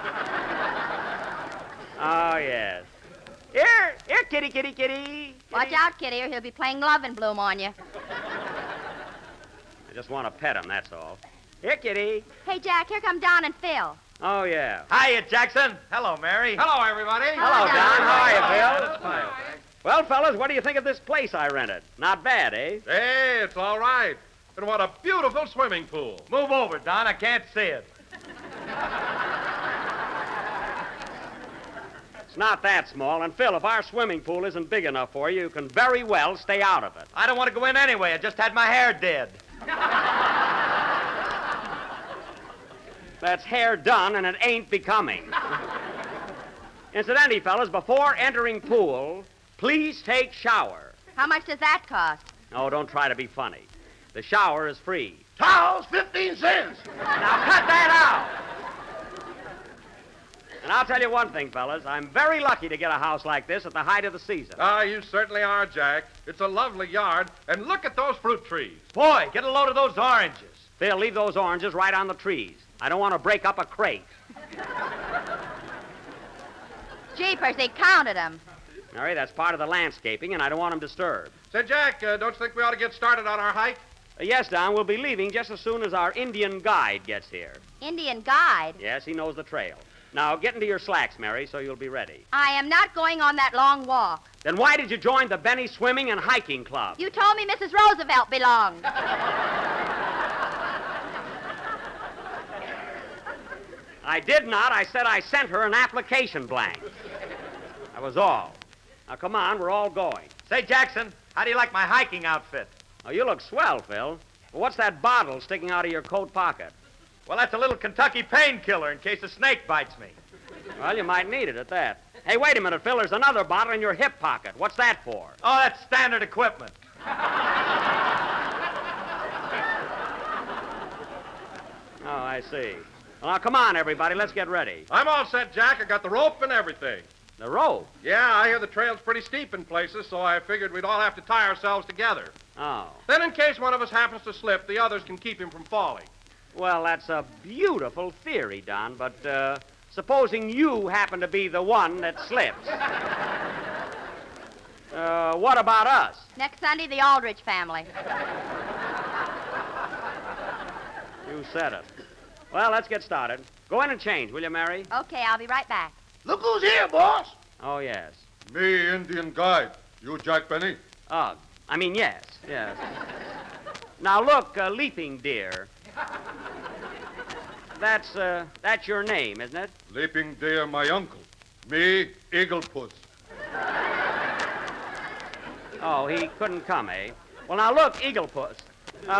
Oh, yes. Here, kitty, kitty, kitty. Watch out, kitty, or he'll be playing Love and Bloom on you. I just want to pet him, that's all. Here, kitty. Hey, Jack, here come Don and Phil. Oh, yeah. Hiya, Jackson. Hello, Mary. Hello, everybody. Hello, Don. How are you, Phil? That's fine. Well, fellas, what do you think of this place I rented? Not bad, eh? Hey, it's all right. And what a beautiful swimming pool. Move over, Don. I can't see it. It's not that small. And, Phil, if our swimming pool isn't big enough for you, you can very well stay out of it. I don't want to go in anyway. I just had my hair did. That's hair done, and it ain't becoming. Incidentally, fellas, before entering pool, please take shower. How much does that cost? Oh, don't try to be funny. The shower is free. Towels, 15 cents. Now cut that out. And I'll tell you one thing, fellas. I'm very lucky to get a house like this at the height of the season. Ah, you certainly are, Jack. It's a lovely yard, and look at those fruit trees. Boy, get a load of those oranges. Phil, leave those oranges right on the trees. I don't want to break up a crate. Jeepers, he counted them. Mary, that's part of the landscaping, and I don't want them disturbed. Say, Jack, don't you think we ought to get started on our hike? Yes, Don, we'll be leaving just as soon as our Indian guide gets here. Indian guide? Yes, he knows the trail. Now, get into your slacks, Mary, so you'll be ready. I am not going on that long walk. Then why did you join the Benny Swimming and Hiking Club? You told me Mrs. Roosevelt belonged. I did not. I said I sent her an application blank. That was all. Now, come on, we're all going. Say, Jackson, how do you like my hiking outfit? Oh, you look swell, Phil. Well, what's that bottle sticking out of your coat pocket? Well, that's a little Kentucky painkiller in case a snake bites me. Well, you might need it at that. Hey, wait a minute, Phil. There's another bottle in your hip pocket. What's that for? Oh, that's standard equipment. Oh, I see. Well, now, come on, everybody. Let's get ready. I'm all set, Jack. I got the rope and everything. The rope? Yeah, I hear the trail's pretty steep in places, so I figured we'd all have to tie ourselves together. Oh. Then, in case one of us happens to slip, the others can keep him from falling. Well, that's a beautiful theory, Don, but supposing you happen to be the one that slips. What about us? Next Sunday, the Aldrich family. You said it. Well, let's get started. Go in and change, will you, Mary? Okay, I'll be right back. Look who's here, boss. Oh, yes. Me, Indian guide. You, Jack Benny? Yes. Now, look, Leaping Deer. That's your name, isn't it? Leaping Deer, my uncle. Me, Eagle Puss. Oh, he couldn't come, eh? Well, now, look, Eagle Puss.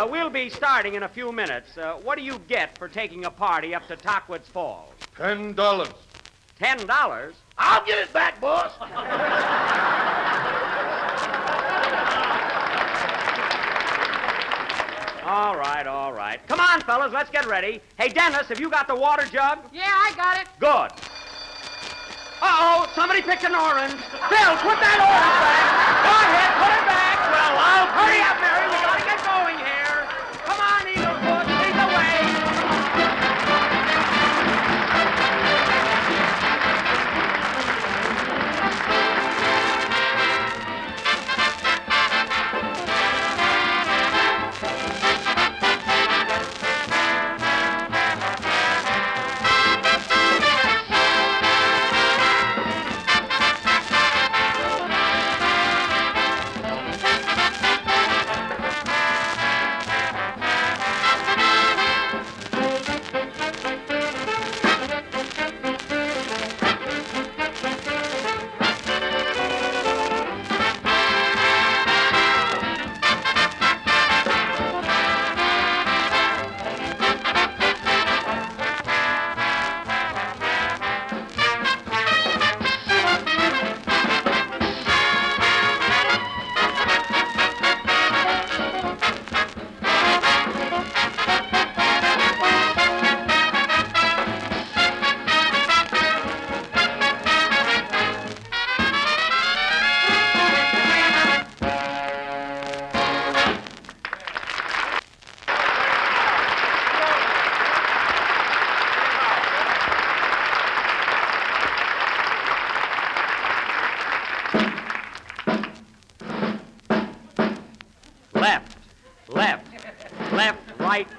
We'll be starting in a few minutes. What do you get for taking a party up to Tockwitz Falls? $10. $10? I'll get it back, boss. All right. Come on, fellas, let's get ready. Hey, Dennis, have you got the water jug? Yeah, I got it. Good. Uh-oh, somebody picked an orange. Phil, put that orange back. Go ahead, put it back. Well, I'll hurry up, Mary. We gotta get going here. Come on, Eagle Puss, lead the way.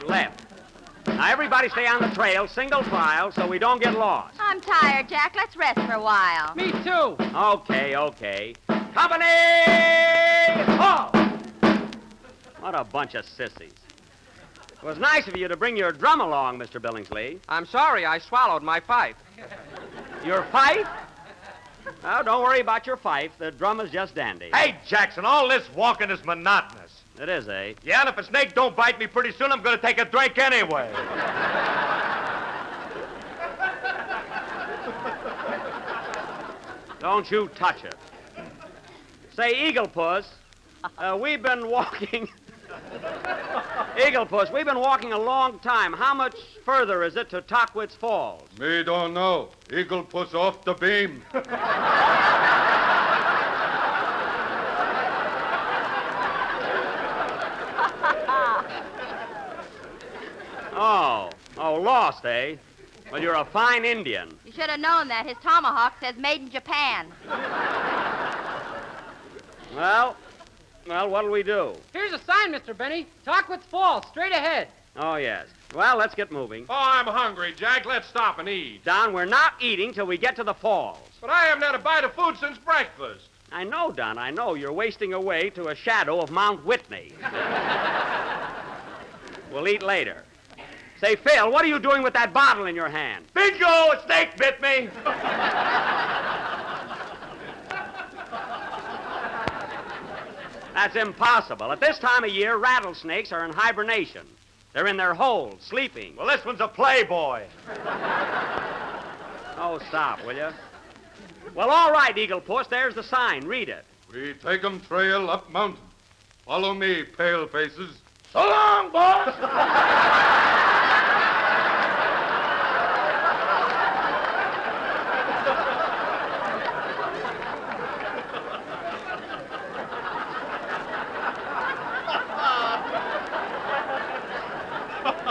Left. Now, everybody stay on the trail, single file, so we don't get lost. I'm tired, Jack. Let's rest for a while. Me too. Okay. Company! Halt! What a bunch of sissies. It was nice of you to bring your drum along, Mr. Billingsley. I'm sorry, I swallowed my pipe. Your fife? Oh, don't worry about your fife. The drum is just dandy. Hey, Jackson, all this walking is monotonous. It is, eh? Yeah, and if a snake don't bite me pretty soon, I'm going to take a drink anyway. Don't you touch it. Say, Eagle Puss, we've been walking... Eagle Puss, we've been walking a long time. How much further is it to Tockwitz Falls? Me don't know. Eagle puts off the beam. Oh, lost, eh? Well, you're a fine Indian. You should have known that. His tomahawk says made in Japan. Well, what'll we do? Here's a sign, Mr. Benny. Tockwitz Falls, straight ahead. Oh, yes. Well, let's get moving. Oh, I'm hungry, Jack. Let's stop and eat. Don, we're not eating till we get to the falls. But I haven't had a bite of food since breakfast. I know, Don, I know. You're wasting away to a shadow of Mount Whitney. We'll eat later. Say, Phil, what are you doing with that bottle in your hand? Bingo! A snake bit me! That's impossible. At this time of year, rattlesnakes are in hibernation. They're in their holes, sleeping. Well, this one's a playboy. Oh, stop, will you? Well, all right, Eagle Puss, there's the sign. Read it. We take 'em trail up mountain. Follow me, pale faces. So long, boss.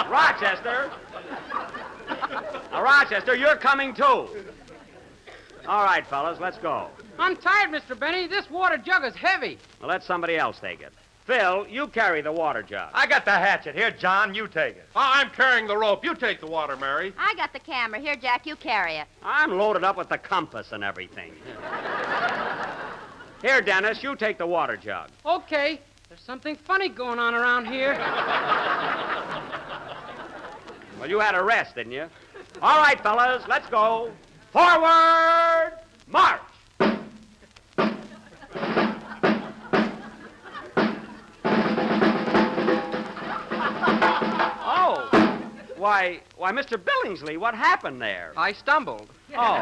Rochester. Now, Rochester, you're coming too. All right, fellas, let's go. I'm tired, Mr. Benny. This water jug is heavy. Well, let somebody else take it. Phil, you carry the water jug. I got the hatchet. Here, John, you take it. I'm carrying the rope. You take the water, Mary. I got the camera. Here, Jack, you carry it. I'm loaded up with the compass and everything. Here, Dennis, you take the water jug. Okay. There's something funny going on around here. Well, you had a rest, didn't you? All right, fellas, let's go. Forward, march! Oh, why, Mr. Billingsley, what happened there? I stumbled. Oh.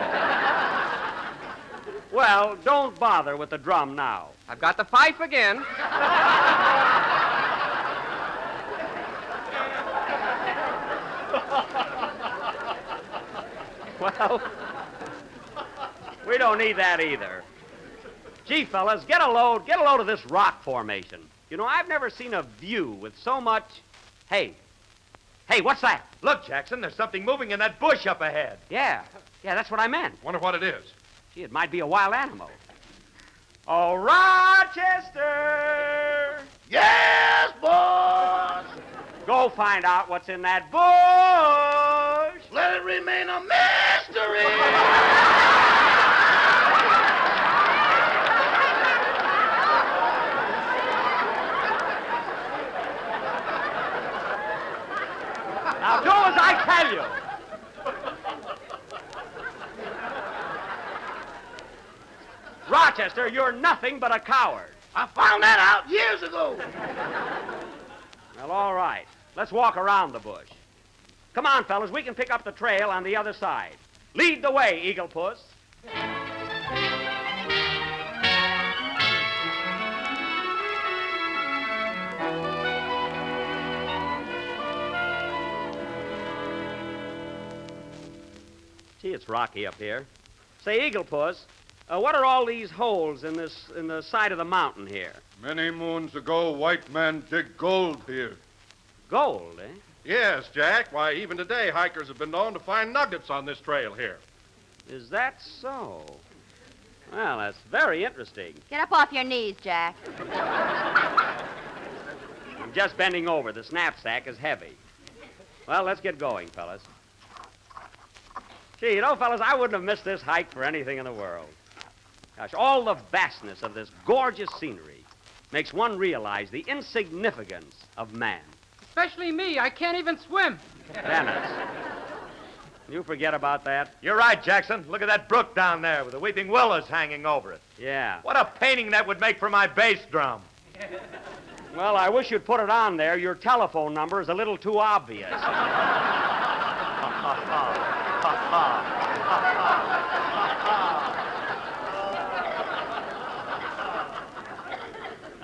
Well, don't bother with the drum now. I've got the fife again. Well, we don't need that either. Gee, fellas, get a load of this rock formation. You know, I've never seen a view with so much... Hey, what's that? Look, Jackson, there's something moving in that bush up ahead. Yeah, that's what I meant. Wonder what it is. Gee, it might be a wild animal. Oh, Rochester! Yes, boss. Go find out what's in that bush. Let it remain a mystery. Now do as I tell you. Rochester, you're nothing but a coward. I found that out years ago. Well, all right. Let's walk around the bush. Come on, fellas. We can pick up the trail on the other side. Lead the way, Eagle Puss. Gee, it's rocky up here. Say, Eagle Puss, what are all these holes in the side of the mountain here? Many moons ago, white man dig gold here. Gold, eh? Yes, Jack. Why, even today, hikers have been known to find nuggets on this trail here. Is that so? Well, that's very interesting. Get up off your knees, Jack. I'm just bending over. The knapsack is heavy. Well, let's get going, fellas. Gee, you know, fellas, I wouldn't have missed this hike for anything in the world. Gosh, all the vastness of this gorgeous scenery makes one realize the insignificance of man. Especially me. I can't even swim. Dennis, you forget about that? You're right, Jackson. Look at that brook down there with the weeping willows hanging over it. Yeah. What a painting that would make for my bass drum. Well, I wish you'd put it on there. Your telephone number is a little too obvious.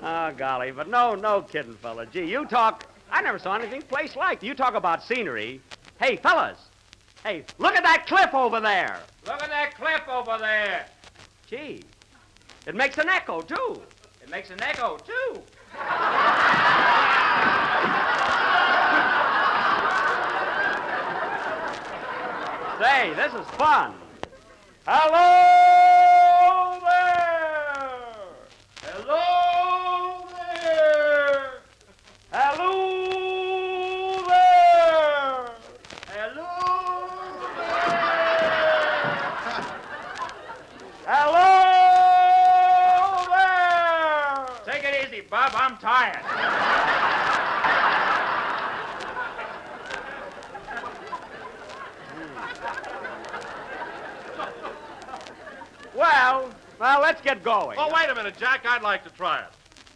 Oh, golly, but no kidding, fella. Gee, you talk I never saw anything place like. You talk about scenery. Hey, fellas. Hey, look at that cliff over there. Look at that cliff over there. Gee, it makes an echo, too. It makes an echo, too. Say, this is fun. Hello there! Hello there! Hello there! Hello there! Hello there! Take it easy, Bob. I'm tired. Well, let's get going. Oh, wait a minute, Jack. I'd like to try it.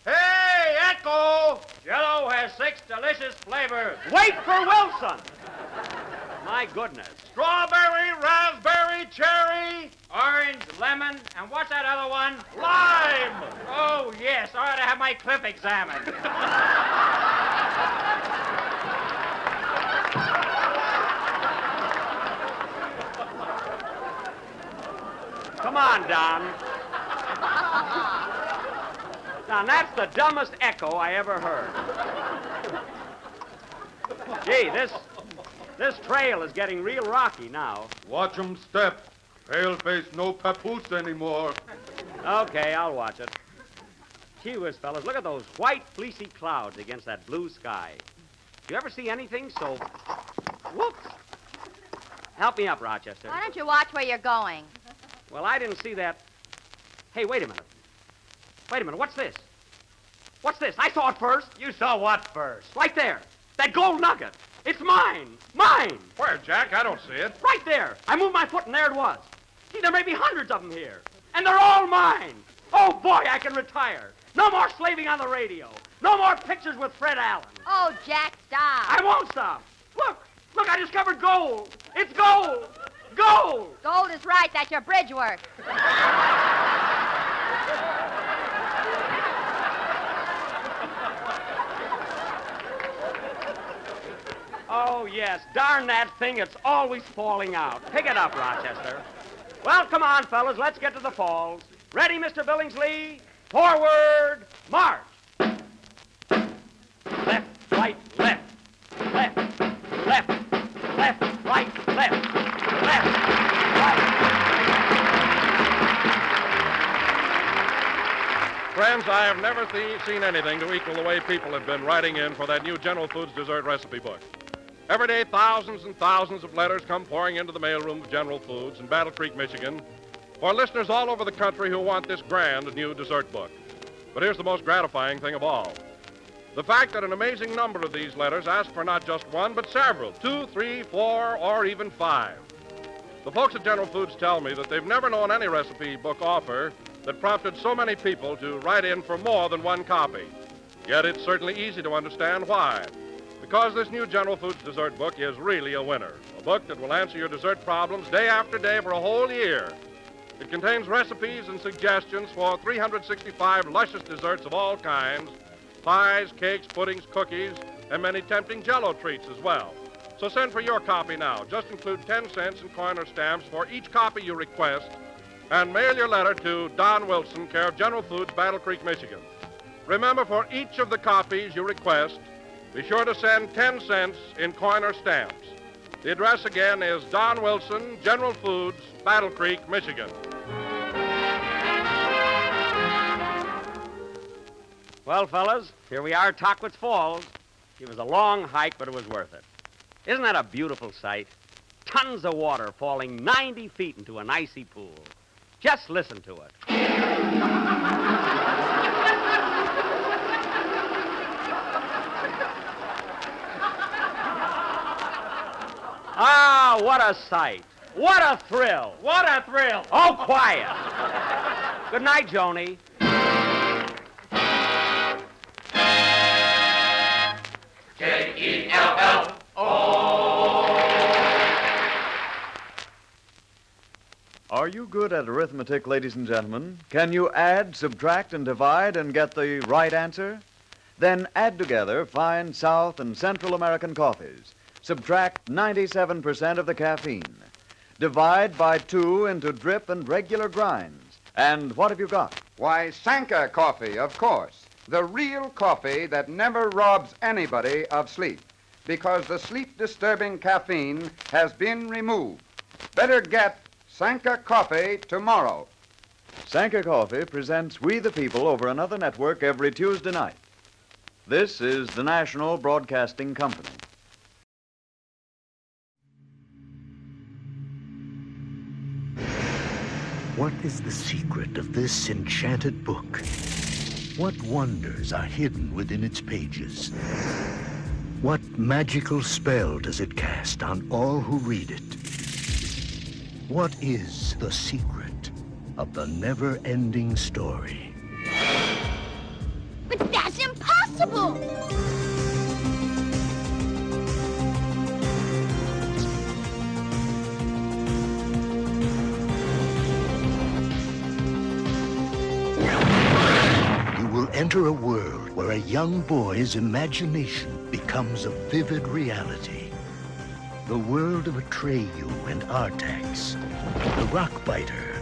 Hey, Echo! Jello has 6 delicious flavors. Wait for Wilson! My goodness. Strawberry, raspberry, cherry, Orange, lemon, and what's that other one? lime! Oh, yes. I ought to have my cliff examined. Come on, Don. Now, that's the dumbest echo I ever heard. Gee, this trail is getting real rocky now. Watch 'em step. Paleface no papoose anymore. Okay, I'll watch it. Gee whiz, fellas, look at those white, fleecy clouds against that blue sky. Do you ever see anything so... Whoops. Help me up, Rochester. Why don't you watch where you're going? Well, I didn't see that. Hey, wait a minute. Wait a minute, what's this? What's this? I saw it first. You saw what first? Right there. That gold nugget. It's mine. Mine. Where, Jack? I don't see it. Right there. I moved my foot and there it was. Gee, there may be hundreds of them here. And they're all mine. Oh, boy, I can retire. No more slaving on the radio. No more pictures with Fred Allen. Oh, Jack, stop. I won't stop. Look, I discovered gold. It's gold. Gold. Gold is right. That's your bridge work. Oh, yes. Darn that thing. It's always falling out. Pick it up, Rochester. Well, come on, fellas. Let's get to the falls. Ready, Mr. Billingsley? Forward, march. Left, right, left. Left, left, left, right, left. Left, right. Friends, I have never seen anything to equal the way people have been writing in for that new General Foods dessert recipe book. Every day, thousands and thousands of letters come pouring into the mailroom of General Foods in Battle Creek, Michigan, for listeners all over the country who want this grand new dessert book. But here's the most gratifying thing of all. The fact that an amazing number of these letters ask for not just one, but several, 2, 3, 4, or even 5. The folks at General Foods tell me that they've never known any recipe book offer that prompted so many people to write in for more than one copy. Yet it's certainly easy to understand why. Because this new General Foods dessert book is really a winner. A book that will answer your dessert problems day after day for a whole year. It contains recipes and suggestions for 365 luscious desserts of all kinds, pies, cakes, puddings, cookies, and many tempting Jell-O treats as well. So send for your copy now. Just include 10 cents in coin or stamps for each copy you request, and mail your letter to Don Wilson, care of General Foods, Battle Creek, Michigan. Remember, for each of the copies you request, be sure to send 10 cents in coin or stamps. The address again is Don Wilson, General Foods, Battle Creek, Michigan. Well, fellas, here we are at Tockwitz Falls. It was a long hike, but it was worth it. Isn't that a beautiful sight? Tons of water falling 90 feet into an icy pool. Just listen to it. Ah, what a sight. What a thrill. What a thrill. Oh, quiet. Good night, Joni. Are you good at arithmetic, ladies and gentlemen? Can you add, subtract, and divide and get the right answer? Then add together fine South and Central American coffees. Subtract 97% of the caffeine. Divide by 2 into drip and regular grinds. And what have you got? Why, Sanka coffee, of course. The real coffee that never robs anybody of sleep. Because the sleep-disturbing caffeine has been removed. Better get Sanka coffee tomorrow. Sanka Coffee presents We the People over another network every Tuesday night. This is the National Broadcasting Company. What is the secret of this enchanted book? What wonders are hidden within its pages? What magical spell does it cast on all who read it? What is the secret of the never-ending story? But that's impossible! You will enter a world where a young boy's imagination becomes a vivid reality. The world of Atreyu and Artax, the Rockbiter,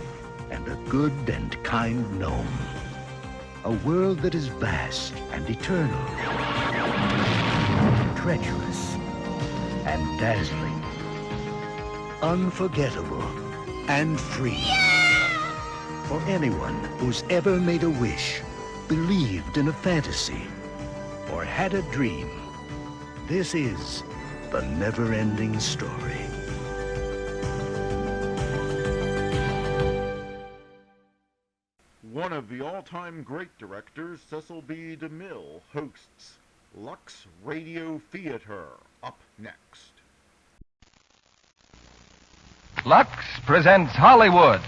and a good and kind gnome. A world that is vast and eternal, treacherous and dazzling, unforgettable and free. For anyone who's ever made a wish, believed in a fantasy, or had a dream, this is the never-ending story. One of the all-time great directors, Cecil B. DeMille, hosts Lux Radio Theater. Up next. Lux presents Hollywood.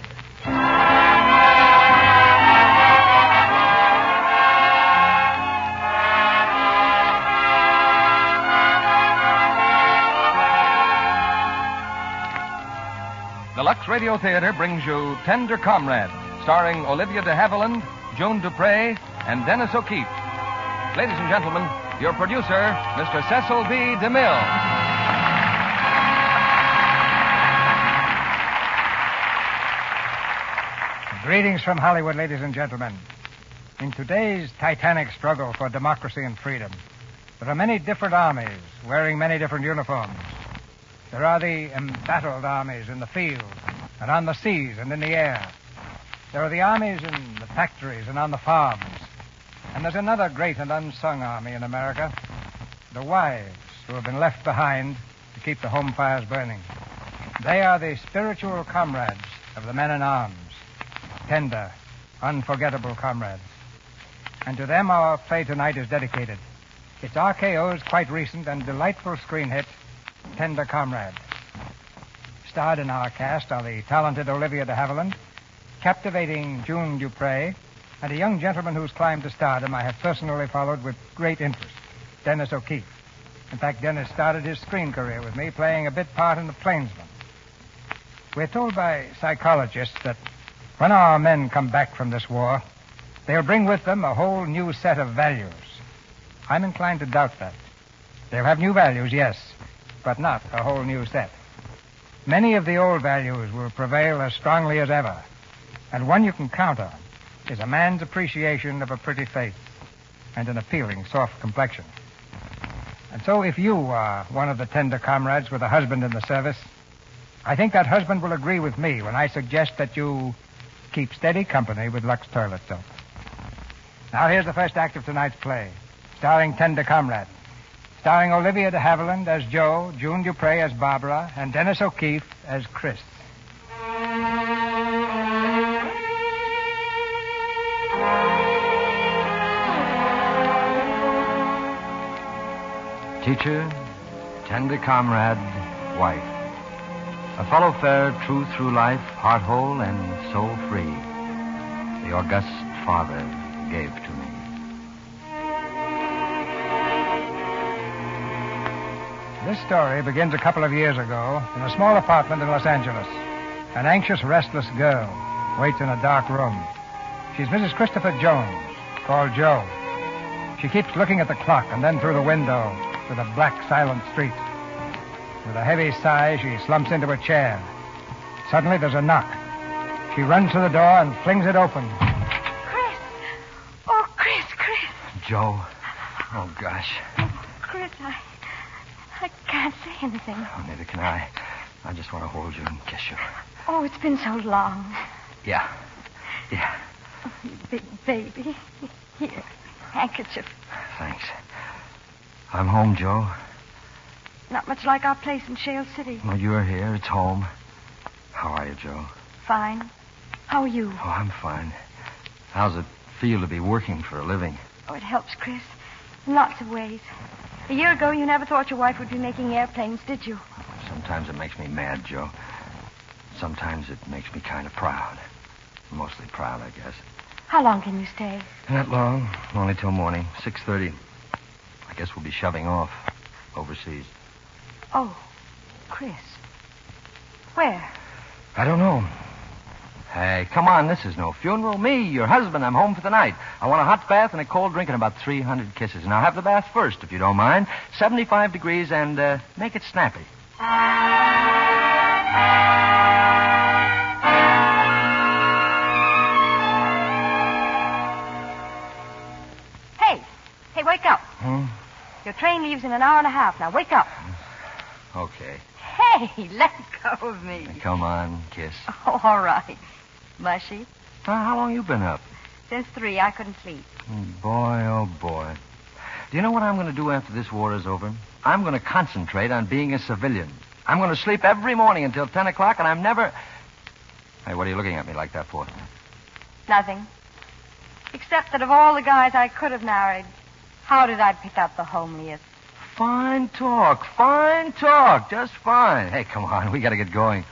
The Lux Radio Theater brings you Tender Comrade, starring Olivia de Havilland, Joan Dupre, and Dennis O'Keefe. Ladies and gentlemen, your producer, Mr. Cecil B. DeMille. Greetings from Hollywood, ladies and gentlemen. In today's titanic struggle for democracy and freedom, there are many different armies wearing many different uniforms. There are the embattled armies in the field and on the seas and in the air. There are the armies in the factories and on the farms. And there's another great and unsung army in America, the wives who have been left behind to keep the home fires burning. They are the spiritual comrades of the men in arms, tender, unforgettable comrades. And to them our play tonight is dedicated. It's RKO's quite recent and delightful screen hit, Tender Comrade. Starred in our cast are the talented Olivia de Havilland, captivating June Dupre, and a young gentleman whose climb to stardom I have personally followed with great interest, Dennis O'Keefe. In fact, Dennis started his screen career with me, playing a bit part in The Plainsman. We're told by psychologists that when our men come back from this war, they'll bring with them a whole new set of values. I'm inclined to doubt that. They'll have new values, yes, but not a whole new set. Many of the old values will prevail as strongly as ever, and one you can count on is a man's appreciation of a pretty face and an appealing soft complexion. And so if you are one of the tender comrades with a husband in the service, I think that husband will agree with me when I suggest that you keep steady company with Lux Toilet Soap. Now here's the first act of tonight's play, starring Tender Comrade, starring Olivia de Havilland as Jo, June Dupre as Barbara, and Dennis O'Keefe as Chris. Teacher, tender comrade, wife. A fellow fair, true through life, heart whole and soul free. The august Father gave to me. This story begins a couple of years ago in a small apartment in Los Angeles. An anxious, restless girl waits in a dark room. She's Mrs. Christopher Jones, called Jo. She keeps looking at the clock and then through the window to the black, silent street. With a heavy sigh, she slumps into a chair. Suddenly, there's a knock. She runs to the door and flings it open. Chris. Oh, Chris. Joe. Oh, gosh. Chris, I can't say anything. Oh, neither can I. I just want to hold you and kiss you. Oh, it's been so long. Yeah. Oh, you big baby. Here, handkerchief. Thanks. I'm home, Joe. Not much like our place in Shale City. Well, you're here. It's home. How are you, Joe? Fine. How are you? Oh, I'm fine. How's it feel to be working for a living? Oh, it helps, Chris. In lots of ways. A year ago, you never thought your wife would be making airplanes, did you? Sometimes it makes me mad, Joe. Sometimes it makes me kind of proud. Mostly proud, I guess. How long can you stay? Not long. Only till morning. 6:30. I guess we'll be shoving off overseas. Oh, Chris. Where? I don't know. Hey, come on. This is no funeral. Me, your husband, I'm home for the night. I want a hot bath and a cold drink and about 300 kisses. And I'll have the bath first, if you don't mind. 75 degrees and make it snappy. Hey, wake up. Your train leaves in an hour and a half. Now, wake up. Okay. Hey, let go of me. Come on, kiss. Oh, all right. Mushy? How long you been up? Since 3, I couldn't sleep. Boy, oh, boy. Do you know what I'm going to do after this war is over? I'm going to concentrate on being a civilian. I'm going to sleep every morning until 10 o'clock, and I'm never... Hey, what are you looking at me like that for? Nothing. Except that of all the guys I could have married, how did I pick out the homeliest? Fine talk, just fine. Hey, come on, we got to get going.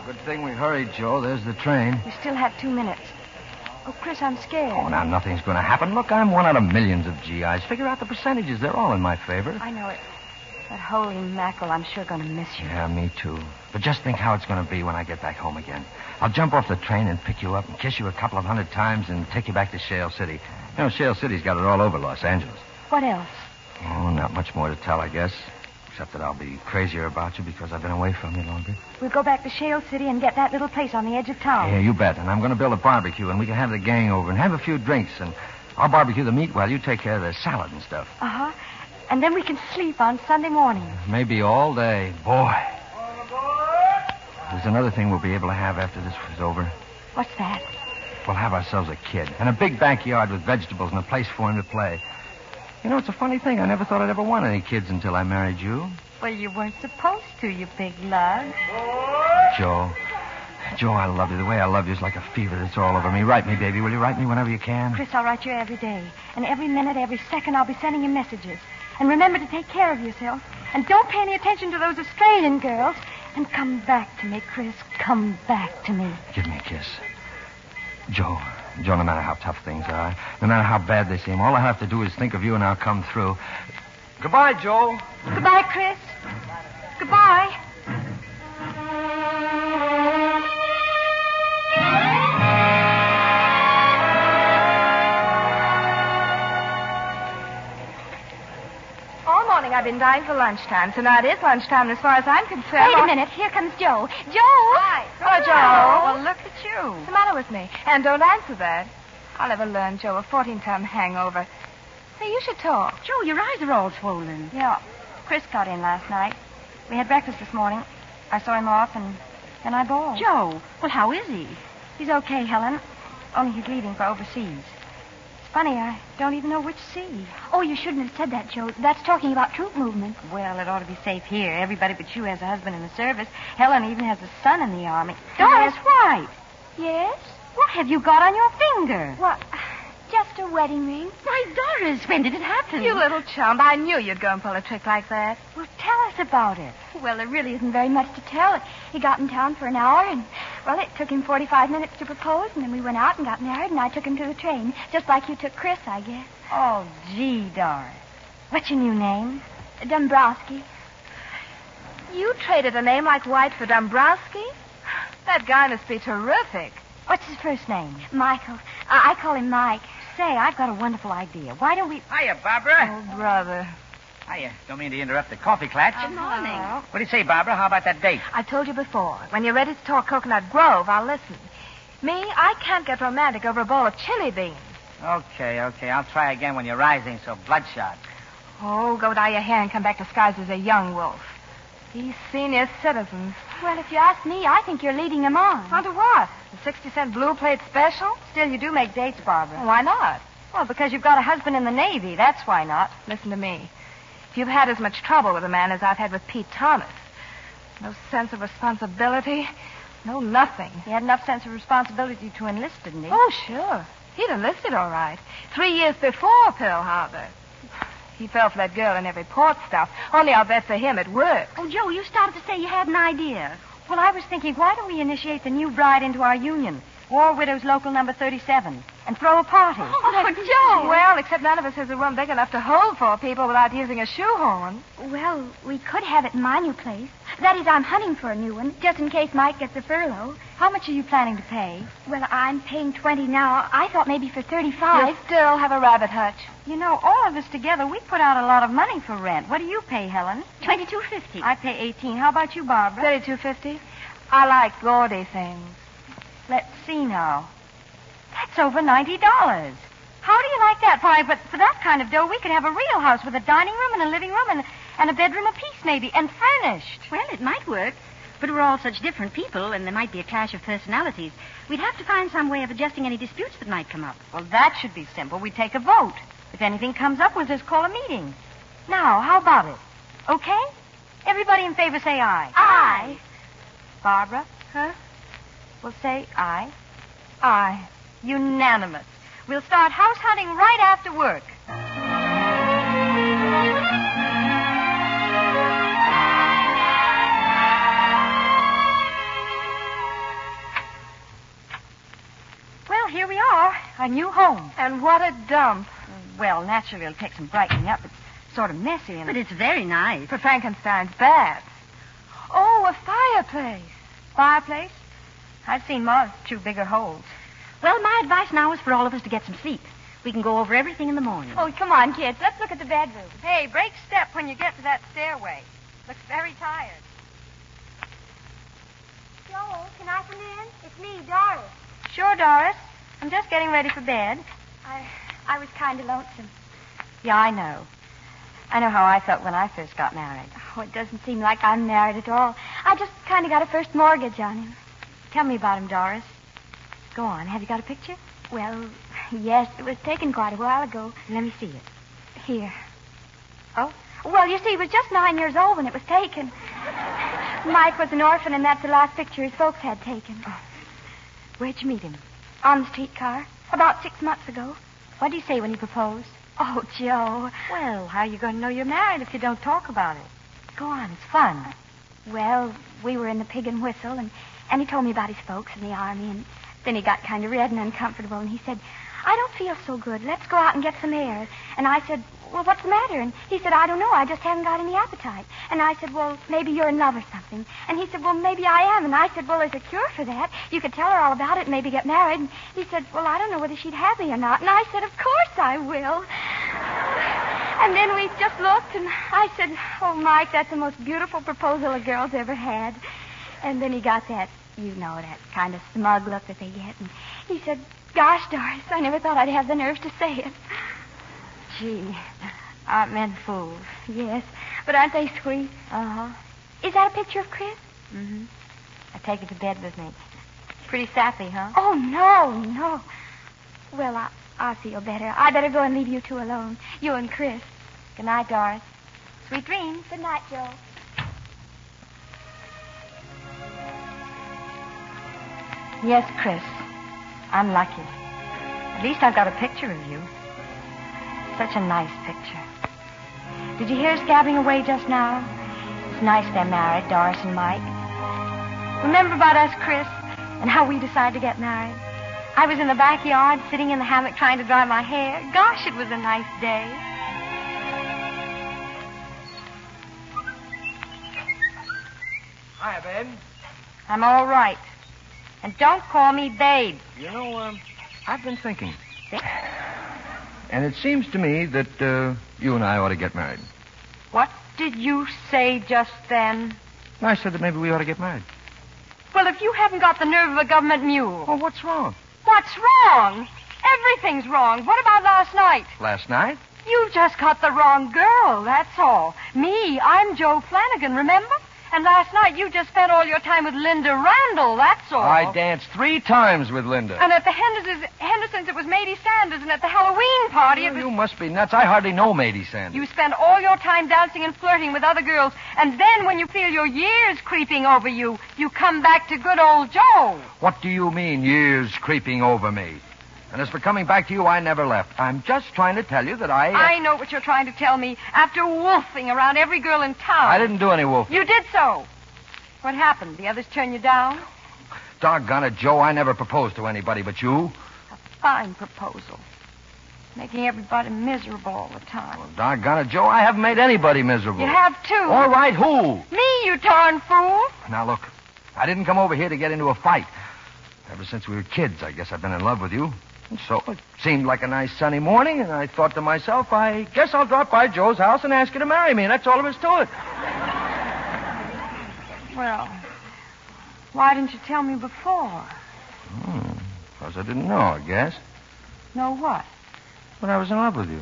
Good thing we hurried, Joe. There's the train. We still have 2 minutes. Oh, Chris, I'm scared. Oh, now nothing's going to happen. Look, I'm one out of millions of GIs. Figure out the percentages. They're all in my favor. I know it. That holy mackerel, I'm sure going to miss you. Yeah, me too. But just think how it's going to be when I get back home again. I'll jump off the train and pick you up and kiss you a couple of 100 times and take you back to Shale City. You know, Shale City's got it all over Los Angeles. What else? Oh, not much more to tell, I guess. Except that I'll be crazier about you because I've been away from you longer. We'll go back to Shale City and get that little place on the edge of town. Yeah, you bet. And I'm going to build a barbecue, and we can have the gang over and have a few drinks. And I'll barbecue the meat while you take care of the salad and stuff. Uh-huh. And then we can sleep on Sunday morning. Maybe all day. Boy. There's another thing we'll be able to have after this is over. What's that? We'll have ourselves a kid and a big backyard with vegetables and a place for him to play. You know, it's a funny thing. I never thought I'd ever want any kids until I married you. Well, you weren't supposed to, you big lug. Joe, I love you. The way I love you is like a fever that's all over me. Write me, baby. Will you write me whenever you can? Chris, I'll write you every day. And every minute, every second, I'll be sending you messages. And remember to take care of yourself. And don't pay any attention to those Australian girls. And come back to me, Chris. Come back to me. Give me a kiss. Joe, no matter how tough things are, no matter how bad they seem, all I have to do is think of you and I'll come through. Goodbye, Joe. Goodbye, Chris. Goodbye. All morning I've been dying for lunchtime, so now it is lunchtime as far as I'm concerned. Wait a minute. Here comes Joe. Joe! Hi. Hello, Joe. Well, look at you. What's the matter with me? And don't answer that. I'll never learn, Joe. A 14-time hangover. Hey, you should talk. Joe, your eyes are all swollen. Yeah. Chris got in last night. We had breakfast this morning. I saw him off, and then I bawled. Joe, well, how is he? He's okay, Helen. Only he's leaving for overseas. It's funny, I don't even know which sea. Oh, you shouldn't have said that, Joe. That's talking about troop movement. Well, it ought to be safe here. Everybody but you has a husband in the service. Helen even has a son in the army. Doris White. Yes? What have you got on your finger? What? Just a wedding ring. Why, Doris, when did it happen? You little chump. I knew you'd go and pull a trick like that. Well, tell us about it. Well, there really isn't very much to tell. He got in town for an hour, and, well, it took him 45 minutes to propose, and then we went out and got married, and I took him to the train, just like you took Chris, I guess. Oh, gee, Doris. What's your new name? Dombrowski. You traded a name like White for Dombrowski? That guy must be terrific. What's his first name? Michael. I call him Mike. Say, I've got a wonderful idea. Why don't we... Hiya, Barbara. Oh, brother. Hiya. Don't mean to interrupt the coffee clutch. Good morning. What do you say, Barbara? How about that date? I told you before. When you're ready to talk Coconut Grove, I'll listen. Me, I can't get romantic over a bowl of chili beans. Okay. I'll try again when you're rising so bloodshot. Oh, go dye your hair and come back disguised as a young wolf. These senior citizens. Well, if you ask me, I think you're leading them on. On to what? The 60-cent blue plate special? Still, you do make dates, Barbara. Well, why not? Well, because you've got a husband in the Navy. That's why not. Listen to me. If you've had as much trouble with a man as I've had with Pete Thomas, no sense of responsibility, no nothing. He had enough sense of responsibility to enlist, didn't he? Oh, sure. He'd enlisted all right. 3 years before Pearl Harbor. He fell for that girl in every port stuff. Only I'll bet for him it worked. Oh, Joe, you started to say you had an idea. Well, I was thinking, why don't we initiate the new bride into our union? War Widows Local number 37. And throw a party. Oh, Joe! Well, except none of us has a room big enough to hold 4 people without using a shoehorn. Well, we could have it in my new place. That is, I'm hunting for a new one, just in case Mike gets a furlough. How much are you planning to pay? Well, I'm paying $20 now. I thought maybe for $35. You still have a rabbit hutch. You know, all of us together, we put out a lot of money for rent. What do you pay, Helen? $22.50. I pay $18. How about you, Barbara? $32.50. I like gaudy things. Let's see now. That's over $90. How do you like that? Why, but for that kind of dough, we could have a real house with a dining room and a living room and a bedroom apiece, maybe, and furnished. Well, it might work. But we're all such different people, and there might be a clash of personalities. We'd have to find some way of adjusting any disputes that might come up. Well, that should be simple. We take a vote. If anything comes up, we'll just call a meeting. Now, how about it? Okay? Everybody in favor say aye. Aye. Barbara? Huh? We'll say aye. Aye. Unanimous. We'll start house hunting right after work. Well, here we are, our new home. And what a dump. Well, naturally, it'll take some brightening up. It's sort of messy. But it's very nice. For Frankenstein's bats. Oh, a fireplace. Fireplace? I've seen Ma's 2 bigger holes. Well, my advice now is for all of us to get some sleep. We can go over everything in the morning. Oh, come on, kids. Let's look at the bedroom. Hey, break step when you get to that stairway. Looks very tired. Joel, can I come in? It's me, Doris. Sure, Doris. I'm just getting ready for bed. I was kind of lonesome. Yeah, I know. I know how I felt when I first got married. Oh, it doesn't seem like I'm married at all. I just kind of got a first mortgage on him. Tell me about him, Doris. Go on. Have you got a picture? Well, yes, it was taken quite a while ago. Let me see it. Here. Oh? Well, you see, he was just 9 years old when it was taken. Mike was an orphan, and that's the last picture his folks had taken. Oh. Where'd you meet him? On the streetcar. About 6 months ago. What did he say when he proposed? Oh, Joe. Well, how are you going to know you're married if you don't talk about it? Go on. It's fun. Well, we were in the Pig and Whistle, and he told me about his folks in the Army, and then he got kind of red and uncomfortable, and he said, I don't feel so good. Let's go out and get some air. And I said, well, what's the matter? And he said, I don't know. I just haven't got any appetite. And I said, well, maybe you're in love or something. And he said, well, maybe I am. And I said, well, there's a cure for that. You could tell her all about it and maybe get married. And he said, well, I don't know whether she'd have me or not. And I said, of course I will. And then we just looked, and I said, oh, Mike, that's the most beautiful proposal a girl's ever had. And then he got that, you know, that kind of smug look that they get. And he said, gosh, Doris, I never thought I'd have the nerve to say it. Gee, aren't men fools? Yes, but aren't they sweet? Uh-huh. Is that a picture of Chris? Mm-hmm. I take it to bed with me. Pretty sappy, huh? Oh, no. Well, I'll feel better. I better go and leave you 2 alone. You and Chris. Good night, Doris. Sweet dreams. Good night, Joe. Yes, Chris. I'm lucky. At least I've got a picture of you. Such a nice picture. Did you hear us gabbing away just now? It's nice they're married, Doris and Mike. Remember about us, Chris, and how we decided to get married? I was in the backyard, sitting in the hammock trying to dry my hair. Gosh, it was a nice day. Hiya, Ben. I'm all right. And don't call me babe. You know, I've been thinking. And it seems to me that you and I ought to get married. What did you say just then? I said that maybe we ought to get married. Well, if you haven't got the nerve of a government mule. Oh, what's wrong? What's wrong? Everything's wrong. What about last night? Last night? You just got the wrong girl, that's all. Me, I'm Joe Flanagan, remember? And last night you just spent all your time with Linda Randall, that's all. I danced 3 times with Linda. And at the Hendersons it was Matey Sanders, and at the Halloween party it was... You must be nuts. I hardly know Matey Sanders. You spend all your time dancing and flirting with other girls, and then when you feel your years creeping over you, you come back to good old Joe. What do you mean, years creeping over me? And as for coming back to you, I never left. I'm just trying to tell you that I know what you're trying to tell me after wolfing around every girl in town. I didn't do any wolfing. You did so. What happened? The others turned you down? Doggone it, Joe, I never proposed to anybody but you. A fine proposal. Making everybody miserable all the time. Well, doggone it, Joe, I haven't made anybody miserable. You have, too. All right, who? Me, you darn fool. Now, look, I didn't come over here to get into a fight. Ever since we were kids, I guess I've been in love with you. And so it seemed like a nice sunny morning, and I thought to myself, I guess I'll drop by Joe's house and ask her to marry me, and that's all there is to it. Well, why didn't you tell me before? Because I didn't know, I guess. Know what? But I was in love with you.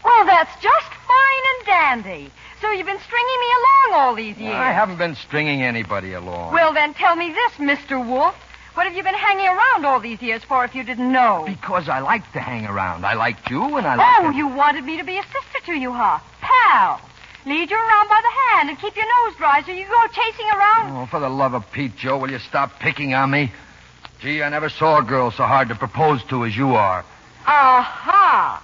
Well, that's just fine and dandy. So you've been stringing me along all these years. I haven't been stringing anybody along. Well, then tell me this, Mr. Wolf. What have you been hanging around all these years for if you didn't know? Because I like to hang around. I liked you, and I liked... Oh, you wanted me to be a sister to you, huh? Pal. Lead you around by the hand and keep your nose dry so you go chasing around. Oh, for the love of Pete, Joe, will you stop picking on me? Gee, I never saw a girl so hard to propose to as you are. Aha.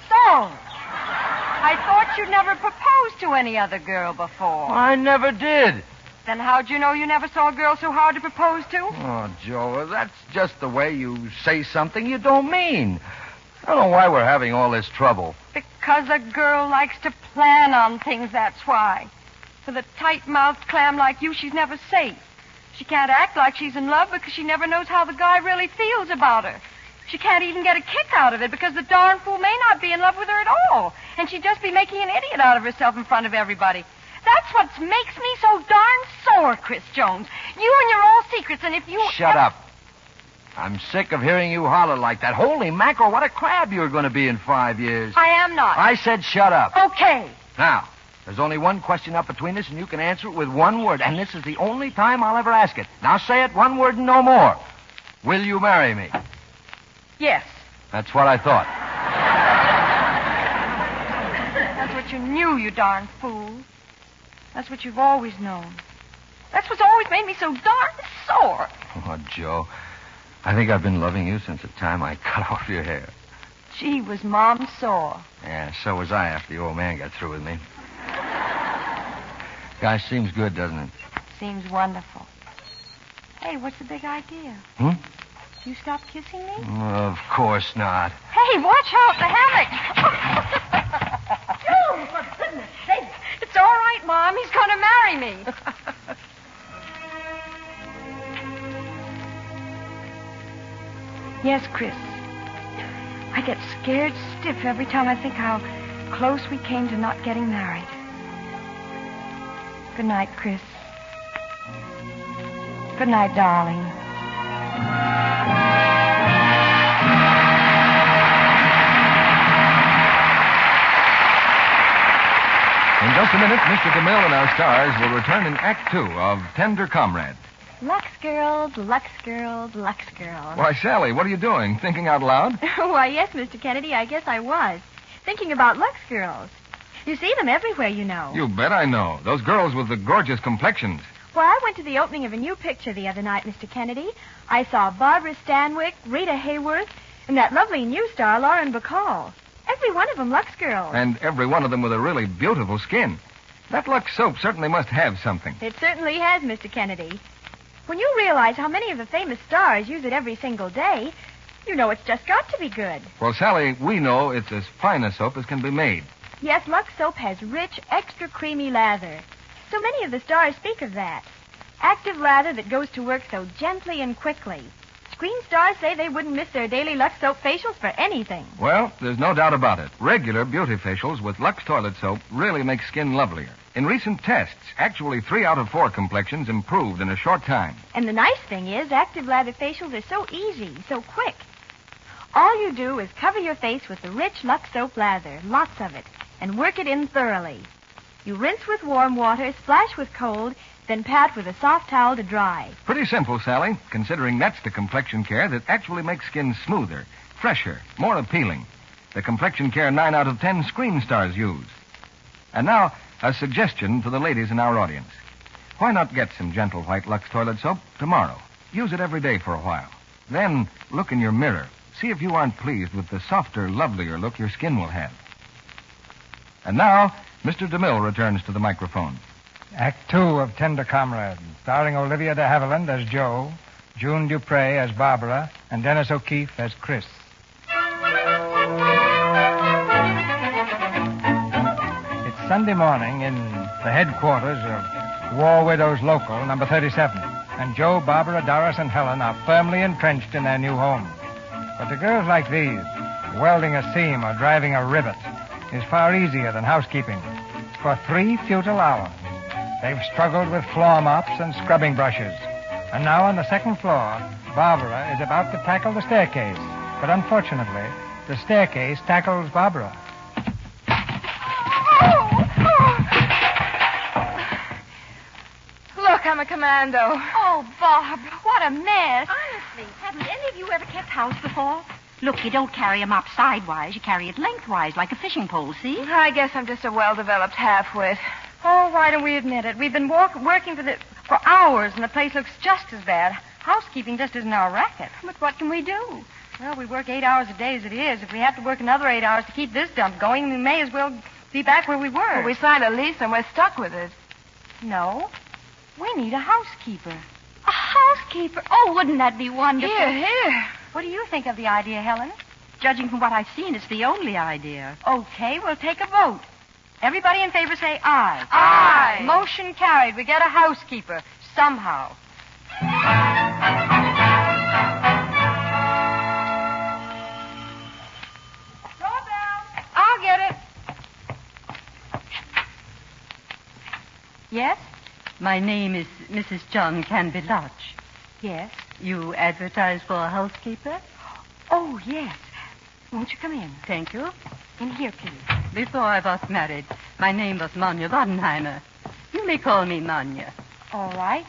So, I thought you'd never proposed to any other girl before. I never did. Then how'd you know you never saw a girl so hard to propose to? Oh, Joe, that's just the way you say something you don't mean. I don't know why we're having all this trouble. Because a girl likes to plan on things, that's why. With a tight-mouthed clam like you, she's never safe. She can't act like she's in love because she never knows how the guy really feels about her. She can't even get a kick out of it because the darn fool may not be in love with her at all. And she'd just be making an idiot out of herself in front of everybody. That's what makes me so darn sore, Chris Jones. You and your old secrets, and if you... Shut up. I'm sick of hearing you holler like that. Holy mackerel, what a crab you're going to be in 5 years. I am not. I said shut up. Okay. Now, there's only one question up between us, and you can answer it with one word. And this is the only time I'll ever ask it. Now say it, one word and no more. Will you marry me? Yes. That's what I thought. That's what you knew, you darn fool. That's what you've always known. That's what's always made me so darn sore. Oh, Joe, I think I've been loving you since the time I cut off your hair. Gee, was Mom sore. Yeah, so was I after the old man got through with me. Gosh, seems good, doesn't it? Seems wonderful. Hey, what's the big idea? You stop kissing me? Of course not. Hey, watch out, the hammock. Oh, for goodness sake. It's all right, Mom. He's going to marry me. Yes, Chris. I get scared stiff every time I think how close we came to not getting married. Good night, Chris. Good night, darling. In just a minute, Mr. DeMille and our stars will return in Act 2 of Tender Comrade. Lux girls, Lux girls, Lux girls. Why, Sally, what are you doing? Thinking out loud? Why, yes, Mr. Kennedy, I guess I was. Thinking about Lux girls. You see them everywhere, you know. You bet I know. Those girls with the gorgeous complexions. Well, I went to the opening of a new picture the other night, Mr. Kennedy. I saw Barbara Stanwyck, Rita Hayworth, and that lovely new star, Lauren Bacall. Every one of them Lux girls. And every one of them with a really beautiful skin. That Lux soap certainly must have something. It certainly has, Mr. Kennedy. When you realize how many of the famous stars use it every single day, you know it's just got to be good. Well, Sally, we know it's as fine a soap as can be made. Yes, Lux soap has rich, extra creamy lather. So many of the stars speak of that. Active lather that goes to work so gently and quickly. Screen stars say they wouldn't miss their daily Lux soap facials for anything. Well, there's no doubt about it. Regular beauty facials with Lux toilet soap really make skin lovelier. In recent tests, actually 3 out of 4 complexions improved in a short time. And the nice thing is, active lather facials are so easy, so quick. All you do is cover your face with the rich Lux soap lather, lots of it, and work it in thoroughly. You rinse with warm water, splash with cold, then pat with a soft towel to dry. Pretty simple, Sally, considering that's the complexion care that actually makes skin smoother, fresher, more appealing. The complexion care 9 out of 10 screen stars use. And now, a suggestion to the ladies in our audience. Why not get some gentle white Lux toilet soap tomorrow? Use it every day for a while. Then look in your mirror. See if you aren't pleased with the softer, lovelier look your skin will have. And now, Mr. DeMille returns to the microphone. Act 2 of Tender Comrade, starring Olivia de Havilland as Joe, June Dupre as Barbara, and Dennis O'Keefe as Chris. It's Sunday morning in the headquarters of War Widows Local, number 37, and Joe, Barbara, Doris, and Helen are firmly entrenched in their new home. But to girls like these, welding a seam or driving a rivet is far easier than housekeeping. For 3 futile hours, they've struggled with floor mops and scrubbing brushes. And now on the second floor, Barbara is about to tackle the staircase. But unfortunately, the staircase tackles Barbara. Look, I'm a commando. Oh, Barbara, what a mess. Honestly, haven't any of you ever kept house before? Look, you don't carry 'em up sidewise. You carry it lengthwise like a fishing pole, see? I guess I'm just a well-developed half-wit. Oh, why don't we admit it? We've been working for hours, and the place looks just as bad. Housekeeping just isn't our racket. But what can we do? Well, we work 8 hours a day as it is. If we have to work another 8 hours to keep this dump going, we may as well be back where we were. Well, we signed a lease and we're stuck with it. No. We need a housekeeper. A housekeeper? Oh, wouldn't that be wonderful? Here. What do you think of the idea, Helen? Judging from what I've seen, it's the only idea. Okay, we'll take a vote. Everybody in favor say aye. Aye. Motion carried. We get a housekeeper. Somehow. Doorbell. I'll get it. Yes? My name is Mrs. John Canby Lodge. Yes? You advertise for a housekeeper? Oh, yes. Won't you come in? Thank you. In here, please. Before I was married, my name was Manya Wadenheimer. You may call me Manya. All right.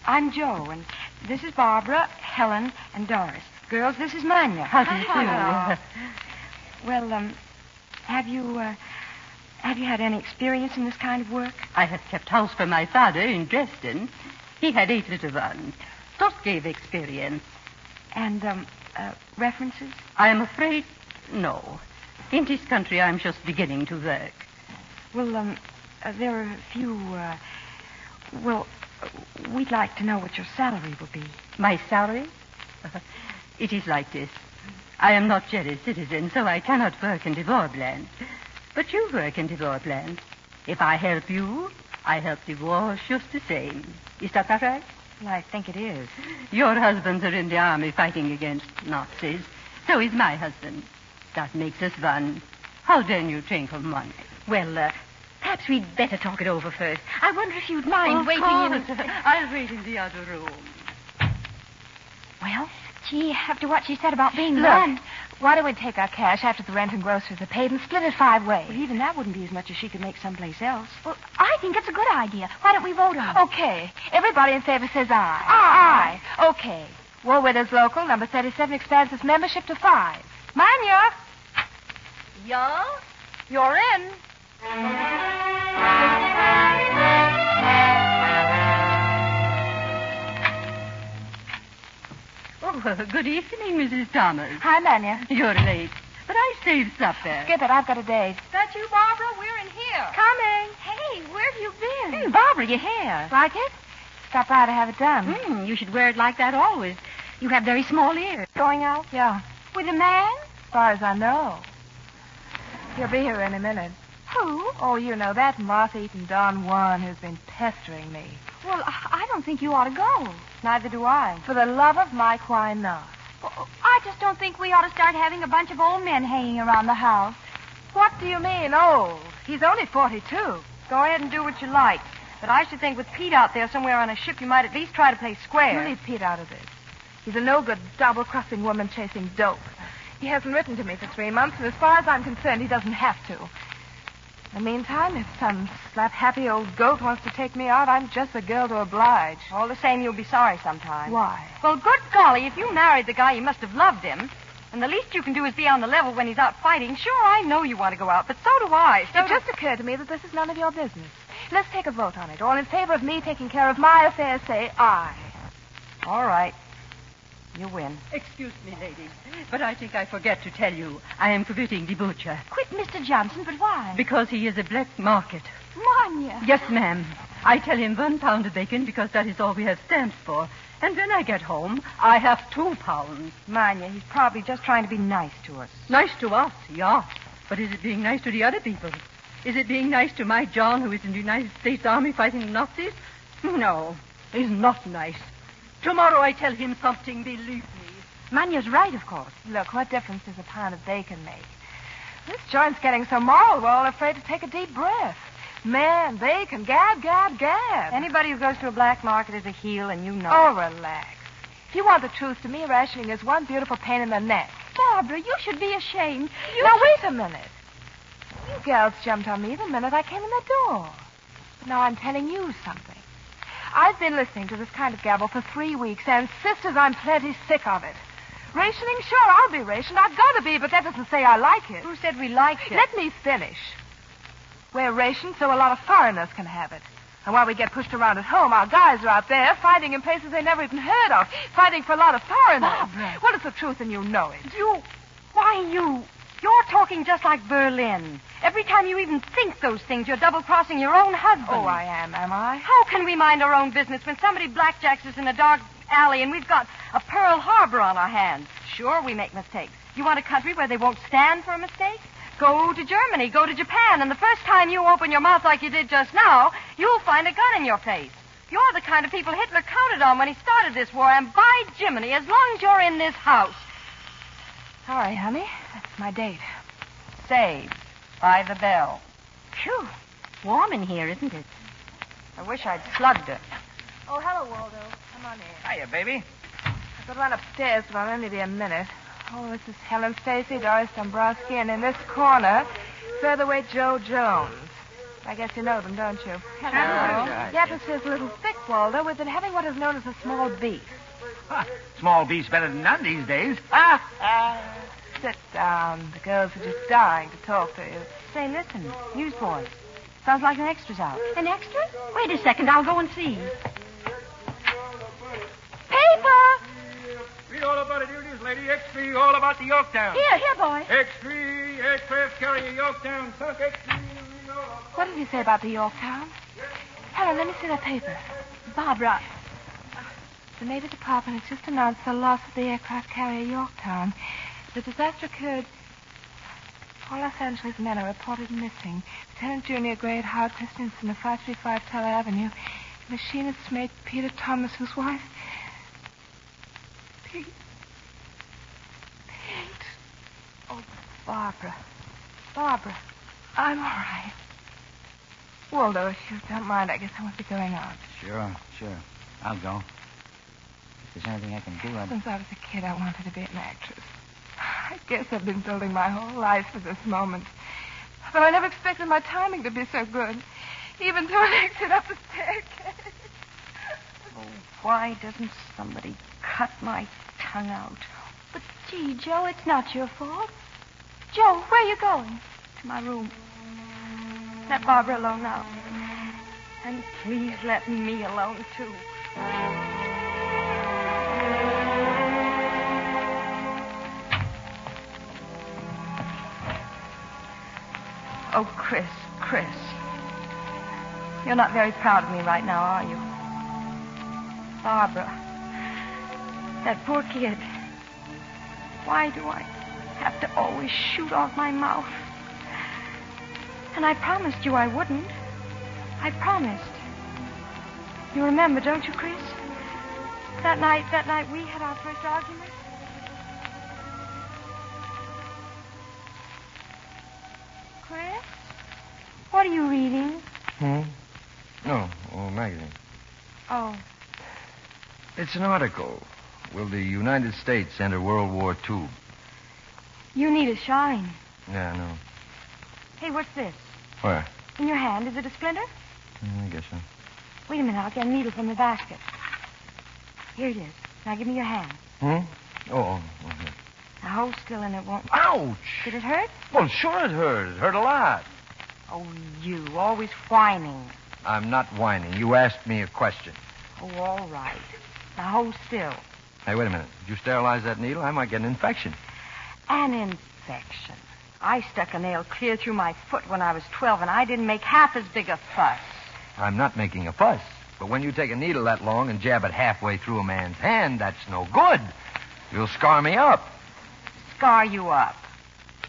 I'm Joe, and this is Barbara, Helen, and Doris. Girls, this is Manya. How do you do? Well, have you had any experience in this kind of work? I have kept house for my father in Dresden. He had 8 little ones. That gave experience. And, references? I am afraid, no. In this country, I'm just beginning to work. Well, there are a few, we'd like to know what your salary will be. My salary? It is like this. I am not Jerry's citizen, so I cannot work in the warland. But you work in the warland. If I help you, I help the war just the same. Is that not right? Well, I think it is. Your husbands are in the army fighting against Nazis. So is my husband. That makes us one. How then you think of money? Well, perhaps we'd better talk it over first. I wonder if you'd mind waiting in... I'll wait in the other room. Well? Gee, after what she said about being Look, run, why don't we take our cash after the rent and groceries are paid and split it 5 ways? Well, even that wouldn't be as much as she could make someplace else. Well, I think it's a good idea. Why don't we vote on it? Okay. Everybody in favor says aye. Aye. Okay. War Widows Local, number 37, expands its membership to 5. Manya! Yo? You're in. Oh, good evening, Mrs. Thomas. Hi, Manya. You're late, but I saved supper. Skip it. I've got a date. That you, Barbara? We're in here. Coming. Hey, where have you been? Hey, Barbara, your hair. Like it? Stop by to have it done. You should wear it like that always. You have very small ears. Going out? Yeah. With a man? As far as I know. He'll be here any minute. Who? Oh, you know, that moth-eaten Don Juan who's been pestering me. Well, I don't think you ought to go. Neither do I. For the love of Mike, why not? Well, I just don't think we ought to start having a bunch of old men hanging around the house. What do you mean, old? He's only 42. Go ahead and do what you like. But I should think with Pete out there somewhere on a ship, you might at least try to play square. You leave Pete out of this. He's a no-good, double-crossing woman chasing dope. He hasn't written to me for 3 months, and as far as I'm concerned, he doesn't have to. In the meantime, if some slap-happy old goat wants to take me out, I'm just the girl to oblige. All the same, you'll be sorry sometime. Why? Well, good golly, if you married the guy, you must have loved him. And the least you can do is be on the level when he's out fighting. Sure, I know you want to go out, but so do I. It just occurred to me that this is none of your business. Let's take a vote on it. All in favor of me taking care of my affairs, say aye. All right. You win. Excuse me, ladies, but I think I forget to tell you. I am quitting the butcher. Quit Mr. Johnson, but why? Because he is a black market. Manya. Yes, ma'am. I tell him 1 pound of bacon because that is all we have stamps for. And when I get home, I have 2 pounds. Manya, he's probably just trying to be nice to us. Nice to us, yeah. But is it being nice to the other people? Is it being nice to my John, who is in the United States Army fighting the Nazis? No, he's not nice. Tomorrow I tell him something, believe me. Manya's right, of course. Look, what difference does a pound of bacon make? This joint's getting so moral, we're all afraid to take a deep breath. Man, bacon, gab, gab, gab. Anybody who goes to a black market is a heel, and you know Oh, it. relax. If you want the truth, to me, rationing is one beautiful pain in the neck. Barbara, you should be ashamed. Now, wait a minute. You girls jumped on me the minute I came in the door. But now I'm telling you something. I've been listening to this kind of gabble for 3 weeks, and sisters, I'm plenty sick of it. Rationing, sure, I'll be rationed. I've got to be, but that doesn't say I like it. Who said we liked it? Let me finish. We're rationed so a lot of foreigners can have it. And while we get pushed around at home, our guys are out there fighting in places they never even heard of, fighting for a lot of foreigners. Barbara. Well, it's the truth, and you know it. You're talking just like Berlin. Every time you even think those things, you're double-crossing your own husband. Oh, I am I? How can we mind our own business when somebody blackjacks us in a dark alley and we've got a Pearl Harbor on our hands? Sure, we make mistakes. You want a country where they won't stand for a mistake? Go to Germany, go to Japan, and the first time you open your mouth like you did just now, you'll find a gun in your face. You're the kind of people Hitler counted on when he started this war, and by Jiminy, as long as you're in this house. Sorry, honey. That's my date. Saved by the bell. Phew. Warm in here, isn't it? I wish I'd slugged her. Oh, hello, Waldo. Come on in. Hiya, baby. I could run upstairs, but I'll only be a minute. Oh, this is Helen Stacy, Doris Dombrowski, and in this corner, featherweight Joe Jones. I guess you know them, don't you? Hello. The atmosphere's a little thick, Waldo. We've been having what is known as a small beef. Small beef's better than none these days. Sit down. The girls are just dying to talk to you. Say, listen, newsboys. Sounds like an extra's out. An extra? Wait a second, I'll go and see. Paper! Read all about it, here it is, lady. X3, all about the Yorktown. Here, boy. X3, aircraft carrier Yorktown. Sunk X3. What did he say about the Yorktown? Helen, let me see that paper. Barbara. The Navy Department has just announced the loss of the aircraft carrier Yorktown. The disaster occurred. All Los Angeles men are reported missing. Lieutenant Junior Gray at Howard Christensen of 535 Teller Avenue. Machinist's mate Peter Thomas, whose wife... Pete. Oh, Barbara. Barbara, I'm all right. Waldo, if you don't mind, I guess I won't be going out. Sure. I'll go. If there's anything I can do, I'll... Since I was a kid, I wanted to be an actress. I guess I've been building my whole life for this moment. But I never expected my timing to be so good. Even to an exit up the staircase. Oh, why doesn't somebody cut my tongue out? But, gee, Joe, it's not your fault. Joe, where are you going? To my room. Let Barbara alone now. And please let me alone, too. Oh, Chris. You're not very proud of me right now, are you? Barbara. That poor kid. Why do I have to always shoot off my mouth? And I promised you I wouldn't. I promised. You remember, don't you, Chris? That night we had our first argument. Chris? What are you reading? No, magazine. Oh. It's an article. Will the United States enter World War II? You need a shine. Yeah, I know. Hey, what's this? Where? In your hand. Is it a splinter? I guess so. Wait a minute. I'll get a needle from the basket. Here it is. Now give me your hand. Oh. Now hold still and it won't... Ouch! Did it hurt? Well, sure it hurt. It hurt a lot. Oh, you. Always whining. I'm not whining. You asked me a question. Oh, all right. Now hold still. Hey, wait a minute. Did you sterilize that needle? I might get an infection. An infection. I stuck a nail clear through my foot when I was 12, and I didn't make half as big a fuss. I'm not making a fuss. But when you take a needle that long and jab it halfway through a man's hand, that's no good. You'll scar me up. Scar you up.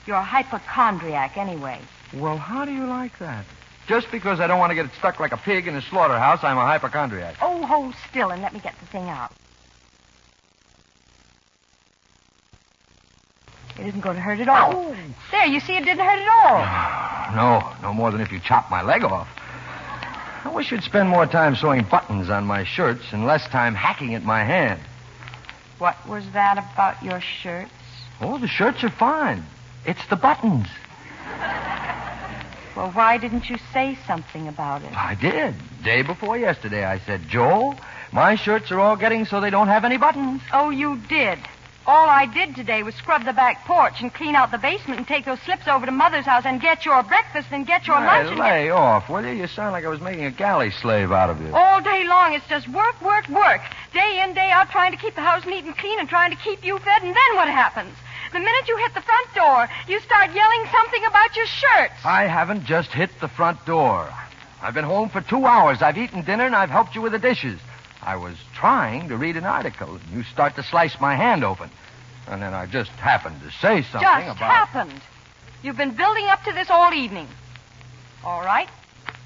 You're a hypochondriac anyway. Well, how do you like that? Just because I don't want to get stuck like a pig in a slaughterhouse, I'm a hypochondriac. Oh, hold still and let me get the thing out. It isn't going to hurt at all. Oh. There, you see, it didn't hurt at all. No more than if you chopped my leg off. I wish you'd spend more time sewing buttons on my shirts and less time hacking at my hand. What was that about your shirts? Oh, the shirts are fine. It's the buttons. Well, why didn't you say something about it? I did. Day before yesterday, I said, Joe, my shirts are all getting so they don't have any buttons. Oh, you did. All I did today was scrub the back porch and clean out the basement and take those slips over to Mother's house and get your breakfast and get your lunch. And lay off, will you? You sound like I was making a galley slave out of you. All day long, it's just work, work, work. Day in, day out, trying to keep the house neat and clean and trying to keep you fed. And then what happens? The minute you hit the front door, you start yelling something about your shirts. I haven't just hit the front door. I've been home for 2 hours. I've eaten dinner and I've helped you with the dishes. I was trying to read an article, and you start to slice my hand open. And then I just happened to say something about... Just happened. You've been building up to this all evening. All right.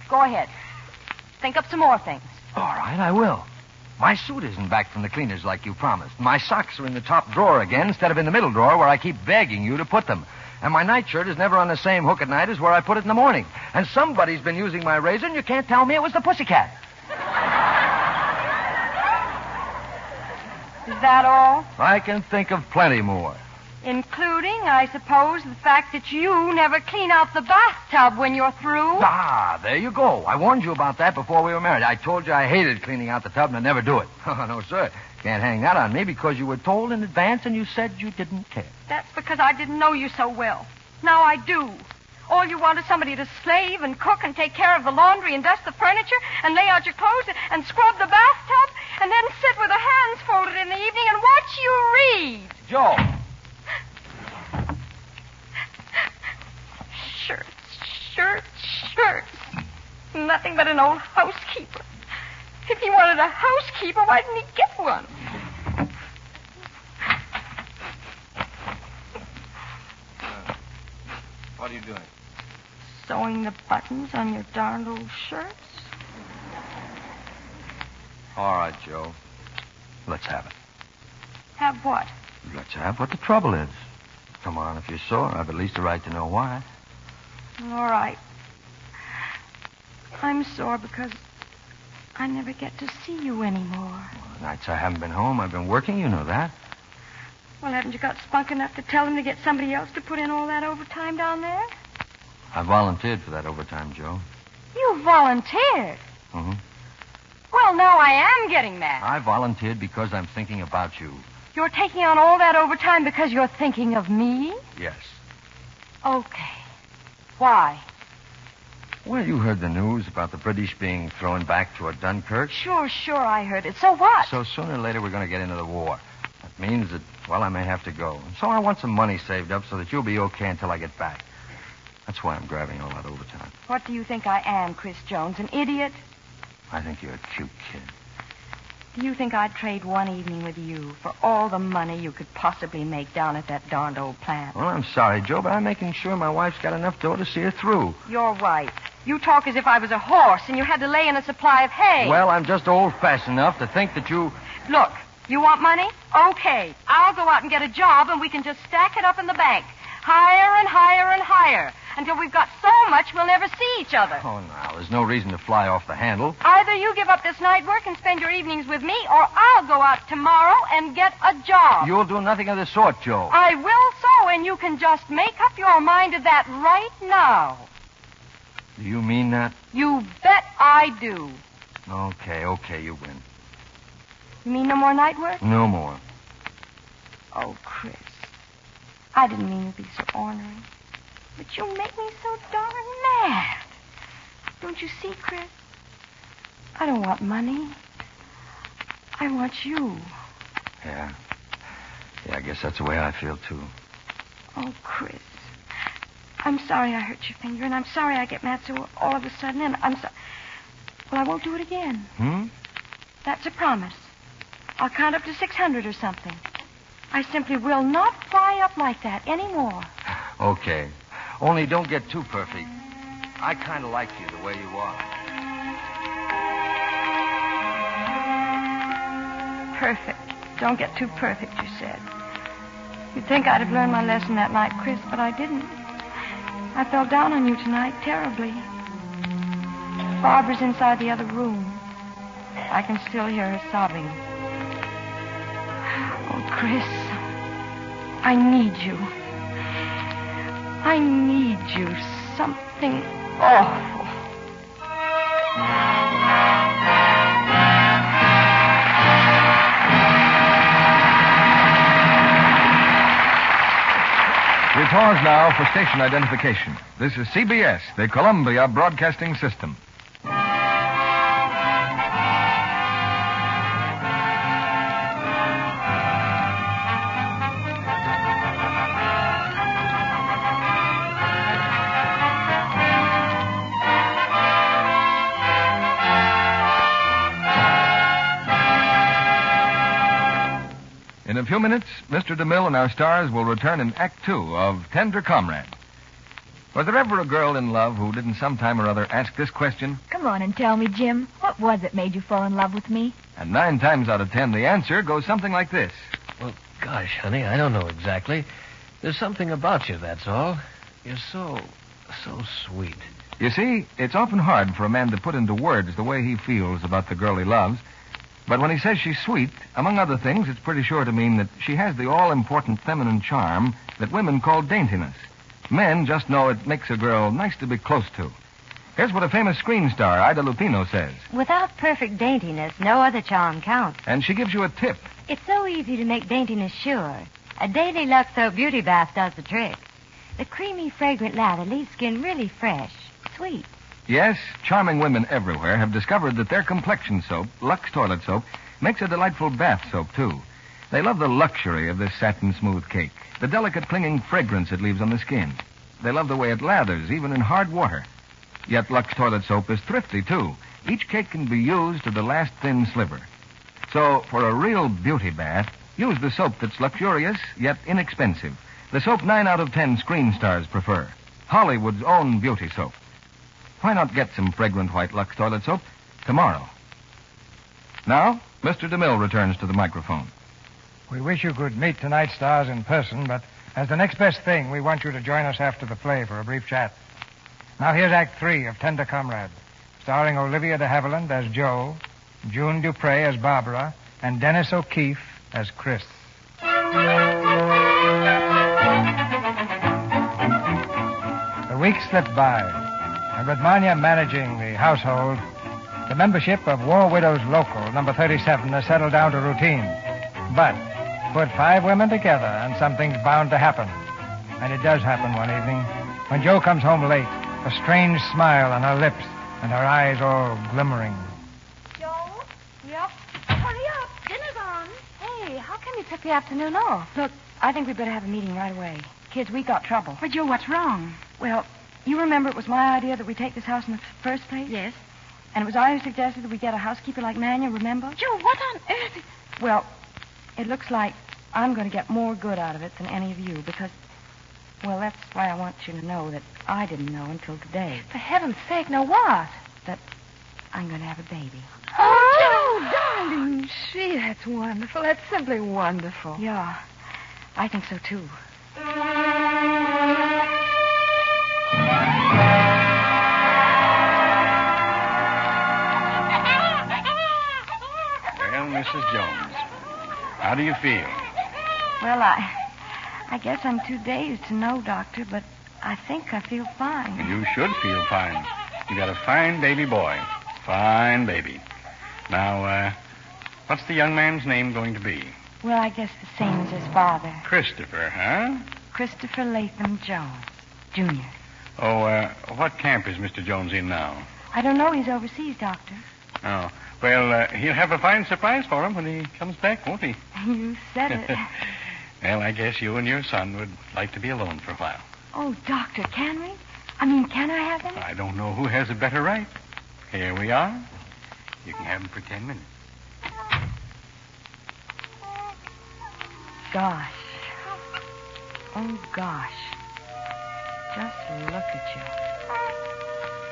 Go ahead. Think up some more things. All right, I will. My suit isn't back from the cleaners like you promised. My socks are in the top drawer again instead of in the middle drawer where I keep begging you to put them. And my nightshirt is never on the same hook at night as where I put it in the morning. And somebody's been using my razor, and you can't tell me it was the pussycat. Is that all? I can think of plenty more. Including, I suppose, the fact that you never clean out the bathtub when you're through. Ah, there you go. I warned you about that before we were married. I told you I hated cleaning out the tub and I'd never do it. Oh, no, sir. Can't hang that on me because you were told in advance and you said you didn't care. That's because I didn't know you so well. Now I do. All you want is somebody to slave and cook and take care of the laundry and dust the furniture and lay out your clothes and scrub the bathtub and then sit with her hands folded in the evening and watch you read. Joe. Shirts. Nothing but an old housekeeper. If he wanted a housekeeper, why didn't he get one? What are you doing? Sewing the buttons on your darned old shirts. All right, Joe. Let's have it. Have what? Let's have what the trouble is. Come on, if you're sore, I've at least a right to know why. All right. I'm sore because I never get to see you anymore. Well, the nights I haven't been home, I've been working, you know that. Well, haven't you got spunk enough to tell them to get somebody else to put in all that overtime down there? I volunteered for that overtime, Joe. You volunteered? Mm-hmm. Well, now I am getting mad. I volunteered because I'm thinking about you. You're taking on all that overtime because you're thinking of me? Yes. Okay. Why? Well, you heard the news about the British being thrown back toward Dunkirk. Sure, I heard it. So what? So sooner or later we're going to get into the war. That means that, well, I may have to go. And so I want some money saved up so that you'll be okay until I get back. That's why I'm grabbing all that overtime. What do you think I am, Chris Jones? An idiot? I think you're a cute kid. Do you think I'd trade one evening with you for all the money you could possibly make down at that darned old plant? Well, I'm sorry, Joe, but I'm making sure my wife's got enough dough to see her through. Your wife. You talk as if I was a horse and you had to lay in a supply of hay. Well, I'm just old-fashioned enough to think that you... Look, you want money? Okay. I'll go out and get a job and we can just stack it up in the bank. Higher and higher and higher. Until we've got so much we'll never see each other. Oh, now, there's no reason to fly off the handle. Either you give up this night work and spend your evenings with me, or I'll go out tomorrow and get a job. You'll do nothing of the sort, Joe. I will so, and you can just make up your mind to that right now. Do you mean that? You bet I do. Okay, you win. You mean no more night work? No more. Oh, Chris. I didn't mean to be so ornery. But you make me so darn mad. Don't you see, Chris? I don't want money. I want you. Yeah, I guess that's the way I feel, too. Oh, Chris. I'm sorry I hurt your finger, and I'm sorry I get mad so all of a sudden, and I'm sorry. Well, I won't do it again. That's a promise. I'll count up to 600 or something. I simply will not fly up like that anymore. Okay. Only don't get too perfect. I kind of like you the way you are. Perfect. Don't get too perfect, you said. You'd think I'd have learned my lesson that night, Chris, but I didn't. I fell down on you tonight terribly. Barbara's inside the other room. I can still hear her sobbing. Oh, Chris, I need you. I need you. Something awful. We pause now for station identification. This is CBS, the Columbia Broadcasting System. In a few minutes, Mr. DeMille and our stars will return in Act Two of Tender Comrade. Was there ever a girl in love who didn't sometime or other ask this question? Come on and tell me, Jim. What was it made you fall in love with me? And 9 times out of 10, the answer goes something like this. Well, gosh, honey, I don't know exactly. There's something about you, that's all. You're so sweet. You see, it's often hard for a man to put into words the way he feels about the girl he loves. But when he says she's sweet, among other things, it's pretty sure to mean that she has the all-important feminine charm that women call daintiness. Men just know it makes a girl nice to be close to. Here's what a famous screen star, Ida Lupino, says. Without perfect daintiness, no other charm counts. And she gives you a tip. It's so easy to make daintiness sure. A daily Lux Soap Beauty Bath does the trick. The creamy, fragrant lather leaves skin really fresh, sweet. Yes, charming women everywhere have discovered that their complexion soap, Lux Toilet Soap, makes a delightful bath soap, too. They love the luxury of this satin-smooth cake, the delicate clinging fragrance it leaves on the skin. They love the way it lathers, even in hard water. Yet Lux Toilet Soap is thrifty, too. Each cake can be used to the last thin sliver. So, for a real beauty bath, use the soap that's luxurious, yet inexpensive. The soap 9 out of 10 screen stars prefer. Hollywood's own beauty soap. Why not get some fragrant white Lux Toilet Soap tomorrow? Now, Mr. DeMille returns to the microphone. We wish you could meet tonight's stars in person, but as the next best thing, we want you to join us after the play for a brief chat. Now here's Act 3 of Tender Comrade, starring Olivia de Havilland as Jo, June Dupre as Barbara, and Dennis O'Keefe as Chris. The weeks slipped by. And with Manya managing the household, the membership of War Widows Local, number 37, has settled down to routine. But put 5 women together, and something's bound to happen. And it does happen one evening, when Jo comes home late, a strange smile on her lips, and her eyes all glimmering. Joe? Yep. Hurry up. Dinner's on. Hey, how come you took the afternoon off? Look, I think we better have a meeting right away. Kids, we got trouble. But, Joe, what's wrong? Well, you remember it was my idea that we take this house in the first place? Yes. And it was I who suggested that we get a housekeeper like Manuel, remember? Joe, what on earth? Well, it looks like I'm going to get more good out of it than any of you because, well, that's why I want you to know that I didn't know until today. For heaven's sake, now what? That I'm going to have a baby. Oh, Joe, darling. Gee, that's wonderful. That's simply wonderful. Yeah, I think so, too. Well, Mrs. Jones, how do you feel? Well, I guess I'm too dazed to know, Doctor, but I think I feel fine. You should feel fine. You got a fine baby boy. Fine baby. Now, what's the young man's name going to be? Well, I guess the same as his father. Christopher, huh? Christopher Latham Jones, Jr. Oh, what camp is Mr. Jones in now? I don't know. He's overseas, Doctor. Oh, well, he'll have a fine surprise for him when he comes back, won't he? You said it. Well, I guess you and your son would like to be alone for a while. Oh, Doctor, can we? I mean, can I have him? I don't know who has a better right. Here we are. You can have him for 10 minutes. Gosh. Oh, gosh. Just look at you.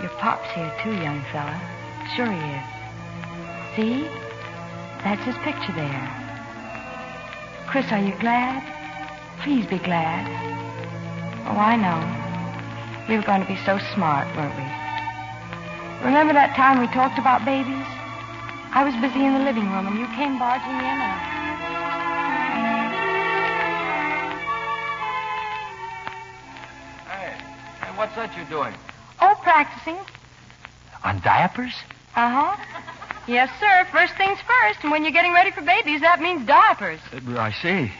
Your pop's here, too, young fella. Sure he is. See? That's his picture there. Chris, are you glad? Please be glad. Oh, I know. We were going to be so smart, weren't we? Remember that time we talked about babies? I was busy in the living room, and you came barging in, and... Hey, what's that you doing? Oh, practicing. On diapers? Uh-huh. Yes, sir. First things first. And when you're getting ready for babies, that means diapers. I see.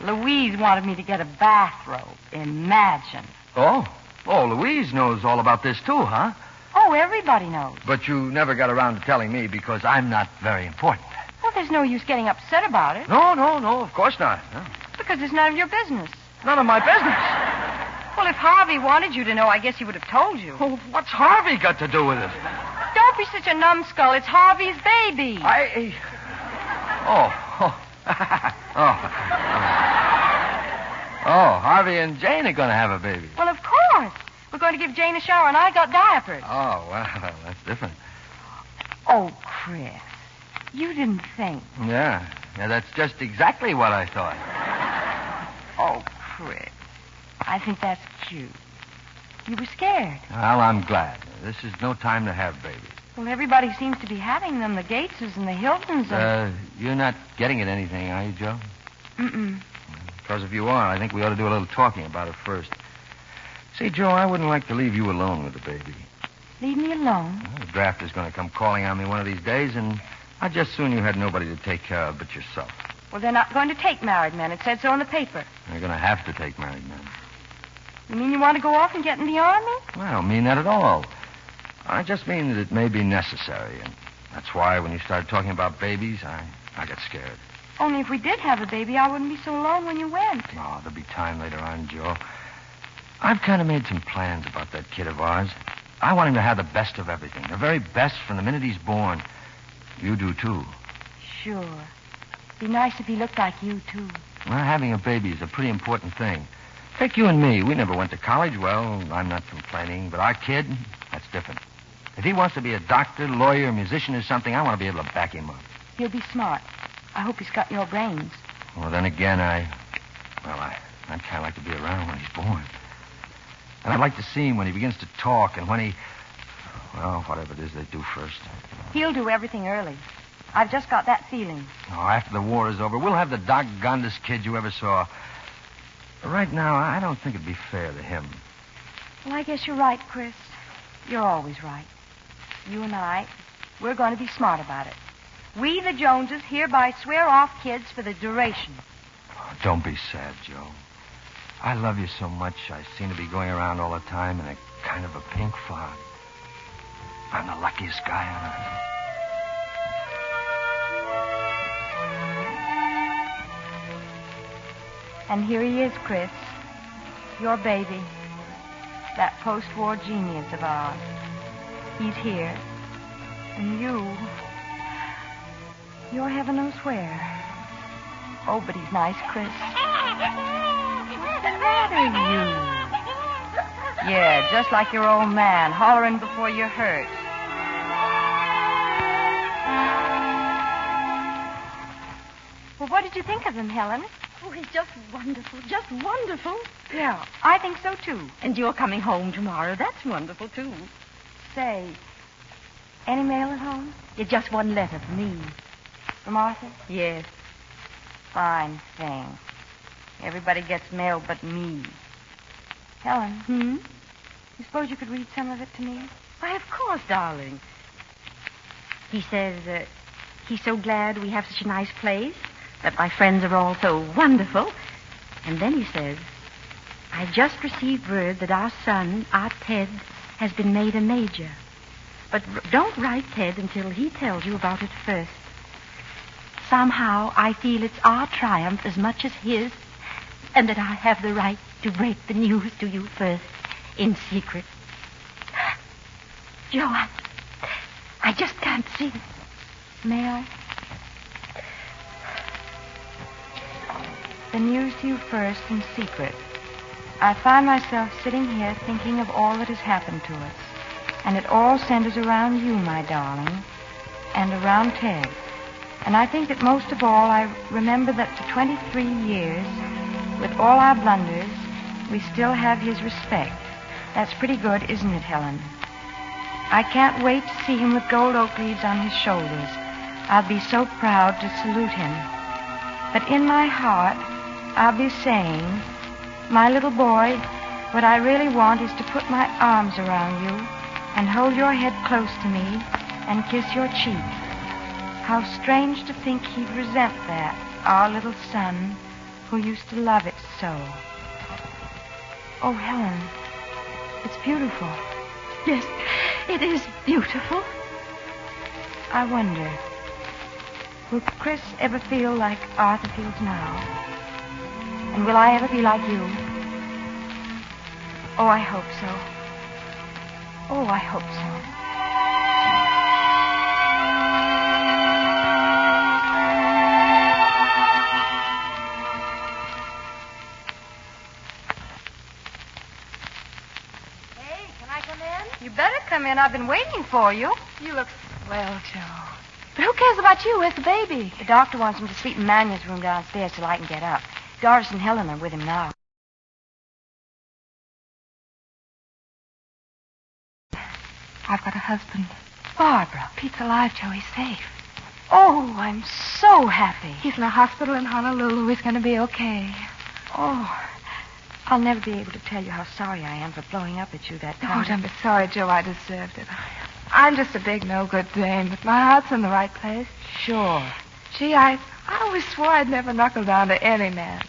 Louise wanted me to get a bathrobe. Imagine. Oh, Louise knows all about this, too, huh? Oh, everybody knows. But you never got around to telling me because I'm not very important. Well, there's no use getting upset about it. No, of course not. No. Because it's none of your business. None of my business. Well, if Harvey wanted you to know, I guess he would have told you. Oh, what's Harvey got to do with it? Don't be such a numbskull. It's Harvey's baby. Harvey and Jane are going to have a baby. Well, of course. We're going to give Jane a shower, and I got diapers. Oh, well, that's different. Oh, Chris, you didn't think. Yeah, that's just exactly what I thought. Oh, Chris, I think that's cute. You were scared. Well, I'm glad. This is no time to have babies. Well, everybody seems to be having them. The Gateses and the Hiltons and... You're not getting at anything, are you, Joe? Mm-mm. Because if you are, I think we ought to do a little talking about it first. See, Joe, I wouldn't like to leave you alone with the baby. Leave me alone? Well, the drafter's going to come calling on me one of these days, and I'd just soon you had nobody to take care of but yourself. Well, they're not going to take married men. It said so in the paper. They're going to have to take married men. You mean you want to go off and get in the army? Well, I don't mean that at all. I just mean that it may be necessary, and that's why when you started talking about babies, I got scared. Only if we did have a baby, I wouldn't be so alone when you went. Oh, there'll be time later on, Joe. I've kind of made some plans about that kid of ours. I want him to have the best of everything, the very best from the minute he's born. You do, too. Sure. Be nice if he looked like you, too. Well, having a baby is a pretty important thing. Take you and me. We never went to college. Well, I'm not complaining, but our kid, that's different. If he wants to be a doctor, lawyer, musician or something, I want to be able to back him up. He'll be smart. I hope he's got your brains. Well, then again, I'd kind of like to be around when he's born. And I'd like to see him when he begins to talk and when he... Well, whatever it is they do first. He'll do everything early. I've just got that feeling. Oh, after the war is over, we'll have the doggondest kid you ever saw. But right now, I don't think it'd be fair to him. Well, I guess you're right, Chris. You're always right. You and I, we're going to be smart about it. We, the Joneses, hereby swear off kids for the duration. Oh, don't be sad, Joe. I love you so much, I seem to be going around all the time in a kind of a pink fog. I'm the luckiest guy on earth. And here he is, Chris. Your baby. That post-war genius of ours. He's here. And you're heaven knows where. Oh, but he's nice, Chris. What's the matter, you? Yeah, just like your old man, hollering before you're hurt. Well, what did you think of him, Helen? Oh, he's just wonderful, just wonderful. Yeah, I think so, too. And you're coming home tomorrow. That's wonderful, too. Say, any mail at home? It's just one letter for me. From Arthur? Yes. Fine thing. Everybody gets mail but me. Helen. You suppose you could read some of it to me? Why, of course, darling. He says, he's so glad we have such a nice place, that my friends are all so wonderful. And then he says, I just received word that our son, our Ted, has been made a major. But don't write Ted until he tells you about it first. Somehow I feel it's our triumph as much as his, and that I have the right to break the news to you first, in secret. Joe, I just can't see it. May I? The news to you first, in secret. I find myself sitting here thinking of all that has happened to us. And it all centers around you, my darling, and around Ted. And I think that most of all, I remember that for 23 years, with all our blunders, we still have his respect. That's pretty good, isn't it, Helen? I can't wait to see him with gold oak leaves on his shoulders. I'll be so proud to salute him. But in my heart, I'll be saying, my little boy, what I really want is to put my arms around you and hold your head close to me and kiss your cheek. How strange to think he'd resent that, our little son, who used to love it so. Oh, Helen, it's beautiful. Yes, it is beautiful. I wonder, will Chris ever feel like Arthur feels now? And will I ever be like you? Oh, I hope so. Oh, I hope so. You better come in. I've been waiting for you. You look swell, Joe. But who cares about you? Where's the baby? The doctor wants him to sleep in Manion's room downstairs till I can get up. Doris and Helen are with him now. I've got a husband. Barbara. Pete's alive, Joe. He's safe. Oh, I'm so happy. He's in a hospital in Honolulu. He's going to be okay. Oh, I'll never be able to tell you how sorry I am for blowing up at you that time. Oh, don't be sorry, Joe. I deserved it. I'm just a big no-good dame, but my heart's in the right place. Sure. Gee, I always swore I'd never knuckle down to any man,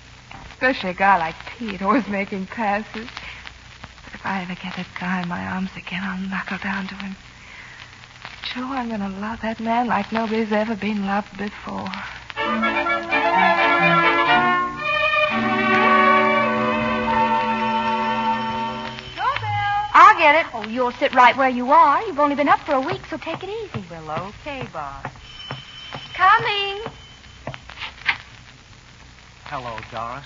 especially a guy like Pete, always making passes. But if I ever get that guy in my arms again, I'll knuckle down to him. Joe, I'm going to love that man like nobody's ever been loved before. I'll get it. Oh, you'll sit right where you are. You've only been up for a week, so take it easy. Well, okay, boss. Coming. Hello, Doris.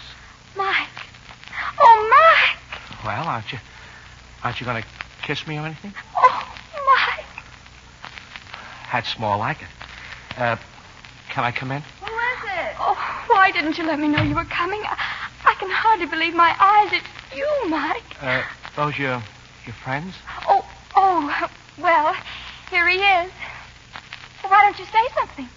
Mike. Oh, Mike. Well, aren't you going to kiss me or anything? Oh, Mike. That's more like it. Can I come in? Who is it? Oh, why didn't you let me know you were coming? I can hardly believe my eyes. It's you, Mike. Those your friends? Oh, well, here he is. Well, why don't you say something?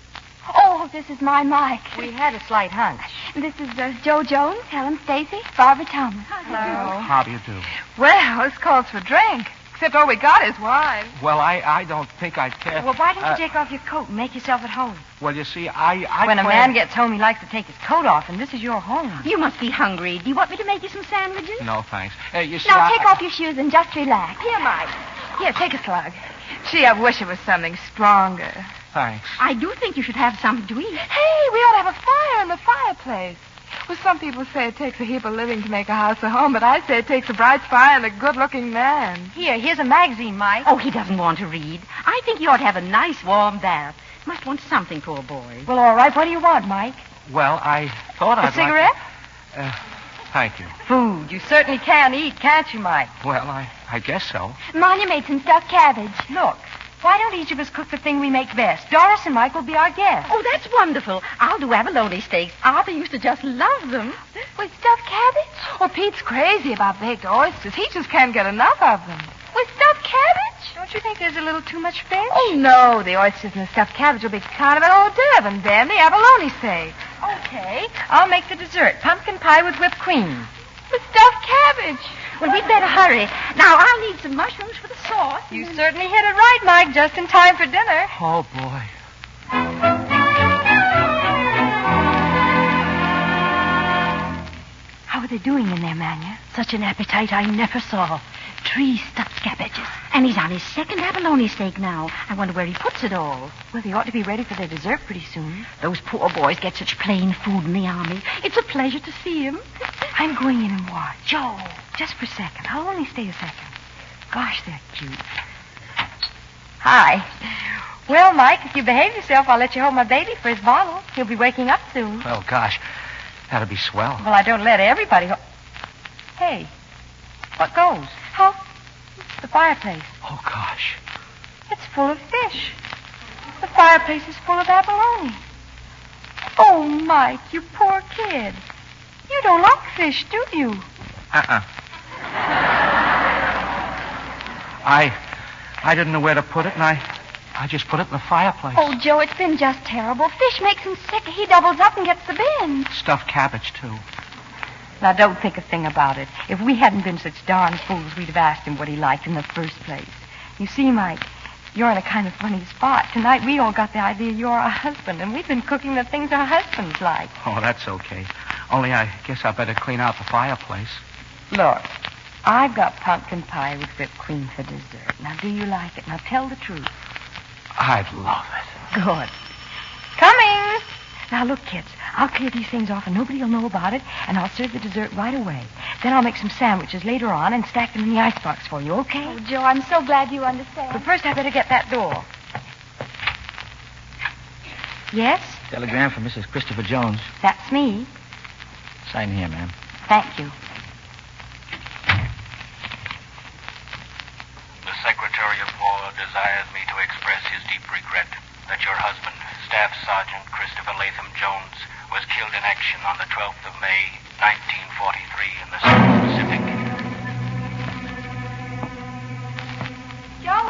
Oh, this is my Mike. We had a slight hunch. This is Joe Jones, Helen Stacy, Barbara Thomas. Hello. How do you do? Well, this calls for drink. Except all we got is wine. Well, I don't think I'd care. Well, why don't you take off your coat and make yourself at home? Well, you see, I When a man gets home, he likes to take his coat off, and this is your home. You must be hungry. Do you want me to make you some sandwiches? No, thanks. You see, Now, take off your shoes and just relax. Here, Mike. Here, take a slug. Gee, I wish it was something stronger. Thanks. I do think you should have something to eat. Hey, we ought to have a fire in the fireplace. Well, some people say it takes a heap of living to make a house a home, but I say it takes a bright fire and a good-looking man. Here's a magazine, Mike. Oh, he doesn't want to read. I think he ought to have a nice warm bath. Must want something, poor boy. Well, all right. What do you want, Mike? Well, I thought I'd A cigarette? like... Thank you. Food. You certainly can eat, can't you, Mike? Well, I guess so. Molly made some stuffed cabbage. Look, why don't each of us cook the thing we make best? Doris and Mike will be our guests. Oh, that's wonderful. I'll do abalone steaks. Arthur used to just love them. With stuffed cabbage? Oh, Pete's crazy about baked oysters. He just can't get enough of them. With stuffed cabbage? Don't you think there's a little too much fish? Oh, no. The oysters and the stuffed cabbage will be kind of an hors d'oeuvre, and then the abalone steak. Okay. I'll make the dessert. Pumpkin pie with whipped cream. With stuffed cabbage. Well, we'd better hurry. Now, I'll need some mushrooms for the sauce. You certainly hit it right, Mike. Just in time for dinner. Oh, boy. How are they doing in there, Manya? Such an appetite I never saw. 3 stuffed cabbages. And he's on his second abalone steak now. I wonder where he puts it all. Well, they ought to be ready for their dessert pretty soon. Those poor boys get such plain food in the army. It's a pleasure to see him. I'm going in and watch. Joe, just for a second. I'll only stay a second. Gosh, they're cute. Hi. Well, Mike, if you behave yourself, I'll let you hold my baby for his bottle. He'll be waking up soon. Well, gosh, that'd be swell. Well, I don't let everybody... Hey, what goes? Huh? The fireplace. Oh, gosh. It's full of fish. The fireplace is full of abalone. Oh, Mike, you poor kid. You don't like fish, do you? I didn't know where to put it, and I just put it in the fireplace. Oh, Joe, it's been just terrible. Fish makes him sick. He doubles up and gets the bend. Stuffed cabbage, too. Now, don't think a thing about it. If we hadn't been such darn fools, we'd have asked him what he liked in the first place. You see, Mike, you're in a kind of funny spot. Tonight, we all got the idea you're our husband, and we've been cooking the things our husbands like. Oh, that's okay. Only I guess I better clean out the fireplace. Look, I've got pumpkin pie with whipped cream for dessert. Now, do you like it? Now, tell the truth. I'd love it. Good. Coming! Now, look, kids, I'll clear these things off and nobody will know about it, and I'll serve the dessert right away. Then I'll make some sandwiches later on and stack them in the icebox for you, okay? Oh, Joe, I'm so glad you understand. But first, I better get that door. Yes? Telegram from Mrs. Christopher Jones. That's me. Sign here, ma'am. Thank you. The Secretary of War desires me to express his deep regret that your husband, Staff Sergeant Christopher Latham Jones, was killed in action on the 12th of May, 1943 in the South Pacific. Joe,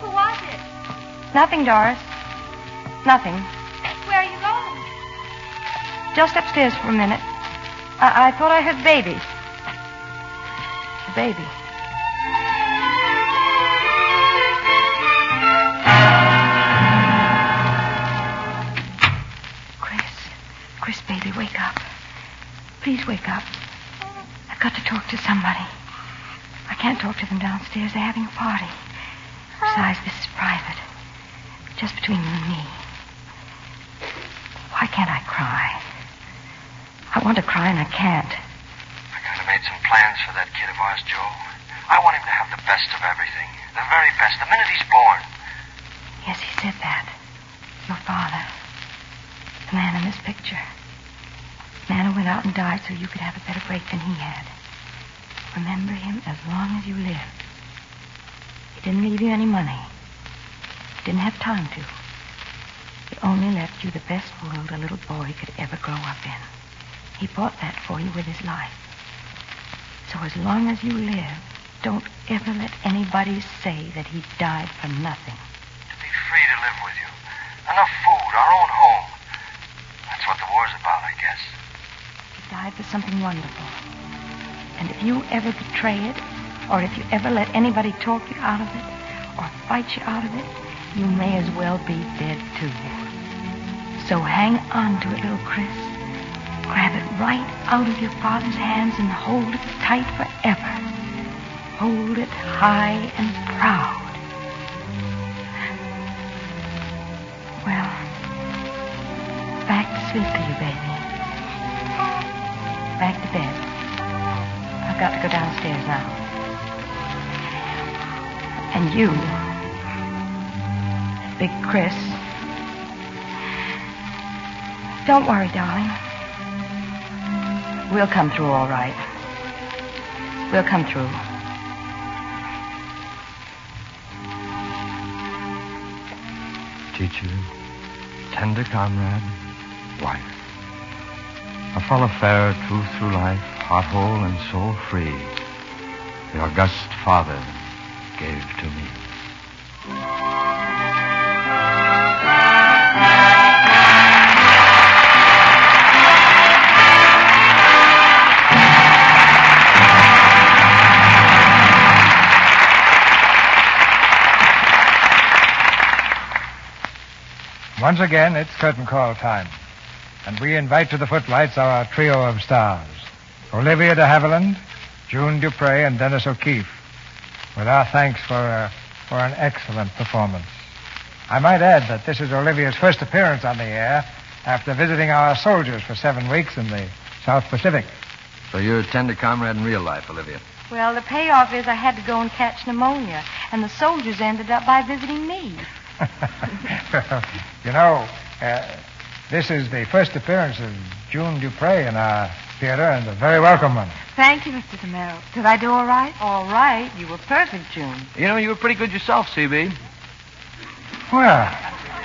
who was it? Nothing, Doris. Nothing. Where are you going? Just upstairs for a minute. I thought I heard babies. A baby. Chris, baby, wake up. Please wake up. I've got to talk to somebody. I can't talk to them downstairs. They're having a party. Besides, this is private. Just between you and me. Why can't I cry? I want to cry and I can't. I kind of made some plans for that kid of ours, Joe. I want him to have the best of everything. The very best, the minute he's born. Yes, he said that. Your father. The man in this picture. The man who went out and died so you could have a better break than he had. Remember him as long as you live. He didn't leave you any money. He didn't have time to. He only left you the best world a little boy could ever grow up in. He bought that for you with his life. So as long as you live, don't ever let anybody say that he died for nothing. To be free to live with you. Enough food, our own home. That's what the war's about, I guess. He died for something wonderful. And if you ever betray it, or if you ever let anybody talk you out of it, or fight you out of it, you may as well be dead, too. So hang on to it, little Chris. Grab it right out of your father's hands and hold it tight forever. Hold it high and proud. Well, back to sleep to you, baby. got to go downstairs now. And you, Big Chris, don't worry, darling. We'll come through all right. We'll come through. Teacher, tender comrade, wife. A fellow fair, true through life, heart whole and soul free, the august Father gave to me. Once again, it's curtain call time. And we invite to the footlights our trio of stars, Olivia de Havilland, June Dupre, and Dennis O'Keefe, with our thanks for an excellent performance. I might add that this is Olivia's first appearance on the air after visiting our soldiers for 7 weeks in the South Pacific. So you're a tender comrade in real life, Olivia. Well, the payoff is I had to go and catch pneumonia, and the soldiers ended up by visiting me. You know, this is the first appearance of June Dupre in our theater, and a very welcome one. Thank you, Mr. DeMille. Did I do all right? All right. You were perfect, June. You know, you were pretty good yourself, CB. Well,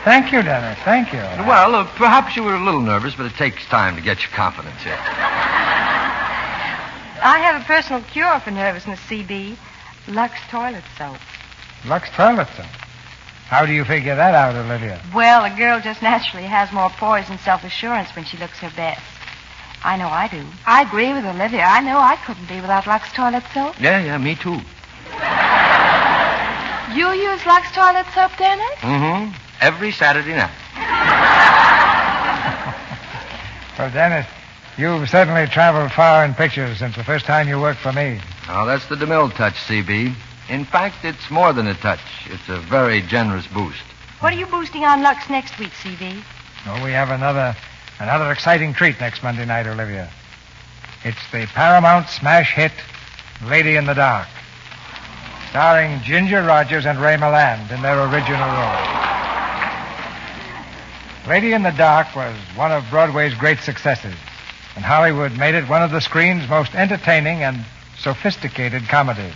thank you, Dennis. Thank you. Well, perhaps you were a little nervous, but it takes time to get your confidence here. I have a personal cure for nervousness, CB. Lux toilet soap. Lux toilet soap? How do you figure that out, Olivia? Well, a girl just naturally has more poise and self-assurance when she looks her best. I know I do. I agree with Olivia. I know I couldn't be without Lux toilet soap. Yeah, me too. You use Lux toilet soap, Dennis? Mm-hmm. Every Saturday night. Well, Dennis, you've certainly traveled far in pictures since the first time you worked for me. Oh, that's the DeMille touch, CB. In fact, it's more than a touch. It's a very generous boost. What are you boosting on Lux next week, CB? Oh, we have another exciting treat next Monday night, Olivia. It's the Paramount smash hit, Lady in the Dark, starring Ginger Rogers and Ray Milland in their original role. Lady in the Dark was one of Broadway's great successes, and Hollywood made it one of the screen's most entertaining and sophisticated comedies,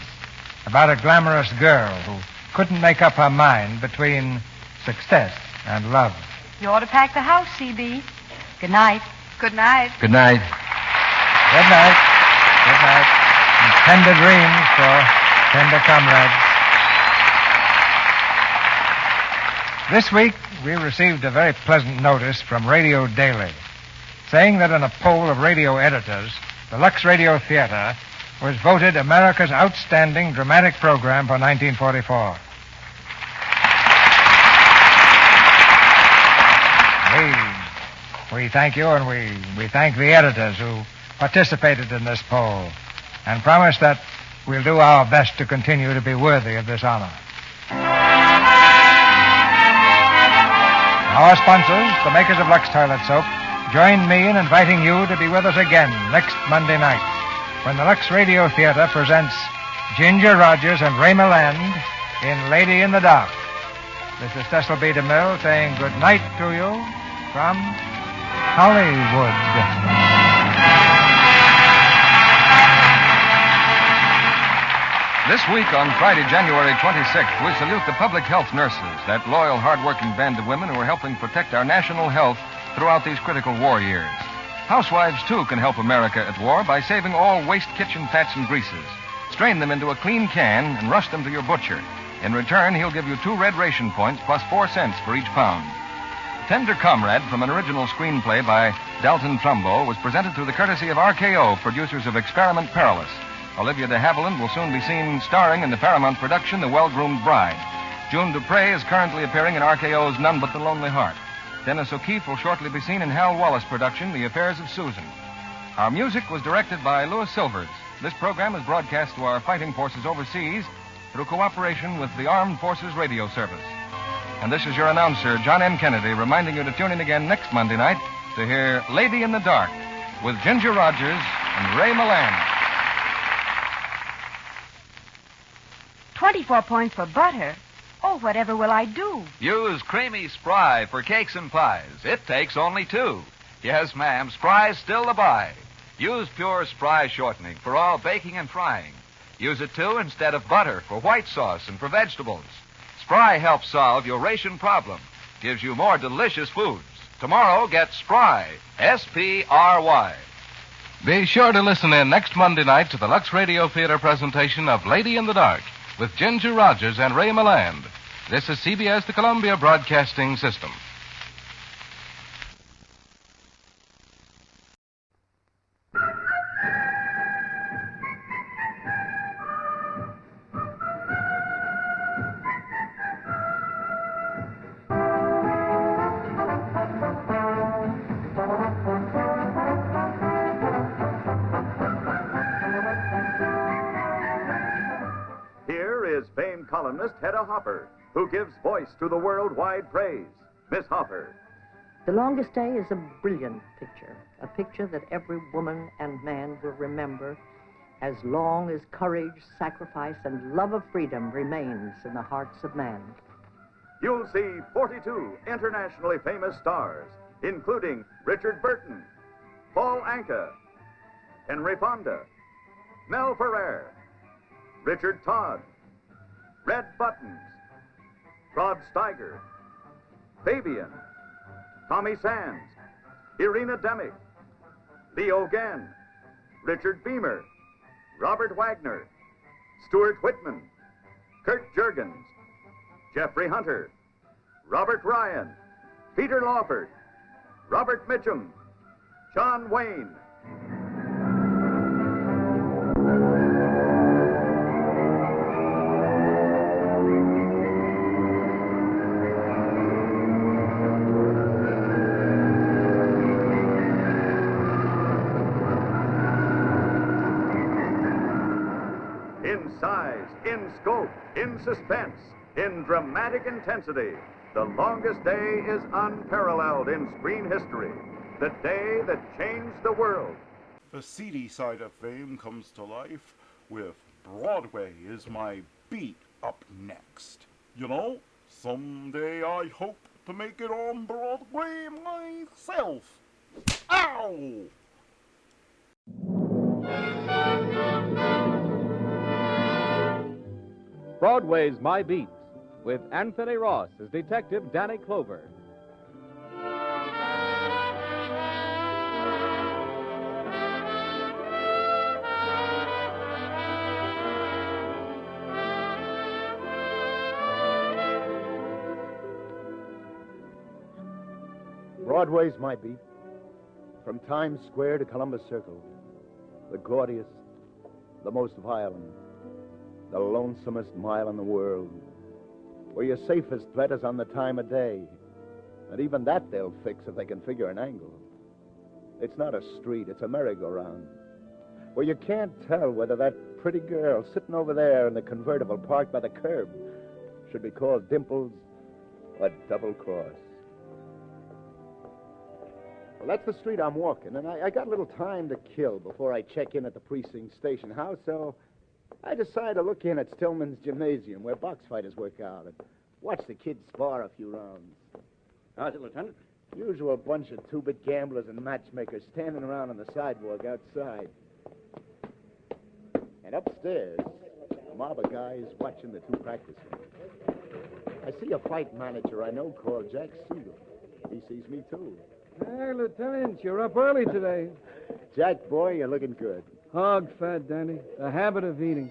about a glamorous girl who couldn't make up her mind between success and love. You ought to pack the house, CB. Good night. Good night. Good night. Good night. Good night. And tender dreams for tender comrades. This week, we received a very pleasant notice from Radio Daily, saying that in a poll of radio editors, the Lux Radio Theater was voted America's outstanding dramatic program for 1944. We thank you, and we thank the editors who participated in this poll, and promise that we'll do our best to continue to be worthy of this honor. Our sponsors, the makers of Lux Toilet Soap, join me in inviting you to be with us again next Monday night, when the Lux Radio Theater presents Ginger Rogers and Ray Milland in Lady in the Dark. This is Cecil B. DeMille saying good night to you from Hollywood. This week on Friday, January 26th, we salute the public health nurses, that loyal, hard-working band of women who are helping protect our national health throughout these critical war years. Housewives, too, can help America at war by saving all waste kitchen fats and greases. Strain them into a clean can and rush them to your butcher. In return, he'll give you 2 red ration points plus 4 cents for each pound. Tender Comrade, from an original screenplay by Dalton Trumbo, was presented through the courtesy of RKO, producers of Experiment Perilous. Olivia de Havilland will soon be seen starring in the Paramount production The Well-Groomed Bride. June Dupre is currently appearing in RKO's None But the Lonely Heart. Dennis O'Keefe will shortly be seen in Hal Wallace production The Affairs of Susan. Our music was directed by Louis Silvers. This program is broadcast to our fighting forces overseas through cooperation with the Armed Forces Radio Service. And this is your announcer, John M. Kennedy, reminding you to tune in again next Monday night to hear Lady in the Dark with Ginger Rogers and Ray Milland. 24 points for butter. Oh, whatever will I do? Use Creamy Spry for cakes and pies. It takes only 2. Yes, ma'am, Spry's still the buy. Use pure Spry shortening for all baking and frying. Use it, too, instead of butter for white sauce and for vegetables. Spry helps solve your ration problem. Gives you more delicious foods. Tomorrow, get Spry. S-P-R-Y. Be sure to listen in next Monday night to the Lux Radio Theater presentation of Lady in the Dark with Ginger Rogers and Ray Milland. This is CBS, the Columbia Broadcasting System. Famed columnist Hedda Hopper, who gives voice to the worldwide praise. Miss Hopper. The Longest Day is a brilliant picture, a picture that every woman and man will remember as long as courage, sacrifice, and love of freedom remains in the hearts of man. You'll see 42 internationally famous stars, including Richard Burton, Paul Anka, Henry Fonda, Mel Ferrer, Richard Todd, Red Buttons, Rod Steiger, Fabian, Tommy Sands, Irina Demick, Leo Gann, Richard Beamer, Robert Wagner, Stuart Whitman, Kurt Jurgens, Jeffrey Hunter, Robert Ryan, Peter Lawford, Robert Mitchum, John Wayne. In size, in scope, in suspense, in dramatic intensity, The Longest Day is unparalleled in screen history. The day that changed the world. The seedy side of fame comes to life with Broadway is My Beat up next. You know, someday I hope to make it on Broadway myself. Ow! Broadway's My Beat, with Anthony Ross as Detective Danny Clover. Broadway's My Beat. From Times Square to Columbus Circle. The gaudiest, the most violent, the lonesomest mile in the world, where your safest threat is on the time of day. And even that they'll fix if they can figure an angle. It's not a street, it's a merry-go-round, where you can't tell whether that pretty girl sitting over there in the convertible parked by the curb should be called Dimples or Double Cross. Well, that's the street I'm walking, and I got a little time to kill before I check in at the precinct station house, so I decided to look in at Stillman's Gymnasium, where box fighters work out, and watch the kids spar a few rounds. How's it, Lieutenant? Usual bunch of two-bit gamblers and matchmakers standing around on the sidewalk outside. And upstairs, a mob of guys watching the two practicing. I see a fight manager I know called Jack Siegel. He sees me, too. Hey, Lieutenant, you're up early today. Jack, boy, you're looking good. Hog fat, Danny. The habit of eating.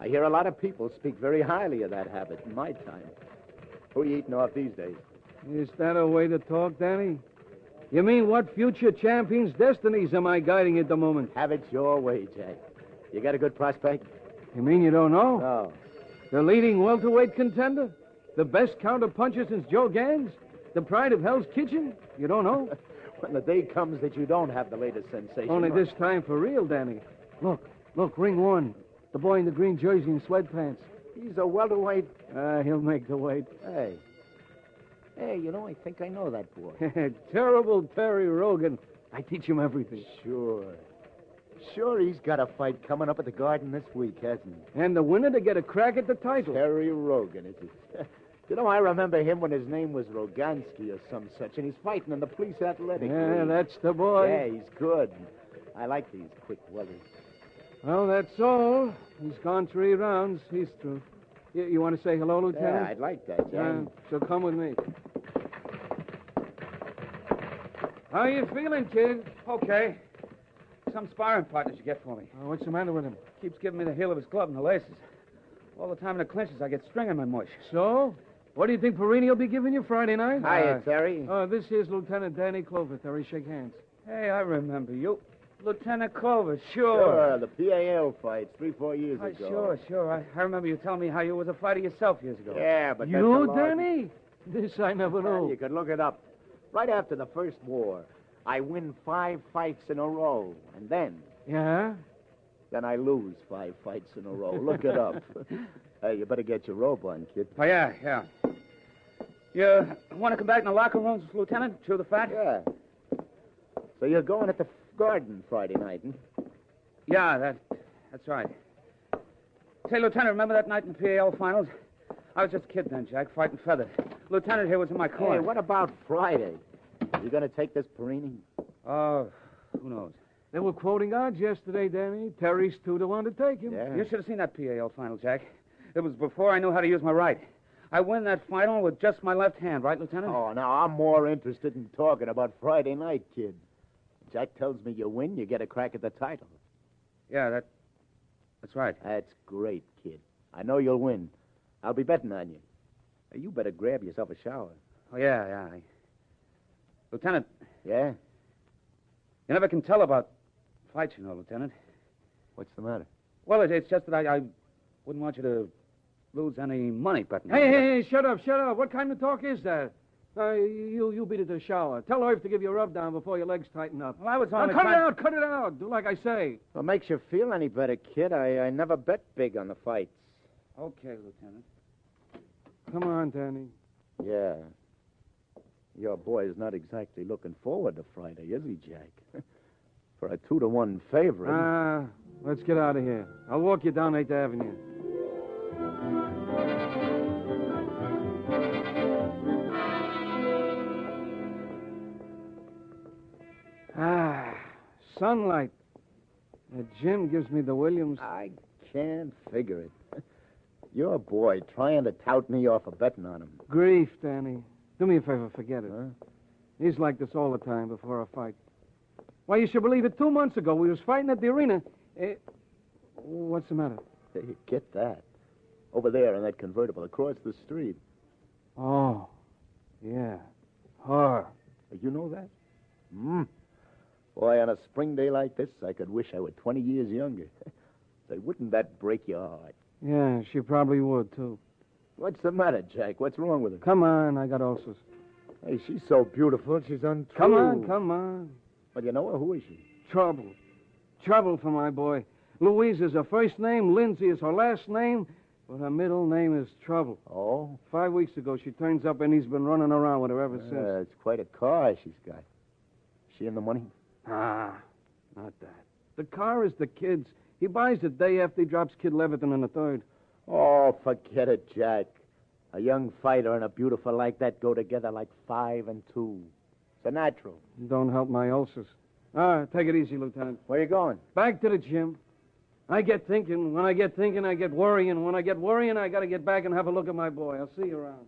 I hear a lot of people speak very highly of that habit in my time. Who are you eating off these days? Is that a way to talk, Danny? You mean what future champion's destinies am I guiding at the moment? Have it your way, Jack. You got a good prospect? You mean you don't know? No. The leading welterweight contender? The best counter-puncher since Joe Gans? The pride of Hell's Kitchen? You don't know? When the day comes that you don't have the latest sensation. Only this time for real, Danny. Look, ring one. The boy in the green jersey and sweatpants. He's a welterweight. He'll make the weight. Hey, you know, I think I know that boy. Terrible Terry Rogan. I teach him everything. Sure. Sure, he's got a fight coming up at the Garden this week, hasn't he? And the winner to get a crack at the title. Terry Rogan, is it? You know, I remember him when his name was Rogansky or some such, and he's fighting in the police athletic Yeah, league. that's the boy. Yeah, he's good. I like these quick weathers. Well, that's all. He's gone 3 rounds. He's through. You want to say hello, Lieutenant? Yeah, I'd like that, John. So come with me. How you feeling, kid? Okay. Some sparring partners you get for me. What's the matter with him? Keeps giving me the heel of his glove and the laces. All the time in the clinches, I get string in my mush. So? What do you think Perini will be giving you Friday night? Hiya, Terry. This here's Lieutenant Danny Clover. Terry, shake hands. Hey, I remember you. Lieutenant Clover, Sure, the PAL fights 3-4 years ago. Sure. I remember you telling me how you was a fighter yourself years ago. Yeah, but You, that's a lot. Danny? This I never Well, knew. you could look it up. Right after the first war, I win 5 fights in a row, and then Yeah? I lose 5 fights in a row. Look it up. Hey, you better get your robe on, kid. Oh, yeah. You want to come back in the locker rooms, Lieutenant? Chew the fat? Yeah. So you're going at the Garden Friday night, huh? Yeah, that's right. Say, Lieutenant, remember that night in the PAL finals? I was just a kid then, Jack, fighting feather. Lieutenant here was in my corner. Hey, what about Friday? You going to take this Perini? Oh, who knows? They were quoting odds yesterday, Danny. Terry's 2-1 to take him. Yeah. You should have seen that PAL final, Jack. It was before I knew how to use my right. I win that final with just my left hand, right, Lieutenant? Oh, now, I'm more interested in talking about Friday night, kid. Jack tells me you win, you get a crack at the title. Yeah, that's right. That's great, kid. I know you'll win. I'll be betting on you. Now, you better grab yourself a shower. Oh, yeah. Lieutenant. Yeah? You never can tell about fights, you know, Lieutenant. What's the matter? Well, it's just that I wouldn't want you to lose any money betting. Hey, shut up. What kind of talk is that? You beat it to the shower. Tell Irv to give you a rub down before your legs tighten up. Well, I was on Now, cut it out. Do like I say. What makes you feel any better, kid? I never bet big on the fights. Okay, Lieutenant. Come on, Danny. Yeah. Your boy's not exactly looking forward to Friday, is he, Jack? For a 2-1 favorite. Let's get out of here. I'll walk you down 8th Avenue. Sunlight. That Jim gives me the Williams. I can't figure it. Your boy trying to tout me off of betting on him. Grief, Danny. Do me a favor, forget it. Huh? He's like this all the time before a fight. Why, you should believe it, 2 months ago, we was fighting at the arena. What's the matter? Hey, get that. Over there in that convertible across the street. Oh, yeah. Her. You know that? Boy, on a spring day like this, I could wish I were 20 years younger. Say, wouldn't that break your heart? Yeah, she probably would, too. What's the matter, Jack? What's wrong with her? Come on, I got ulcers. Hey, she's so beautiful, she's untrue. Come on. Well, you know her? Who is she? Trouble. Trouble for my boy. Louise is her first name, Lindsay is her last name, but her middle name is Trouble. Oh? 5 weeks ago, she turns up and he's been running around with her ever since. It's quite a car she's got. She in the money? Not that. The car is the kid's. He buys it day after he drops Kid Leviton in the third. Oh, forget it, Jack. A young fighter and a beautiful like that go together like 5 and 2. It's a natural. Don't help my ulcers. All right, take it easy, Lieutenant. Where you going? Back to the gym. I get thinking. When I get thinking, I get worrying. When I get worrying, I got to get back and have a look at my boy. I'll see you around.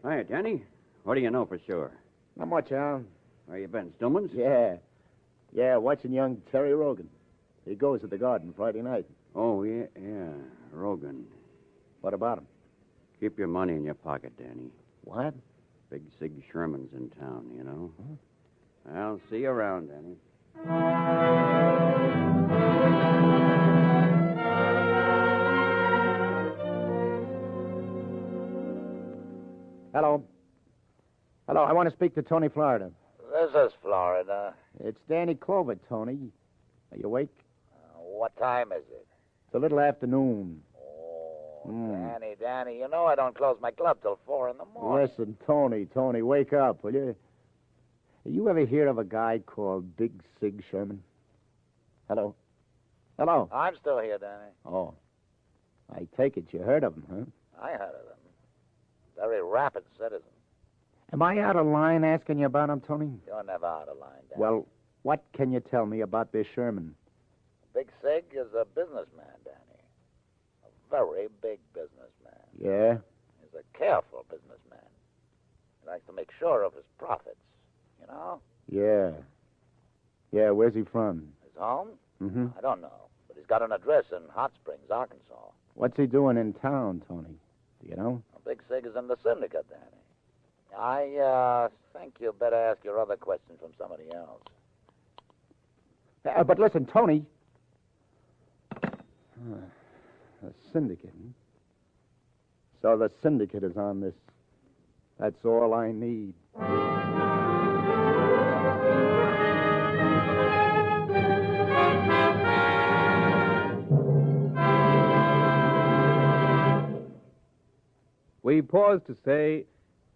Hi, Danny. What do you know for sure? Not much, Al. Where you been, Stillman's? Yeah, watching young Terry Rogan. He goes to the Garden Friday night. Oh, yeah, Rogan. What about him? Keep your money in your pocket, Danny. What? Big Sig Sherman's in town, you know. Huh? I'll see you around, Danny. Hello, I want to speak to Tony Florida. This is Florida. It's Danny Clover, Tony. Are you awake? What time is it? It's a little afternoon. Danny, you know I don't close my club till 4 in the morning. Listen, Tony, wake up, will you? You ever hear of a guy called Big Sig Sherman? Hello? Hello? I'm still here, Danny. Oh. I take it you heard of him, huh? I heard of him. Very rapid citizen. Am I out of line asking you about him, Tony? You're never out of line, Danny. Well, what can you tell me about this Sherman? Big Sig is a businessman, Danny. A very big businessman. Yeah? He's a careful businessman. He likes to make sure of his profits, you know? Yeah. Yeah, where's he from? His home? Mm-hmm. I don't know, but he's got an address in Hot Springs, Arkansas. What's he doing in town, Tony? Do you know? Big Sig is in the syndicate, Danny. I think you better ask your other questions from somebody else. But listen, Tony. The syndicate. So the syndicate is on this. That's all I need. We pause to say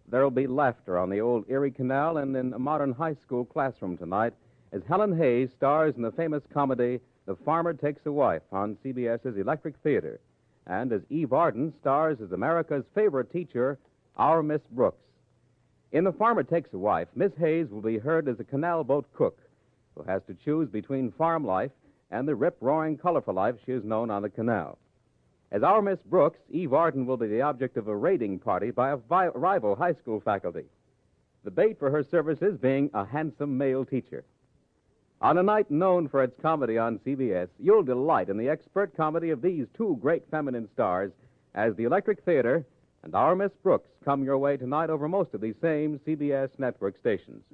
there'll be laughter on the old Erie Canal and in a modern high school classroom tonight as Helen Hayes stars in the famous comedy The Farmer Takes a Wife on CBS's Electric Theater, and as Eve Arden stars as America's favorite teacher, our Miss Brooks. In The Farmer Takes a Wife, Miss Hayes will be heard as a canal boat cook who has to choose between farm life and the rip-roaring, colorful life she is known on the canal. As our Miss Brooks, Eve Arden will be the object of a raiding party by a rival high school faculty, the bait for her services being a handsome male teacher. On a night known for its comedy on CBS, you'll delight in the expert comedy of these two great feminine stars as the Electric Theater and our Miss Brooks come your way tonight over most of these same CBS network stations.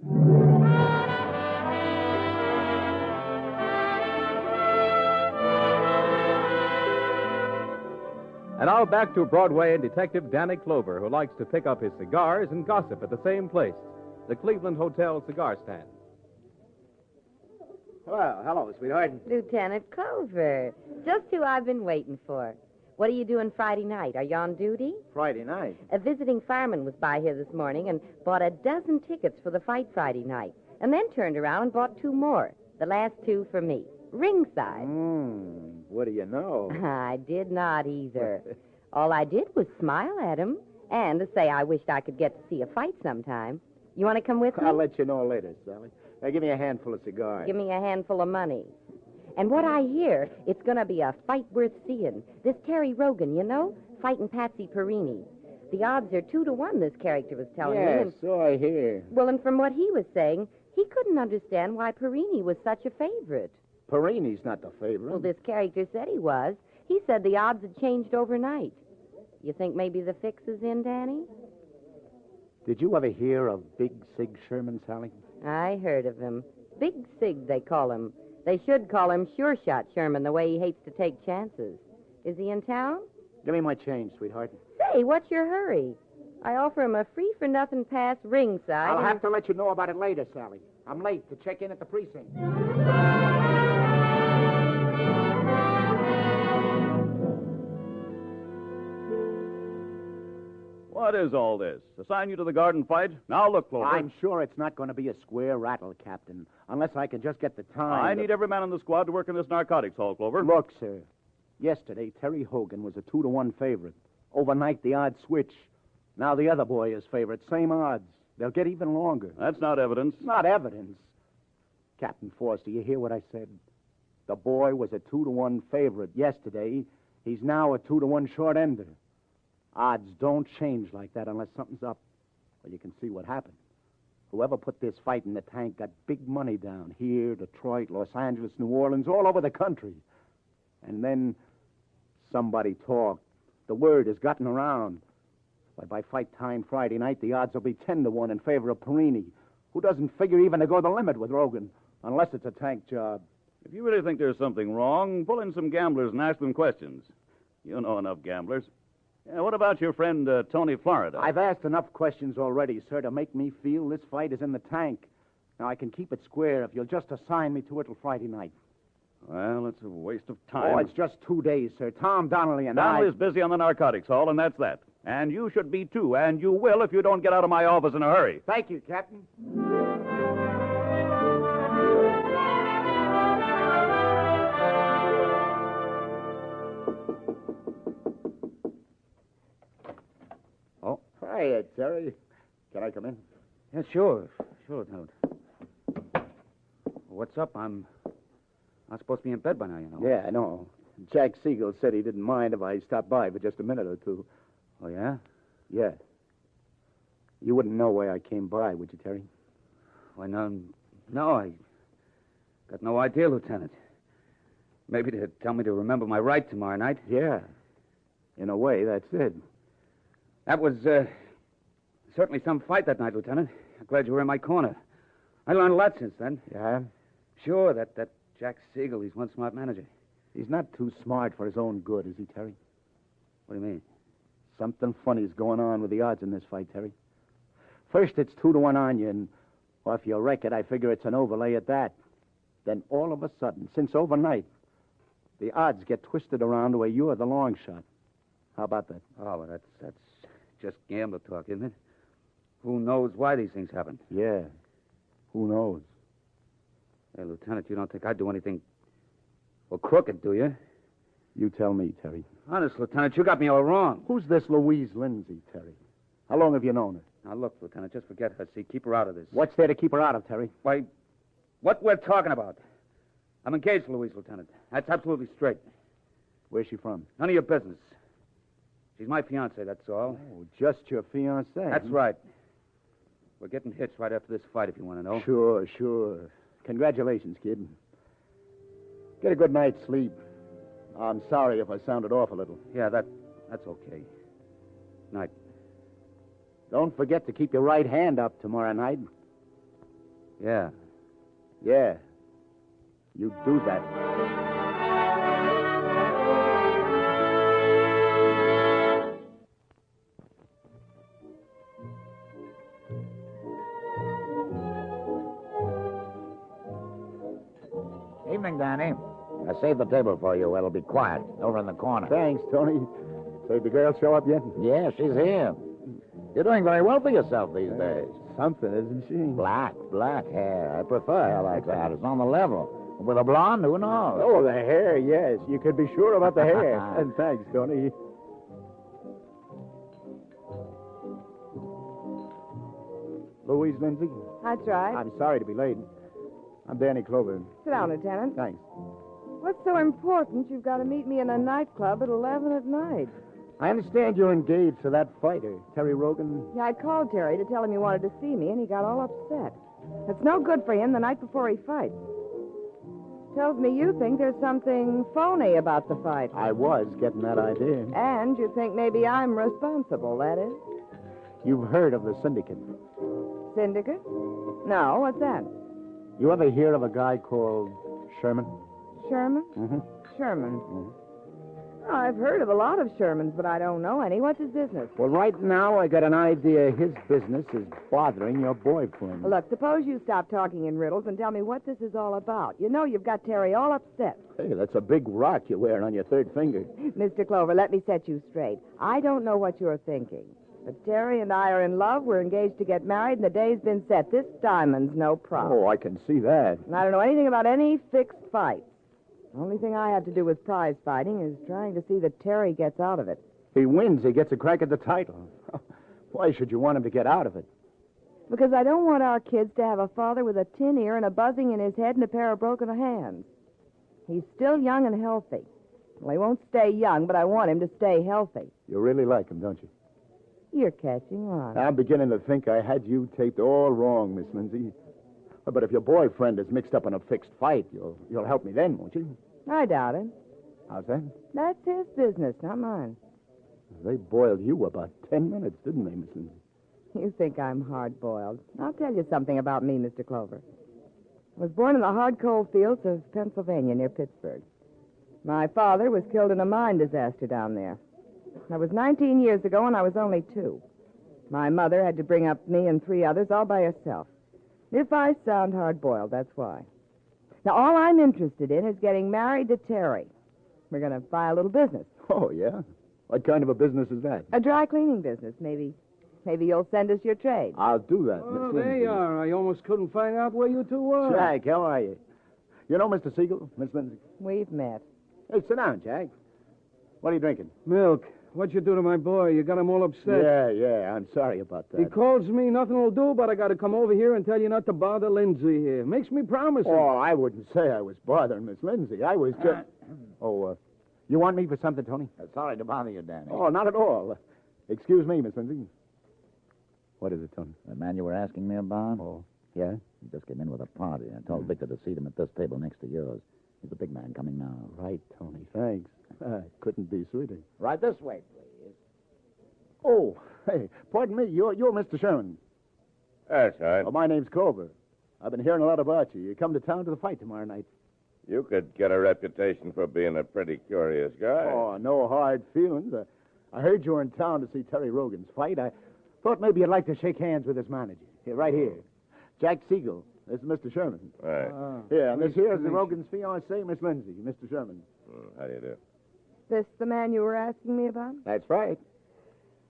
And now back to Broadway and Detective Danny Clover, who likes to pick up his cigars and gossip at the same place, the Cleveland Hotel cigar stand. Well, hello, sweetheart. Lieutenant Clover. Just who I've been waiting for. What are you doing Friday night? Are you on duty? Friday night? A visiting fireman was by here this morning and bought a dozen tickets for the fight Friday night, and then turned around and bought 2 more. The last 2 for me. Ringside. What do you know? I did not either. All I did was smile at him and to say I wished I could get to see a fight sometime. You want to come with me? I'll let you know later, Sally. Now, give me a handful of cigars. Give me a handful of money. And what I hear, it's going to be a fight worth seeing. This Terry Rogan, you know, fighting Patsy Perini. The odds are 2 to 1, this character was telling me. Yes, so I hear. Well, and from what he was saying, he couldn't understand why Perini was such a favorite. Perini's not the favorite. Well, this character said he was. He said the odds had changed overnight. You think maybe the fix is in, Danny? Did you ever hear of Big Sig Sherman, Sally? I heard of him. Big Sig, they call him. They should call him Sure Shot Sherman, the way he hates to take chances. Is he in town? Give me my change, sweetheart. Say, what's your hurry? I offer him a free-for-nothing pass ringside. I'll have to let you know about it later, Sally. I'm late to check in at the precinct. What is all this? Assign you to the garden fight? Now look, Clover. I'm sure it's not going to be a square rattle, Captain, unless I can just get the time. I need every man in the squad to work in this narcotics hall, Clover. Look, sir. Yesterday, Terry Hogan was a 2 to 1 favorite. Overnight, the odds switch. Now the other boy is favorite. Same odds. They'll get even longer. That's not evidence. Not evidence. Captain Forster, you hear what I said? The boy was a 2 to 1 favorite yesterday. He's now a 2 to 1 short ender. Odds don't change like that unless something's up. Well, you can see what happened. Whoever put this fight in the tank got big money down here, Detroit, Los Angeles, New Orleans, all over the country. And then somebody talked. The word has gotten around. By fight time Friday night, the odds will be 10 to 1 in favor of Perini, who doesn't figure even to go the limit with Rogan, unless it's a tank job. If you really think there's something wrong, pull in some gamblers and ask them questions. You know enough gamblers. What about your friend, Tony Florida? I've asked enough questions already, sir, to make me feel this fight is in the tank. Now, I can keep it square if you'll just assign me to it till Friday night. Well, it's a waste of time. Oh, it's just 2 days, sir. Tom Donnelly and Donnelly's busy on the narcotics hall, and that's that. And you should be, too, and you will if you don't get out of my office in a hurry. Thank you, Captain. Hiya, Terry. Can I come in? Yeah, sure. Sure, Lieutenant. What's up? I'm not supposed to be in bed by now, you know. Yeah, I know. Jack Siegel said he didn't mind if I stopped by for just a minute or two. Oh, yeah? Yeah. You wouldn't know why I came by, would you, Terry? Why, no, I got no idea, Lieutenant. Maybe to tell me to remember my right tomorrow night. Yeah. In a way, that's it. That was certainly some fight that night, Lieutenant. I'm glad you were in my corner. I learned a lot since then. Yeah? Sure, that Jack Siegel, he's one smart manager. He's not too smart for his own good, is he, Terry? What do you mean? Something funny's going on with the odds in this fight, Terry. First, it's 2-1 on you, and off your record, I figure it's an overlay at that. Then all of a sudden, since overnight, the odds get twisted around to where you're the long shot. How about that? Oh, well, that's just gambler talk, isn't it? Who knows why these things happen? Yeah. Who knows? Hey, Lieutenant, you don't think I'd do anything, well, crooked, do you? You tell me, Terry. Honest, Lieutenant, you got me all wrong. Who's this Louise Lindsay, Terry? How long have you known her? Now, look, Lieutenant, just forget her. See, keep her out of this. What's there to keep her out of, Terry? Why, what we're talking about. I'm engaged to Louise, Lieutenant. That's absolutely straight. Where's she from? None of your business. She's my fiancée, that's all. Oh, just your fiancée. That's right. We're getting hitched right after this fight, if you want to know. Sure. Congratulations, kid. Get a good night's sleep. I'm sorry if I sounded off a little. Yeah, that's okay. Night. Don't forget to keep your right hand up tomorrow night. Yeah. Yeah. You do that. Evening, Danny. I saved the table for you. It'll be quiet over in the corner. Thanks, Tony. Did the girl show up yet? Yeah, she's here. You're doing very well for yourself these days. Something, isn't she? Black hair. I prefer hair like that. It's on the level. With a blonde, who knows? Oh, the hair, yes. You could be sure about the hair. And thanks, Tony. Louise Lindsay? That's right. I'm sorry to be late. I'm Danny Clover. Sit down, Lieutenant. Thanks. What's so important you've got to meet me in a nightclub at 11 at night? I understand you're engaged to that fighter, Terry Rogan. Yeah, I called Terry to tell him you wanted to see me, and he got all upset. It's no good for him the night before he fights. Tells me you think there's something phony about the fight. I was getting that idea. And you think maybe I'm responsible, that is? You've heard of the syndicate. Syndicate? No, what's that? You ever hear of a guy called Sherman? Sherman? Mm-hmm. Sherman. Mm-hmm. Oh, I've heard of a lot of Shermans, but I don't know any. What's his business? Well, right now I got an idea his business is bothering your boyfriend. Look, suppose you stop talking in riddles and tell me what this is all about. You know you've got Terry all upset. Hey, that's a big rock you're wearing on your third finger. Mr. Clover, let me set you straight. I don't know what you're thinking. But Terry and I are in love. We're engaged to get married, and the day's been set. This diamond's no problem. Oh, I can see that. And I don't know anything about any fixed fights. The only thing I have to do with prize fighting is trying to see that Terry gets out of it. If he wins, he gets a crack at the title. Why should you want him to get out of it? Because I don't want our kids to have a father with a tin ear and a buzzing in his head and a pair of broken hands. He's still young and healthy. Well, he won't stay young, but I want him to stay healthy. You really like him, don't you? You're catching on. I'm beginning to think I had you taped all wrong, Miss Lindsay. But if your boyfriend is mixed up in a fixed fight, you'll help me then, won't you? I doubt it. How's that? That's his business, not mine. They boiled you about 10 minutes, didn't they, Miss Lindsay? You think I'm hard-boiled. I'll tell you something about me, Mr. Clover. I was born in the hard coal fields of Pennsylvania near Pittsburgh. My father was killed in a mine disaster down there. That was 19 years ago, and I was only 2. My mother had to bring up me and 3 others all by herself. If I sound hard-boiled, that's why. Now, all I'm interested in is getting married to Terry. We're going to buy a little business. Oh, yeah? What kind of a business is that? A dry cleaning business. Maybe you'll send us your trade. I'll do that, Miss Oh, Lindsay. there you are. I almost couldn't find out where you two were. Jack, how are you? You know Mr. Siegel, Miss Lindsay? We've met. Hey, sit down, Jack. What are you drinking? Milk. What'd you do to my boy? You got him all upset. Yeah, I'm sorry about that. He calls me, nothing will do, but I got to come over here and tell you not to bother Lindsay here. Makes me promise him. Oh, I wouldn't say I was bothering Miss Lindsay. I was just... you want me for something, Tony? Sorry to bother you, Danny. Oh, not at all. Excuse me, Miss Lindsay. What is it, Tony? The man you were asking me about? Oh, yeah? He just came in with a party. I told Victor to seat him at this table next to yours. He's the big man coming now. Right, Tony. Thanks. Couldn't be sweeter. Right this way, please. Oh, hey, pardon me. You're Mr. Sherman. That's right. Oh, my name's Clover. I've been hearing a lot about you. You come to town to the fight tomorrow night. You could get a reputation for being a pretty curious guy. Oh, no hard feelings. I heard you were in town to see Terry Rogan's fight. I thought maybe you'd like to shake hands with his manager. Here, right here. Jack Siegel. This is Mr. Sherman. Right. Yeah, and this here is the Rogan's fiancée, Miss Lindsay. Mr. Sherman. How do you do? This the man you were asking me about? That's right.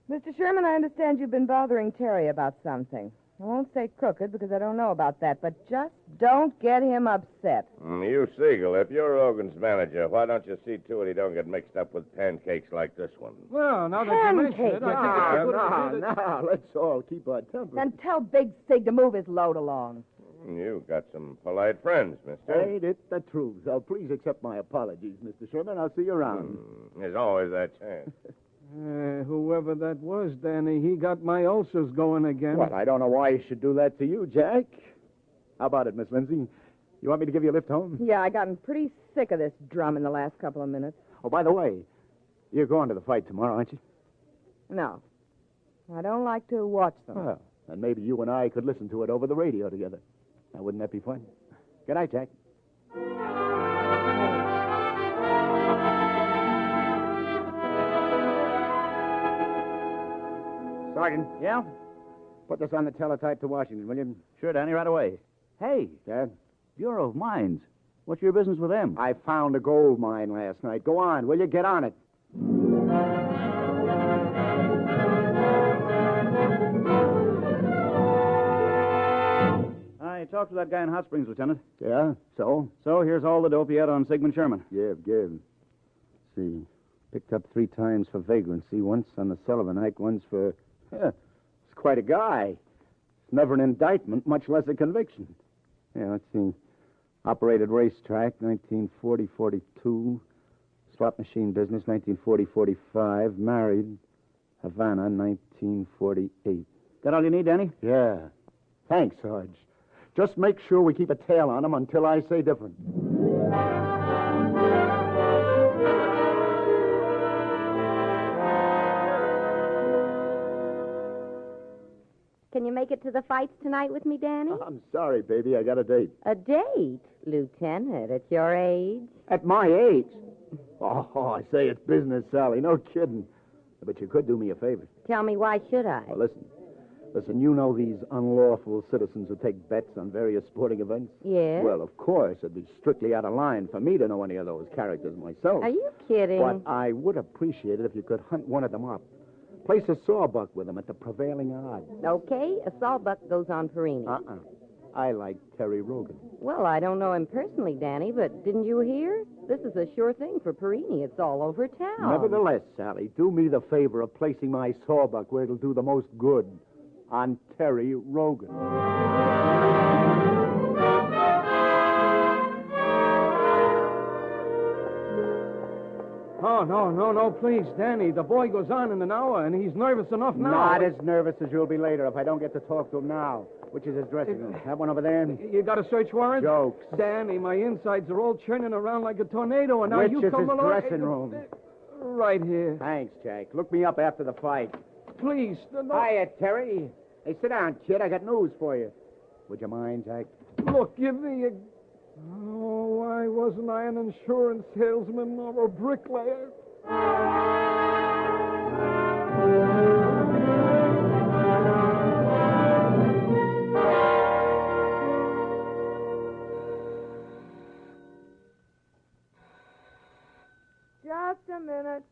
Mr. Sherman, I understand you've been bothering Terry about something. I won't say crooked because I don't know about that, but just don't get him upset. You, Siegel, if you're Rogan's manager, why don't you see to it he don't get mixed up with pancakes like this one? Well, now that you mention it, I think it's a good idea. Now, let's all keep our temper. Then tell Big Sig to move his load along. You got some polite friends, mister. Ain't it the truth? Oh, please accept my apologies, Mr. Sherman. I'll see you around. There's always that chance. Whoever that was, Danny, he got my ulcers going again. Well, I don't know why he should do that to you, Jack. How about it, Miss Lindsay? You want me to give you a lift home? Yeah, I gotten pretty sick of this drum in the last couple of minutes. Oh, by the way, you're going to the fight tomorrow, aren't you? No. I don't like to watch them. Well, then maybe you and I could listen to it over the radio together. Now, wouldn't that be fun? Good night, Jack. Sergeant. Yeah? Put this on the teletype to Washington, will you? Sure, Danny, right away. Hey, Dad? Bureau of Mines. What's your business with them? I found a gold mine last night. Go on, will you? Get on it. I talked to that guy in Hot Springs, Lieutenant. Yeah? So? So here's all the dope he had on Sigmund Sherman. Give. See. Picked up 3 times for vagrancy. Once on the Sullivan Act, once for... it's quite a guy. It's never an indictment, much less a conviction. Yeah, let's see. Operated racetrack, 1940-42. Slot machine business, 1940-45. Married, Havana, 1948. Got all you need, Danny? Yeah. Thanks, Sarge. Just make sure we keep a tail on him until I say different. Can you make it to the fights tonight with me, Danny? I'm sorry, baby. I got a date. A date, Lieutenant, at your age? At my age? Oh, I say it's business, Sally. No kidding. But you could do me a favor. Tell me, why should I? Well, listen, you know these unlawful citizens who take bets on various sporting events? Yes. Well, of course, it'd be strictly out of line for me to know any of those characters myself. Are you kidding? But I would appreciate it if you could hunt one of them up. Place a sawbuck with them at the prevailing odds. Okay, a sawbuck goes on Perini. I like Terry Rogan. Well, I don't know him personally, Danny, but didn't you hear? This is a sure thing for Perini. It's all over town. Nevertheless, Sally, do me the favor of placing my sawbuck where it'll do the most good. On Terry Rogan. Oh, no, please, Danny. The boy goes on in an hour, and he's nervous enough now. Not as nervous as you'll be later if I don't get to talk to him now. Which is his dressing room? Have one over there? You got a search warrant? Jokes. Danny, my insides are all churning around like a tornado, and now Which you is come his along... dressing room? Right here. Thanks, Jack. Look me up after the fight. Please. No. Hiya, Terry. Hey, sit down, kid. I got news for you. Would you mind, Jack? Look, give me a... Oh, why wasn't I an insurance salesman or a bricklayer? Just a minute.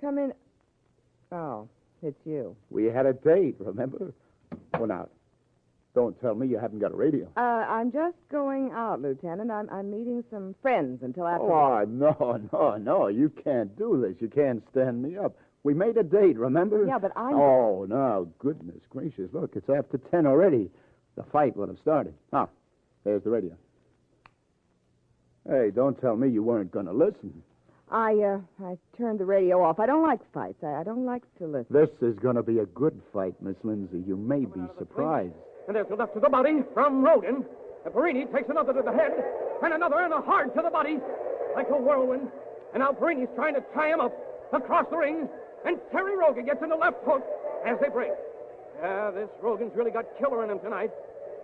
Come in. Oh, it's you. We had a date, remember? Oh, now, Don't tell me you haven't got a radio. I'm just going out, Lieutenant. I'm meeting some friends until after... Oh, no. You can't do this. You can't stand me up. We made a date, remember? Yeah, but I'm... Oh, no, goodness gracious. Look, it's after 10 already. The fight would have started. Ah, there's the radio. Hey, don't tell me you weren't going to listen. I turned the radio off. I don't like fights. I don't like to listen. This is going to be a good fight, Miss Lindsay. You may be surprised. And there's the left to the body from Rogan. And Perini takes another to the head, and another and a hard to the body, like a whirlwind. And now Perini's trying to tie him up across the ring, and Terry Rogan gets in the left hook as they break. Yeah, this Rogan's really got killer in him tonight.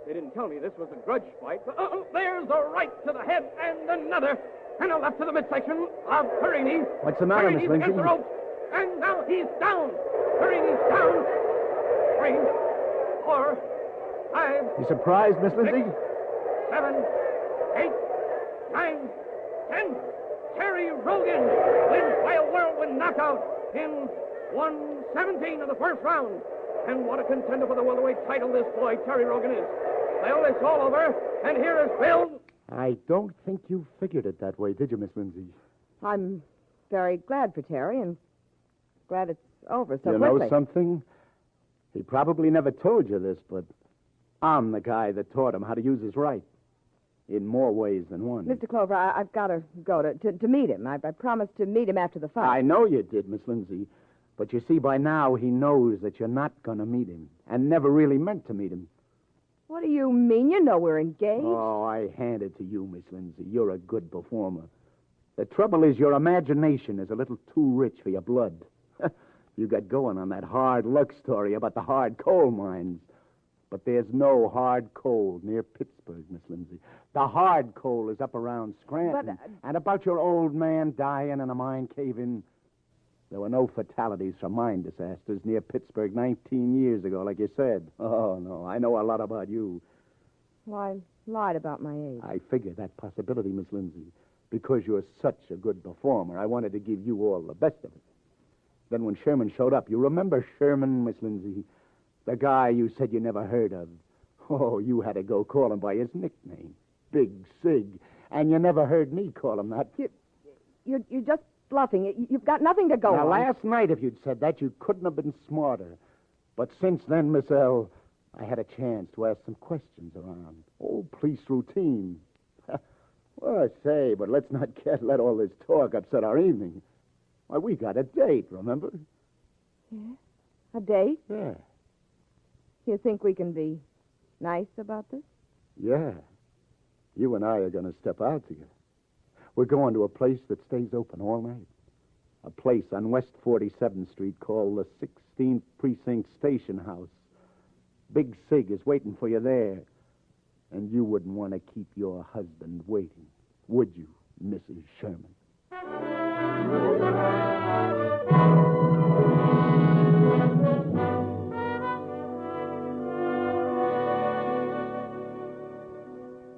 They didn't tell me this was a grudge fight, but there's a right to the head and another, and a left to the midsection of Perini. What's the matter, Miss Lindsay? Against the ropes, and now he's down. Perini's down. 3, 4, 5. You surprised, Miss Lindsay? 7, 8, 9, 10. Terry Rogan wins by a whirlwind knockout in 1:17 of the first round. And what a contender for the welterweight title this boy, Terry Rogan, is. Well, it's all over, and here is Bill. I don't think you figured it that way, did you, Miss Lindsay? I'm very glad for Terry, and glad it's over so you quickly. know something? He probably never told you this, but I'm the guy that taught him how to use his right. In more ways than one. Mr. Clover, I've got to go to meet him. I promised to meet him after the fight. I know you did, Miss Lindsay. But you see, by now he knows that you're not going to meet him and never really meant to meet him. What do you mean? You know we're engaged. Oh, I hand it to you, Miss Lindsay. You're a good performer. The trouble is your imagination is a little too rich for your blood. You got going on that hard luck story about the hard coal mines. But there's no hard coal near Pittsburgh, Miss Lindsay. The hard coal is up around Scranton. And about your old man dying in a mine cave-in, there were no fatalities from mine disasters near Pittsburgh 19 years ago, like you said. Oh, no, I know a lot about you. Well, I lied about my age. I figured that possibility, Miss Lindsay. Because you're such a good performer, I wanted to give you all the best of it. Then when Sherman showed up, you remember Sherman, Miss Lindsay? The guy you said you never heard of. Oh, you had to go call him by his nickname, Big Sig. And you never heard me call him that. You're just bluffing. You've got nothing to go now, on. Last night, if you'd said that, you couldn't have been smarter. But since then, Miss L., I had a chance to ask some questions around. Old police routine. Well, I say, but let's not let all this talk upset our evening. Why, we got a date, remember? Yeah? A date? Yeah. You think we can be nice about this? Yeah. You and I are going to step out together. We're going to a place that stays open all night. A place on West 47th Street called the 16th Precinct Station House. Big Sig is waiting for you there. And you wouldn't want to keep your husband waiting, would you, Mrs. Sherman?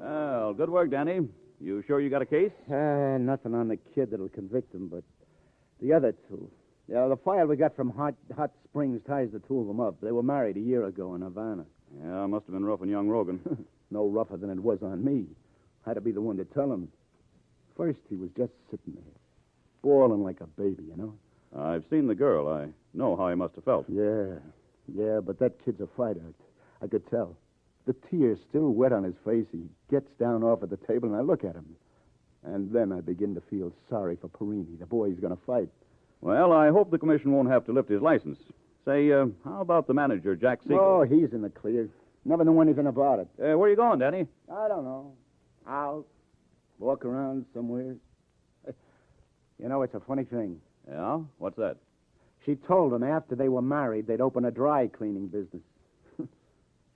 Well, good work, Danny. You sure you got a case? Nothing on the kid that'll convict him, but the other two. Yeah, the file we got from Hot Springs ties the two of them up. They were married a year ago in Havana. Yeah, must have been rough on young Rogan. No rougher than it was on me. Had to be the one to tell him. First, he was just sitting there, bawling like a baby, you know? I've seen the girl. I know how he must have felt. Yeah, but that kid's a fighter. I could tell. The tears still wet on his face. He gets down off at the table, and I look at him. And then I begin to feel sorry for Perini, the boy he's going to fight. Well, I hope the commission won't have to lift his license. Say, how about the manager, Jack Siegel? Oh, he's in the clear. Never knew anything about it. Where are you going, Danny? I don't know. Out. Walk around somewhere. You know, it's a funny thing. Yeah? What's that? She told him after they were married they'd open a dry cleaning business.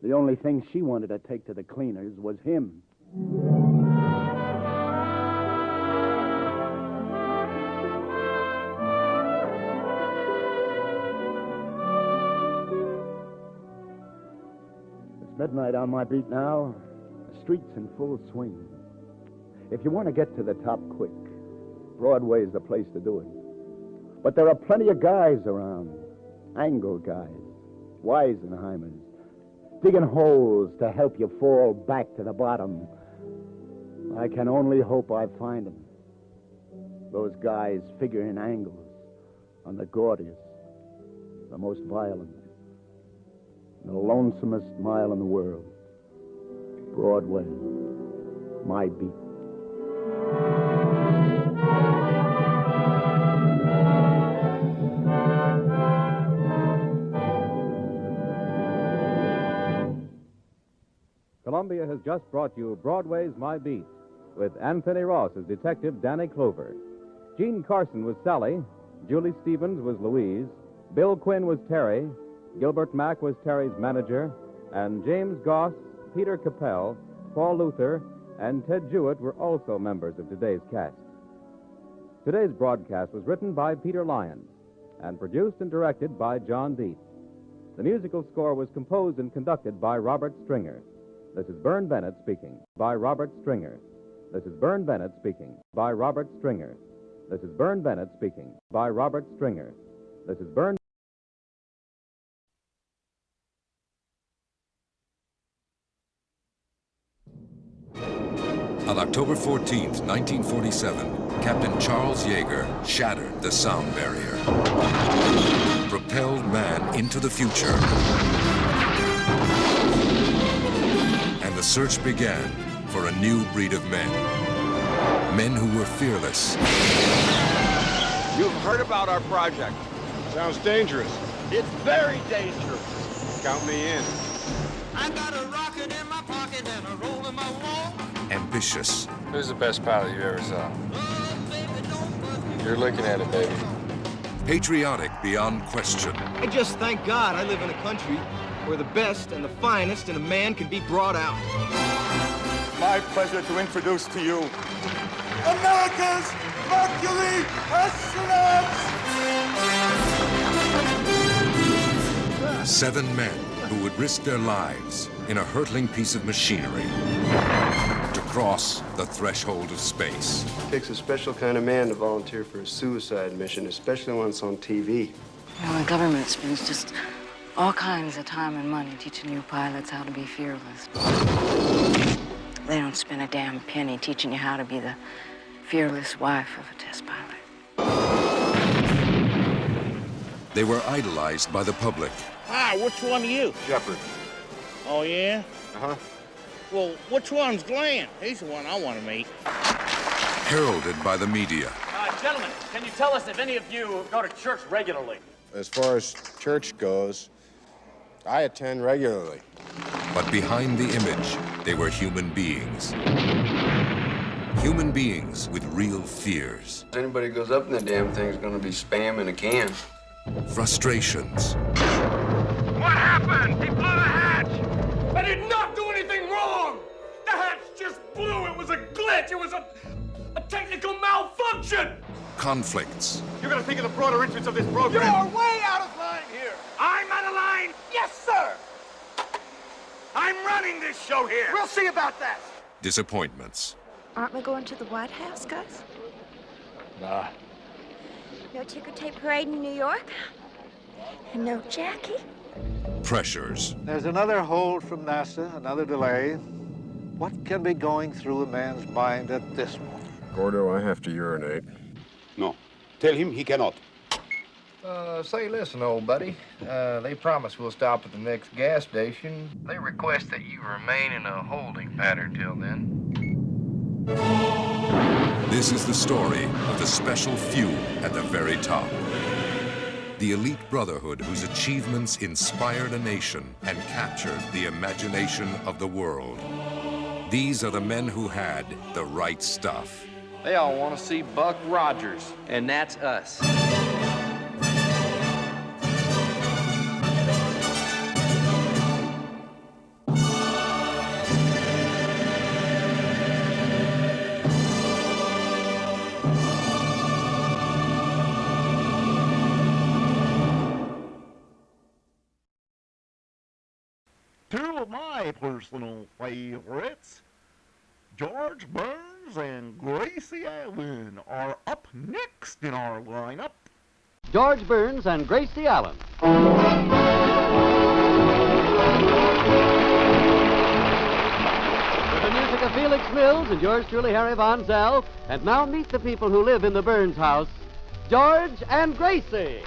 The only thing she wanted to take to the cleaners was him. It's midnight on my beat now. The street's in full swing. If you want to get to the top quick, Broadway's the place to do it. But there are plenty of guys around. Angle guys. Weisenheimers. digging holes to help you fall back to the bottom. I can only hope I find them. Those guys figuring angles on the gaudiest, the most violent, the lonesomest mile in the world. Broadway, my beat. Columbia has just brought you Broadway's My Beat, with Anthony Ross as Detective Danny Clover. Gene Carson was Sally, Julie Stevens was Louise, Bill Quinn was Terry, Gilbert Mack was Terry's manager, and James Goss, Peter Capel, Paul Luther, and Ted Jewett were also members of today's cast. Today's broadcast was written by Peter Lyons and produced and directed by John Deeth. The musical score was composed and conducted by Robert Stringer. This is Bern Bennett speaking. By Robert Stringer. This is Bern Bennett speaking. By Robert Stringer. This is Bern Bennett speaking. By Robert Stringer. This is Bern. On October 14th, 1947, Captain Charles Yeager shattered the sound barrier, propelled man into the future, and the search began for a new breed of men. Men who were fearless. You've heard about our project. Sounds dangerous. It's very dangerous. Count me in. I got a rocket in my pocket and a roll in my wall. Ambitious. Who's the best pilot you ever saw? You're looking at it, baby. Patriotic beyond question. I just thank God I live in a country where the best and the finest in a man can be brought out. My pleasure to introduce to you America's Mercury astronauts! 7 men who would risk their lives in a hurtling piece of machinery to cross the threshold of space. It takes a special kind of man to volunteer for a suicide mission, especially when it's on TV. Well, the government spends just all kinds of time and money teaching new pilots how to be fearless. They don't spend a damn penny teaching you how to be the fearless wife of a test pilot. They were idolized by the public. Hi, which one are you? Shepard. Oh, yeah? Uh-huh. Well, which one's Glenn? He's the one I want to meet. Heralded by the media. Gentlemen, can you tell us if any of you go to church regularly? As far as church goes, I attend regularly. But behind the image, they were human beings. Human beings with real fears. If anybody goes up in the damn thing's gonna be spam in a can. Frustrations. What happened? He blew the hatch! I did not do anything wrong! The hatch just blew! It was a glitch! It was a technical malfunction! Conflicts. You're gonna think of the broader interests of this program. You're way out of line here! I'm out of line? Yes, sir! I'm running this show here! We'll see about that! Disappointments. Aren't we going to the White House, Gus? Nah. No ticker tape parade in New York? And no Jackie? Pressures. There's another hold from NASA, another delay. What can be going through a man's mind at this moment? Gordo, I have to urinate. No. Tell him he cannot. Say, listen, old buddy. They promise we'll stop at the next gas station. They request that you remain in a holding pattern till then. This is the story of the special few at the very top. The elite brotherhood whose achievements inspired a nation and captured the imagination of the world. These are the men who had the right stuff. They all want to see Buck Rogers, and that's us. Two of my personal favorites, George Burns and Gracie Allen, are up next in our lineup. George Burns and Gracie Allen. and yours truly, Harry Von Zell. And now meet the people who live in the Burns house, George and Gracie.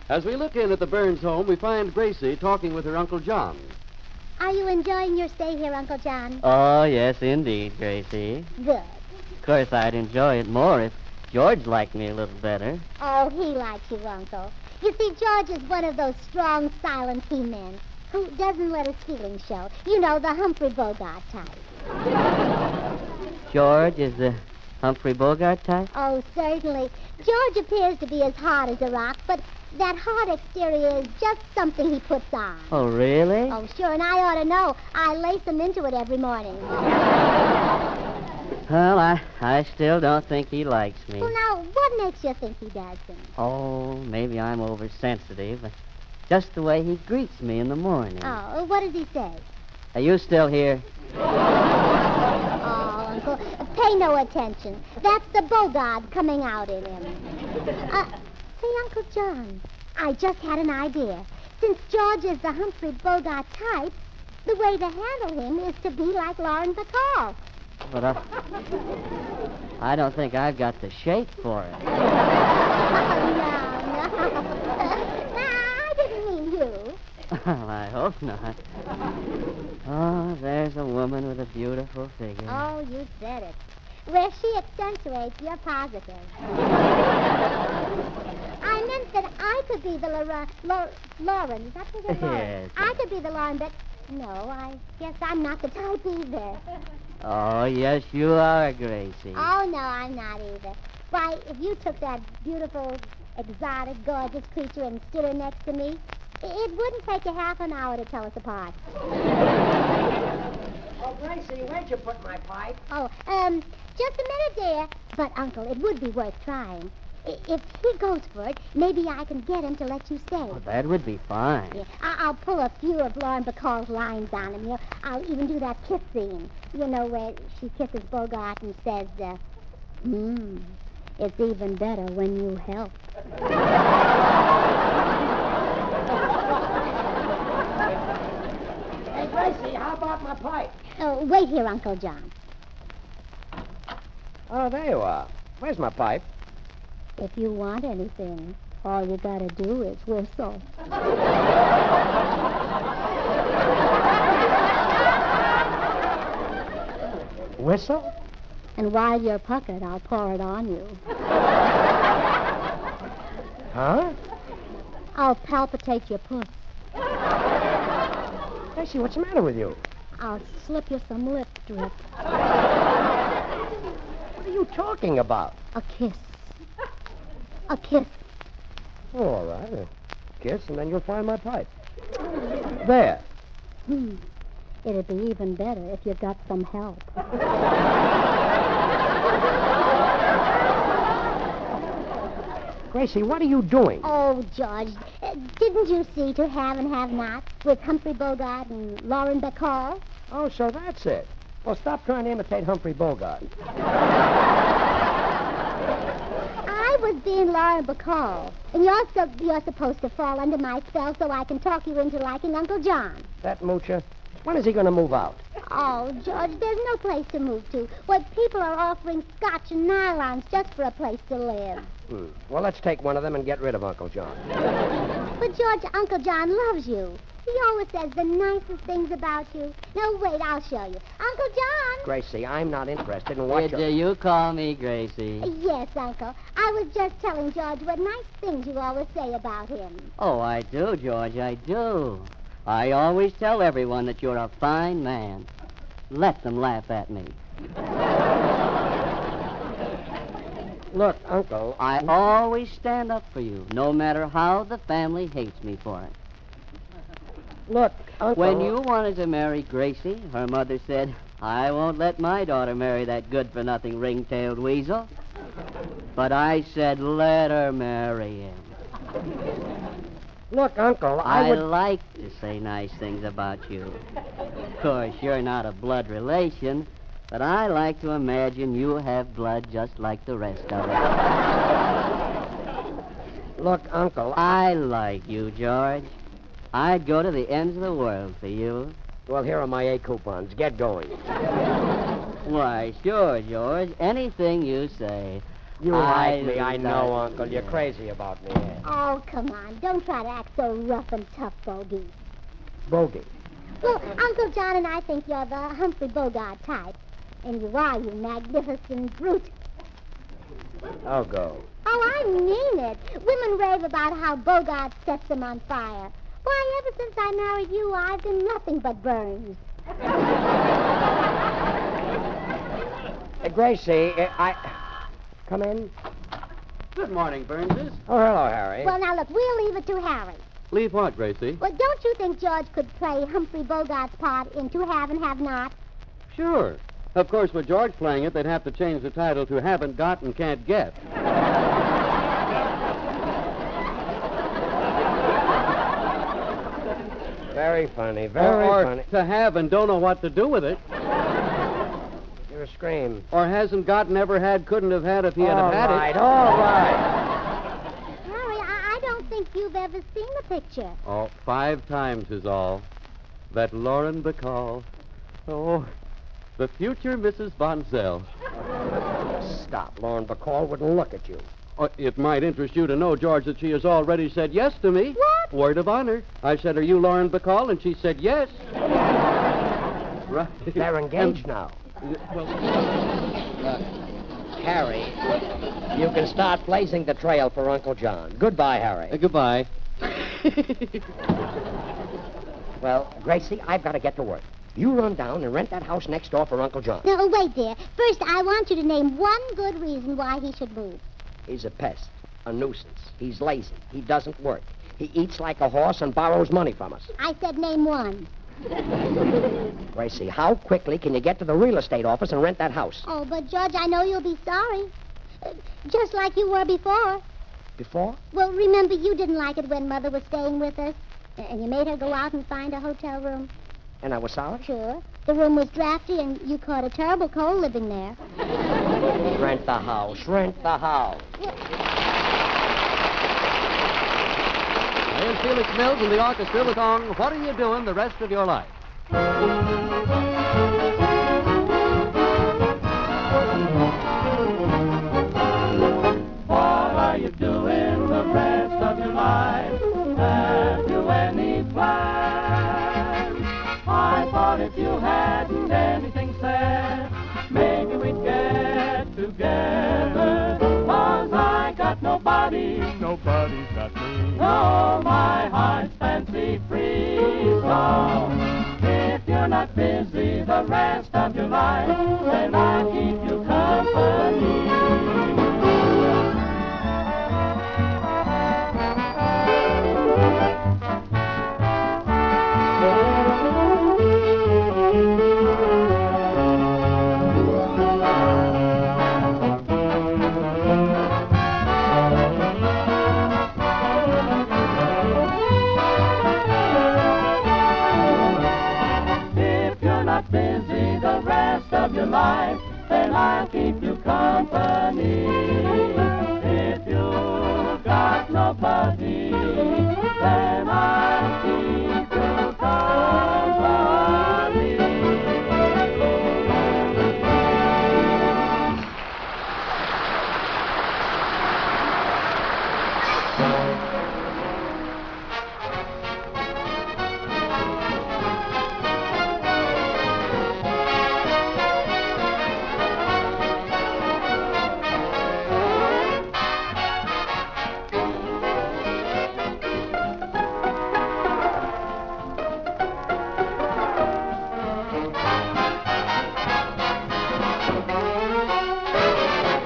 As we look in at the Burns home, we find Gracie talking with her Uncle John. Are you enjoying your stay here, Uncle John? Oh, yes, indeed, Gracie. Good. Of course, I'd enjoy it more if George liked me a little better. Oh, he likes you, Uncle. You see, George is one of those strong, silent he-men who doesn't let his feelings show. You know, the Humphrey Bogart type. George is the Humphrey Bogart type? Oh, certainly. George appears to be as hard as a rock, but that hard exterior is just something he puts on. Oh, really? Oh, sure, and I ought to know. I lace him into it every morning. Well, I still don't think he likes me. Well, now, what makes you think he doesn't? Oh, maybe I'm oversensitive. Just the way he greets me in the morning. Oh, what does he say? Are you still here? Oh, Uncle, pay no attention. That's the Bogart coming out in him. Say, Uncle John, I just had an idea. Since George is the Humphrey Bogart type, the way to handle him is to be like Lauren Bacall. But I don't think I've got the shape for it. No. I didn't mean you. Well, I hope not. Oh, there's a woman with a beautiful figure. Oh, you said it. Where she accentuates, you're positive. I meant that I could be the Lauren. Is that what it is? Yes. I could be the Lauren, but no, I guess I'm not the type either. Oh, yes, you are, Gracie. Oh, no, I'm not either. Why, if you took that beautiful, exotic, gorgeous creature and stood her next to me, it wouldn't take you half an hour to tell us apart. Oh, Gracie, where'd you put my pipe? Oh, just a minute, dear. But, Uncle, it would be worth trying. If he goes for it, maybe I can get him to let you stay. Oh, that would be fine. Yeah, I'll pull a few of Lauren Bacall's lines on him. You know, I'll even do that kiss scene. You know, where she kisses Bogart and says, it's even better when you help. Hey, Gracie, how about my pipe? Oh, wait here, Uncle John. Oh, there you are. Where's my pipe? If you want anything, all you gotta do is whistle. Whistle? And while you're puckered, I'll pour it on you. Huh? I'll palpitate your puss. Gracie, what's the matter with you? I'll slip you some lip drip. What are you talking about? A kiss. A kiss. Oh, all right. A kiss, and then you'll find my pipe. There. It'd be even better if you got some help. Gracie, what are you doing? Oh, George, didn't you see To Have and Have Not with Humphrey Bogart and Lauren Bacall? Oh, so that's it. Well, stop trying to imitate Humphrey Bogart. I was being Lauren Bacall, and you're supposed to fall under my spell so I can talk you into liking Uncle John. That moocher? When is he going to move out? Oh, George, there's no place to move to. What people are offering scotch and nylons just for a place to live. Well, let's take one of them and get rid of Uncle John. But, George, Uncle John loves you. He always says the nicest things about you. No, wait, I'll show you. Uncle John! Gracie, I'm not interested in what Do you call me Gracie? Yes, Uncle. I was just telling George what nice things you always say about him. Oh, I do, George, I do. I always tell everyone that you're a fine man. Let them laugh at me. Look, Uncle. I always stand up for you, no matter how the family hates me for it. Look, Uncle. When you wanted to marry Gracie, her mother said, I won't let my daughter marry that good-for-nothing ring-tailed weasel. But I said, let her marry him. Look, Uncle, I like to say nice things about you. Of course, you're not a blood relation, but I like to imagine you have blood just like the rest of us. Look, Uncle. I like you, George. I'd go to the ends of the world for you. Well, here are my 8 coupons. Get going. Why, sure, George. Anything you say. You like me, I know, Uncle. You're crazy about me. Oh, come on. Don't try to act so rough and tough, Bogey. Bogey? Well, Uncle John and I think you're the Humphrey Bogart type. And you are, you magnificent brute. I'll go. Oh, I mean it. Women rave about how Bogart sets them on fire. Why, ever since I married you, I've been nothing but burns. Gracie, Come in. Good morning, Burnses. Oh, hello, Harry. Well, now, look, we'll leave it to Harry. Leave what, Gracie? Well, don't you think George could play Humphrey Bogart's part in To Have and Have Not? Sure. Of course, with George playing it, they'd have to change the title to Haven't Got and Can't Get. Very funny, very funny. To have and don't know what to do with it. You're a scream. Or hasn't got, never had, couldn't have had if he had have had it. All right. Harry, I don't think you've ever seen the picture. Oh, 5 times is all. That Lauren Bacall. Oh, the future Mrs. Von Zell. Stop. Lauren Bacall wouldn't look at you. Oh, it might interest you to know, George, that she has already said yes to me. What? Word of honor. I said, are you Lauren Bacall? And she said yes. Right. They're engaged now. Well, Harry, you can start blazing the trail for Uncle John. Goodbye, Harry. Goodbye. Well, Gracie, I've got to get to work. You run down and rent that house next door for Uncle John. No, wait, dear. First, I want you to name one good reason why he should move. He's a pest, a nuisance. He's lazy. He doesn't work. He eats like a horse and borrows money from us. I said name one. Gracie, how quickly can you get to the real estate office and rent that house? Oh, but, George, I know you'll be sorry. Just like you were before. Before? Well, remember, you didn't like it when Mother was staying with us, and you made her go out and find a hotel room. And I was sorry? Sure. The room was drafty, and you caught a terrible cold living there. Rent the house. Rent the house. Here's Felix Mills and the orchestra with song, What Are You Doing the Rest of Your Life? What are you doing the rest of your life? Have you any plans? I thought if you hadn't anything said, maybe we'd get together. 'Cause I got nobody. Nobody's got me. Oh, my heart's fancy free. So, if you're not busy the rest of your life, then I'll keep you company. Busy the rest of your life, then I'll keep you company. If you've got nobody, then I'll keep you company.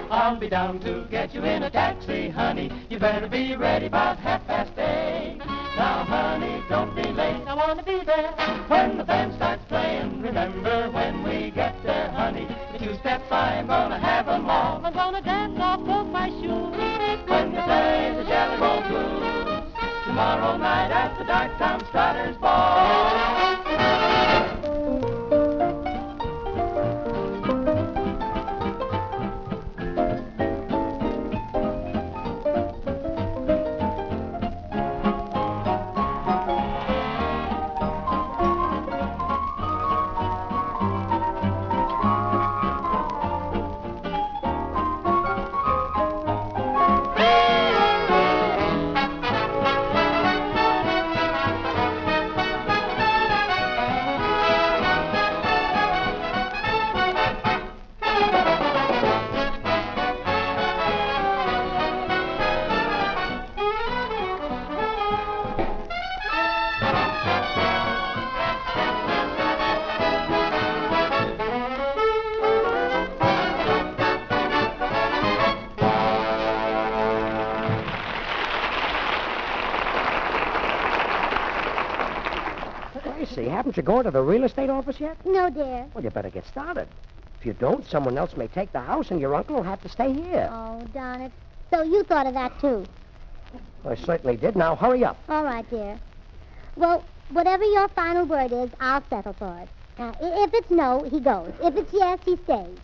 I'll be down to get you in a taxi, honey. You better be ready about 8:30. Now, honey, don't be late. I want to be there when the band starts playing. Remember when we get there, honey, the 2 steps I'm gonna have 'em all. I'm gonna dance off both my shoes when they play the Jelly Roll Blues. Tomorrow night at the Dark Town Starters Ball. Gracie, haven't you gone to the real estate office yet? No, dear. Well, you better get started. If you don't, someone else may take the house, and your uncle will have to stay here. Oh, darn it. So you thought of that, too. I certainly did. Now, hurry up. All right, dear. Well, whatever your final word is, I'll settle for it. Now, if it's no, he goes. If it's yes, he stays.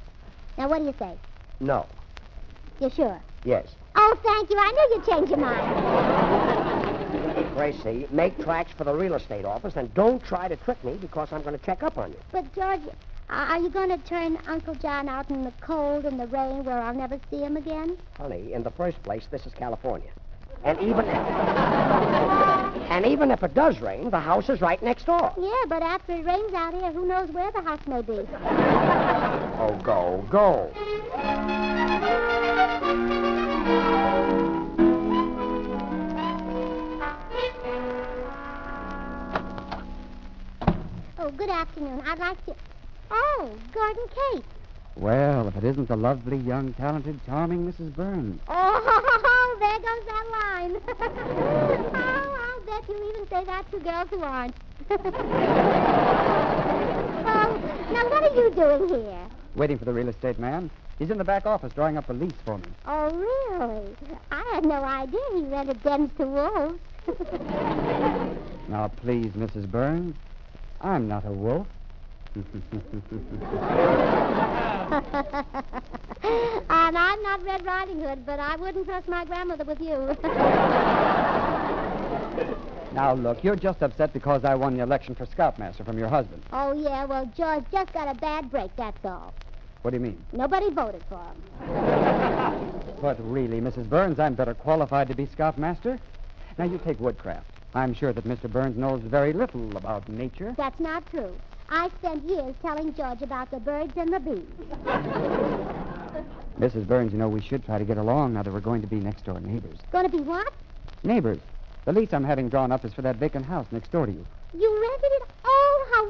Now, what do you say? No. You're sure? Yes. Oh, thank you. I knew you'd change your mind. Gracie, make tracks for the real estate office, and don't try to trick me because I'm going to check up on you. But, George, are you going to turn Uncle John out in the cold and the rain where I'll never see him again? Honey, in the first place, this is California. And even if it does rain, the house is right next door. Yeah, but after it rains out here, who knows where the house may be? Oh, go. Oh, good afternoon. I'd like to... Oh, Gordon Case. Well, if it isn't the lovely, young, talented, charming Mrs. Burns. Oh, there goes that line. Oh, I'll bet you'll even say that to girls who aren't. Oh, now what are you doing here? Waiting for the real estate man. He's in the back office drawing up a lease for me. Oh, really? I had no idea he rented dens to wolves. Now, please, Mrs. Burns, I'm not a wolf. And I'm not Red Riding Hood, but I wouldn't trust my grandmother with you. Now, look, you're just upset because I won the election for Scoutmaster from your husband. Oh, yeah, well, George just got a bad break, that's all. What do you mean? Nobody voted for him. But really, Mrs. Burns, I'm better qualified to be Scoutmaster. Now, you take woodcraft. I'm sure that Mr. Burns knows very little about nature. That's not true. I spent years telling George about the birds and the bees. Mrs. Burns, you know, we should try to get along now that we're going to be next-door neighbors. Going to be what? Neighbors. The lease I'm having drawn up is for that vacant house next door to you. You rented it? Oh, how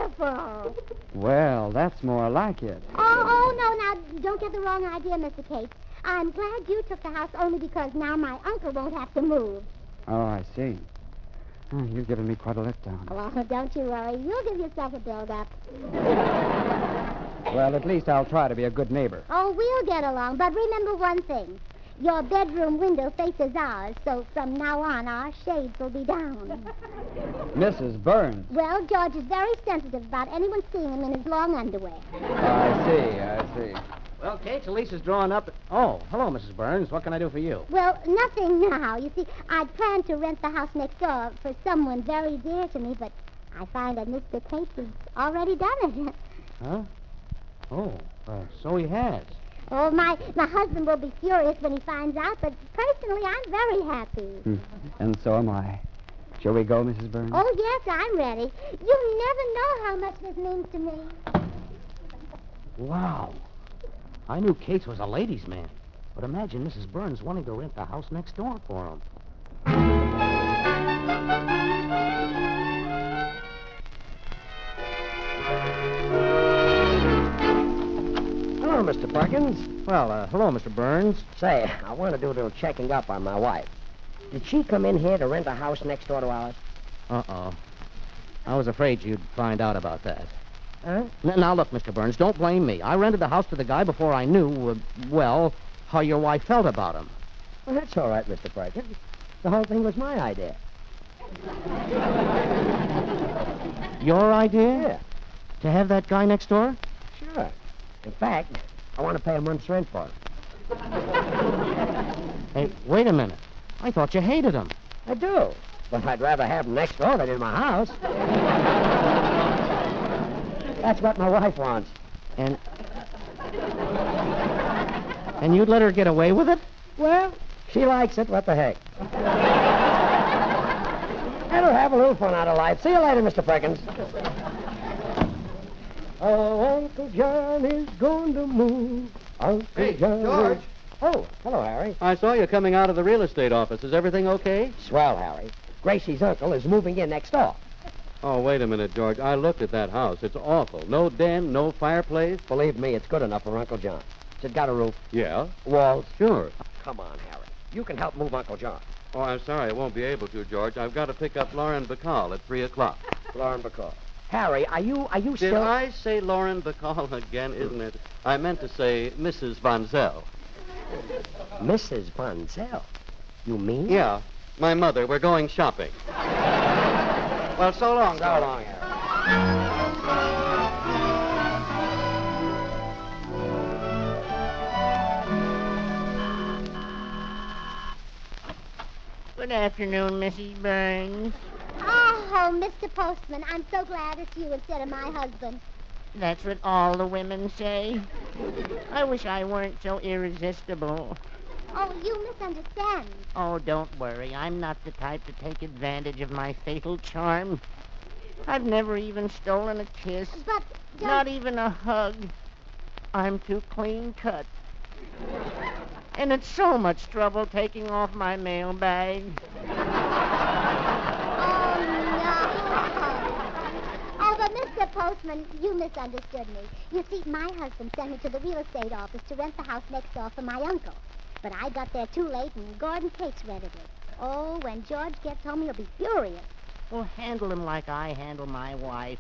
wonderful. Well, that's more like it. Oh, no, now, don't get the wrong idea, Mr. Cates. I'm glad you took the house only because now my uncle won't have to move. Oh, I see. Oh, you've given me quite a letdown. Well, don't you worry. You'll give yourself a build-up. Well, at least I'll try to be a good neighbor. Oh, we'll get along. But remember one thing. Your bedroom window faces ours, so from now on, our shades will be down. Mrs. Burns. Well, George is very sensitive about anyone seeing him in his long underwear. I see. Well, Kate, the lease is drawn up. Oh, hello, Mrs. Burns. What can I do for you? Well, nothing now. You see, I'd planned to rent the house next door for someone very dear to me, but I find that Mr. Cates has already done it. Huh? Oh, so he has. Oh, my husband will be furious when he finds out, but personally, I'm very happy. And so am I. Shall we go, Mrs. Burns? Oh, yes, I'm ready. You never know how much this means to me. Wow. I knew Cates was a ladies' man. But imagine Mrs. Burns wanting to rent the house next door for him. Hello, Mr. Perkins. Well, hello, Mr. Burns. Say, I want to do a little checking up on my wife. Did she come in here to rent a house next door to ours? Uh-oh. I was afraid you'd find out about that. Huh? Now, look, Mr. Burns, don't blame me. I rented the house to the guy before I knew, how your wife felt about him. Well, that's all right, Mr. Perkins. The whole thing was my idea. Your idea? Yeah. To have that guy next door? Sure. In fact, I want to pay a month's rent for him. Hey, wait a minute. I thought you hated him. I do. But I'd rather have him next door than in my house. That's what my wife wants. And you'd let her get away with it? Well, she likes it. What the heck? Let her have a little fun out of life. See you later, Mr. Perkins. Oh, Uncle John is going to move. Uncle John. George. Oh, hello, Harry. I saw you coming out of the real estate office. Is everything okay? Swell, Harry. Gracie's uncle is moving in next door. Oh, wait a minute, George. I looked at that house. It's awful. No den, no fireplace. Believe me, it's good enough for Uncle John. It's got a roof. Yeah? Walls. Sure. Come on, Harry. You can help move Uncle John. Oh, I'm sorry. I won't be able to, George. I've got to pick up Lauren Bacall at 3 o'clock. Lauren Bacall. Harry, are you Did still... I say Lauren Bacall again? Isn't it? I meant to say Mrs. Von Zell. Mrs. Von Zell? You mean? Yeah. My mother. We're going shopping. Well, so long. So long, Harry. Good afternoon, Mrs. Burns. Oh, Mr. Postman, I'm so glad it's you instead of my husband. That's what all the women say. I wish I weren't so irresistible. Oh, you misunderstand. Oh, don't worry. I'm not the type to take advantage of my fatal charm. I've never even stolen a kiss. But... Not even a hug. I'm too clean cut. And it's so much trouble taking off my mailbag. Oh, but Mr. Postman, you misunderstood me. You see, my husband sent me to the real estate office to rent the house next door for my uncle. But I got there too late, and Gordon Cates rented it. Oh, when George gets home, he'll be furious. Well, handle him like I handle my wife.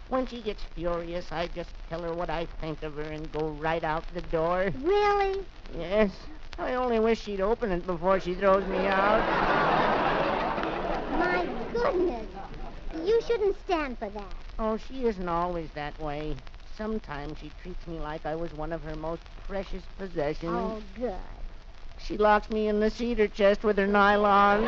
When she gets furious, I just tell her what I think of her and go right out the door. Really? Yes. I only wish she'd open it before she throws me out. My goodness. You shouldn't stand for that. Oh, she isn't always that way. Sometimes she treats me like I was one of her most precious possessions. Oh, good. She locks me in the cedar chest with her nylon.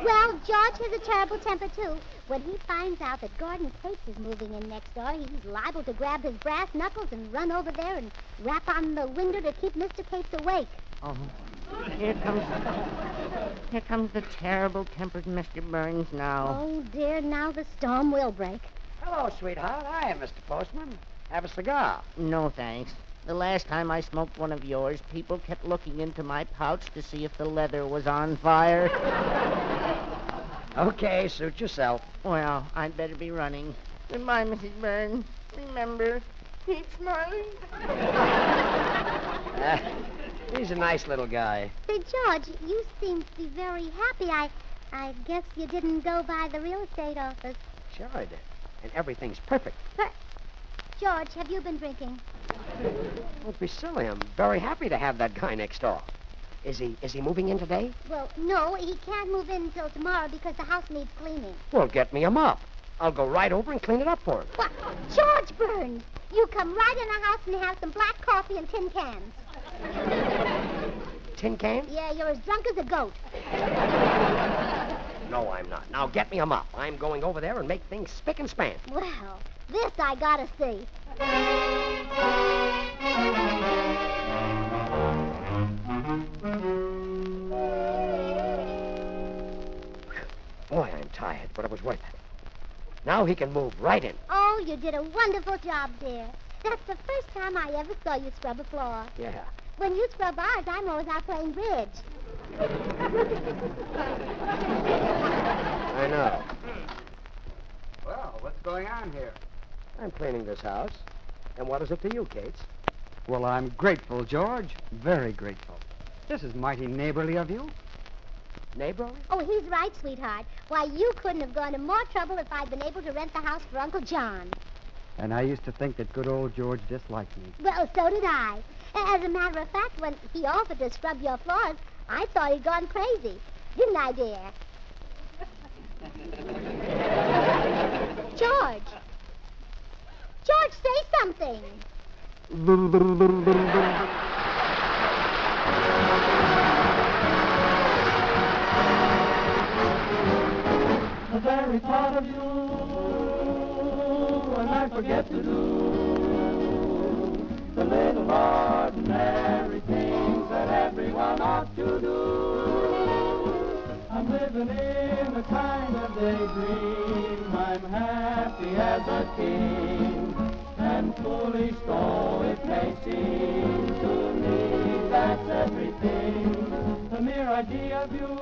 Well, George has a terrible temper, too. When he finds out that Gordon Cates is moving in next door, he's liable to grab his brass knuckles and run over there and rap on the window to keep Mr. Cates awake. Oh, here comes the terrible-tempered Mr. Burns now. Oh, dear, now the storm will break. Hello, sweetheart. Hi, Mr. Postman. Have a cigar. No, thanks. The last time I smoked one of yours, people kept looking into my pouch to see if the leather was on fire. Okay, suit yourself. Well, I'd better be running. Goodbye, Mrs. Burns. Remember, keep smiling. He's a nice little guy. Say, George, you seem to be very happy. I guess you didn't go by the real estate office. Sure I did. And everything's perfect. George, have you been drinking? Don't be silly. I'm very happy to have that guy next door. Is he moving in today? Well, no, he can't move in until tomorrow because the house needs cleaning. Well, get me a mop. I'll go right over and clean it up for him. What? George Burns, you come right in the house and have some black coffee and tin cans. Tin cans? Yeah, you're as drunk as a goat. No, I'm not. Now get me a mop. I'm going over there and make things spick and span. Well, this I gotta see. Boy, I'm tired, but it was worth it. Now he can move right in. Oh, you did a wonderful job, dear. That's the first time I ever saw you scrub a floor. Yeah. When you scrub ours, I'm always out playing bridge. I know. Well, what's going on here? I'm cleaning this house. And what is it to you, Cates? Well, I'm grateful, George. Very grateful. This is mighty neighborly of you. Neighborly? Oh, he's right, sweetheart. Why, you couldn't have gone to more trouble if I'd been able to rent the house for Uncle John. And I used to think that good old George disliked me. Well, so did I. As a matter of fact, when he offered to scrub your floors, I thought he'd gone crazy. Didn't I, dear? George! George, say something. The very thought of you, and I forget to do the little ordinary things that everyone ought to do. I'm living in a kind of daydream. I'm happy as a king, and foolish though it may seem to me, that's everything. The mere idea of you,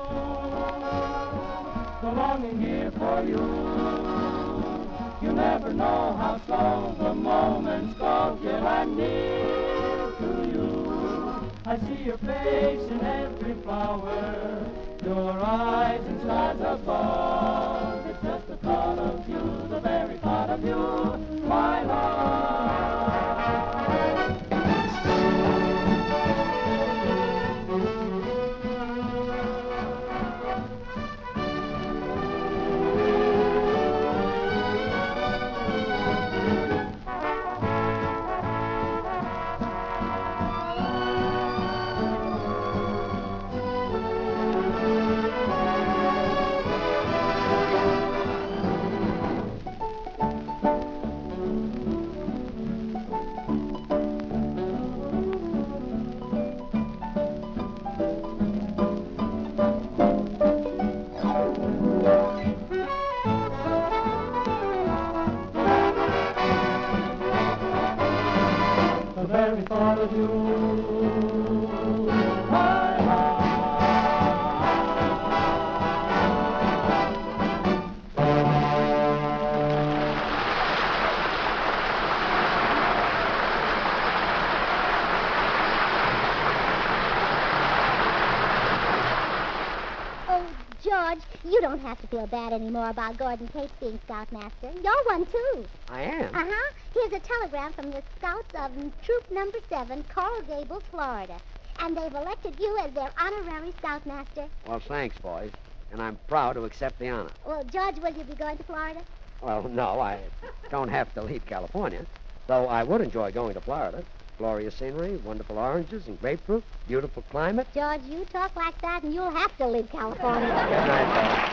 the longing here for you. You never know how slow the moments go till I'm near to you. I see your face in every flower, your eyes in skies above. It's just the thought of you, the very thought of you, my love. You don't have to feel bad anymore about Gordon Tate being Scoutmaster. You're one, too. I am? Uh-huh. Here's a telegram from the Scouts of Troop Number 7, Coral Gables, Florida. And they've elected you as their honorary Scoutmaster. Well, thanks, boys. And I'm proud to accept the honor. Well, George, will you be going to Florida? Well, no, I don't have to leave California. Though I would enjoy going to Florida. Glorious scenery, wonderful oranges and grapefruit, beautiful climate. George, you talk like that and you'll have to leave California. Good night,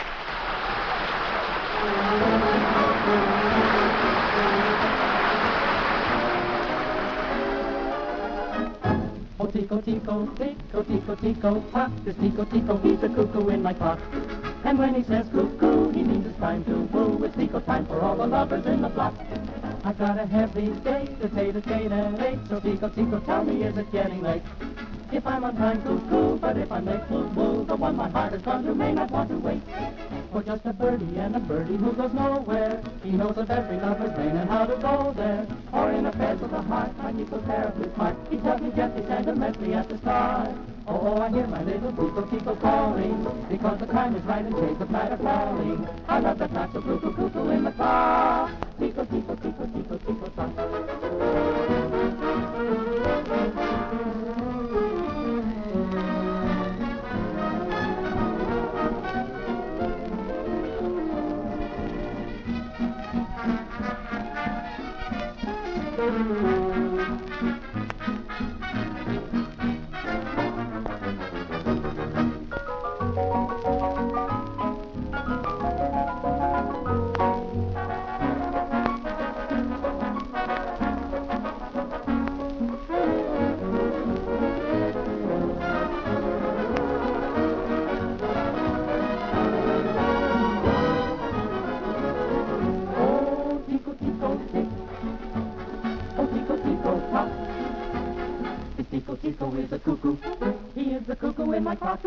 Oh, Tico, Tico, Tico, Tico, Tico, pop, this Tico, Tico, he's a cuckoo in my clock. And when he says cuckoo, he means it's time to woo. It's Tico time for all the lovers in the block. I've got a heavy date at 8 at 8, so Tico, Tico, tell me, is it getting late? If I'm on time, cuckoo, but if I'm late, woo-woo, the one my heart has gone to may not want to wait. For just a birdie and a birdie who goes nowhere, he knows of every lover's lane and how to go there. Or in affairs of the heart, my Tico's terribly smart. He tells me gently, sentimentally at the start. Oh, I hear my little Tico, Tico calling, because the time is right and shades of night are falling. I love that not so cuckoo, cuckoo in the clock. Tico, Tico, Tico, Tico, Tico, Tico is a cuckoo. He is the cuckoo in my clock.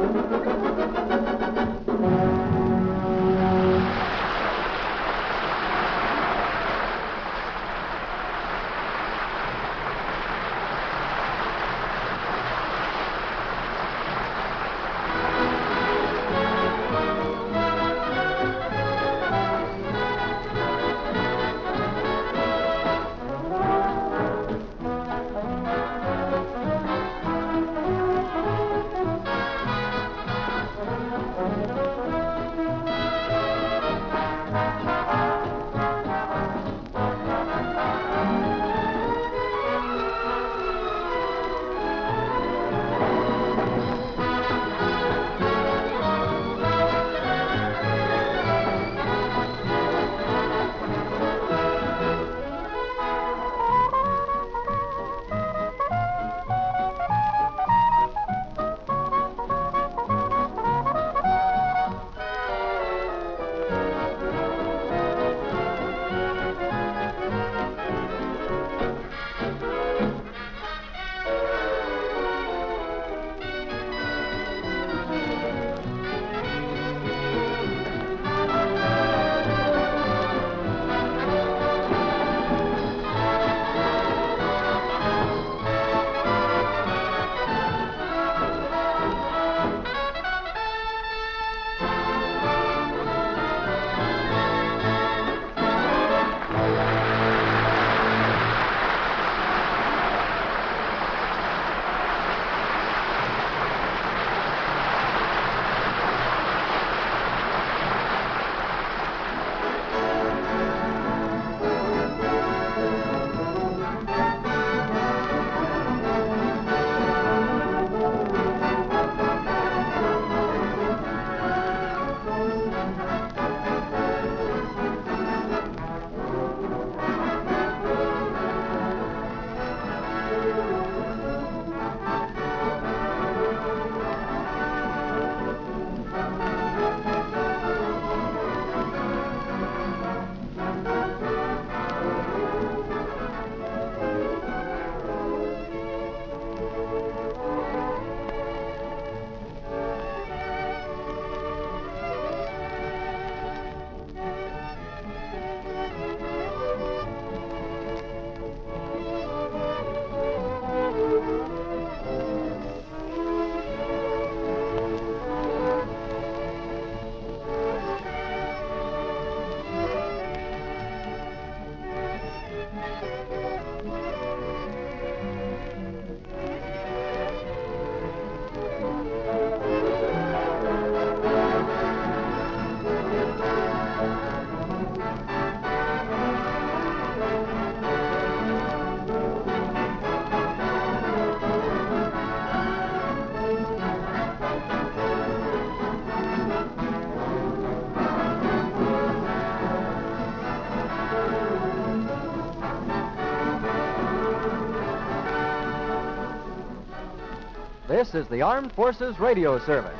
This is the Armed Forces Radio Service.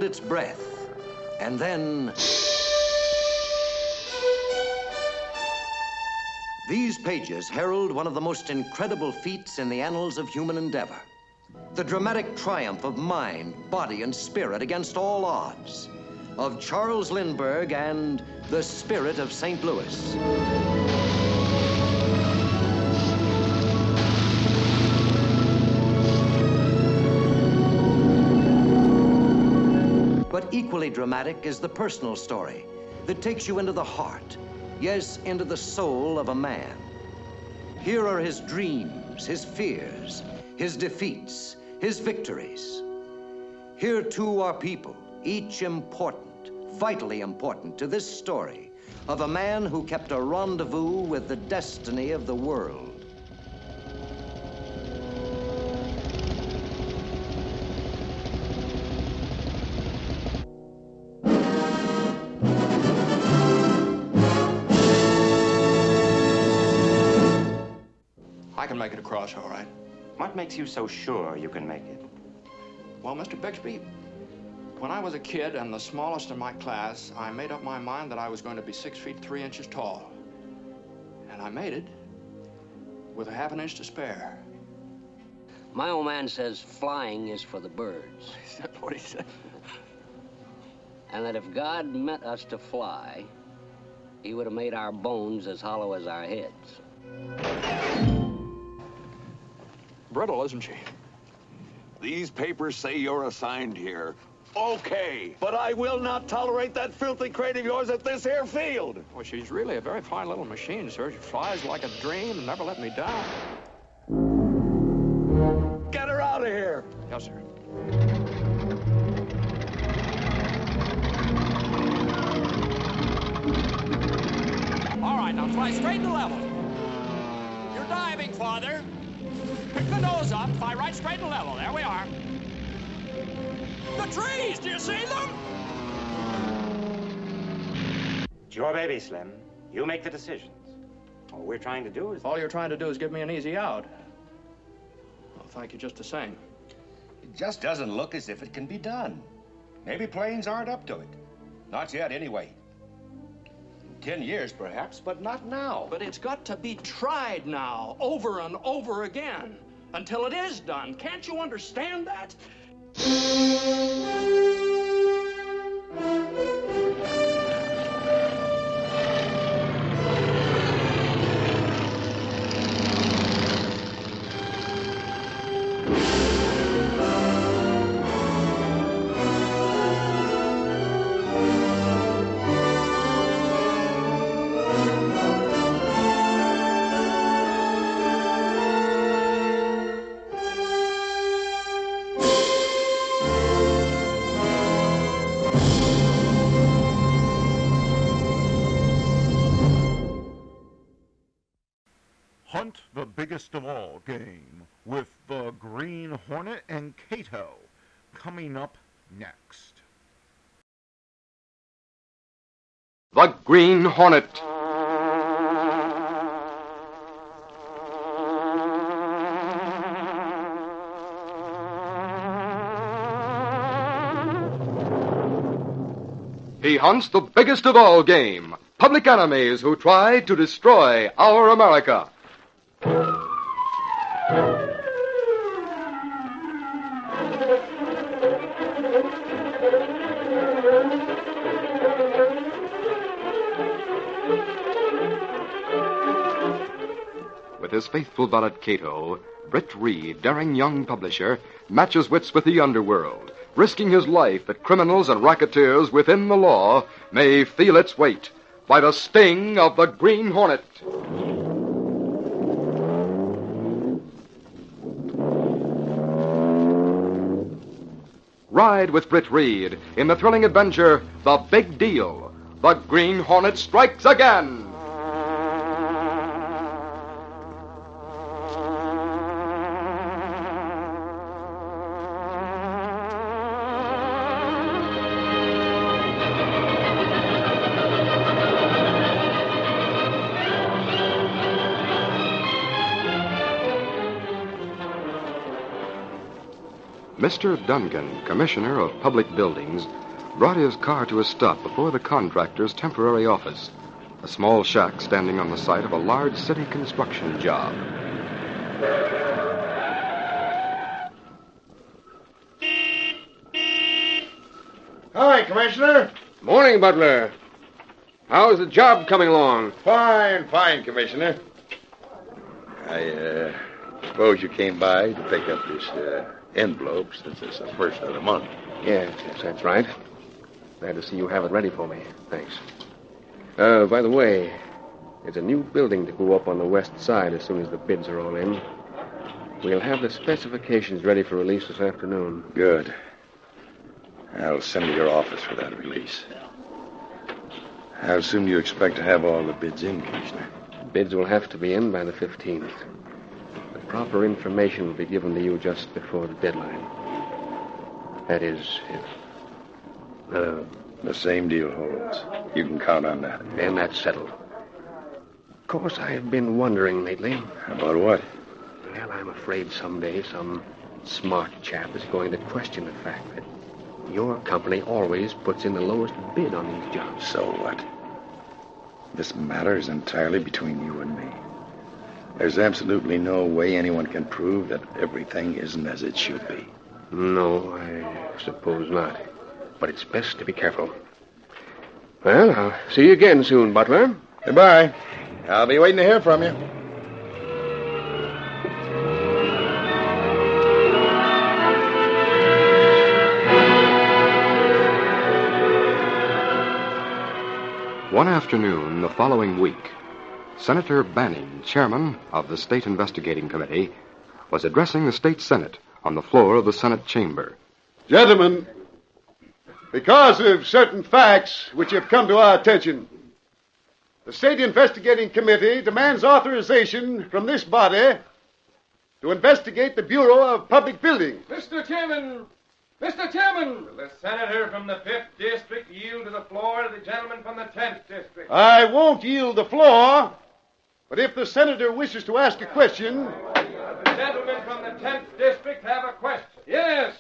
Its breath, and then these pages herald one of the most incredible feats in the annals of human endeavor. The dramatic triumph of mind, body, and spirit against all odds, of Charles Lindbergh and the Spirit of St. Louis. But equally dramatic is the personal story that takes you into the heart, yes, into the soul of a man. Here are his dreams, his fears, his defeats, his victories. Here, too, are people, each important, vitally important to this story of a man who kept a rendezvous with the destiny of the world. I can make it across all right. What makes you so sure you can make it? Well, Mr. Bixby, when I was a kid and the smallest in my class, I made up my mind that I was going to be 6 feet 3 inches tall. And I made it with a half an inch to spare. My old man says flying is for the birds. Is that what he said? And that if God meant us to fly, he would have made our bones as hollow as our heads. Brittle, isn't she? These papers say you're assigned here. Okay, but I will not tolerate that filthy crate of yours at this here field. Well, she's really a very fine little machine, sir. She flies like a dream and never let me down. Get her out of here. Yes, sir. All right, now fly straight and level. You're diving, Father. Pick the nose up, fly right straight and level. There we are. The trees, do you see them? It's your baby, Slim. You make the decisions. All we're trying to do is... All you're trying to do is give me an easy out. Well, thank you just the same. It just doesn't look as if it can be done. Maybe planes aren't up to it. Not yet, anyway. In 10 years, perhaps, but not now. But it's got to be tried now, over and over again, until it is done. Can't you understand that? Hunt the Biggest of All game with the Green Hornet and Cato coming up next. The Green Hornet. He hunts the biggest of all game, public enemies who try to destroy our America. his faithful valet Cato, Britt Reed, daring young publisher, matches wits with the underworld, risking his life that criminals and racketeers within the law may feel its weight by the sting of the Green Hornet. Ride with Britt Reed in the thrilling adventure, The Big Deal. The Green Hornet strikes again. Mr. Duncan, Commissioner of Public Buildings, brought his car to a stop before the contractor's temporary office, a small shack standing on the site of a large city construction job. Hi, Commissioner. Morning, Butler. How's the job coming along? Fine, Commissioner. I suppose you came by to pick up this envelope since it's the first of the month. Yes, that's right. Glad to see you have it ready for me. Thanks. By the way, there's a new building to go up on the west side as soon as the bids are all in. We'll have the specifications ready for release this afternoon. Good. I'll send to your office for that release. How soon do you expect to have all the bids in, Commissioner? Bids will have to be in by the 15th. The proper information will be given to you just before the deadline. That is, if... the same deal holds. You can count on that. Then that's settled. Of course, I've been wondering lately. About what? Well, I'm afraid someday some smart chap is going to question the fact that your company always puts in the lowest bid on these jobs. So what? This matter is entirely between you and me. There's absolutely no way anyone can prove that everything isn't as it should be. No, I suppose not. But it's best to be careful. Well, I'll see you again soon, Butler. Goodbye. I'll be waiting to hear from you. One afternoon the following week, Senator Banning, chairman of the State Investigating Committee, was addressing the State Senate on the floor of the Senate chamber. Gentlemen, because of certain facts which have come to our attention, the State Investigating Committee demands authorization from this body to investigate the Bureau of Public Buildings. Mr. Chairman! Mr. Chairman! Will the senator from the 5th District yield to the floor to the gentleman from the 10th District? I won't yield the floor, but if the senator wishes to ask a question... The gentleman from the 10th District have a question. Yes.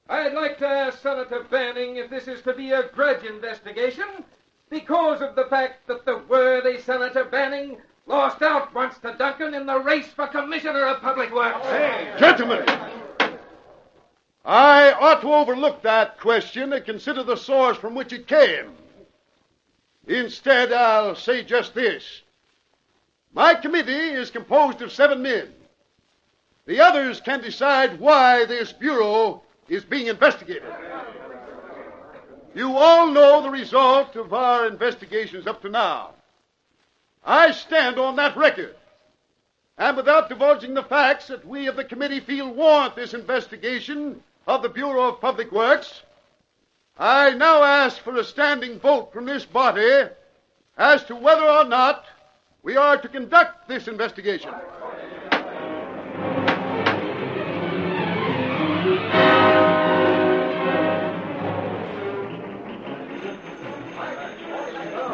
I'd like to ask Senator Banning if this is to be a grudge investigation because of the fact that the worthy Senator Banning lost out once to Duncan in the race for Commissioner of Public Works. Hey, gentlemen! I ought to overlook that question and consider the source from which it came. Instead, I'll say just this. My committee is composed of 7 men. The others can decide why this bureau is being investigated. You all know the result of our investigations up to now. I stand on that record. And without divulging the facts that we of the committee feel warrant this investigation of the Bureau of Public Works, I now ask for a standing vote from this body as to whether or not we are to conduct this investigation.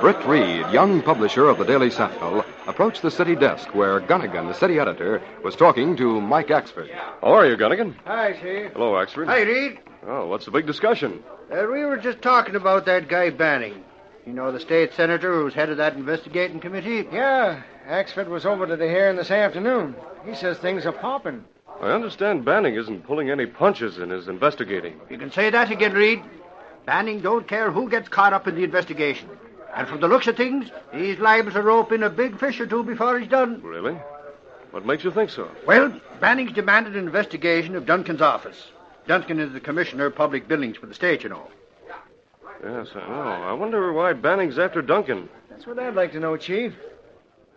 Britt Reed, young publisher of the Daily Sentinel, approached the city desk where Gunnigan, the city editor, was talking to Mike Axford. How are you, Gunnigan? Hi, Chief. Hello, Axford. Hi, Reed. Oh, what's the big discussion? We were just talking about that guy Banning. You know, the state senator who's head of that investigating committee? Yeah, Axford was over to the hearing this afternoon. He says things are popping. I understand Banning isn't pulling any punches in his investigating. You can say that again, Reed. Banning don't care who gets caught up in the investigation. And from the looks of things, he's liable to rope in a big fish or two before he's done. Really? What makes you think so? Well, Banning's demanded an investigation of Duncan's office. Duncan is the commissioner of public buildings for the state, you know. Yes, I know. I wonder why Banning's after Duncan. That's what I'd like to know, Chief.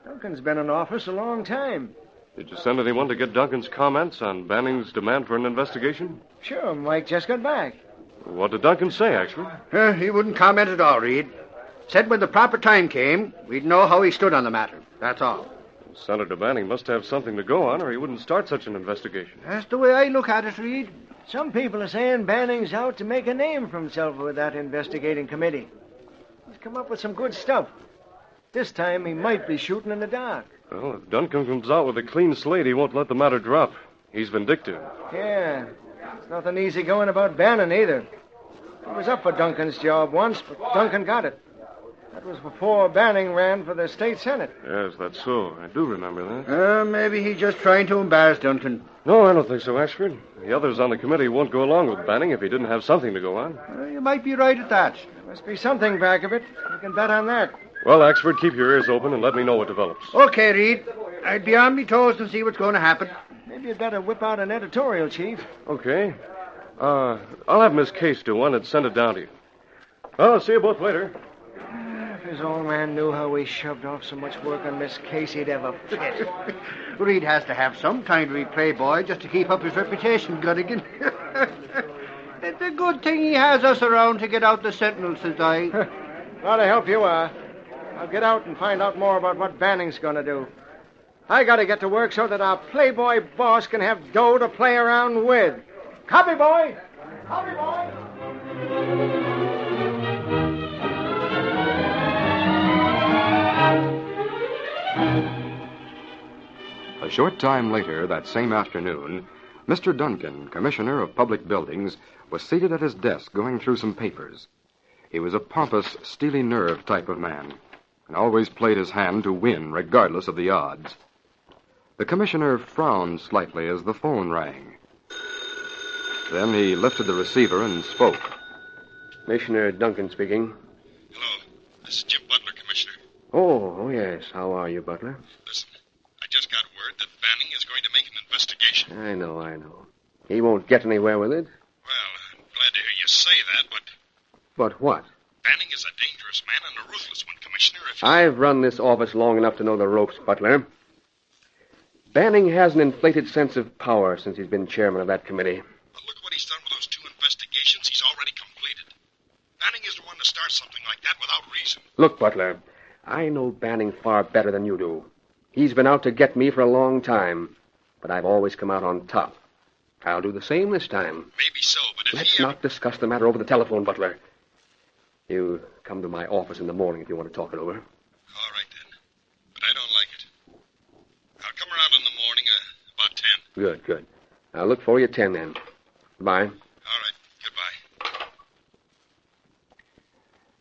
Duncan's been in office a long time. Did you send anyone to get Duncan's comments on Banning's demand for an investigation? Sure, Mike just got back. What did Duncan say, Axford? He wouldn't comment at all, Reed. Said when the proper time came, we'd know how he stood on the matter. That's all. Senator Banning must have something to go on, or he wouldn't start such an investigation. That's the way I look at it, Reed. Some people are saying Banning's out to make a name for himself with that investigating committee. He's come up with some good stuff. This time he might be shooting in the dark. Well, if Duncan comes out with a clean slate, he won't let the matter drop. He's vindictive. Yeah. There's nothing easy going about Banning either. He was up for Duncan's job once, but Duncan got it. That was before Banning ran for the state senate. Yes, that's so. I do remember that. Maybe he's just trying to embarrass Duncan. No, I don't think so, Ashford. The others on the committee won't go along with Banning if he didn't have something to go on. You might be right at that. There must be something back of it. You can bet on that. Well, Axford, keep your ears open and let me know what develops. Okay, Reed. I'd be on me toes and see what's going to happen. Maybe you'd better whip out an editorial, Chief. Okay. I'll have Miss Case do one and send it down to you. Well, I'll see you both later. If his old man knew how we shoved off so much work on Miss Case, he'd have a fit. Reed has to have some kind of playboy just to keep up his reputation, Gunnigan. It's a good thing he has us around to get out the sentinel, says I. Lot of help you are. I'll get out and find out more about what Banning's going to do. I got to get to work so that our playboy boss can have dough to play around with. Copy, boy! Copy, boy! A short time later, that same afternoon, Mr. Duncan, Commissioner of Public Buildings, was seated at his desk going through some papers. He was a pompous, steely-nerved type of man, and always played his hand to win, regardless of the odds. The commissioner frowned slightly as the phone rang. Then he lifted the receiver and spoke. Commissioner Duncan speaking. Hello. This is Jim Butler, Commissioner. Oh, yes. How are you, Butler? Listen, I just got word that Banning is going to make an investigation. I know. He won't get anywhere with it. Well, I'm glad to hear you say that, but... But what? Banning is a dangerous man and a ruthless one, Commissioner. If I've run this office long enough to know the ropes, Butler. Banning has an inflated sense of power since he's been chairman of that committee. But look what he's done with those 2 investigations he's already completed. Banning is the one to start something like that without reason. Look, Butler, I know Banning far better than you do. He's been out to get me for a long time, but I've always come out on top. I'll do the same this time. Maybe so, but if Let's not discuss the matter over the telephone, Butler. You come to my office in the morning if you want to talk it over. All right, then. But I don't like it. I'll come around in the morning about 10. Good. I'll look for you at 10 then. Goodbye. All right. Goodbye.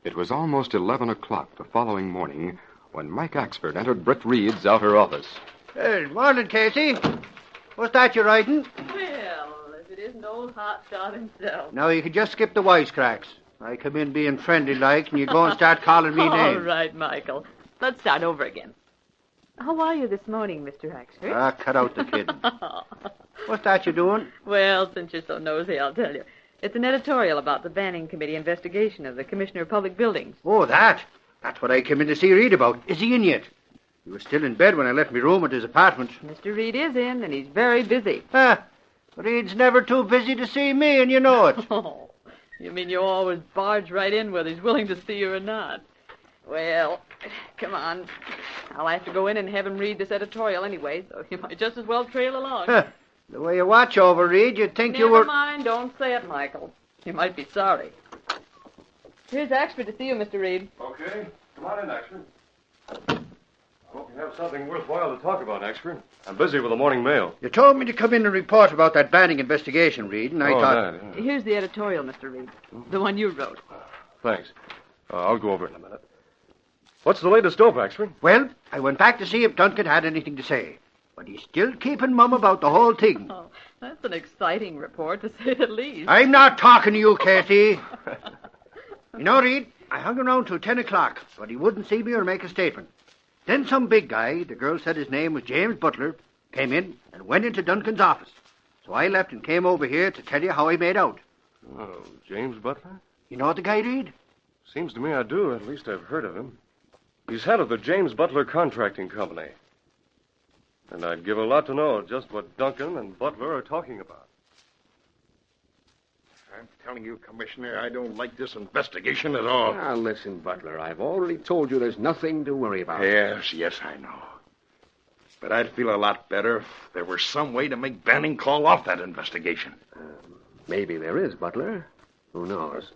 It was almost 11 o'clock the following morning when Mike Axford entered Britt Reed's outer office. Hey, morning, Casey. What's that you're writing? Well, if it isn't old Hotshot himself. No, you can just skip the wisecracks. I come in being friendly-like, and you go and start calling me names. All right, Michael. Let's start over again. How are you this morning, Mr. Axford? Cut out the kidding. What's that you're doing? Well, since you're so nosy, I'll tell you. It's an editorial about the Banning Committee investigation of the Commissioner of Public Buildings. Oh, that? That's what I came in to see Reed about. Is he in yet? He was still in bed when I left my room at his apartment. Mr. Reed is in, and he's very busy. Reed's never too busy to see me, and you know it. Oh, you mean you always barge right in whether he's willing to see you or not? Well, come on. I'll have to go in and have him read this editorial anyway, so you might just as well trail along. The way you watch over Reed, you'd think you were... Never mind, don't say it, Michael. You might be sorry. Here's Axford to see you, Mr. Reed. Okay. Come on in, Axford. I hope you have something worthwhile to talk about, Axford. I'm busy with the morning mail. You told me to come in and report about that Banning investigation, Reed, and I thought... That, yeah. Here's the editorial, Mr. Reed. The one you wrote. Thanks. I'll go over it in a minute. What's the latest dope, Axford? Well, I went back to see if Duncan had anything to say. But he's still keeping mum about the whole thing. Oh, that's an exciting report, to say the least. I'm not talking to you, Casey. You know, Reed, I hung around till 10 o'clock, but he wouldn't see me or make a statement. Then some big guy, the girl said his name was James Butler, Came in and went into Duncan's office. So I left and came over here to tell you how I made out. Oh, James Butler? You know the guy, Reed? Seems to me I do. At least I've heard of him. He's head of the James Butler Contracting Company. And I'd give a lot to know just what Duncan and Butler are talking about. I'm telling you, Commissioner, I don't like this investigation at all. Now, listen, Butler. I've already told you there's nothing to worry about. Yes, I know. But I'd feel a lot better if there were some way to make Banning call off that investigation. Maybe there is, Butler. Who knows?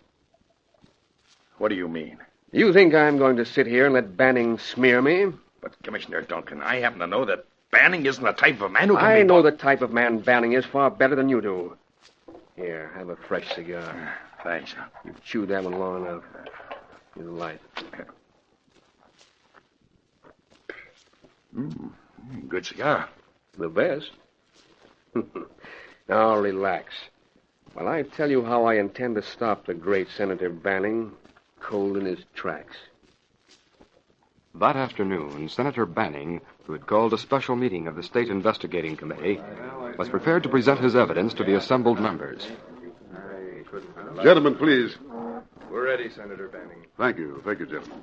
What do you mean? You think I'm going to sit here and let Banning smear me? But, Commissioner Duncan, I happen to know that Banning isn't the type of man who can I be... know the type of man Banning is far better than you do. Here, have a fresh cigar. Thanks. You've chewed that one long enough. Here's a light. Good cigar. The best. Now, relax. While I tell you how I intend to stop the great Senator Banning cold in his tracks. That afternoon, Senator Banning, who had called a special meeting of the State Investigating Committee, was prepared to present his evidence to the assembled members. Gentlemen, please. We're ready, Senator Banning. Thank you, gentlemen.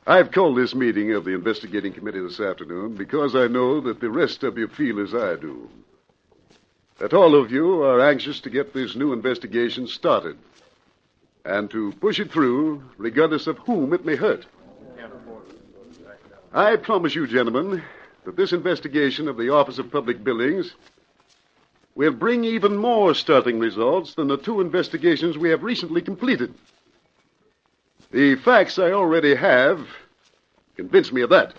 I've called this meeting of the Investigating Committee this afternoon because I know that the rest of you feel as I do. That all of you are anxious to get this new investigation started and to push it through regardless of whom it may hurt. I promise you, gentlemen, that this investigation of the Office of Public Buildings will bring even more startling results than the two investigations we have recently completed. The facts I already have convince me of that.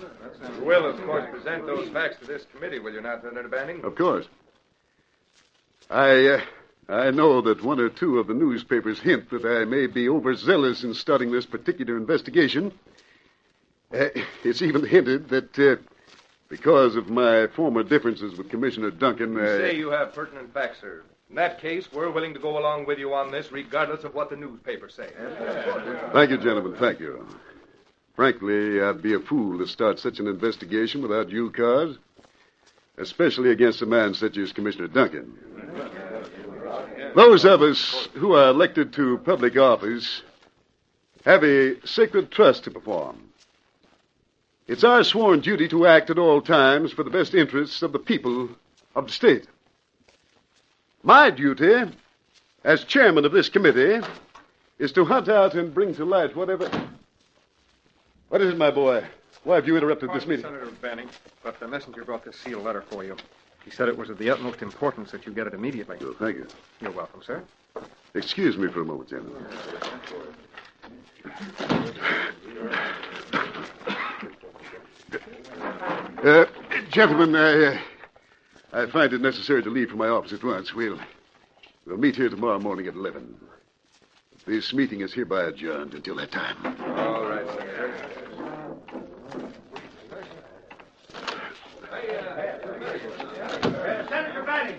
You will, of course, present those facts to this committee, will you not, Senator Banning? Of course. I know that one or two of the newspapers hint that I may be overzealous in starting this particular investigation. It's even hinted that because of my former differences with Commissioner Duncan... You say you have pertinent facts, sir. In that case, we're willing to go along with you on this, regardless of what the newspapers say. Thank you, gentlemen. Thank you. Frankly, I'd be a fool to start such an investigation without due cause, especially against a man such as Commissioner Duncan. Those of us who are elected to public office have a sacred trust to perform. It's our sworn duty to act at all times for the best interests of the people of the state. My duty, as chairman of this committee, is to hunt out and bring to light whatever... What is it, my boy? Why have you interrupted this meeting? Senator Banning, but the messenger brought this sealed letter for you. He said it was of the utmost importance that you get it immediately. Oh, thank you. You're welcome, sir. Excuse me for a moment, gentlemen. Gentlemen, I find it necessary to leave for my office at once. We'll meet here tomorrow morning at 11. This meeting is hereby adjourned until that time. All right, Senator. Senator Banning,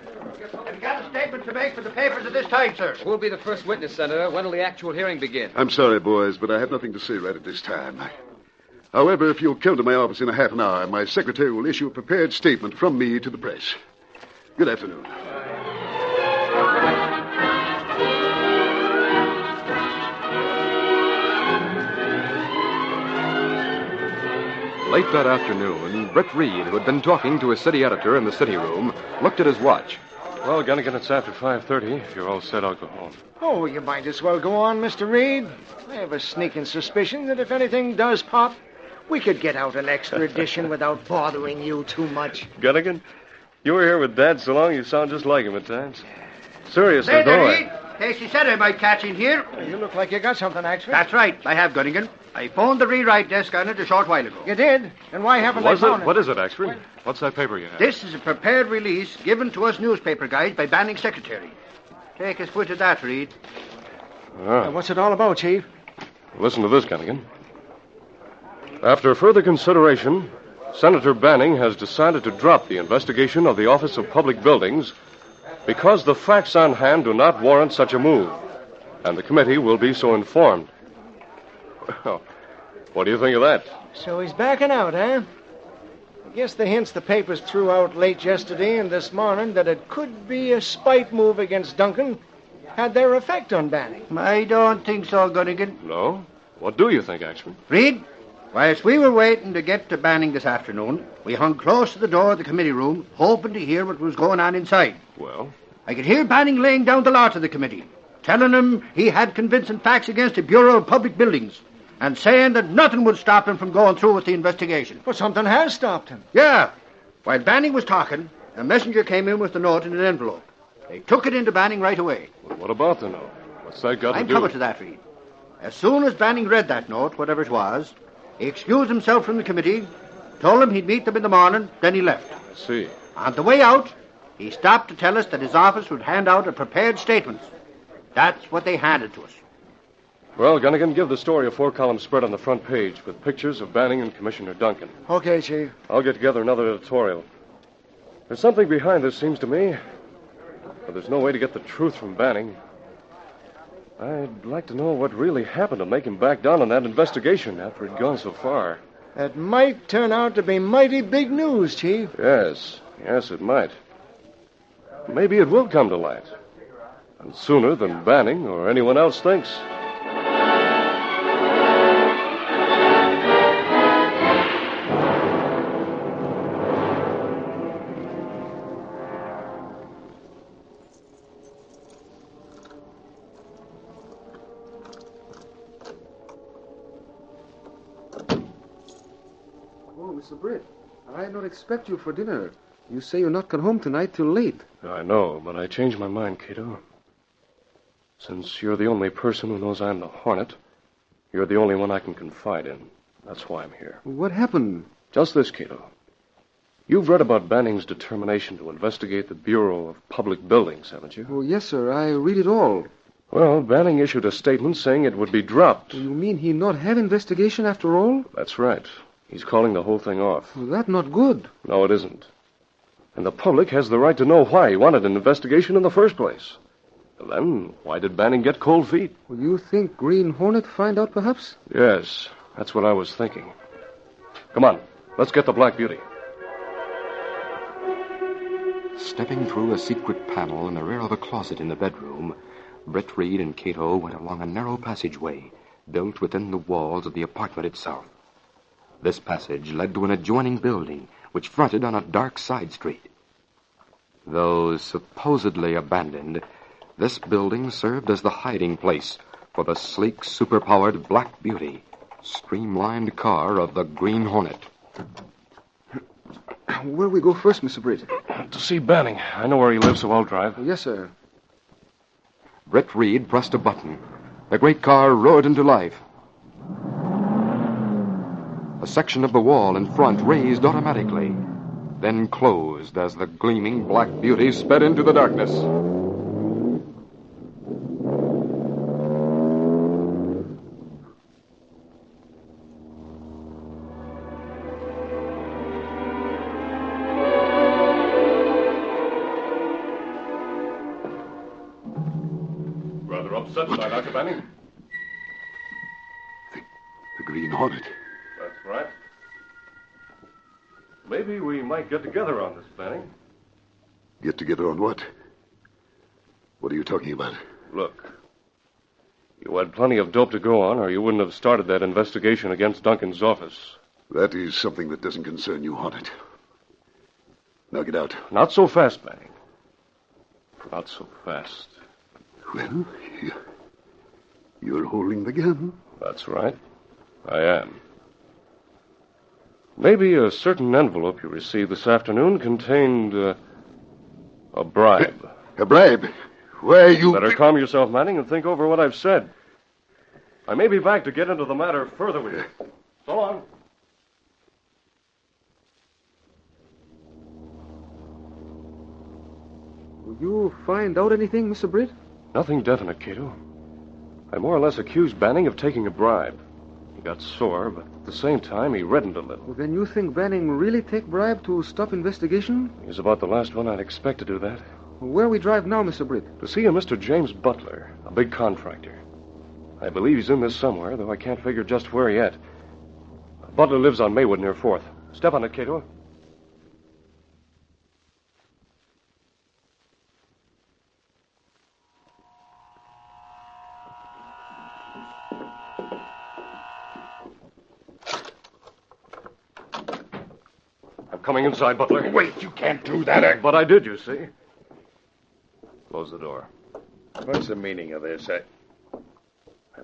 we've got a statement to make for the papers at this time, sir. Who'll be the first witness, Senator? When will the actual hearing begin? I'm sorry, boys, but I have nothing to say right at this time. However, if you'll come to my office in a half an hour, my secretary will issue a prepared statement from me to the press. Good afternoon. Late that afternoon, Britt Reed, who had been talking to his city editor in the city room, looked at his watch. Well, Gunnigan, it's after 5:30. If you're all set, I'll go home. Oh, you might as well go on, Mr. Reed. I have a sneaking suspicion that if anything does pop, we could get out an extra edition without bothering you too much. Gunnigan, you were here with Dad so long you sound just like him at times. Seriously, Say there, though. Reed. Casey said I might catch in here. You look like you got something, actually. That's right. I have, Gunnigan. I phoned the rewrite desk on it a short while ago. You did? And why haven't they found it? What is it, Axford? What's that paper you have? This is a prepared release given to us newspaper guys by Banning's secretary. Take his foot of that, Reed. What's it all about, Chief? Listen to this, Gunnigan. After further consideration, Senator Banning has decided to drop the investigation of the Office of Public Buildings because the facts on hand do not warrant such a move, and the committee will be so informed. Well, what do you think of that? So he's backing out, eh? guess the hints the papers threw out late yesterday and this morning that it could be a spite move against Duncan had their effect on Banning. I don't think so, Gunnigan. No? What do you think, Axman? Reed, whilst we were waiting to get to Banning this afternoon, we hung close to the door of the committee room, hoping to hear what was going on inside. Well? I could hear Banning laying down the law to the committee, telling him he had convincing facts against the Bureau of Public Buildings, and saying that nothing would stop him from going through with the investigation. But something has stopped him. Yeah. While Banning was talking, a messenger came in with the note in an envelope. They took it into Banning right away. Well, what about the note? What's that got to do? I'm coming to that, Reed. As soon as Banning read that note, whatever it was, he excused himself from the committee, told them he'd meet them in the morning, then he left. I see. On the way out, he stopped to tell us that his office would hand out a prepared statement. That's what they handed to us. Well, Gunnigan, give the story a 4-column spread on the front page with pictures of Banning and Commissioner Duncan. Okay, Chief. I'll get together another editorial. There's something behind this, seems to me. But there's no way to get the truth from Banning. I'd like to know what really happened to make him back down on that investigation after it'd gone so far. That might turn out to be mighty big news, Chief. Yes, it might. Maybe it will come to light. And sooner than Banning or anyone else thinks. Mr. Britt, I did not expect you for dinner. You say you're not come home tonight till late. I know, but I changed my mind, Cato. Since you're the only person who knows I'm the Hornet, you're the only one I can confide in. That's why I'm here. What happened? Just this, Cato. You've read about Banning's determination to investigate the Bureau of Public Buildings, haven't you? Oh, yes, sir. I read it all. Well, Banning issued a statement saying it would be dropped. You mean he not have investigation after all? That's right. He's calling the whole thing off. Well, that's not good. No, it isn't. And the public has the right to know why he wanted an investigation in the first place. And then, why did Banning get cold feet? Well, you think Green Hornet find out, perhaps? Yes, that's what I was thinking. Come on, let's get the Black Beauty. Stepping through a secret panel in the rear of a closet in the bedroom, Britt Reed and Cato went along a narrow passageway built within the walls of the apartment itself. This passage led to an adjoining building which fronted on a dark side street. Though supposedly abandoned, this building served as the hiding place for the sleek, superpowered Black Beauty, streamlined car of the Green Hornet. Where we go first, Mr. Britt? To see Banning. I know where he lives, so I'll drive. Yes, sir. Britt Reed pressed a button. The great car roared into life. A section of the wall in front raised automatically, then closed as the gleaming Black Beauty sped into the darkness. Rather upset tonight, Dr. Banning? The Green Hornet. That's right. Maybe we might get together on this, Banning. Get together on what? What are you talking about? Look, you had plenty of dope to go on, or you wouldn't have started that investigation against Duncan's office. That is something that doesn't concern you, Hornet. Now get out. Not so fast, Banning. Not so fast. Well, you're holding the gun. That's right. I am. Maybe a certain envelope you received this afternoon contained a bribe. A bribe? Why, you... Better calm yourself, Manning, and think over what I've said. I may be back to get into the matter further with you. So long. Will you find out anything, Mr. Britt? Nothing definite, Cato. I more or less accused Banning of taking a bribe. He got sore, but at the same time, he reddened a little. Well, then you think Banning really take bribe to stop investigation? He's about the last one I'd expect to do that. Well, where we drive now, Mr. Britt? To see a Mr. James Butler, a big contractor. I believe he's in this somewhere, though I can't figure just where yet. Butler lives on Maywood near 4th. Step on it, Cato. coming inside, Butler. Wait, you can't do that. But I did, you see. Close the door. What's the meaning of this? That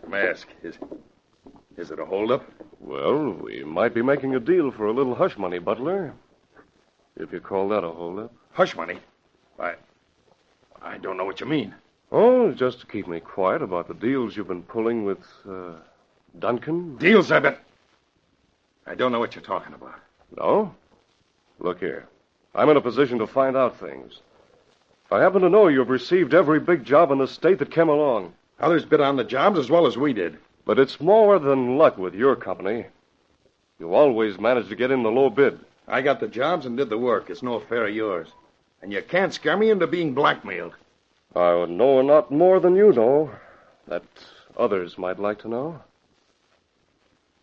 mask, is it a holdup? Well, we might be making a deal for a little hush money, Butler. If you call that a holdup. Hush money? I don't know what you mean. Oh, just to keep me quiet about the deals you've been pulling with, Duncan. Deals, I bet. I don't know what you're talking about. No? Look here. I'm in a position to find out things. I happen to know you've received every big job in the state that came along. Others bid on the jobs as well as we did. But it's more than luck with your company. You always manage to get in the low bid. I got the jobs and did the work. It's no affair of yours. And you can't scare me into being blackmailed. I would know a lot more than you know that others might like to know.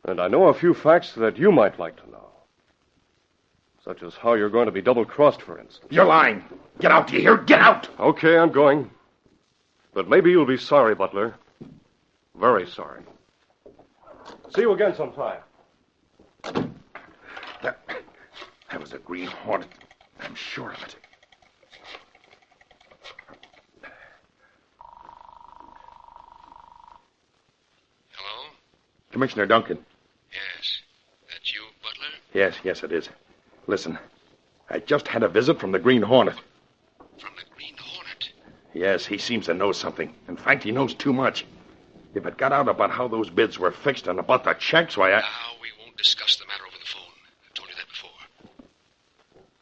And I know a few facts that you might like to know. Such as how you're going to be double-crossed, for instance. You're lying. Get out, do you hear? Get out! Okay, I'm going. But maybe you'll be sorry, Butler. Very sorry. See you again sometime. That was a Green Hornet. I'm sure of it. Hello? Commissioner Duncan. Yes. That you, Butler? Yes, it is. Listen, I just had a visit from the Green Hornet. From the Green Hornet? Yes, he seems to know something. In fact, he knows too much. If it got out about how those bids were fixed and about the checks, why, Now, we won't discuss the matter over the phone. I've told you that before.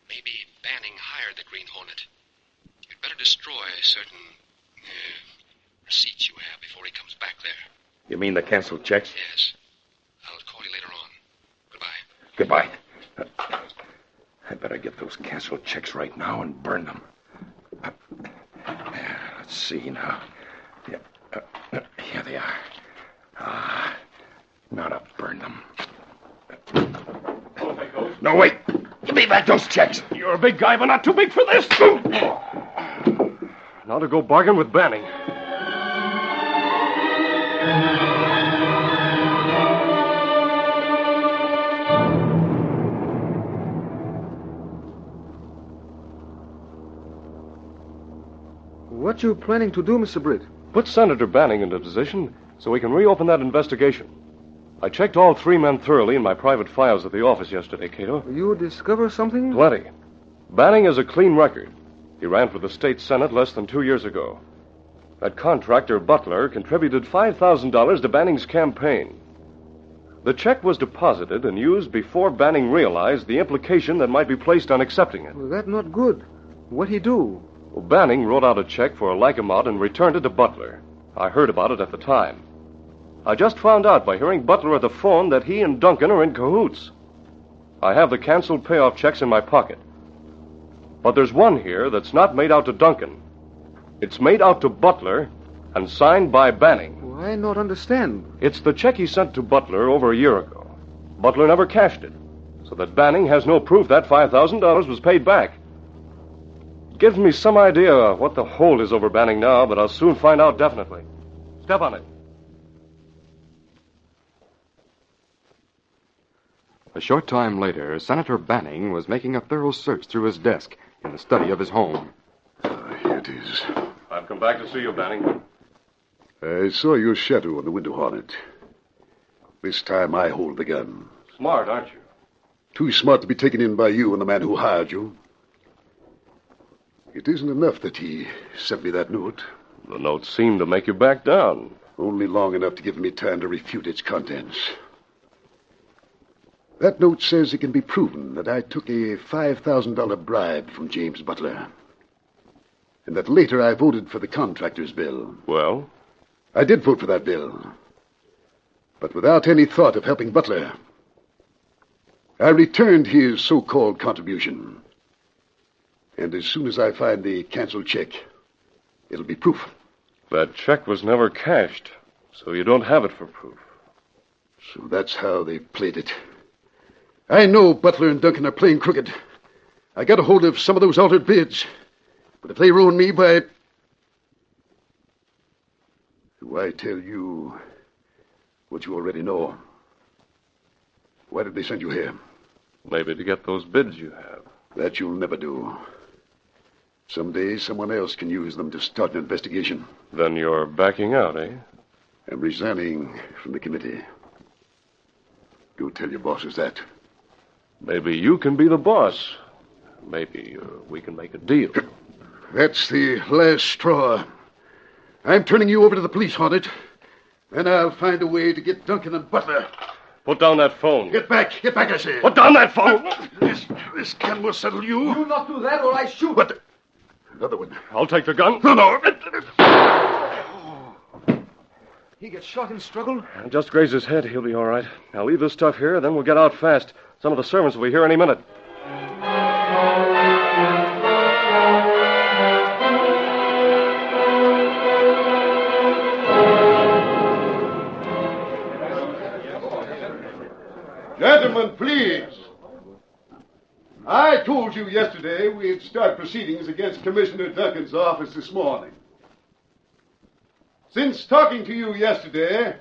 Maybe Banning hired the Green Hornet. You'd better destroy certain receipts you have before he comes back there. You mean the canceled checks? Yes. I'll call you later on. Goodbye. Goodbye. I better get those canceled checks right now and burn them. Let's see now. Here they are. Now to burn them. I'll take those. No, wait. Give me back those checks. You're a big guy, but not too big for this. Now to go bargain with Banning. What you planning to do, Mr. Britt? Put Senator Banning into position so we can reopen that investigation. I checked all three men thoroughly in my private files at the office yesterday, Cato. You discover something? Plenty. Banning has a clean record. He ran for the state senate less than 2 years ago. That contractor, Butler, contributed $5,000 to Banning's campaign. The check was deposited and used before Banning realized the implication that might be placed on accepting it. Well, that's not good. What'd he do? Well, Banning wrote out a check for a like amount and returned it to Butler. I heard about it at the time. I just found out by hearing Butler at the phone that he and Duncan are in cahoots. I have the canceled payoff checks in my pocket. But there's one here that's not made out to Duncan. It's made out to Butler and signed by Banning. Well, I not understand. It's the check he sent to Butler over a year ago. Butler never cashed it, so that Banning has no proof that $5,000 was paid back. It gives me some idea what the hold is over Banning now, but I'll soon find out definitely. Step on it. A short time later, Senator Banning was making a thorough search through his desk in the study of his home. Here it is. I've come back to see you, Banning. I saw your shadow on the window hornet. This time I hold the gun. Smart, aren't you? Too smart to be taken in by you and the man who hired you. It isn't enough that he sent me that note. The note seemed to make you back down. Only long enough to give me time to refute its contents. That note says it can be proven that I took a $5,000 bribe from James Butler. And that later I voted for the contractor's bill. Well? I did vote for that bill. But without any thought of helping Butler. I returned his so-called contribution. And as soon as I find the canceled check, it'll be proof. That check was never cashed, so you don't have it for proof. So that's how they played it. I know Butler and Duncan are playing crooked. I got a hold of some of those altered bids. But if they ruin me by... Do I tell you what you already know? Why did they send you here? Maybe to get those bids you have. That you'll never do. Someday, someone else can use them to start an investigation. Then you're backing out, eh? I'm resigning from the committee. Go tell your bosses that. Maybe you can be the boss. Maybe we can make a deal. That's the last straw. I'm turning you over to the police, Hornet. Then I'll find a way to get Duncan and Butler. Put down that phone. Get back, I say. Put down that phone. This gun will settle you. Do not do that or I shoot. What? Another one. I'll take the gun. No. He gets shot in struggle? Just graze his head. He'll be all right. I'll leave this stuff here, then we'll get out fast. Some of the servants will be here any minute. Gentlemen, please. I told you yesterday we'd start proceedings against Commissioner Duncan's office this morning. Since talking to you yesterday,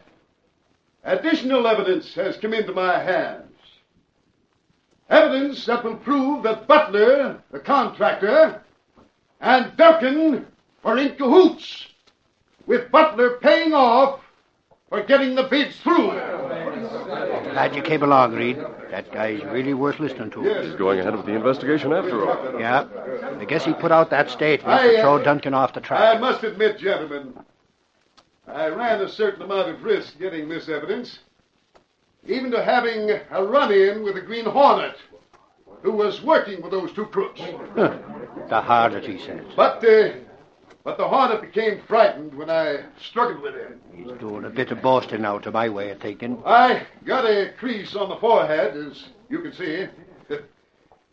additional evidence has come into my hands. Evidence that will prove that Butler, the contractor, and Duncan were in cahoots, with Butler paying off for getting the bids through. Glad you came along, Reed. That guy's really worth listening to. He's going ahead with the investigation after all. Yeah. I guess he put out that statement to throw Duncan off the track. I must admit, gentlemen, I ran a certain amount of risk getting this evidence, even to having a run-in with the Green Hornet, who was working with those two crooks. The harlot, he says. But the Hornet became frightened when I struggled with him. He's doing a bit of boasting now, to my way of thinking. I got a crease on the forehead, as you can see.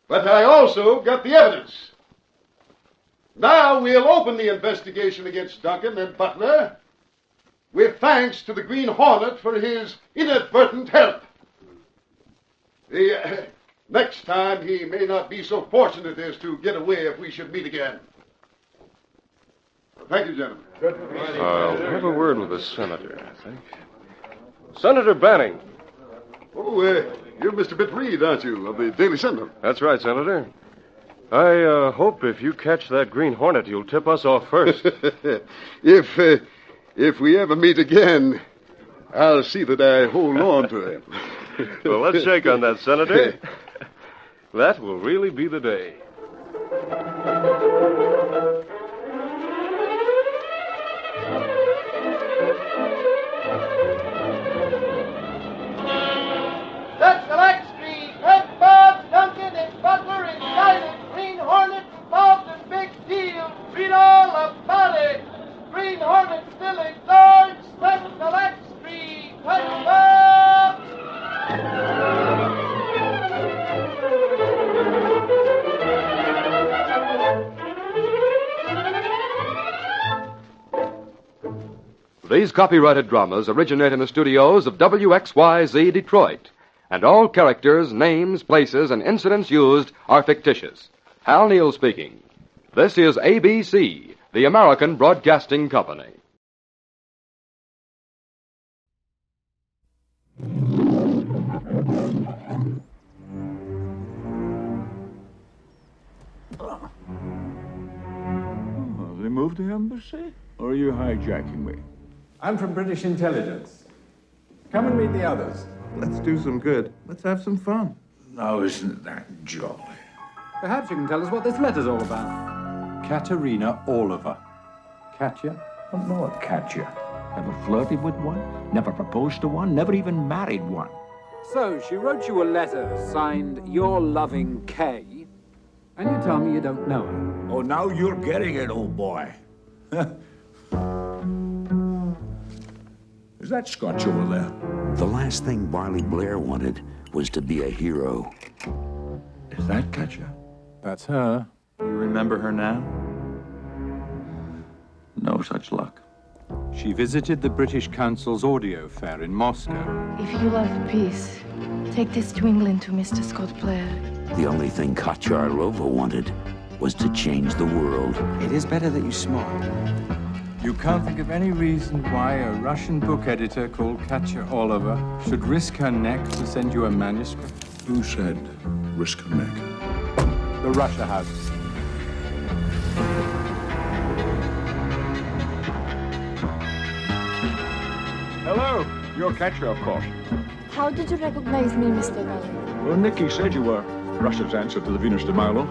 But I also got the evidence. Now we'll open the investigation against Duncan and Butler, with thanks to the Green Hornet for his inadvertent help. Next time he may not be so fortunate as to get away if we should meet again. Thank you, gentlemen. I'll have a word with the senator, I think. Senator Banning. Oh, you're Mr. Britt Reed, aren't you, of the Daily Sentinel? That's right, Senator. I hope if you catch that Green Hornet, you'll tip us off first. If we ever meet again, I'll see that I hold on to him. Well, let's shake on that, Senator. That will really be the day. That's the Lux Street. Red Bob, Duncan, and Butler indicted. Green Hornet involved in big deal. Read all about it. Green Hornet still in charge. That's the Lux Street. Red Bob. These copyrighted dramas originate in the studios of WXYZ Detroit, and all characters, names, places, and incidents used are fictitious. Hal Neal speaking. This is ABC, the American Broadcasting Company. Have they moved the embassy? Or are you hijacking me? I'm from British intelligence. Come and meet the others. Let's do some good. Let's have some fun. Now, isn't that jolly? Perhaps you can tell us what this letter's all about. Katerina Oliver. Katya? I don't know what Katya. Never flirted with one, never proposed to one, never even married one. So, she wrote you a letter signed Your Loving Kay, and you tell me you don't know her. Oh, now you're getting it, old boy. Is that Scotch over there? The last thing Barley Blair wanted was to be a hero. Is that Katya? That's her. You remember her now? No such luck. She visited the British Council's audio fair in Moscow. If you love peace, take this to England to Mr. Scott Blair. The only thing Katyarlova wanted was to change the world. It is better that you smile. You can't think of any reason why a Russian book editor called Katya Oliver should risk her neck to send you a manuscript? Who said risk a neck. The Russia House. Hello. You're Catcher, of course. How did you recognize me, Mr. Valley? Well, Nicky said you were Russia's answer to the Venus de Milo.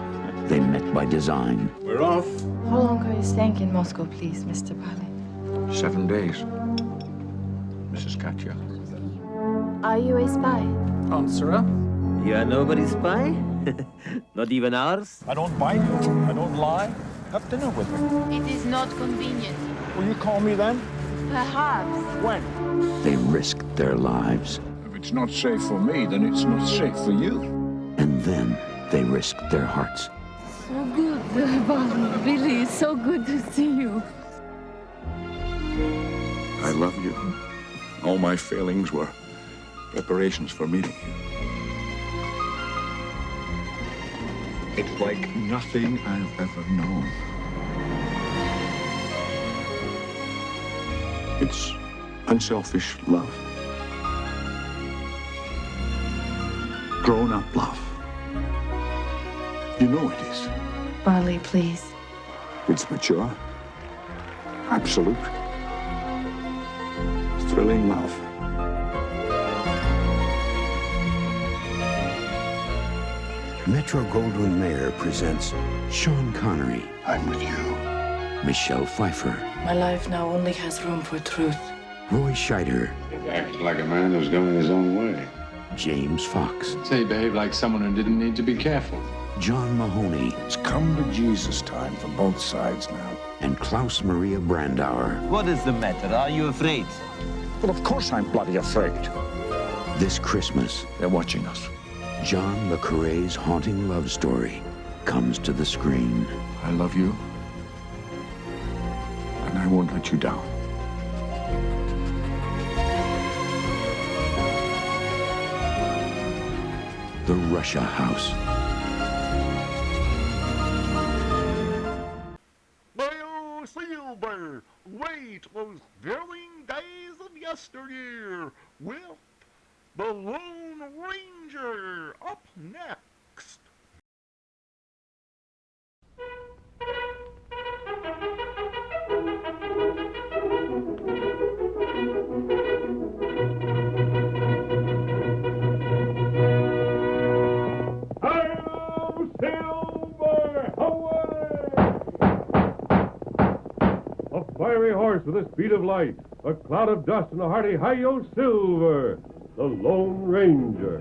They met by design. We're off. How long are you staying in Moscow, please, Mr. Valley? 7 days. Mrs. Katya. Are you a spy? Answerer. You are nobody's spy? Not even ours? I don't bite you. I don't lie. Have dinner with me. It is not convenient. Will you call me then? Perhaps. When? They risked their lives. If it's not safe for me, then it's not safe for you. And then they risked their hearts. So good, Valley. Really, it's so good to see you. I love you. All my failings were preparations for meeting you. It's like nothing I've ever known. It's unselfish love. Grown-up love. You know it is. Valley, please. It's mature. Absolute. Thrilling love. Metro-Goldwyn-Mayer presents Sean Connery. I'm with you. Michelle Pfeiffer. My life now only has room for truth. Roy Scheider. You acted like a man who's going his own way. James Fox. Say you behaved like someone who didn't need to be careful. John Mahoney. It's come to Jesus time for both sides now. And Klaus Maria Brandauer. What is the matter? Are you afraid? Well, of course I'm bloody afraid. This Christmas, they're watching us. John le Carré's haunting love story comes to the screen. I love you. And I won't let you down. The Russia House. Well, Silver, wait those thrilling days of yesteryear with the Lone Ranger up next. Hail, Silver! Away! A fiery horse with a speed of light, a cloud of dust, and a hearty hi-yo, Silver, the Lone Ranger.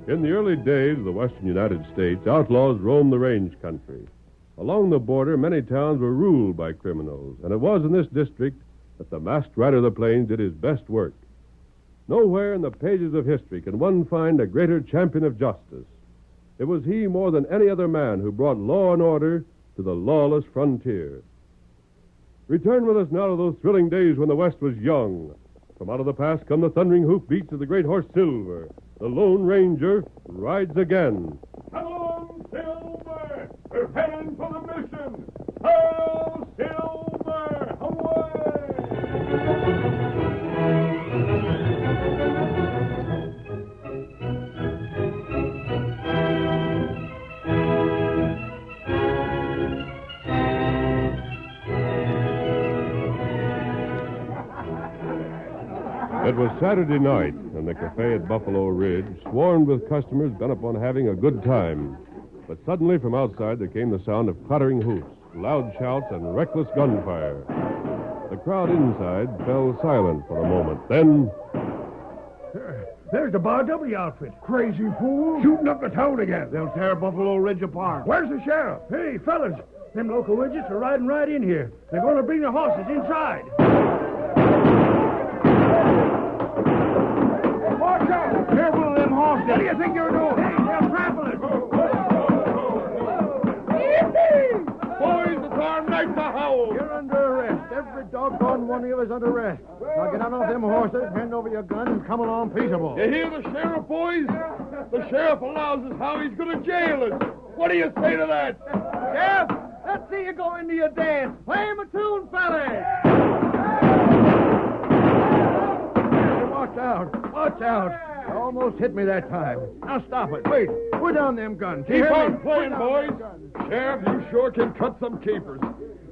In the early days of the western United States, outlaws roamed the range country. Along the border, many towns were ruled by criminals, and it was in this district that the masked rider of the plains did his best work. Nowhere in the pages of history can one find a greater champion of justice. It was he more than any other man who brought law and order to the lawless frontier. Return with us now to those thrilling days when the West was young. From out of the past come the thundering hoofbeats of the great horse Silver. The Lone Ranger rides again. Come on, Silver! We're heading for the mission! Hail, Silver! It was Saturday night, and the cafe at Buffalo Ridge swarmed with customers bent upon having a good time. But suddenly from outside there came the sound of clattering hoofs, loud shouts, and reckless gunfire. The crowd inside fell silent for a moment. Then... There's the Bar W outfit. Crazy fool. Shooting up the town again. They'll tear Buffalo Ridge apart. Where's the sheriff? Hey, fellas, them local widgets are riding right in here. They're going to bring the horses inside. Watch out! Careful of them horses. What do you think you're doing? Hey, they'll trample it. Boys, it's our night to howl. You're under arrest. Every doggone one of you is under arrest. Now get out off them horses, hand over your guns, and come along peaceable. You hear the sheriff, boys? The sheriff allows us how he's going to jail us. What do you say to that? Sheriff, let's see you go into your dance. Play him a tune, fellas. Watch out. Watch out. You almost hit me that time. Now stop it. Wait. Put down them guns. Keep on playing, boys. Sheriff, you sure can cut some capers.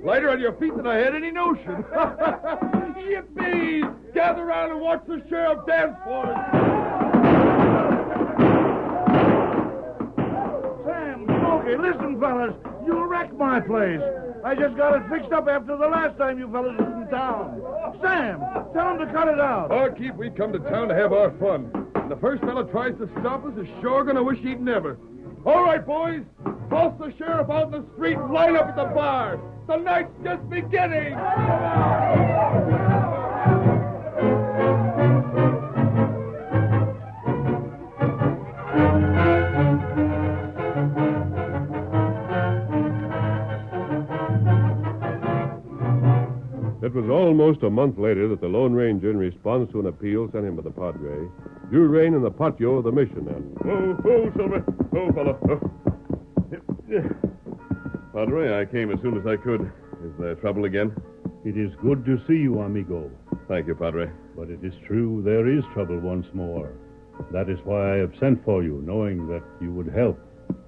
Lighter on your feet than I had any notion. Yippee! Gather around and watch the sheriff dance for us. Sam, Smokey, listen, fellas. You'll wreck my place. I just got it fixed up after the last time you fellas was in town. Sam, tell him to cut it out. Barkeep, we come to town to have our fun. And the first fella tries to stop us is sure going to wish he'd never. All right, boys. Toss the sheriff out in the street and line up at the bar. The night's just beginning. It was almost a month later that the Lone Ranger, in response to an appeal sent him by the Padre, drew rein in the patio of the mission. Whoa, Silver. Whoa, fella. Padre, I came as soon as I could. Is there trouble again? It is good to see you, amigo. Thank you, Padre. But it is true there is trouble once more. That is why I have sent for you, knowing that you would help.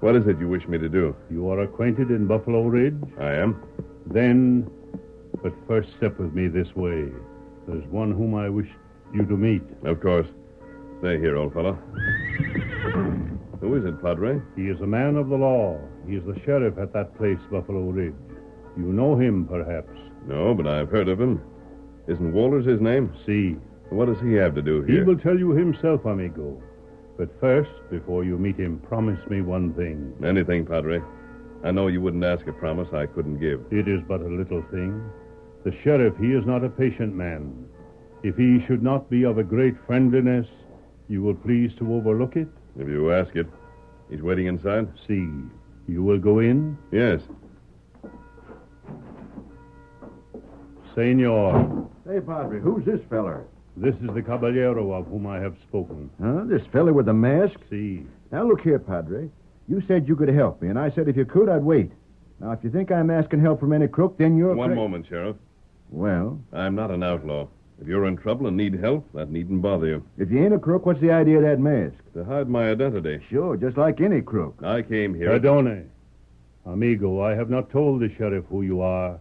What is it you wish me to do? You are acquainted in Buffalo Ridge? I am. Then, but first step with me this way. There's one whom I wish you to meet. Of course. Stay here, old fellow. Who is it, Padre? He is a man of the law. He is the sheriff at that place, Buffalo Ridge. You know him, perhaps. No, but I've heard of him. Isn't Walters his name? Si. What does he have to do here? He will tell you himself, amigo. But first, before you meet him, promise me one thing. Anything, Padre. I know you wouldn't ask a promise I couldn't give. It is but a little thing. The sheriff, he is not a patient man. If he should not be of a great friendliness, you will please to overlook it? If you ask it. He's waiting inside? Si. You will go in? Yes. Senor. Hey, Padre, who's this feller? This is the caballero of whom I have spoken. Huh? This feller with the mask? Si. Now, look here, Padre. You said you could help me, and I said if you could, I'd wait. Now, if you think I'm asking help from any crook, then you're... One moment, Sheriff. Well? I'm not an outlaw. If you're in trouble and need help, that needn't bother you. If you ain't a crook, what's the idea of that mask? To hide my identity. Sure, just like any crook. I came here... Perdone. Amigo, I have not told the sheriff who you are,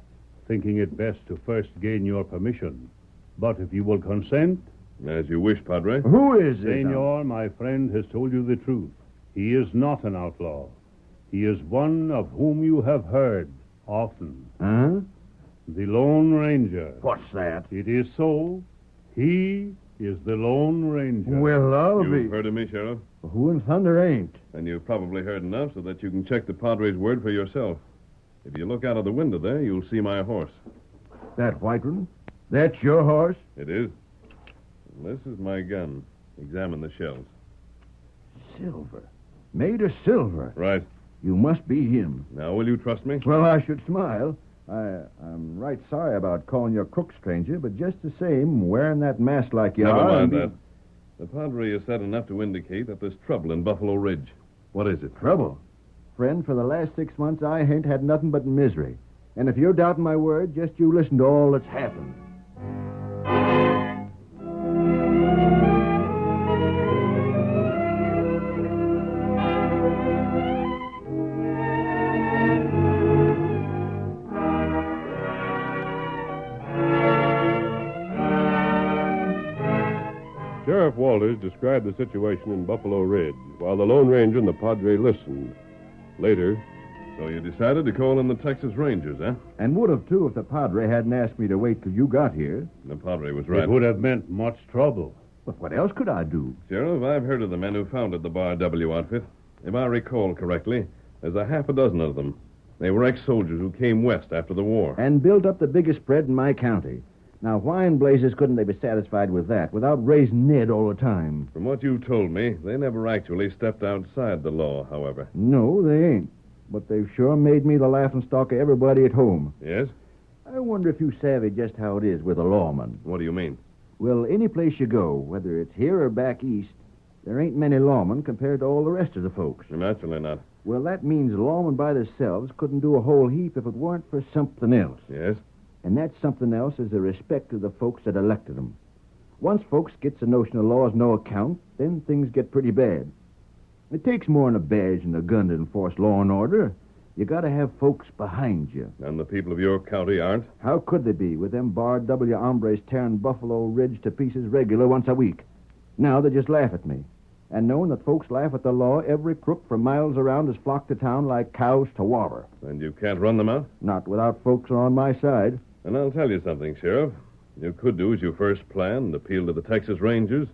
thinking it best to first gain your permission. But if you will consent... As you wish, Padre. Who is it? Senor, my friend has told you the truth. He is not an outlaw. He is one of whom you have heard often. Huh? The Lone Ranger. What's that? It is so. He is the Lone Ranger. Well, I'll be... You've heard of me, Sheriff? Who in thunder ain't? And you've probably heard enough so that you can check the Padre's word for yourself. If you look out of the window there, you'll see my horse. That white one? That's your horse? It is. And this is my gun. Examine the shells. Silver. Made of silver. Right. You must be him. Now, will you trust me? Well, I should smile. I'm right sorry about calling you a crook, stranger, but just the same, wearing that mask like you Never are... mind that. The Padre has said enough to indicate that there's trouble in Buffalo Ridge. What is it? Trouble? Friend, for the last 6 months, I ain't had nothing but misery. And if you're doubting my word, just you listen to all that's happened. Sheriff Walters described the situation in Buffalo Ridge while the Lone Ranger and the Padre listened. Later, so you decided to call in the Texas Rangers, huh? And would have, too, if the Padre hadn't asked me to wait till you got here. The Padre was right. It would have meant much trouble. But what else could I do? Sheriff, I've heard of the men who founded the Bar W outfit. If I recall correctly, there's a half a dozen of them. They were ex-soldiers who came west after the war. And built up the biggest spread in my county. Now, why in blazes couldn't they be satisfied with that, without raising Ned all the time? From what you told me, they never actually stepped outside the law, however. No, they ain't. But they've sure made me the laughingstock of everybody at home. Yes? I wonder if you savvy just how it is with a lawman. What do you mean? Well, any place you go, whether it's here or back east, there ain't many lawmen compared to all the rest of the folks. Naturally not. Well, that means lawmen by themselves couldn't do a whole heap if it weren't for something else. Yes? And that something else is the respect of the folks that elected them. Once folks gets the notion of law's no account, then things get pretty bad. It takes more than a badge and a gun to enforce law and order. You gotta have folks behind you. And the people of your county aren't? How could they be, with them Bar W hombres tearing Buffalo Ridge to pieces regular once a week? Now they just laugh at me. And knowing that folks laugh at the law, every crook for miles around is flocked to town like cows to water. And you can't run them out? Not without folks on my side. And I'll tell you something, Sheriff. You could do as you first planned, appeal to the Texas Rangers.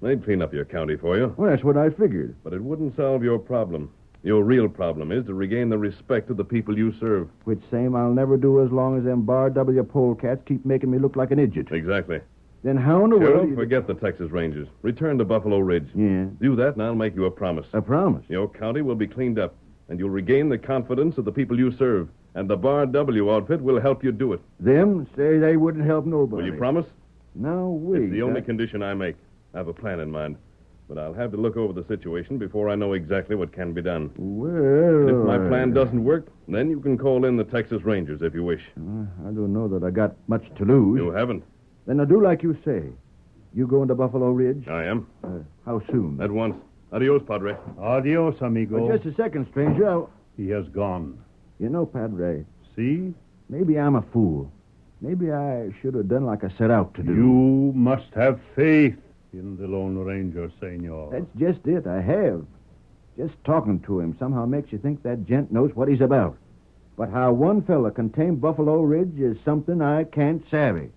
They'd clean up your county for you. Well, that's what I figured. But it wouldn't solve your problem. Your real problem is to regain the respect of the people you serve. Which same I'll never do as long as them Bar W polecats keep making me look like an idiot. Exactly. Then how in the world... Sheriff, forget the Texas Rangers. Return to Buffalo Ridge. Yeah. Do that, and I'll make you a promise. A promise? Your county will be cleaned up, and you'll regain the confidence of the people you serve. And the Bar W outfit will help you do it. Them say they wouldn't help nobody. Will you promise? No, wait. It's the only condition I make. I have a plan in mind. But I'll have to look over the situation before I know exactly what can be done. Well... And if my plan doesn't work, then you can call in the Texas Rangers if you wish. I don't know that I got much to lose. You haven't. Then I do like you say. You going to Buffalo Ridge? I am. How soon? At once. Adios, Padre. Adios, amigo. Just a second, stranger. He has gone. You know, Padre. See? Maybe I'm a fool. Maybe I should have done like I set out to do. You must have faith in the Lone Ranger, senor. That's just it. I have. Just talking to him somehow makes you think that gent knows what he's about. But how one fella can tame Buffalo Ridge is something I can't savvy.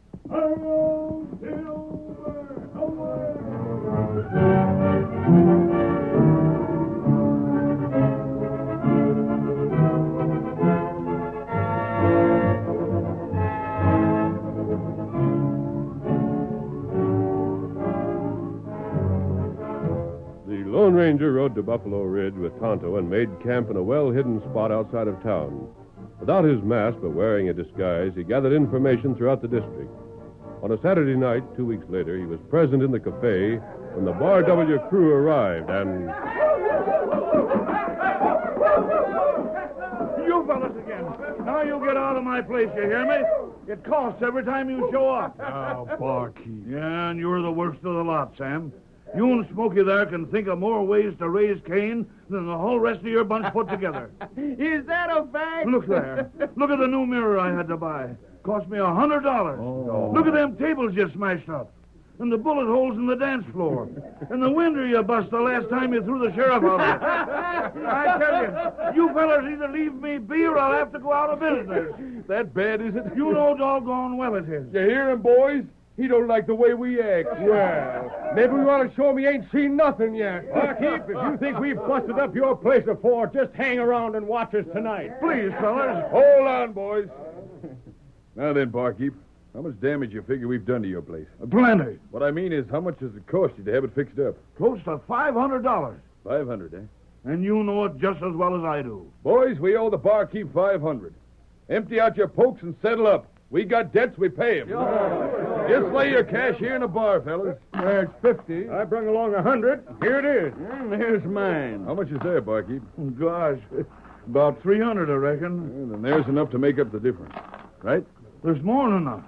The Lone Ranger rode to Buffalo Ridge with Tonto and made camp in a well-hidden spot outside of town. Without his mask, but wearing a disguise, he gathered information throughout the district. On a Saturday night, 2 weeks later, he was present in the cafe when the Bar W crew arrived and... You fellas again. Now you get out of my place, you hear me? It costs every time you show up. Oh, barkeep. Yeah, and you're the worst of the lot, Sam. You and Smokey there can think of more ways to raise Cain than the whole rest of your bunch put together. Is that a fact? Look there. Look at the new mirror I had to buy. Cost me $100. Oh. Look at them tables you smashed up. And the bullet holes in the dance floor. And the window you bust the last time you threw the sheriff out of it. I tell you fellas either leave me be or I'll have to go out of business. That bad, is it? You know doggone well it is. You hear him, boys? He don't like the way we act. Well, maybe we want to show him he ain't seen nothing yet. Barkeep, if you think we've busted up your place before, just hang around and watch us tonight. Please, fellas. Hold on, boys. Now then, barkeep, how much damage you figure we've done to your place? Plenty. What I mean is, how much does it cost you to have it fixed up? Close to $500. 500, eh? And you know it just as well as I do. Boys, we owe the barkeep 500. Empty out your pokes and settle up. We got debts, we pay 'em. Just lay your cash here in the bar, fellas. There's 50. I brung along 100. Here it is. And here's mine. How much is there, barkeep? Gosh, about 300, I reckon. Then there's enough to make up the difference. Right? There's more than enough.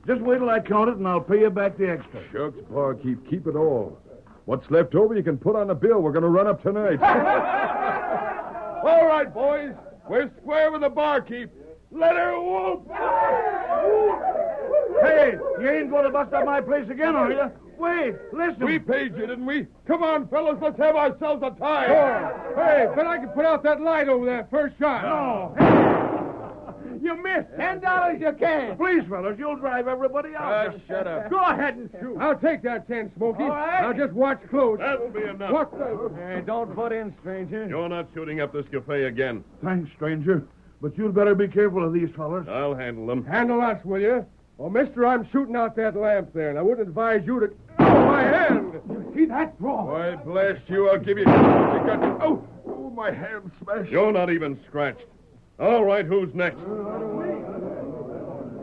Just wait till I count it, and I'll pay you back the extra. Shucks, barkeep, keep it all. What's left over, you can put on the bill. We're going to run up tonight. All right, boys. We're square with the barkeep. Let her whoop! Hey, you ain't going to bust up my place again, are you? Wait, listen. We paid you, didn't we? Come on, fellas, let's have ourselves a time. Sure. Hey, but I can put out that light over there first shot. No. You missed. $10 you can. Please, fellas, you'll drive everybody out. Shut up. Go ahead and shoot. I'll take that 10, Smokey. All right. Now just watch close. That'll be enough. What the... Hey, don't butt in, stranger. You're not shooting up this cafe again. Thanks, stranger. But you'd better be careful of these fellas. I'll handle them. Handle us, will you? Well, mister, I'm shooting out that lamp there, and I wouldn't advise you to... Oh, my hand! You see that draw? Why, blast you, I'll give you... Oh, my hand smashed. You're not even scratched. All right, who's next?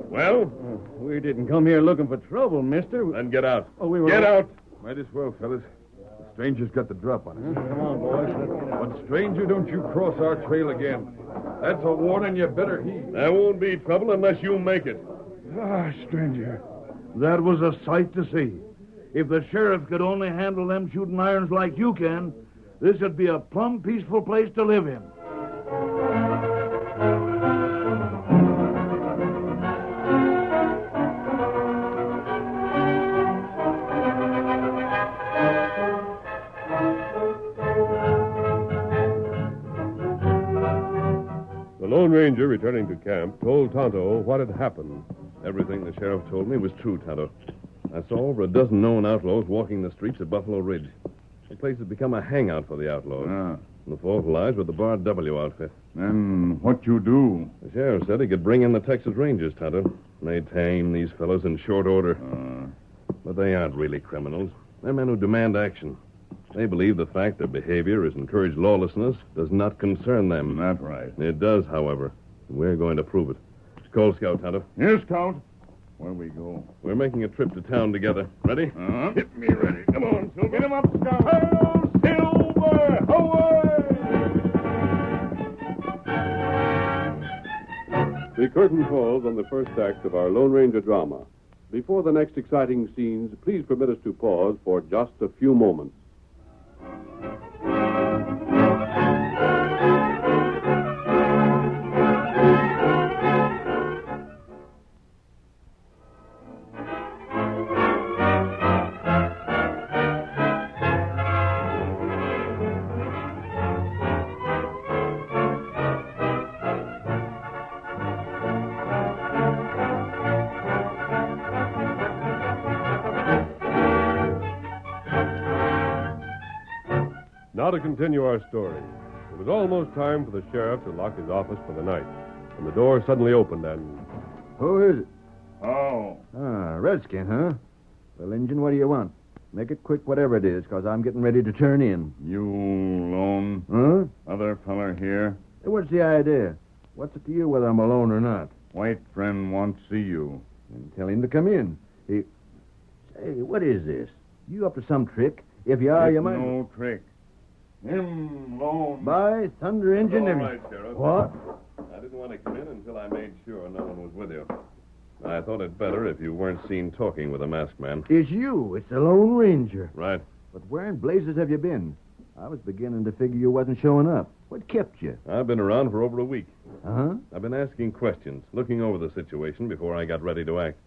Well? We didn't come here looking for trouble, mister. Then get out. Oh, we were... Get out! Might as well, fellas. The stranger's got the drop on us. Come on, boys. But, stranger, don't you cross our trail again. That's a warning you better heed. There won't be trouble unless you make it. Ah, stranger. That was a sight to see. If the sheriff could only handle them shooting irons like you can, this would be a plumb peaceful place to live in. The Lone Ranger, returning to camp, told Tonto what had happened. Everything the sheriff told me was true, Tonto. I saw over a dozen known outlaws walking the streets of Buffalo Ridge. The place had become a hangout for the outlaws. And the fault lies with the Bar W outfit. Then what you do? The sheriff said he could bring in the Texas Rangers, Tonto. They tame these fellows in short order. But they aren't really criminals. They're men who demand action. They believe the fact their behavior has encouraged lawlessness does not concern them. That's right. It does, however. We're going to prove it. Call Scout, Tonto. Yes, Scout. Where we go? We're making a trip to town together. Ready? Get me ready. Come on, Silver. Get him up, Scout. Hail, Silver! Away! The curtain falls on the first act of our Lone Ranger drama. Before the next exciting scenes, please permit us to pause for just a few moments. Now to continue our story. It was almost time for the sheriff to lock his office for the night, when the door suddenly opened and... Who is it? Oh. Redskin, huh? Well, Injun, what do you want? Make it quick, whatever it is, because I'm getting ready to turn in. You alone? Huh? Other feller here? Hey, what's the idea? What's it to you whether I'm alone or not? White friend wants to see you. And tell him to come in. Say, what is this? You up to some trick? If you are, you might... No trick. Him alone. By thunder, Injun. All right, Sheriff. What? I didn't want to come in until I made sure no one was with you. I thought it better if you weren't seen talking with a masked man. It's you. It's the Lone Ranger. Right. But where in blazes have you been? I was beginning to figure you wasn't showing up. What kept you? I've been around for over a week. Uh-huh. I've been asking questions, looking over the situation before I got ready to act.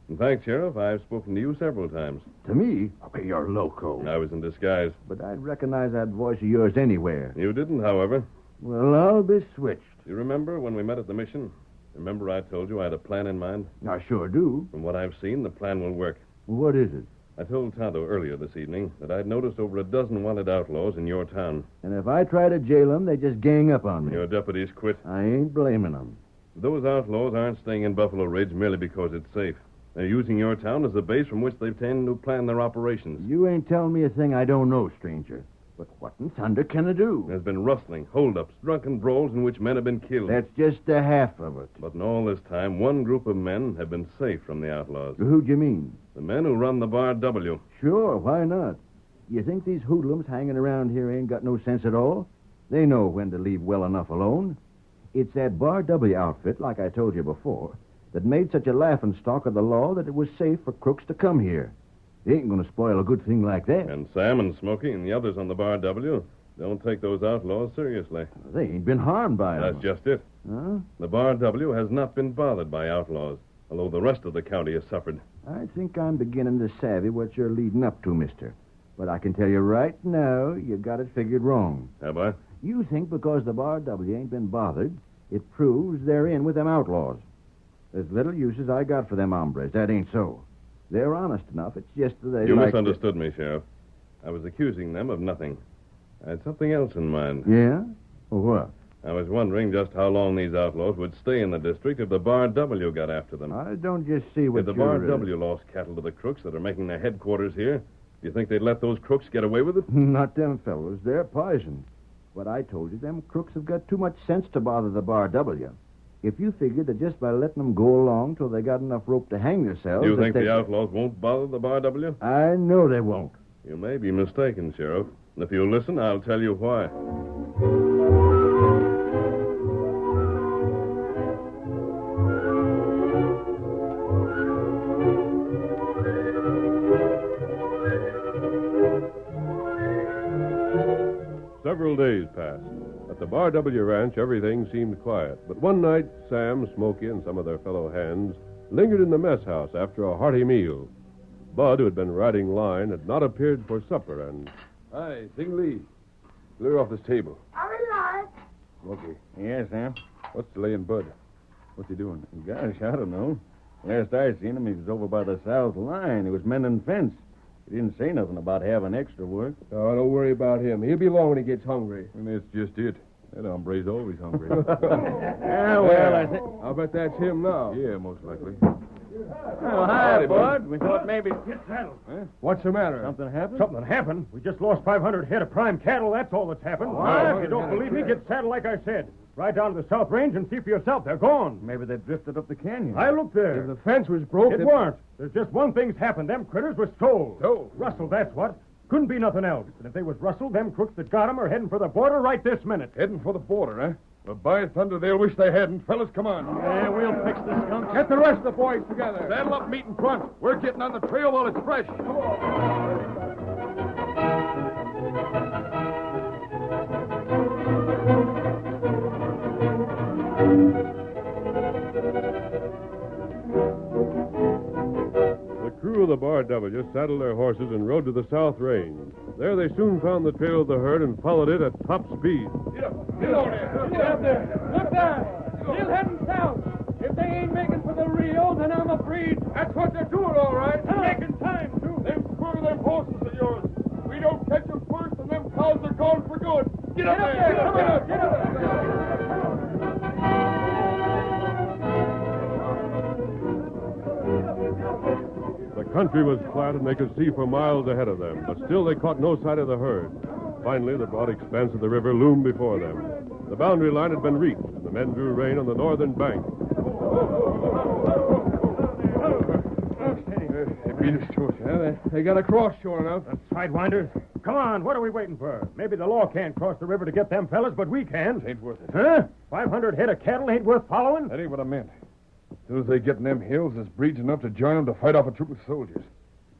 In fact, Sheriff, I've spoken to you several times. To me? Okay, you're loco. I was in disguise. But I'd recognize that voice of yours anywhere. You didn't, however. Well, I'll be switched. You remember when we met at the mission? Remember I told you I had a plan in mind? I sure do. From what I've seen, the plan will work. What is it? I told Tonto earlier this evening that I'd noticed over a dozen wanted outlaws in your town. And if I try to jail them, they just gang up on me. Your deputies quit. I ain't blaming them. Those outlaws aren't staying in Buffalo Ridge merely because it's safe. They're using your town as a base from which they tend to plan their operations. You ain't telling me a thing I don't know, stranger. But what in thunder can I do? There's been rustling, holdups, drunken brawls in which men have been killed. That's just the half of it. But in all this time, one group of men have been safe from the outlaws. Who do you mean? The men who run the Bar W. Sure, why not? You think these hoodlums hanging around here ain't got no sense at all? They know when to leave well enough alone. It's that Bar W outfit, like I told you before, that made such a laughingstock of the law that it was safe for crooks to come here. They ain't going to spoil a good thing like that. And Sam and Smokey and the others on the Bar W don't take those outlaws seriously. They ain't been harmed by them. That's just it. Huh? The Bar W has not been bothered by outlaws, although the rest of the county has suffered. I think I'm beginning to savvy what you're leading up to, mister. But I can tell you right now, you got it figured wrong. Have I? You think because the Bar W ain't been bothered, it proves they're in with them outlaws. There's little uses I got for them hombres. That ain't so. They're honest enough. It's just that they You like misunderstood me, Sheriff. I was accusing them of nothing. I had something else in mind. Yeah? What? I was wondering just how long these outlaws would stay in the district if the Bar W got after them. I don't just see what If the Bar W lost cattle to the crooks that are making their headquarters here, do you think they'd let those crooks get away with it? Not them fellows. They're poison. But I told you, them crooks have got too much sense to bother the Bar W. If you figured that just by letting them go along till they got enough rope to hang themselves... You think the outlaws won't bother the Bar W? I know they won't. You may be mistaken, Sheriff. And if you'll listen, I'll tell you why. Several days passed. At the Bar W ranch, everything seemed quiet. But one night, Sam, Smokey, and some of their fellow hands lingered in the mess house after a hearty meal. Bud, who had been riding line, had not appeared for supper, and... Hi, Sing Lee. Clear off this table. All right. Smokey, Yeah, Sam. what's delaying Bud? What's he doing? Gosh, I don't know. Last I seen him, he was over by the south line. He was mending fence. He didn't say nothing about having extra work. Oh, don't worry about him. He'll be along when he gets hungry. And that's just it. That hombre's always hungry. Yeah, well, I think... I'll bet that's him now. Yeah, most likely. Oh, hi, Bud. We thought maybe... Get saddled. Huh? What's the matter? Something happened? Something happened. We just lost 500 head of prime cattle. That's all that's happened. If you don't believe me, get saddled like I said. Ride down to the South Range and see for yourself. They're gone. Maybe they drifted up the canyon. I looked there. If the fence was broke... It weren't. There's just one thing's happened. Them critters was stole. Stole? Rustled, that's what. Couldn't be nothing else. And if they was rustled, them crooks that got 'em are heading for the border right this minute. Heading for the border, huh? Well, by thunder, they'll wish they hadn't. Fellas, come on. Yeah, we'll fix this skunk. Get the rest of the boys together. Saddle up, meet in front. We're getting on the trail while it's fresh. Come on. The crew of the Bar W saddled their horses and rode to the South Range. There they soon found the trail of the herd and followed it at top speed. Get up. Get over there. Get up there. Look there. Still heading south. If they ain't making for the Rio, then I'm afraid. That's what they're doing, all right. They're making time, too. Them spur them horses of yours. We don't catch them first, and them cows are gone for good. Get up there. Get up there. Get up there. The country was flat and they could see for miles ahead of them, but still they caught no sight of the herd. Finally, the broad expanse of the river loomed before them. The boundary line had been reached, and the men drew rein on the northern bank. They beat us to it, huh? They got across sure enough. Sidewinders. Come on, what are we waiting for? Maybe the law can't cross the river to get them fellas, but we can. Ain't worth it. Huh? 500 head of cattle ain't worth following? That ain't what I meant. As soon as they get in them hills, there's breeds enough to join them to fight off a troop of soldiers.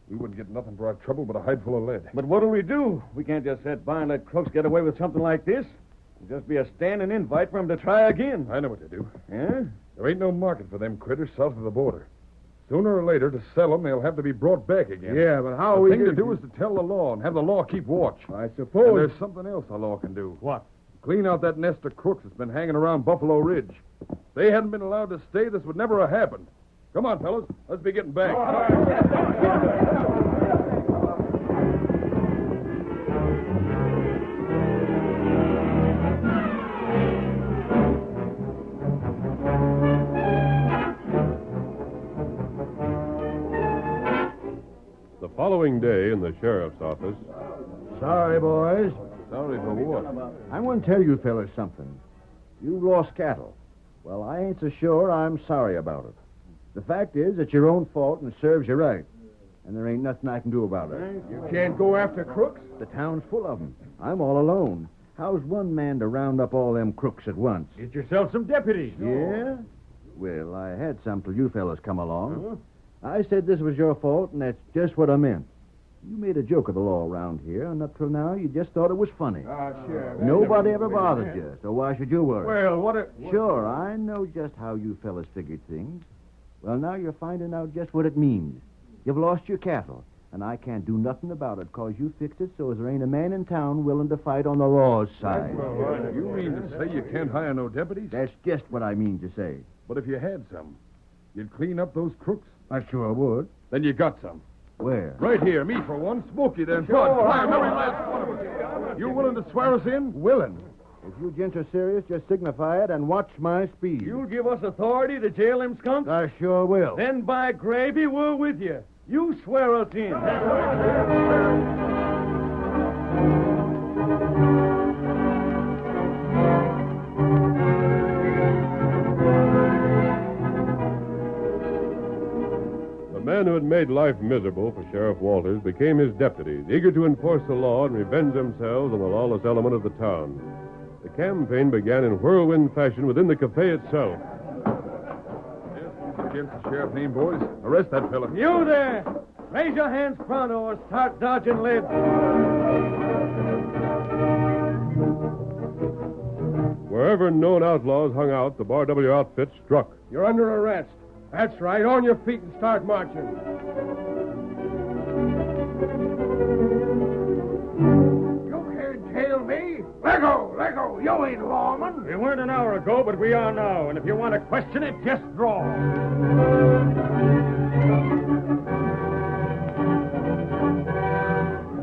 We wouldn't get nothing for our trouble but a hide full of lead. But what'll we do? We can't just sit by and let crooks get away with something like this. It'll just be a standing invite for them to try again. I know what to do. Yeah? There ain't no market for them critters south of the border. Sooner or later, to sell them, they'll have to be brought back again. Yeah, but how the we thing do- to do is to tell the law and have the law keep watch. I suppose. And there's something else the law can do. What? Clean out that nest of crooks that's been hanging around Buffalo Ridge. If they hadn't been allowed to stay, this would never have happened. Come on, fellas. Let's be getting back. The following day in the sheriff's office, Sorry, boys. Sorry for what? I want to tell you fellas something. You lost cattle. Well, I ain't so sure I'm sorry about it. The fact is, it's your own fault and it serves you right. And there ain't nothing I can do about it. You can't go after crooks? The town's full of them. I'm all alone. How's one man to round up all them crooks at once? Get yourself some deputies. Yeah? Well, I had some till you fellas come along. I said this was your fault, and that's just what I meant. You made a joke of the law around here, and up till now you just thought it was funny. Sure. Nobody ever bothered you, so why should you worry? Well, what... Sure, I know just how you fellas figured things. Well, now you're finding out just what it means. You've lost your cattle, and I can't do nothing about it because you fixed it so as there ain't a man in town willing to fight on the law's side. You mean to say you can't hire no deputies? That's just what I mean to say. But if you had some, you'd clean up those crooks? I sure would. Then you got some. Where? Right here, me for one. Smokey then. Bud, climb every last one of us. You willing to swear us in? Willing. If you gents are serious, just signify it and watch my speed. You'll give us authority to jail them skunks? I sure will. Then, by gravy, we're with you. You swear us in. The man who had made life miserable for Sheriff Walters became his deputies, eager to enforce the law and revenge themselves on the lawless element of the town. The campaign began in whirlwind fashion within the cafe itself. Against the sheriff name, boys. Arrest that fella. You there! Raise your hands pronto or start dodging lead. Wherever known outlaws hung out, the Bar W outfit struck. You're under arrest. That's right. On your feet and start marching. You can't tail me. Let go. Let go. You ain't lawman. We weren't an hour ago, but we are now. And if you want to question it, just draw.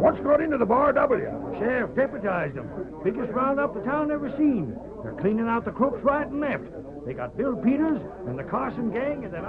What's got into the Bar W? Sheriff deputized them. Biggest roundup the town ever seen. They're cleaning out the crooks right and left. They got Bill Peters and the Carson gang and then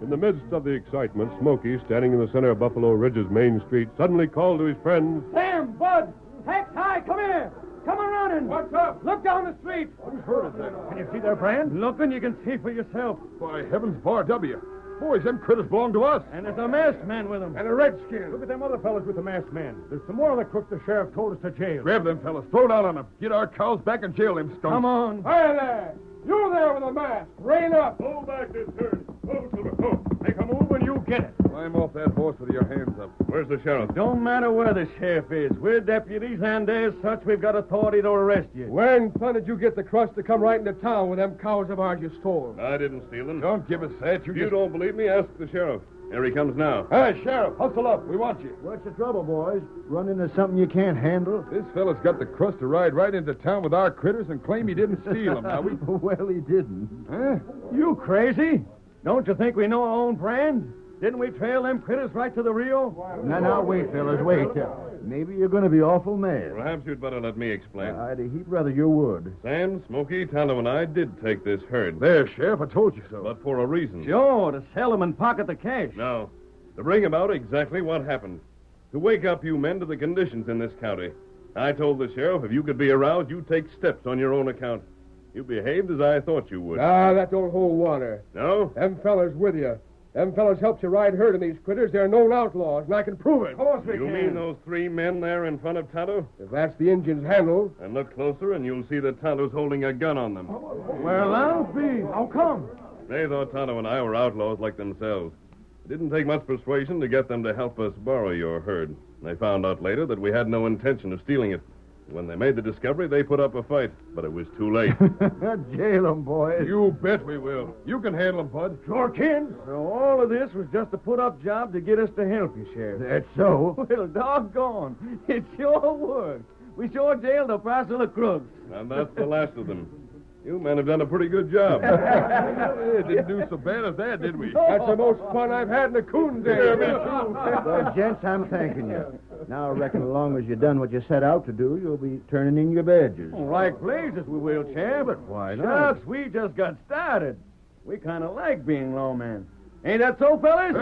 In the midst of the excitement, Smokey, standing in the center of Buffalo Ridge's main street, suddenly called to his friends. Sam, Bud, Hank, Ty, come here. Come on running. What's up? Look down the street. Who's heard of that? Can you see their brand? Look and you can see for yourself. By heavens, Bar W. Boys, them critters belong to us. And there's a masked man with them. And a redskin. Look at them other fellas with the masked man. There's some more of the crooks the sheriff told us to jail. Grab them fellas. Throw down on them. Get our cows back and jail them skunks. Come on. Hi there. You there with a mask. Rein up. Hold back this herd. Go, Silver. Go. Make a move and you get it. Climb off that horse with your hands up. Where's the sheriff? Don't matter where the sheriff is. We're deputies, and as such, we've got authority to arrest you. Where in fun did you get the crust to come right into town with them cows of ours you stole? I didn't steal them. Don't give us that. If you don't believe me, ask the sheriff. Here he comes now. Hey, Sheriff, hustle up. We want you. What's the trouble, boys? Run into something you can't handle? This fella's got the crust to ride right into town with our critters and claim he didn't steal them. Now, Well, he didn't. Huh? You crazy? Don't you think we know our own brand? Didn't we trail them critters right to the Rio? Now, wait, fellas, wait. Maybe you're going to be awful mad. Perhaps you'd better let me explain. I'd a heap rather you would. Sam, Smokey, Tonto, and I did take this herd. There, Sheriff, I told you so. But for a reason. Sure, to sell them and pocket the cash. No, to bring about exactly what happened. To wake up you men to the conditions in this county. I told the sheriff if you could be aroused, you'd take steps on your own account. You behaved as I thought you would. Ah, that don't hold water. No? Them fellas with you. Them fellas helped you ride herd in these critters. They're known outlaws, and I can prove it. Of course You mean those three men there in front of Tonto? If that's the Injun's handle. And look closer, and you'll see that Tonto's holding a gun on them. Well, I'll be. How come? They thought Tonto and I were outlaws like themselves. It didn't take much persuasion to get them to help us borrow your herd. They found out later that we had no intention of stealing it. When they made the discovery, they put up a fight, but it was too late. Jail them, boys. You bet we will. You can handle them, Bud. Sure can. So all of this was just a put-up job to get us to help you, Sheriff. That's so. Well, doggone. It sure worked. We sure jailed a parcel of crooks. And that's the last of them. You men have done a pretty good job. Didn't do so bad as that, did we? That's the most fun I've had in a coon day. Well, gents, I'm thanking you. Now, I reckon as long as you've done what you set out to do, you'll be turning in your badges. Like blazes we will, Sheriff. But why not? Shucks, we just got started. We kind of like being lawmen. Ain't that so, fellas?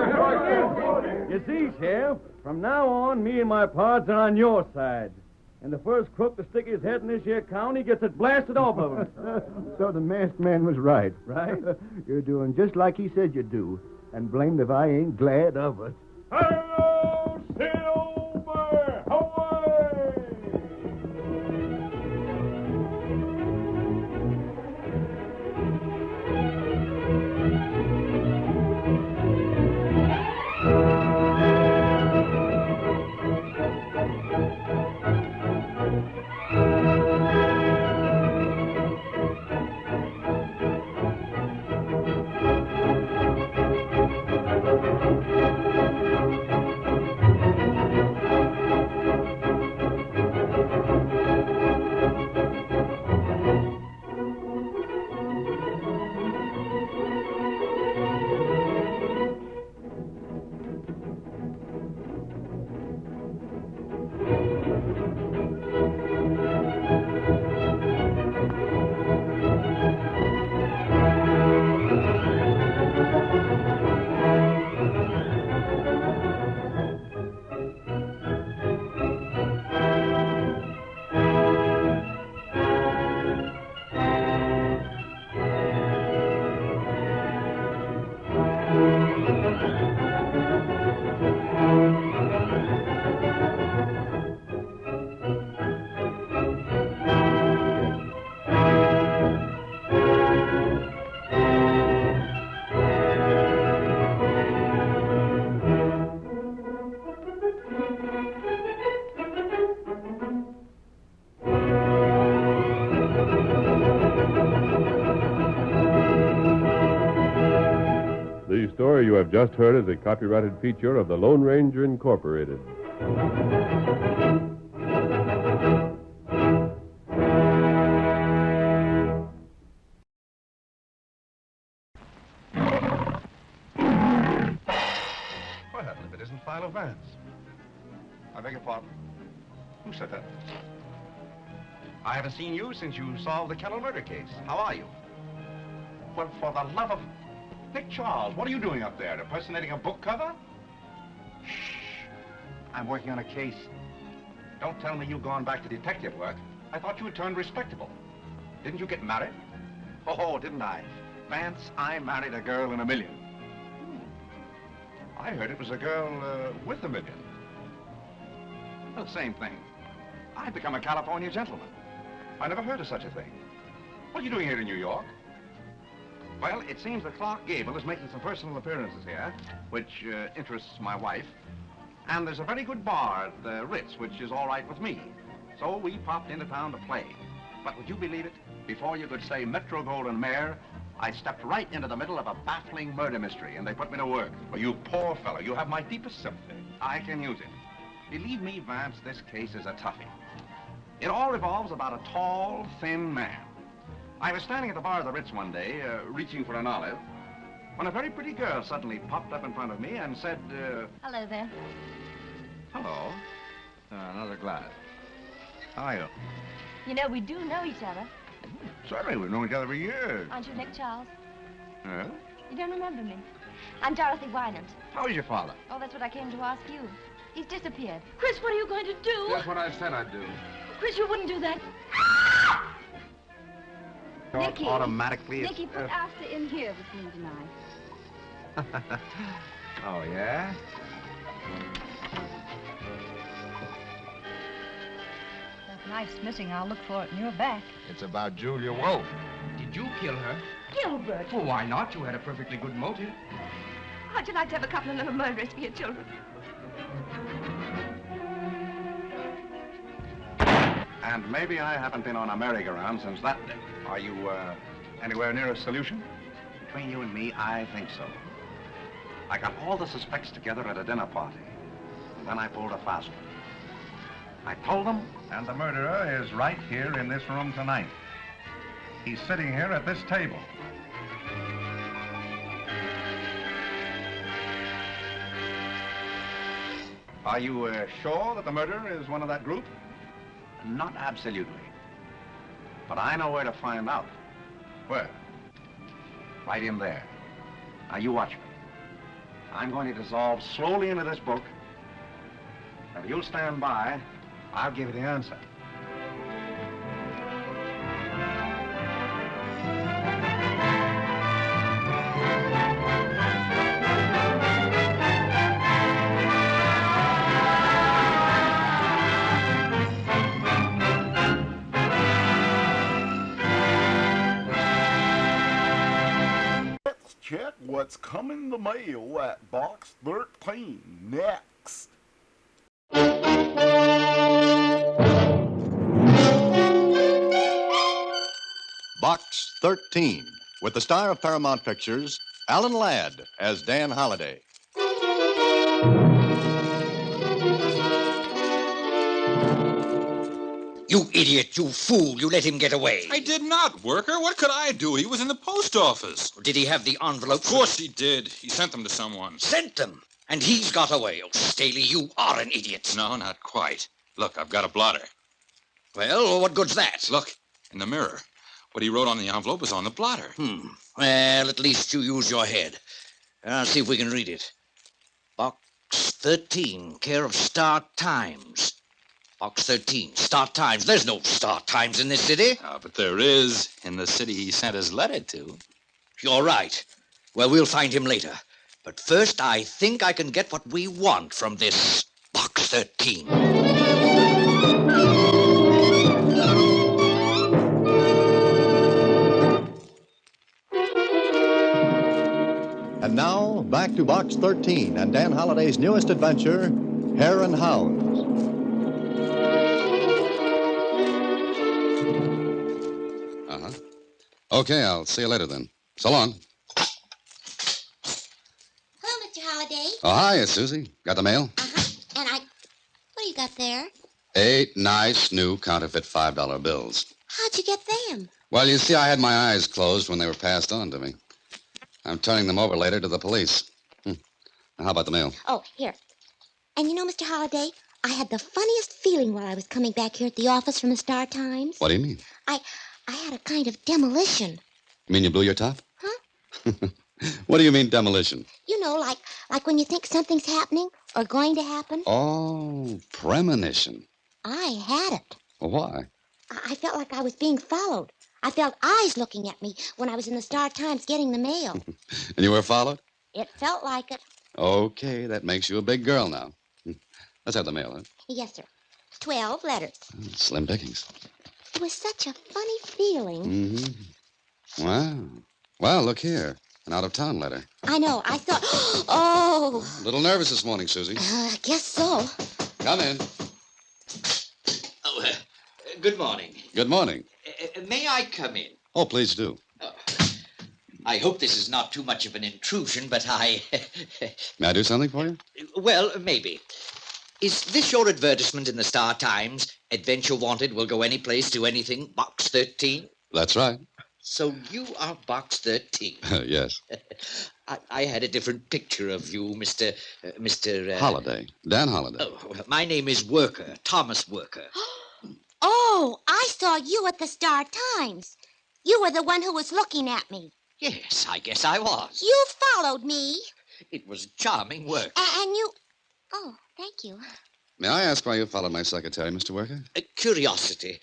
You see, Sheriff, from now on, me and my pards are on your side. And the first crook to stick his head in this here county gets it blasted off of him. So the masked man was right. Right? You're doing just like he said you'd do. And blamed if I ain't glad of it. Hello, Silver! Away! The story you have just heard is a copyrighted feature of the Lone Ranger Incorporated. What happened if it isn't Philo Vance? I beg your pardon? Who said that? I haven't seen you since you solved the Kettle murder case. How are you? Well, for the love of... Nick Charles, what are you doing up there? Impersonating a book cover? Shh. I'm working on a case. Don't tell me you've gone back to detective work. I thought you had turned respectable. Didn't you get married? Oh, didn't I? Vance, I married a girl in a million. I heard it was a girl with $1 million. Well, same thing. I've become a California gentleman. I never heard of such a thing. What are you doing here in New York? Well, it seems that Clark Gable is making some personal appearances here, which interests my wife. And there's a very good bar at the Ritz, which is all right with me. So we popped into town to play. But would you believe it? Before you could say Metro Goldwyn Mayer, I stepped right into the middle of a baffling murder mystery, and they put me to work. Well, you poor fellow, you have my deepest sympathy. I can use it. Believe me, Vance, this case is a toughie. It all revolves about a tall, thin man. I was standing at the bar of the Ritz one day, reaching for an olive, when a very pretty girl suddenly popped up in front of me and said, Hello there. Hello. Another glass. How are you? You know, we do know each other. Certainly, we've known each other for years. Aren't you Nick Charles? Yes? You don't remember me. I'm Dorothy Wynant. How is your father? Oh, that's what I came to ask you. He's disappeared. Chris, what are you going to do? That's what I said I'd do. Chris, you wouldn't do that. Nicky. Automatically. Nicky, put Asta in here with me tonight. Oh, yeah? That knife's missing. I'll look for it in your back. It's about Julia Wolfe. Did you kill her? Gilbert. Well, why not? You had a perfectly good motive. How'd you like to have a couple of little murderers for your children? And maybe I haven't been on a merry-go-round since that day. Are you, anywhere near a solution? Between you and me, I think so. I got all the suspects together at a dinner party. And then I pulled a fast one. I told them, and the murderer is right here in this room tonight. He's sitting here at this table. Are you sure that the murderer is one of that group? Not absolutely. But I know where to find out. Where? Right in there. Now, you watch me. I'm going to dissolve slowly into this book. Now, if you'll stand by, I'll give you the answer. Check what's coming in the mail at Box 13 next. Box 13, with the star of Paramount Pictures, Alan Ladd as Dan Holliday. You idiot, you fool, you let him get away. I did not, Worker. What could I do? He was in the post office. Did he have the envelopes? Of course he did. He sent them to someone. Sent them? And he's got away. Oh, Staley, you are an idiot. No, not quite. Look, I've got a blotter. Well, what good's that? Look, in the mirror. What he wrote on the envelope was on the blotter. Well, at least you use your head. I'll see if we can read it. Box 13, care of Star Times. Box 13, Star Times. There's no Star Times in this city. But there is in the city he sent his letter to. You're right. Well, we'll find him later. But first, I think I can get what we want from this Box 13. And now, back to Box 13 and Dan Holliday's newest adventure, Hare and Hounds. Okay, I'll see you later then. So long. Hello, Mr. Holliday. Oh, hi, Susie. Got the mail? And what do you got there? 8 nice new counterfeit $5 bills. How'd you get them? Well, you see, I had my eyes closed when they were passed on to me. I'm turning them over later to the police. Now, how about the mail? Oh, here. And you know, Mr. Holliday, I had the funniest feeling while I was coming back here at the office from the Star Times. What do you mean? I had a kind of demolition. You mean you blew your top? Huh? What do you mean, demolition? You know, like when you think something's happening or going to happen. Oh, premonition. I had it. Well, why? I felt like I was being followed. I felt eyes looking at me when I was in the Star Times getting the mail. And you were followed? It felt like it. Okay, that makes you a big girl now. Let's have the mail, huh? Yes, sir. 12 letters. Slim pickings. It was such a funny feeling. Wow. Well, look here. An out-of-town letter. I know. I thought, oh. A little nervous this morning, Susie. I guess so. Come in. Oh, good morning. Good morning. May I come in? Oh, please do. I hope this is not too much of an intrusion, but May I do something for you? Well, maybe. Is this your advertisement in the Star Times? Adventure Wanted will go any place, do anything. Box 13? That's right. So you are Box 13? Yes. I had a different picture of you, Mr. Holliday. Dan Holliday. Oh, my name is Worker, Thomas Worker. Oh, I saw you at the Star Times. You were the one who was looking at me. Yes, I guess I was. You followed me. It was charming work. And you... Oh, thank you. May I ask why you followed my secretary, Mr. Worker? Curiosity.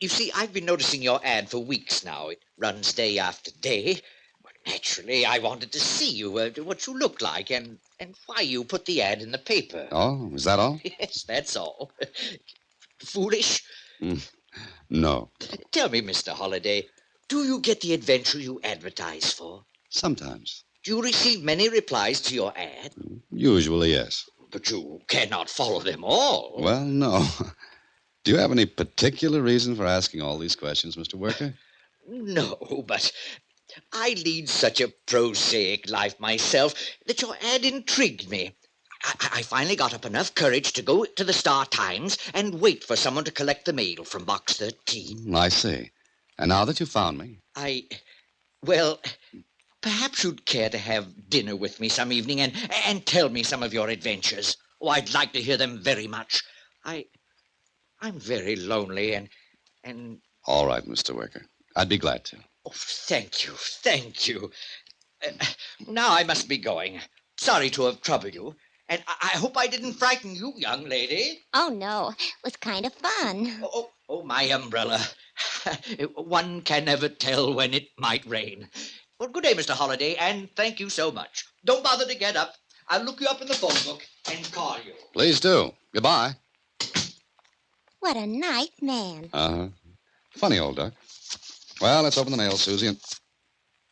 You see, I've been noticing your ad for weeks now. It runs day after day. But naturally, I wanted to see you, what you look like, and why you put the ad in the paper. Oh, is that all? Yes, that's all. Foolish? No. Tell me, Mr. Holliday, do you get the adventure you advertise for? Sometimes. Do you receive many replies to your ad? Usually, yes. But you cannot follow them all. Well, no. Do you have any particular reason for asking all these questions, Mr. Worker? No, but I lead such a prosaic life myself that your ad intrigued me. I finally got up enough courage to go to the Star Times and wait for someone to collect the mail from Box 13. I see. And now that you've found me... Well, perhaps you'd care to have dinner with me some evening and tell me some of your adventures. Oh, I'd like to hear them very much. I'm very lonely and... All right, Mr. Worker. I'd be glad to. Oh, thank you, thank you. Now I must be going. Sorry to have troubled you. And I hope I didn't frighten you, young lady. Oh, no. It was kind of fun. Oh, my umbrella. One can never tell when it might rain. Well, good day, Mr. Holliday, and thank you so much. Don't bother to get up. I'll look you up in the phone book and call you. Please do. Goodbye. What a nice man. Uh-huh. Funny old duck. Well, let's open the mail, Susie, and...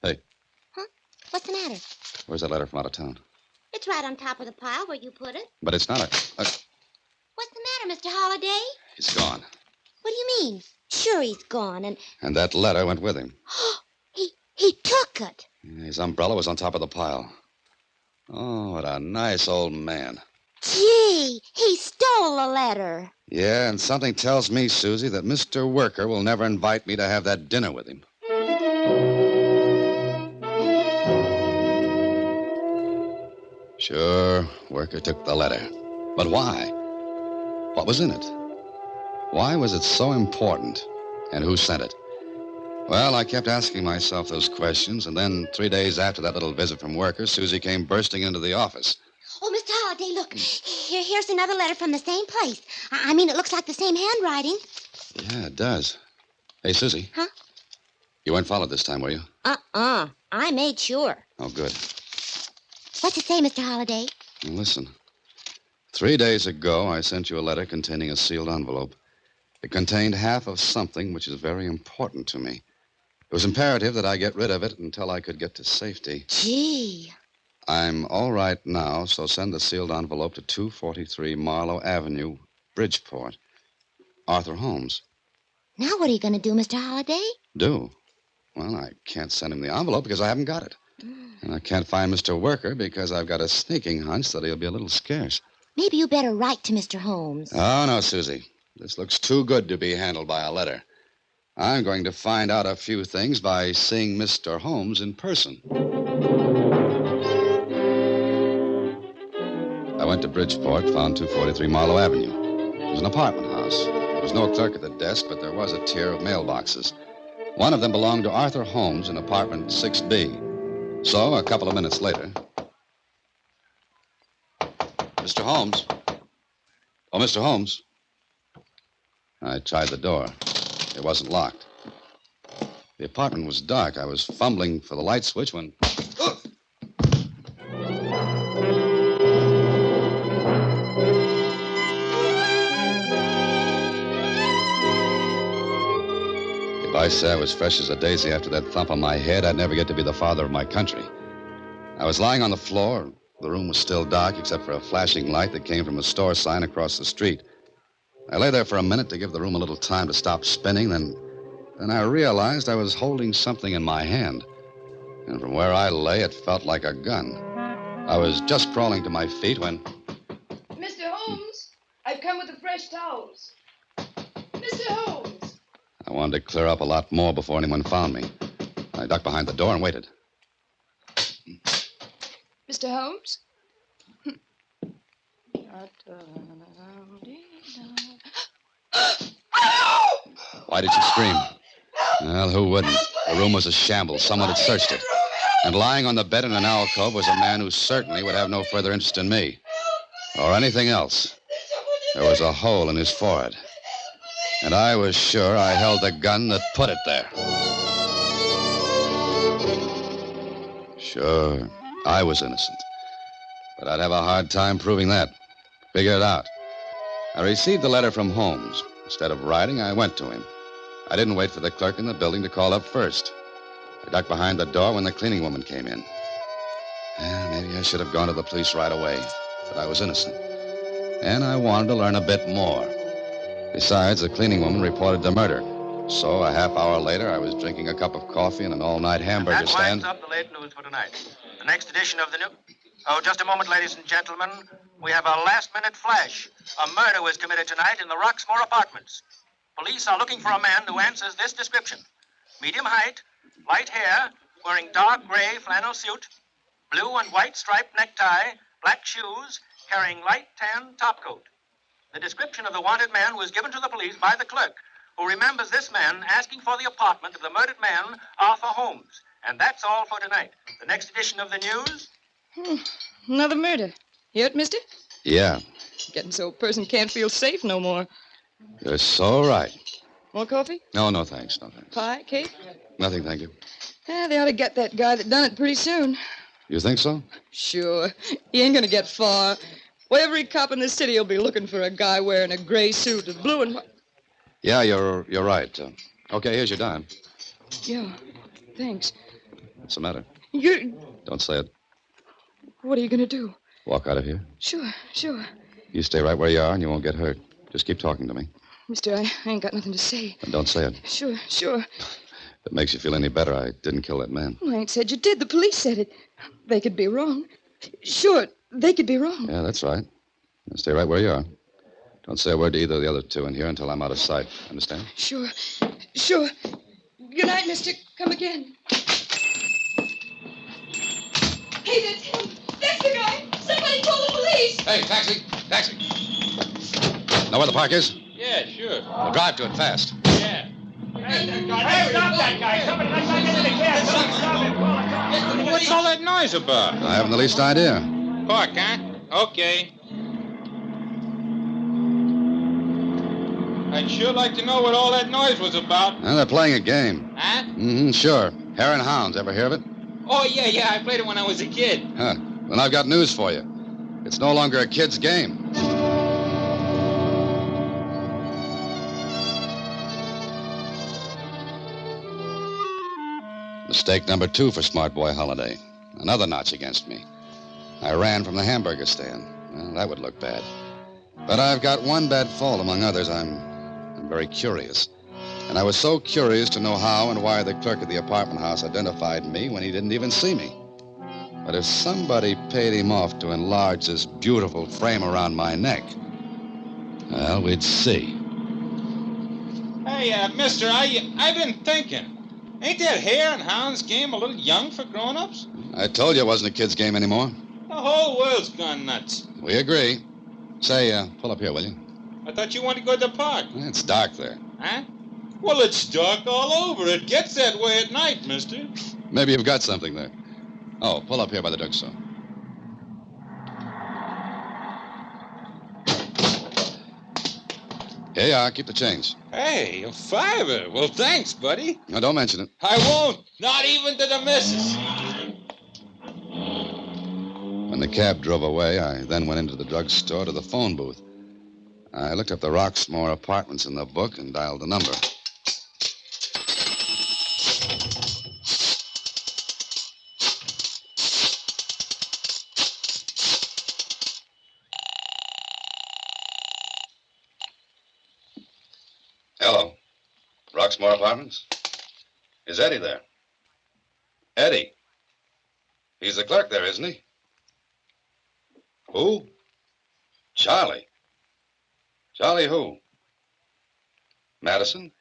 Hey, Huh? What's the matter? where's that letter from out of town? It's right on top of the pile where you put it. But it's not a... What's the matter, Mr. Holliday? He's gone. What do you mean? Sure he's gone, and And that letter went with him. he took it. His umbrella was on top of the pile. Oh, what a nice old man. Gee, he stole a letter. Yeah, and something tells me, Susie, that Mr. Worker will never invite me to have that dinner with him. Sure, Worker took the letter. But why? What was in it? Why was it so important? And who sent it? Well, I kept asking myself those questions, and then 3 days after that little visit from Worker, Susie came bursting into the office. Oh, Mr. Holliday, look. Here's another letter from the same place. I mean, it looks like the same handwriting. Yeah, it does. Hey, Susie. Huh? You weren't followed this time, were you? I made sure. Oh, good. What's it say, Mr. Holliday? Listen. 3 days ago, I sent you a letter containing a sealed envelope. It contained half of something which is very important to me. It was imperative that I get rid of it until I could get to safety. Gee. I'm all right now, so send the sealed envelope to 243 Marlowe Avenue, Bridgeport. Arthur Holmes. Now what are you going to do, Mr. Holliday? Do? Well, I can't send him the envelope because I haven't got it. And I can't find Mr. Worker because I've got a sneaking hunch that he'll be a little scarce. Maybe you better write to Mr. Holmes. Oh, no, Susie. This looks too good to be handled by a letter. I'm going to find out a few things by seeing Mr. Holmes in person. I went to Bridgeport, found 243 Marlowe Avenue. It was an apartment house. There was no clerk at the desk, but there was a tier of mailboxes. One of them belonged to Arthur Holmes in apartment 6B. So, a couple of minutes later... Mr. Holmes? Oh, Mr. Holmes? I tried the door. It wasn't locked. The apartment was dark. I was fumbling for the light switch when... If I say I was fresh as a daisy after that thump on my head, I'd never get to be the father of my country. I was lying on the floor. The room was still dark except for a flashing light that came from a store sign across the street. I lay there for a minute to give the room a little time to stop spinning, then I realized I was holding something in my hand. And from where I lay, it felt like a gun. I was just crawling to my feet when... Mr. Holmes, I've come with the fresh towels. Mr. Holmes! I wanted to clear up a lot more before anyone found me. I ducked behind the door and waited. Mr. Holmes? Why did you scream? Well, who wouldn't? The room was a shambles. Someone had searched it. And lying on the bed in an alcove was a man who certainly would have no further interest in me. Or anything else. There was a hole in his forehead. And I was sure I held the gun that put it there. Sure, I was innocent. But I'd have a hard time proving that. Figure it out. I received the letter from Holmes. Instead of writing, I went to him. I didn't wait for the clerk in the building to call up first. I ducked behind the door when the cleaning woman came in. Maybe I should have gone to the police right away, but I was innocent. And I wanted to learn a bit more. Besides, the cleaning woman reported the murder. So a half hour later, I was drinking a cup of coffee in an all-night hamburger That stand. winds up the late news for tonight. The next edition of the new... Oh, just a moment, ladies and gentlemen. We have a last-minute flash. A murder was committed tonight in the Roxmore Apartments. Police are looking for a man who answers this description. Medium height, light hair, wearing dark gray flannel suit, blue and white striped necktie, black shoes, carrying light tan topcoat. The description of the wanted man was given to the police by the clerk, who remembers this man asking for the apartment of the murdered man, Arthur Holmes. And that's all for tonight. The next edition of the news... Another murder. Hear it, mister? Yeah, Getting so a person can't feel safe no more. you're so right. More coffee? No, no thanks, no thanks. Pie? Cake? Nothing, thank you. They ought to get that guy that done it pretty soon. You think so? Sure. He ain't gonna get far. Well, every cop in the city will be looking for a guy wearing a gray suit with blue and white. Yeah, you're right. Okay, here's your dime. Yeah, thanks. What's the matter? You... Don't say it. What are you gonna do? Walk out of here. Sure. You stay right where you are and you won't get hurt. Just keep talking to me. Mister, I ain't got nothing to say. And don't say it. Sure. If it makes you feel any better, I didn't kill that man. I ain't said you did. The police said it. They could be wrong. Sure, they could be wrong. Yeah, that's right. Now stay right where you are. Don't say a word to either of the other two in here until I'm out of sight. Understand? Sure. Good night, mister. Come again. Hey, that's him. That's the guy. Somebody call the police. Hey, taxi. Know where the park is? Yeah, sure. We'll drive to it fast. Yeah. Hey, stop that guy. Somebody let back into the cab. Stop it. What's all that noise about? I haven't the least idea. Park, huh? Okay. I'd sure like to know what all that noise was about. Well, they're playing a game. Huh? Mm-hmm, sure. Hare and Hounds. Ever hear of it? Oh, yeah. I played it when I was a kid. Huh. Then I've got news for you. It's no longer a kid's game. Mistake number 2 for Smart Boy Holiday. Another notch against me. I ran from the hamburger stand. Well, that would look bad. But I've got one bad fault among others. I'm very curious. And I was so curious to know how and why the clerk at the apartment house identified me when he didn't even see me. But if somebody paid him off to enlarge this beautiful frame around my neck, well, we'd see. Hey, mister, I've been thinking. Ain't that Hare and Hounds game a little young for grown-ups? I told you it wasn't a kid's game anymore. The whole world's gone nuts. We agree. Say, pull up here, will you? I thought you wanted to go to the park. It's dark there. Huh? Well, it's dark all over. It gets that way at night, mister. Maybe you've got something there. Oh, pull up here by the drugstore. Here you are. Keep the change. Hey, a $5. Well, thanks, buddy. No, don't mention it. I won't. Not even to the missus. When the cab drove away, I then went into the drugstore to the phone booth. I looked up the Roxmore Apartments in the book and dialed the number. Hello. Roxmore Apartments? Is Eddie there? Eddie? He's the clerk there, isn't he? Who? Charlie. Charlie who? Madison?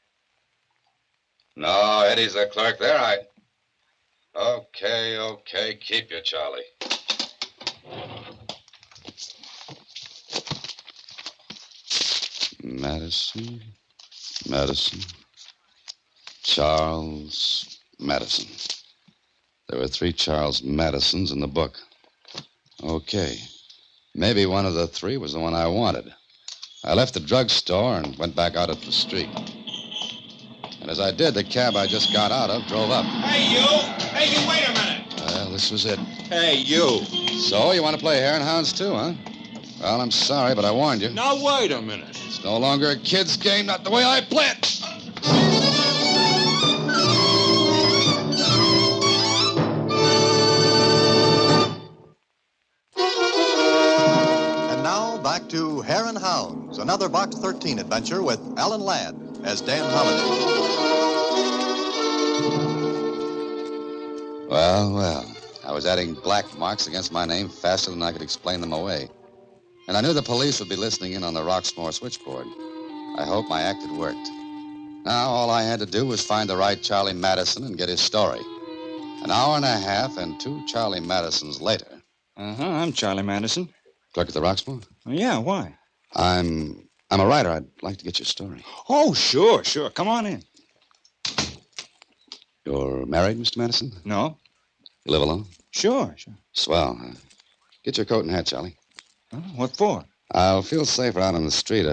No, Eddie's the clerk there. Okay. Keep you, Charlie. Madison. Charles Madison. There were 3 Charles Madisons in the book. Okay. Maybe one of the 3 was the one I wanted. I left the drugstore and went back out at the street. And as I did, the cab I just got out of drove up. Hey, you, wait a minute. Well, this was it. Hey, you. So, you want to play Hare and Hounds too, huh? Well, I'm sorry, but I warned you. Now, wait a minute. It's no longer a kid's game, not the way I play it. Back to Hare and Hounds, another Box 13 adventure with Alan Ladd as Dan Holliday. Well. I was adding black marks against my name faster than I could explain them away. And I knew the police would be listening in on the Roxmore switchboard. I hope my act had worked. Now, all I had to do was find the right Charlie Madison and get his story. An hour and a half and 2 Charlie Madisons later. I'm Charlie Madison. Clerk at the Roxmore? Yeah, why? I'm I'm a writer. I'd like to get your story. Oh, sure. Come on in. You're married, Mr. Madison? No. You live alone? Sure. Swell. Get your coat and hat, Charlie. Oh, what for? I'll feel safer out on the street,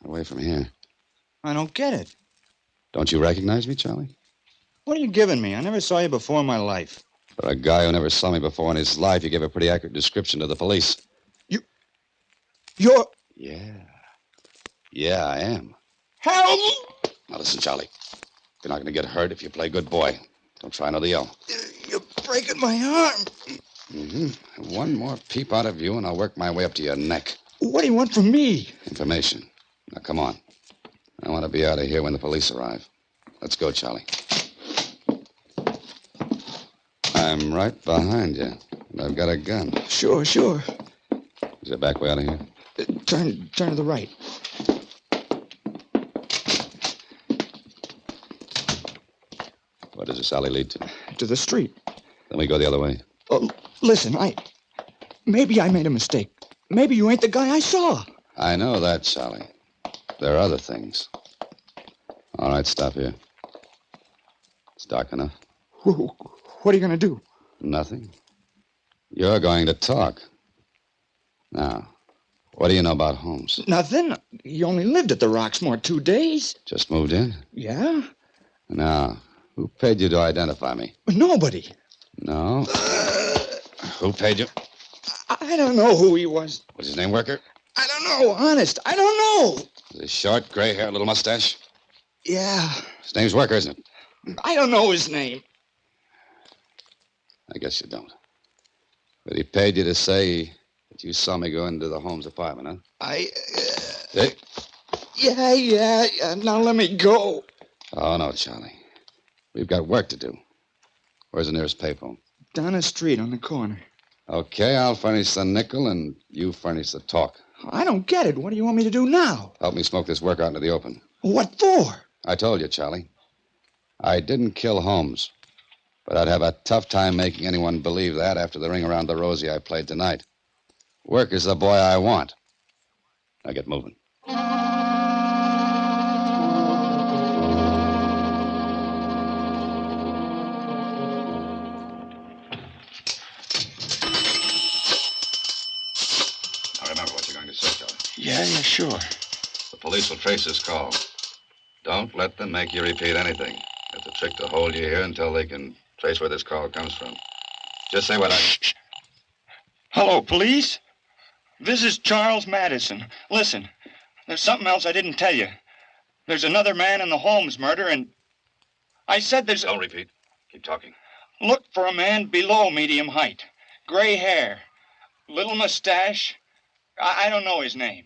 away from here. I don't get it. Don't you recognize me, Charlie? What are you giving me? I never saw you before in my life. For a guy who never saw me before in his life, you gave a pretty accurate description to the police. You're... Yeah, I am. Help! Now listen, Charlie. You're not going to get hurt if you play good boy. Don't try another yell. You're breaking my arm. Mm-hmm. One more peep out of you, and I'll work my way up to your neck. What do you want from me? Information. Now, come on. I want to be out of here when the police arrive. Let's go, Charlie. I'm right behind you, and I've got a gun. Sure. Is there back way out of here? Turn to the right. Where does this alley lead to? To the street. Then we go the other way. Oh, listen, maybe I made a mistake. Maybe you ain't the guy I saw. I know that, Charlie. There are other things. All right, stop here. It's dark enough. What are you going to do? Nothing. You're going to talk. Now, what do you know about Holmes? Nothing. He only lived at the Roxmoor 2 days. Just moved in? Yeah? Now, who paid you to identify me? Nobody. No? Who paid you? I don't know who he was. What's his name, worker? I don't know, honest. I don't know. Is he short, gray hair, little mustache? Yeah. His name's Worker, isn't it? I don't know his name. I guess you don't. But he paid you to say that you saw me go into the Holmes apartment, huh? Hey? Yeah. Now let me go. Oh, no, Charlie. We've got work to do. Where's the nearest payphone? Down the street on the corner. Okay, I'll furnish the nickel and you furnish the talk. I don't get it. What do you want me to do now? Help me smoke this work out into the open. What for? I told you, Charlie. I didn't kill Holmes. But I'd have a tough time making anyone believe that after the ring around the rosy I played tonight. Work is the boy I want. Now get moving. Now remember what you're going to say, Charlie. Yeah, sure. The police will trace this call. Don't let them make you repeat anything. It's a trick to hold you here until they can trace where this call comes from. Just say what Shh. Hello, police? This is Charles Madison. Listen, there's something else I didn't tell you. There's another man in the Holmes murder, and I said there's... Don't repeat. Keep talking. Look for a man below medium height. Gray hair. Little mustache. I don't know his name.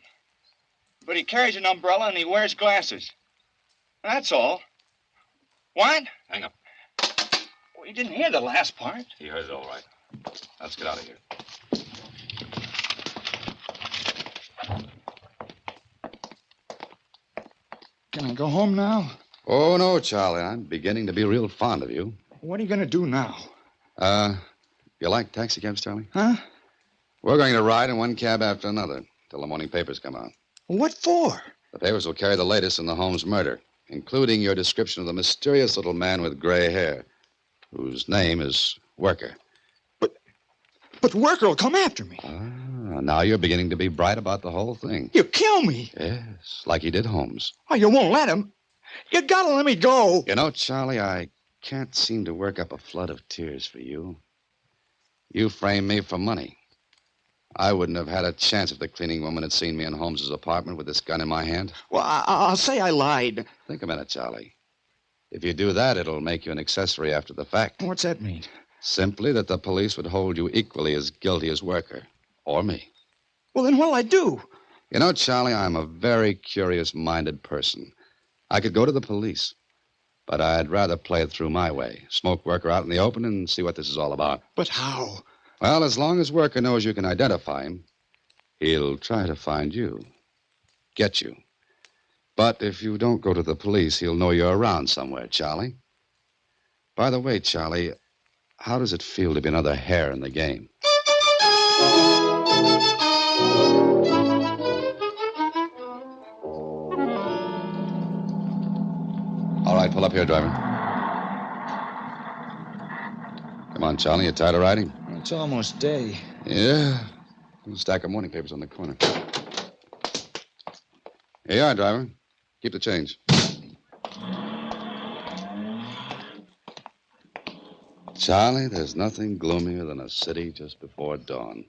But he carries an umbrella and he wears glasses. That's all. What? Hang up. Well, you didn't hear the last part. He heard it all right. Let's get out of here. Can I go home now? Oh, no, Charlie. I'm beginning to be real fond of you. What are you going to do now? You like taxi cabs, Charlie? Huh? We're going to ride in one cab after another till the morning papers come out. What for? The papers will carry the latest in the Holmes murder, including your description of the mysterious little man with gray hair, whose name is Worker. But Worker will come after me. Now you're beginning to be bright about the whole thing. You kill me. Yes, like he did Holmes. Oh, you won't let him. You gotta let me go. You know, Charlie, I can't seem to work up a flood of tears for you. You framed me for money. I wouldn't have had a chance if the cleaning woman had seen me in Holmes's apartment with this gun in my hand. Well, I'll say I lied. Think a minute, Charlie. If you do that, it'll make you an accessory after the fact. What's that mean? Simply that the police would hold you equally as guilty as Worker. Or me. Well, then what'll I do? You know, Charlie, I'm a very curious-minded person. I could go to the police, but I'd rather play it through my way. Smoke Worker out in the open and see what this is all about. But how? Well, as long as Worker knows you can identify him, he'll try to find you. Get you. But if you don't go to the police, he'll know you're around somewhere, Charlie. By the way, Charlie, how does it feel to be another hair in the game? pull up here, driver. Come on, Charlie. You tired of riding? It's almost day. Yeah. A stack of morning papers on the corner. Here you are, driver. Keep the change. Charlie, there's nothing gloomier than a city just before dawn.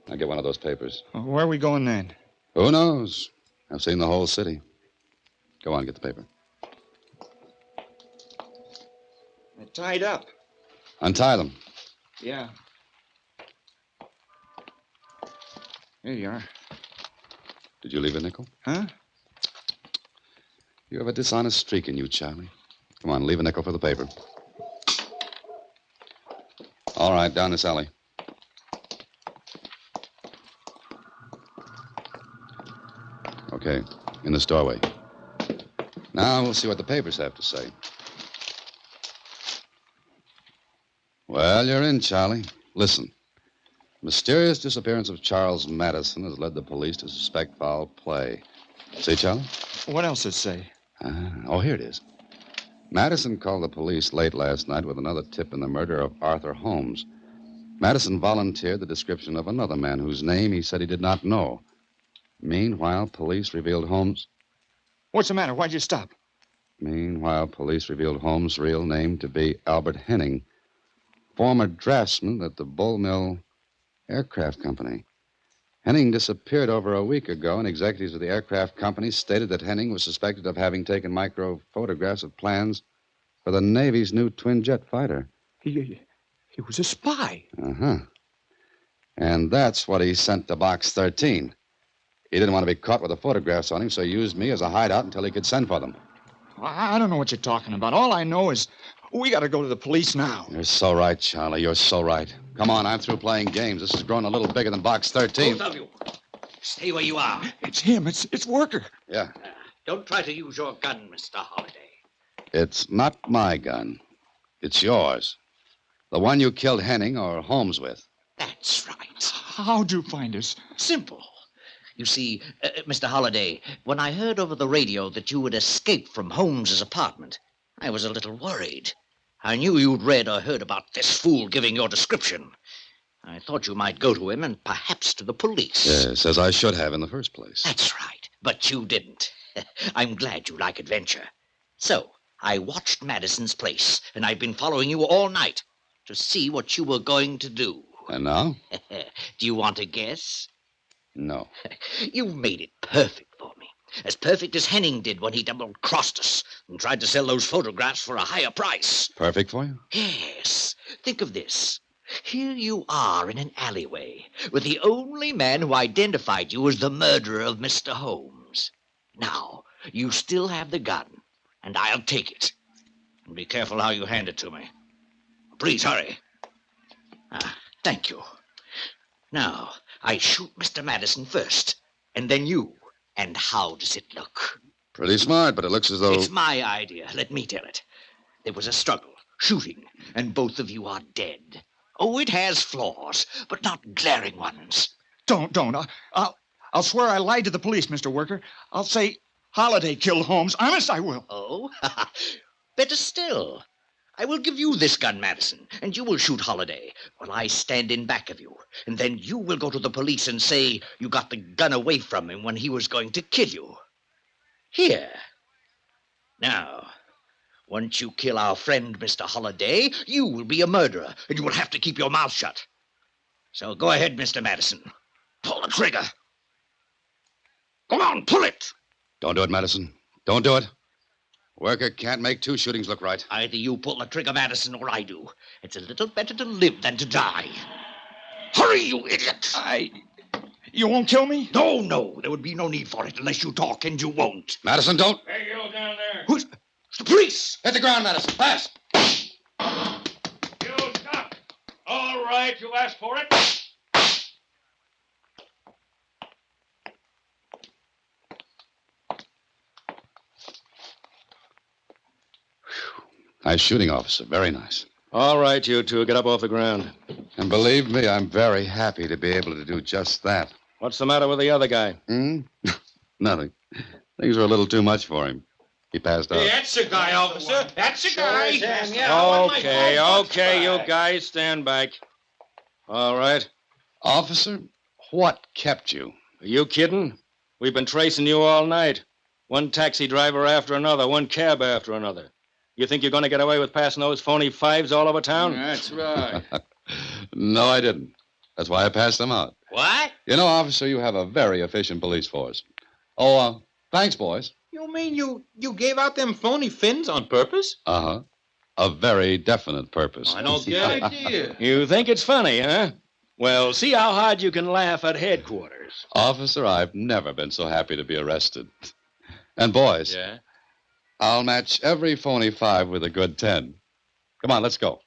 I'll get one of those papers. Where are we going then? Who knows? I've seen the whole city. Go on, get the paper. They're tied up. Untie them. Yeah. Here you are. Did you leave a nickel? Huh? You have a dishonest streak in you, Charlie. Come on, leave a nickel for the paper. All right, down this alley. Okay, in this doorway. Now we'll see what the papers have to say. Well, you're in, Charlie. Listen. Mysterious disappearance of Charles Madison has led the police to suspect foul play. See, Charlie? What else does it say? Oh, here it is. Madison called the police late last night with another tip in the murder of Arthur Holmes. Madison volunteered the description of another man whose name he said he did not know. Meanwhile, police revealed Holmes... What's the matter? Why'd you stop? Meanwhile, police revealed Holmes' real name to be Albert Henning, former draftsman at the Bull Mill Aircraft Company. Henning disappeared over a week ago, and executives of the aircraft company stated that Henning was suspected of having taken micro photographs of plans for the Navy's new twin-jet fighter. He was a spy. Uh-huh. And that's what he sent to Box 13. He didn't want to be caught with the photographs on him, so he used me as a hideout until he could send for them. I don't know what you're talking about. All I know is we got to go to the police now. You're so right, Charlie. You're so right. Come on, I'm through playing games. This has grown a little bigger than Box 13. Both of you, stay where you are. It's him. It's Worker. Yeah. Don't try to use your gun, Mr. Holliday. It's not my gun. It's yours. The one you killed Henning or Holmes with. That's right. How'd you find us? Simple. You see, Mr. Holliday, when I heard over the radio that you had escaped from Holmes's apartment, I was a little worried. I knew you'd read or heard about this fool giving your description. I thought you might go to him and perhaps to the police. Yes, as I should have in the first place. That's right, but you didn't. I'm glad you like adventure. So, I watched Madison's place, and I've been following you all night to see what you were going to do. And now? Do you want to guess? No. You've made it perfect for me. As perfect as Henning did when he double-crossed us and tried to sell those photographs for a higher price. Perfect for you? Yes. Think of this. Here you are in an alleyway with the only man who identified you as the murderer of Mr. Holmes. Now, you still have the gun, and I'll take it. And be careful how you hand it to me. Please hurry. Thank you. Now, I shoot Mr. Madison first, and then you. And how does it look? Pretty smart, but it looks as though... It's my idea. Let me tell it. There was a struggle, shooting, and both of you are dead. Oh, it has flaws, but not glaring ones. Don't. I'll swear I lied to the police, Mr. Worker. I'll say Holliday killed Holmes. Honest, I will. Oh? Better still. I will give you this gun, Madison, and you will shoot Holliday while I stand in back of you. And then you will go to the police and say you got the gun away from him when he was going to kill you. Here. Now, once you kill our friend, Mr. Holliday, you will be a murderer, and you will have to keep your mouth shut. So go ahead, Mr. Madison. Pull the trigger. Go on, pull it. Don't do it, Madison. Don't do it. Worker can't make two shootings look right. Either you pull the trigger, Madison, or I do. It's a little better to live than to die. Hurry, you idiot! You won't kill me? No. There would be no need for it unless you talk, and you won't. Madison, don't. Hey, you down there. Who's the police? Hit the ground, Madison. Fast. You stop. All right, you asked for it. Nice shooting, officer. Very nice. All right, you two, get up off the ground. And believe me, I'm very happy to be able to do just that. What's the matter with the other guy? Nothing. Things were a little too much for him. He passed out. Hey, that's the guy, officer. That's the guy. Okay, you guys stand back. All right. Officer, what kept you? Are you kidding? We've been tracing you all night. One taxi driver after another, one cab after another. You think you're going to get away with passing those phony fives all over town? That's right. No, I didn't. That's why I passed them out. What? You know, officer, you have a very efficient police force. Oh, thanks, boys. You mean you gave out them phony fins on purpose? Uh-huh. A very definite purpose. I don't get idea. You think it's funny, huh? Well, see how hard you can laugh at headquarters. Officer, I've never been so happy to be arrested. And boys, Yeah? I'll match every phony 5 with a good 10. Come on, let's go.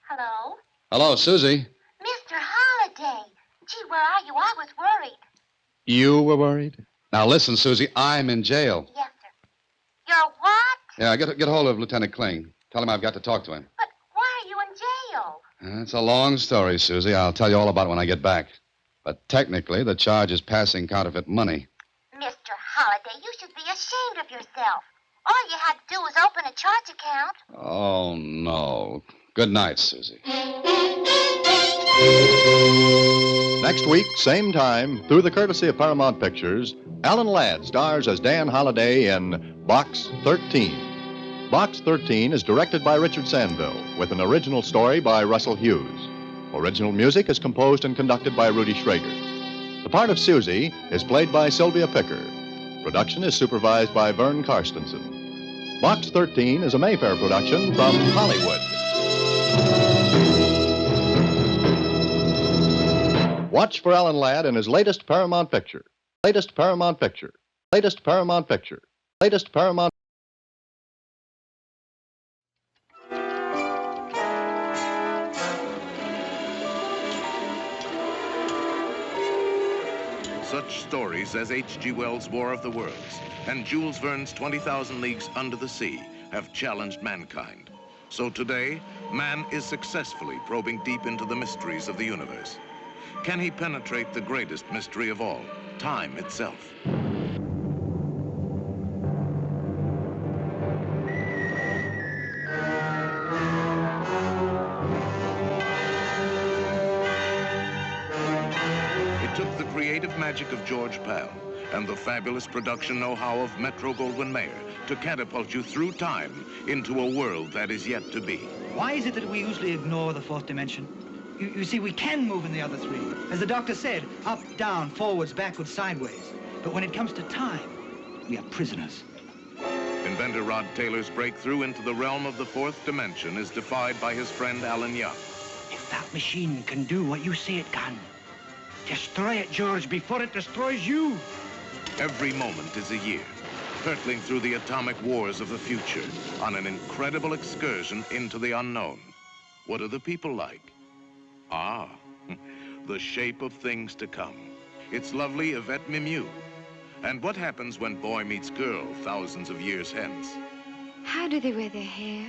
Hello? Hello, Susie. Mr. Holliday. Gee, where are you? I was worried. You were worried? Now listen, Susie, I'm in jail. Yes, sir. You're what? Yeah, get hold of Lieutenant Kling. Tell him I've got to talk to him. But why are you in jail? It's a long story, Susie. I'll tell you all about it when I get back. But technically, the charge is passing counterfeit money. Mr. Holliday, you should be ashamed of yourself. All you had to do was open a charge account. Oh, no. Good night, Susie. Next week, same time, through the courtesy of Paramount Pictures, Alan Ladd stars as Dan Holliday in Box 13. Box 13 is directed by Richard Sandville, with an original story by Russell Hughes. Original music is composed and conducted by Rudy Schrager. The part of Susie is played by Sylvia Picker. Production is supervised by Vern Karstensen. Box 13 is a Mayfair production from Hollywood. Watch for Alan Ladd in his latest Paramount picture. Latest Paramount picture. Latest Paramount picture. Latest Paramount. Such stories as H.G. Wells' War of the Worlds and Jules Verne's 20,000 Leagues Under the Sea have challenged mankind. So today, man is successfully probing deep into the mysteries of the universe. Can he penetrate the greatest mystery of all, time itself? It took the creative magic of George Pal and the fabulous production know-how of Metro-Goldwyn-Mayer to catapult you through time into a world that is yet to be. Why is it that we usually ignore the fourth dimension? You see, we can move in the other three. As the doctor said, up, down, forwards, backwards, sideways. But when it comes to time, we are prisoners. Inventor Rod Taylor's breakthrough into the realm of the fourth dimension is defied by his friend Alan Young. If that machine can do what you say it can, destroy it, George, before it destroys you. Every moment is a year, hurtling through the atomic wars of the future on an incredible excursion into the unknown. What are the people like? Ah, the shape of things to come. It's lovely Yvette Mimieux. And what happens when boy meets girl thousands of years hence? How do they wear their hair?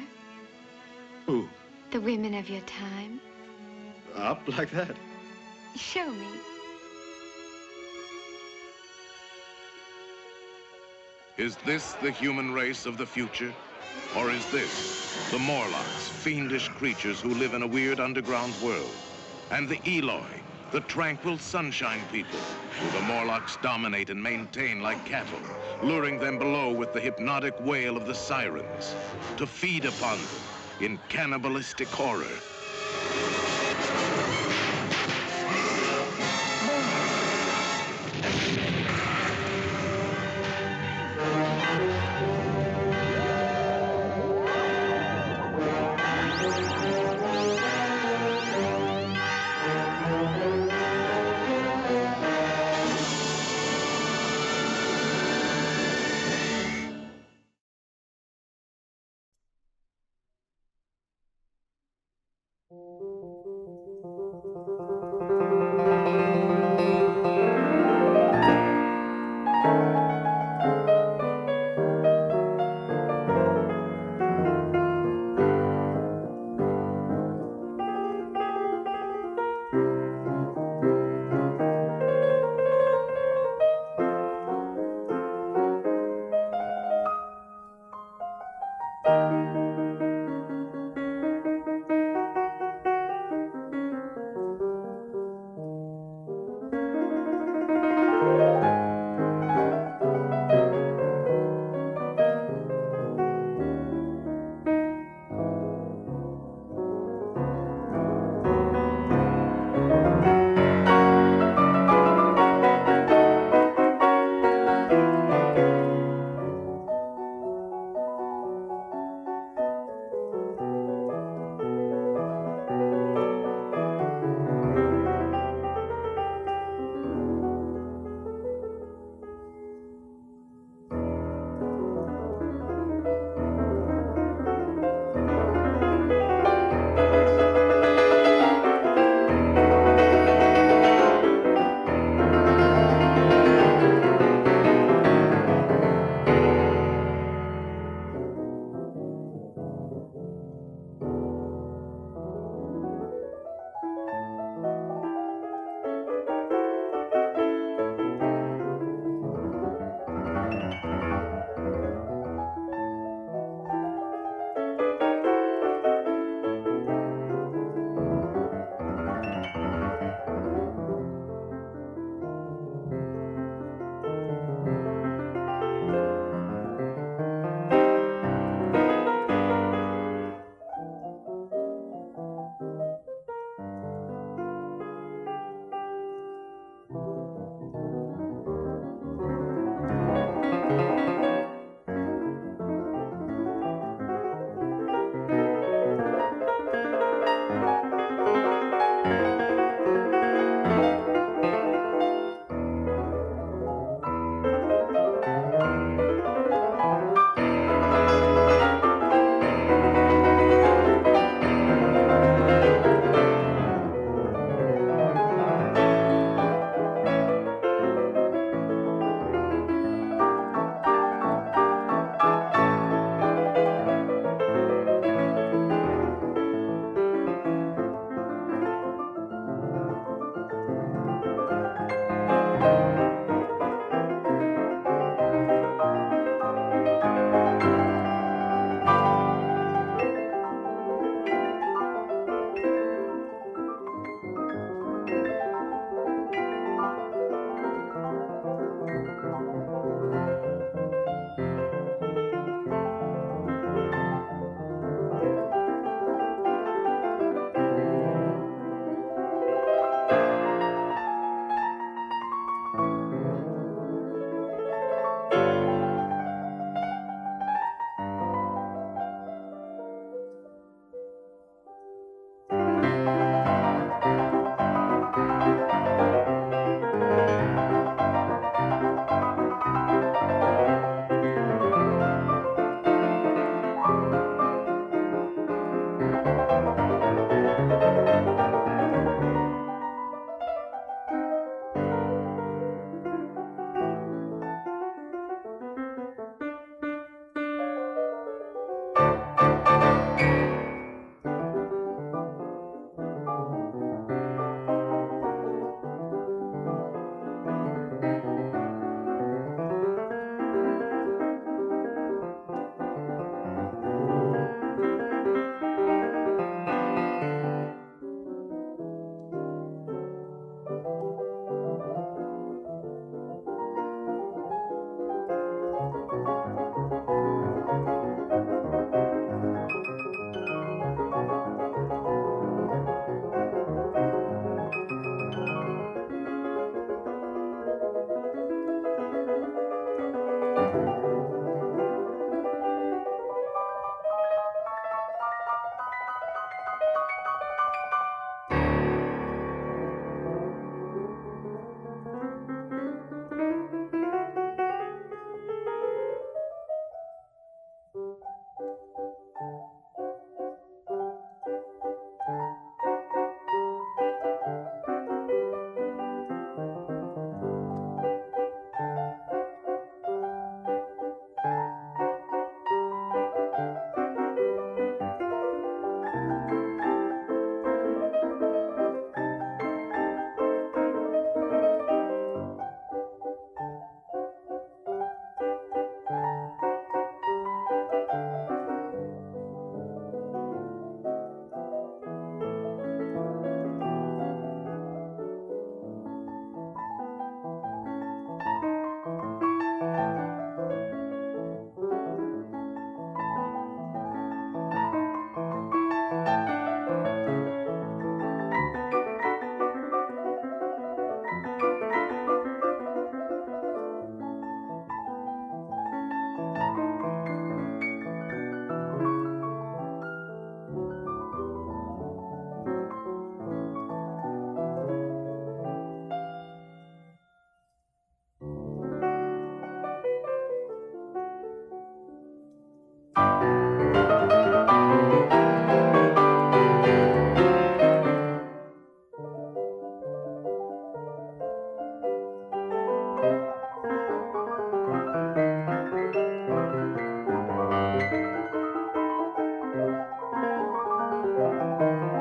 Who? The women of your time. Up like that? Show me. Is this the human race of the future? Or is this the Morlocks, fiendish creatures who live in a weird underground world? And the Eloi, the tranquil sunshine people, who the Morlocks dominate and maintain like cattle, luring them below with the hypnotic wail of the sirens, to feed upon them in cannibalistic horror. Thank you.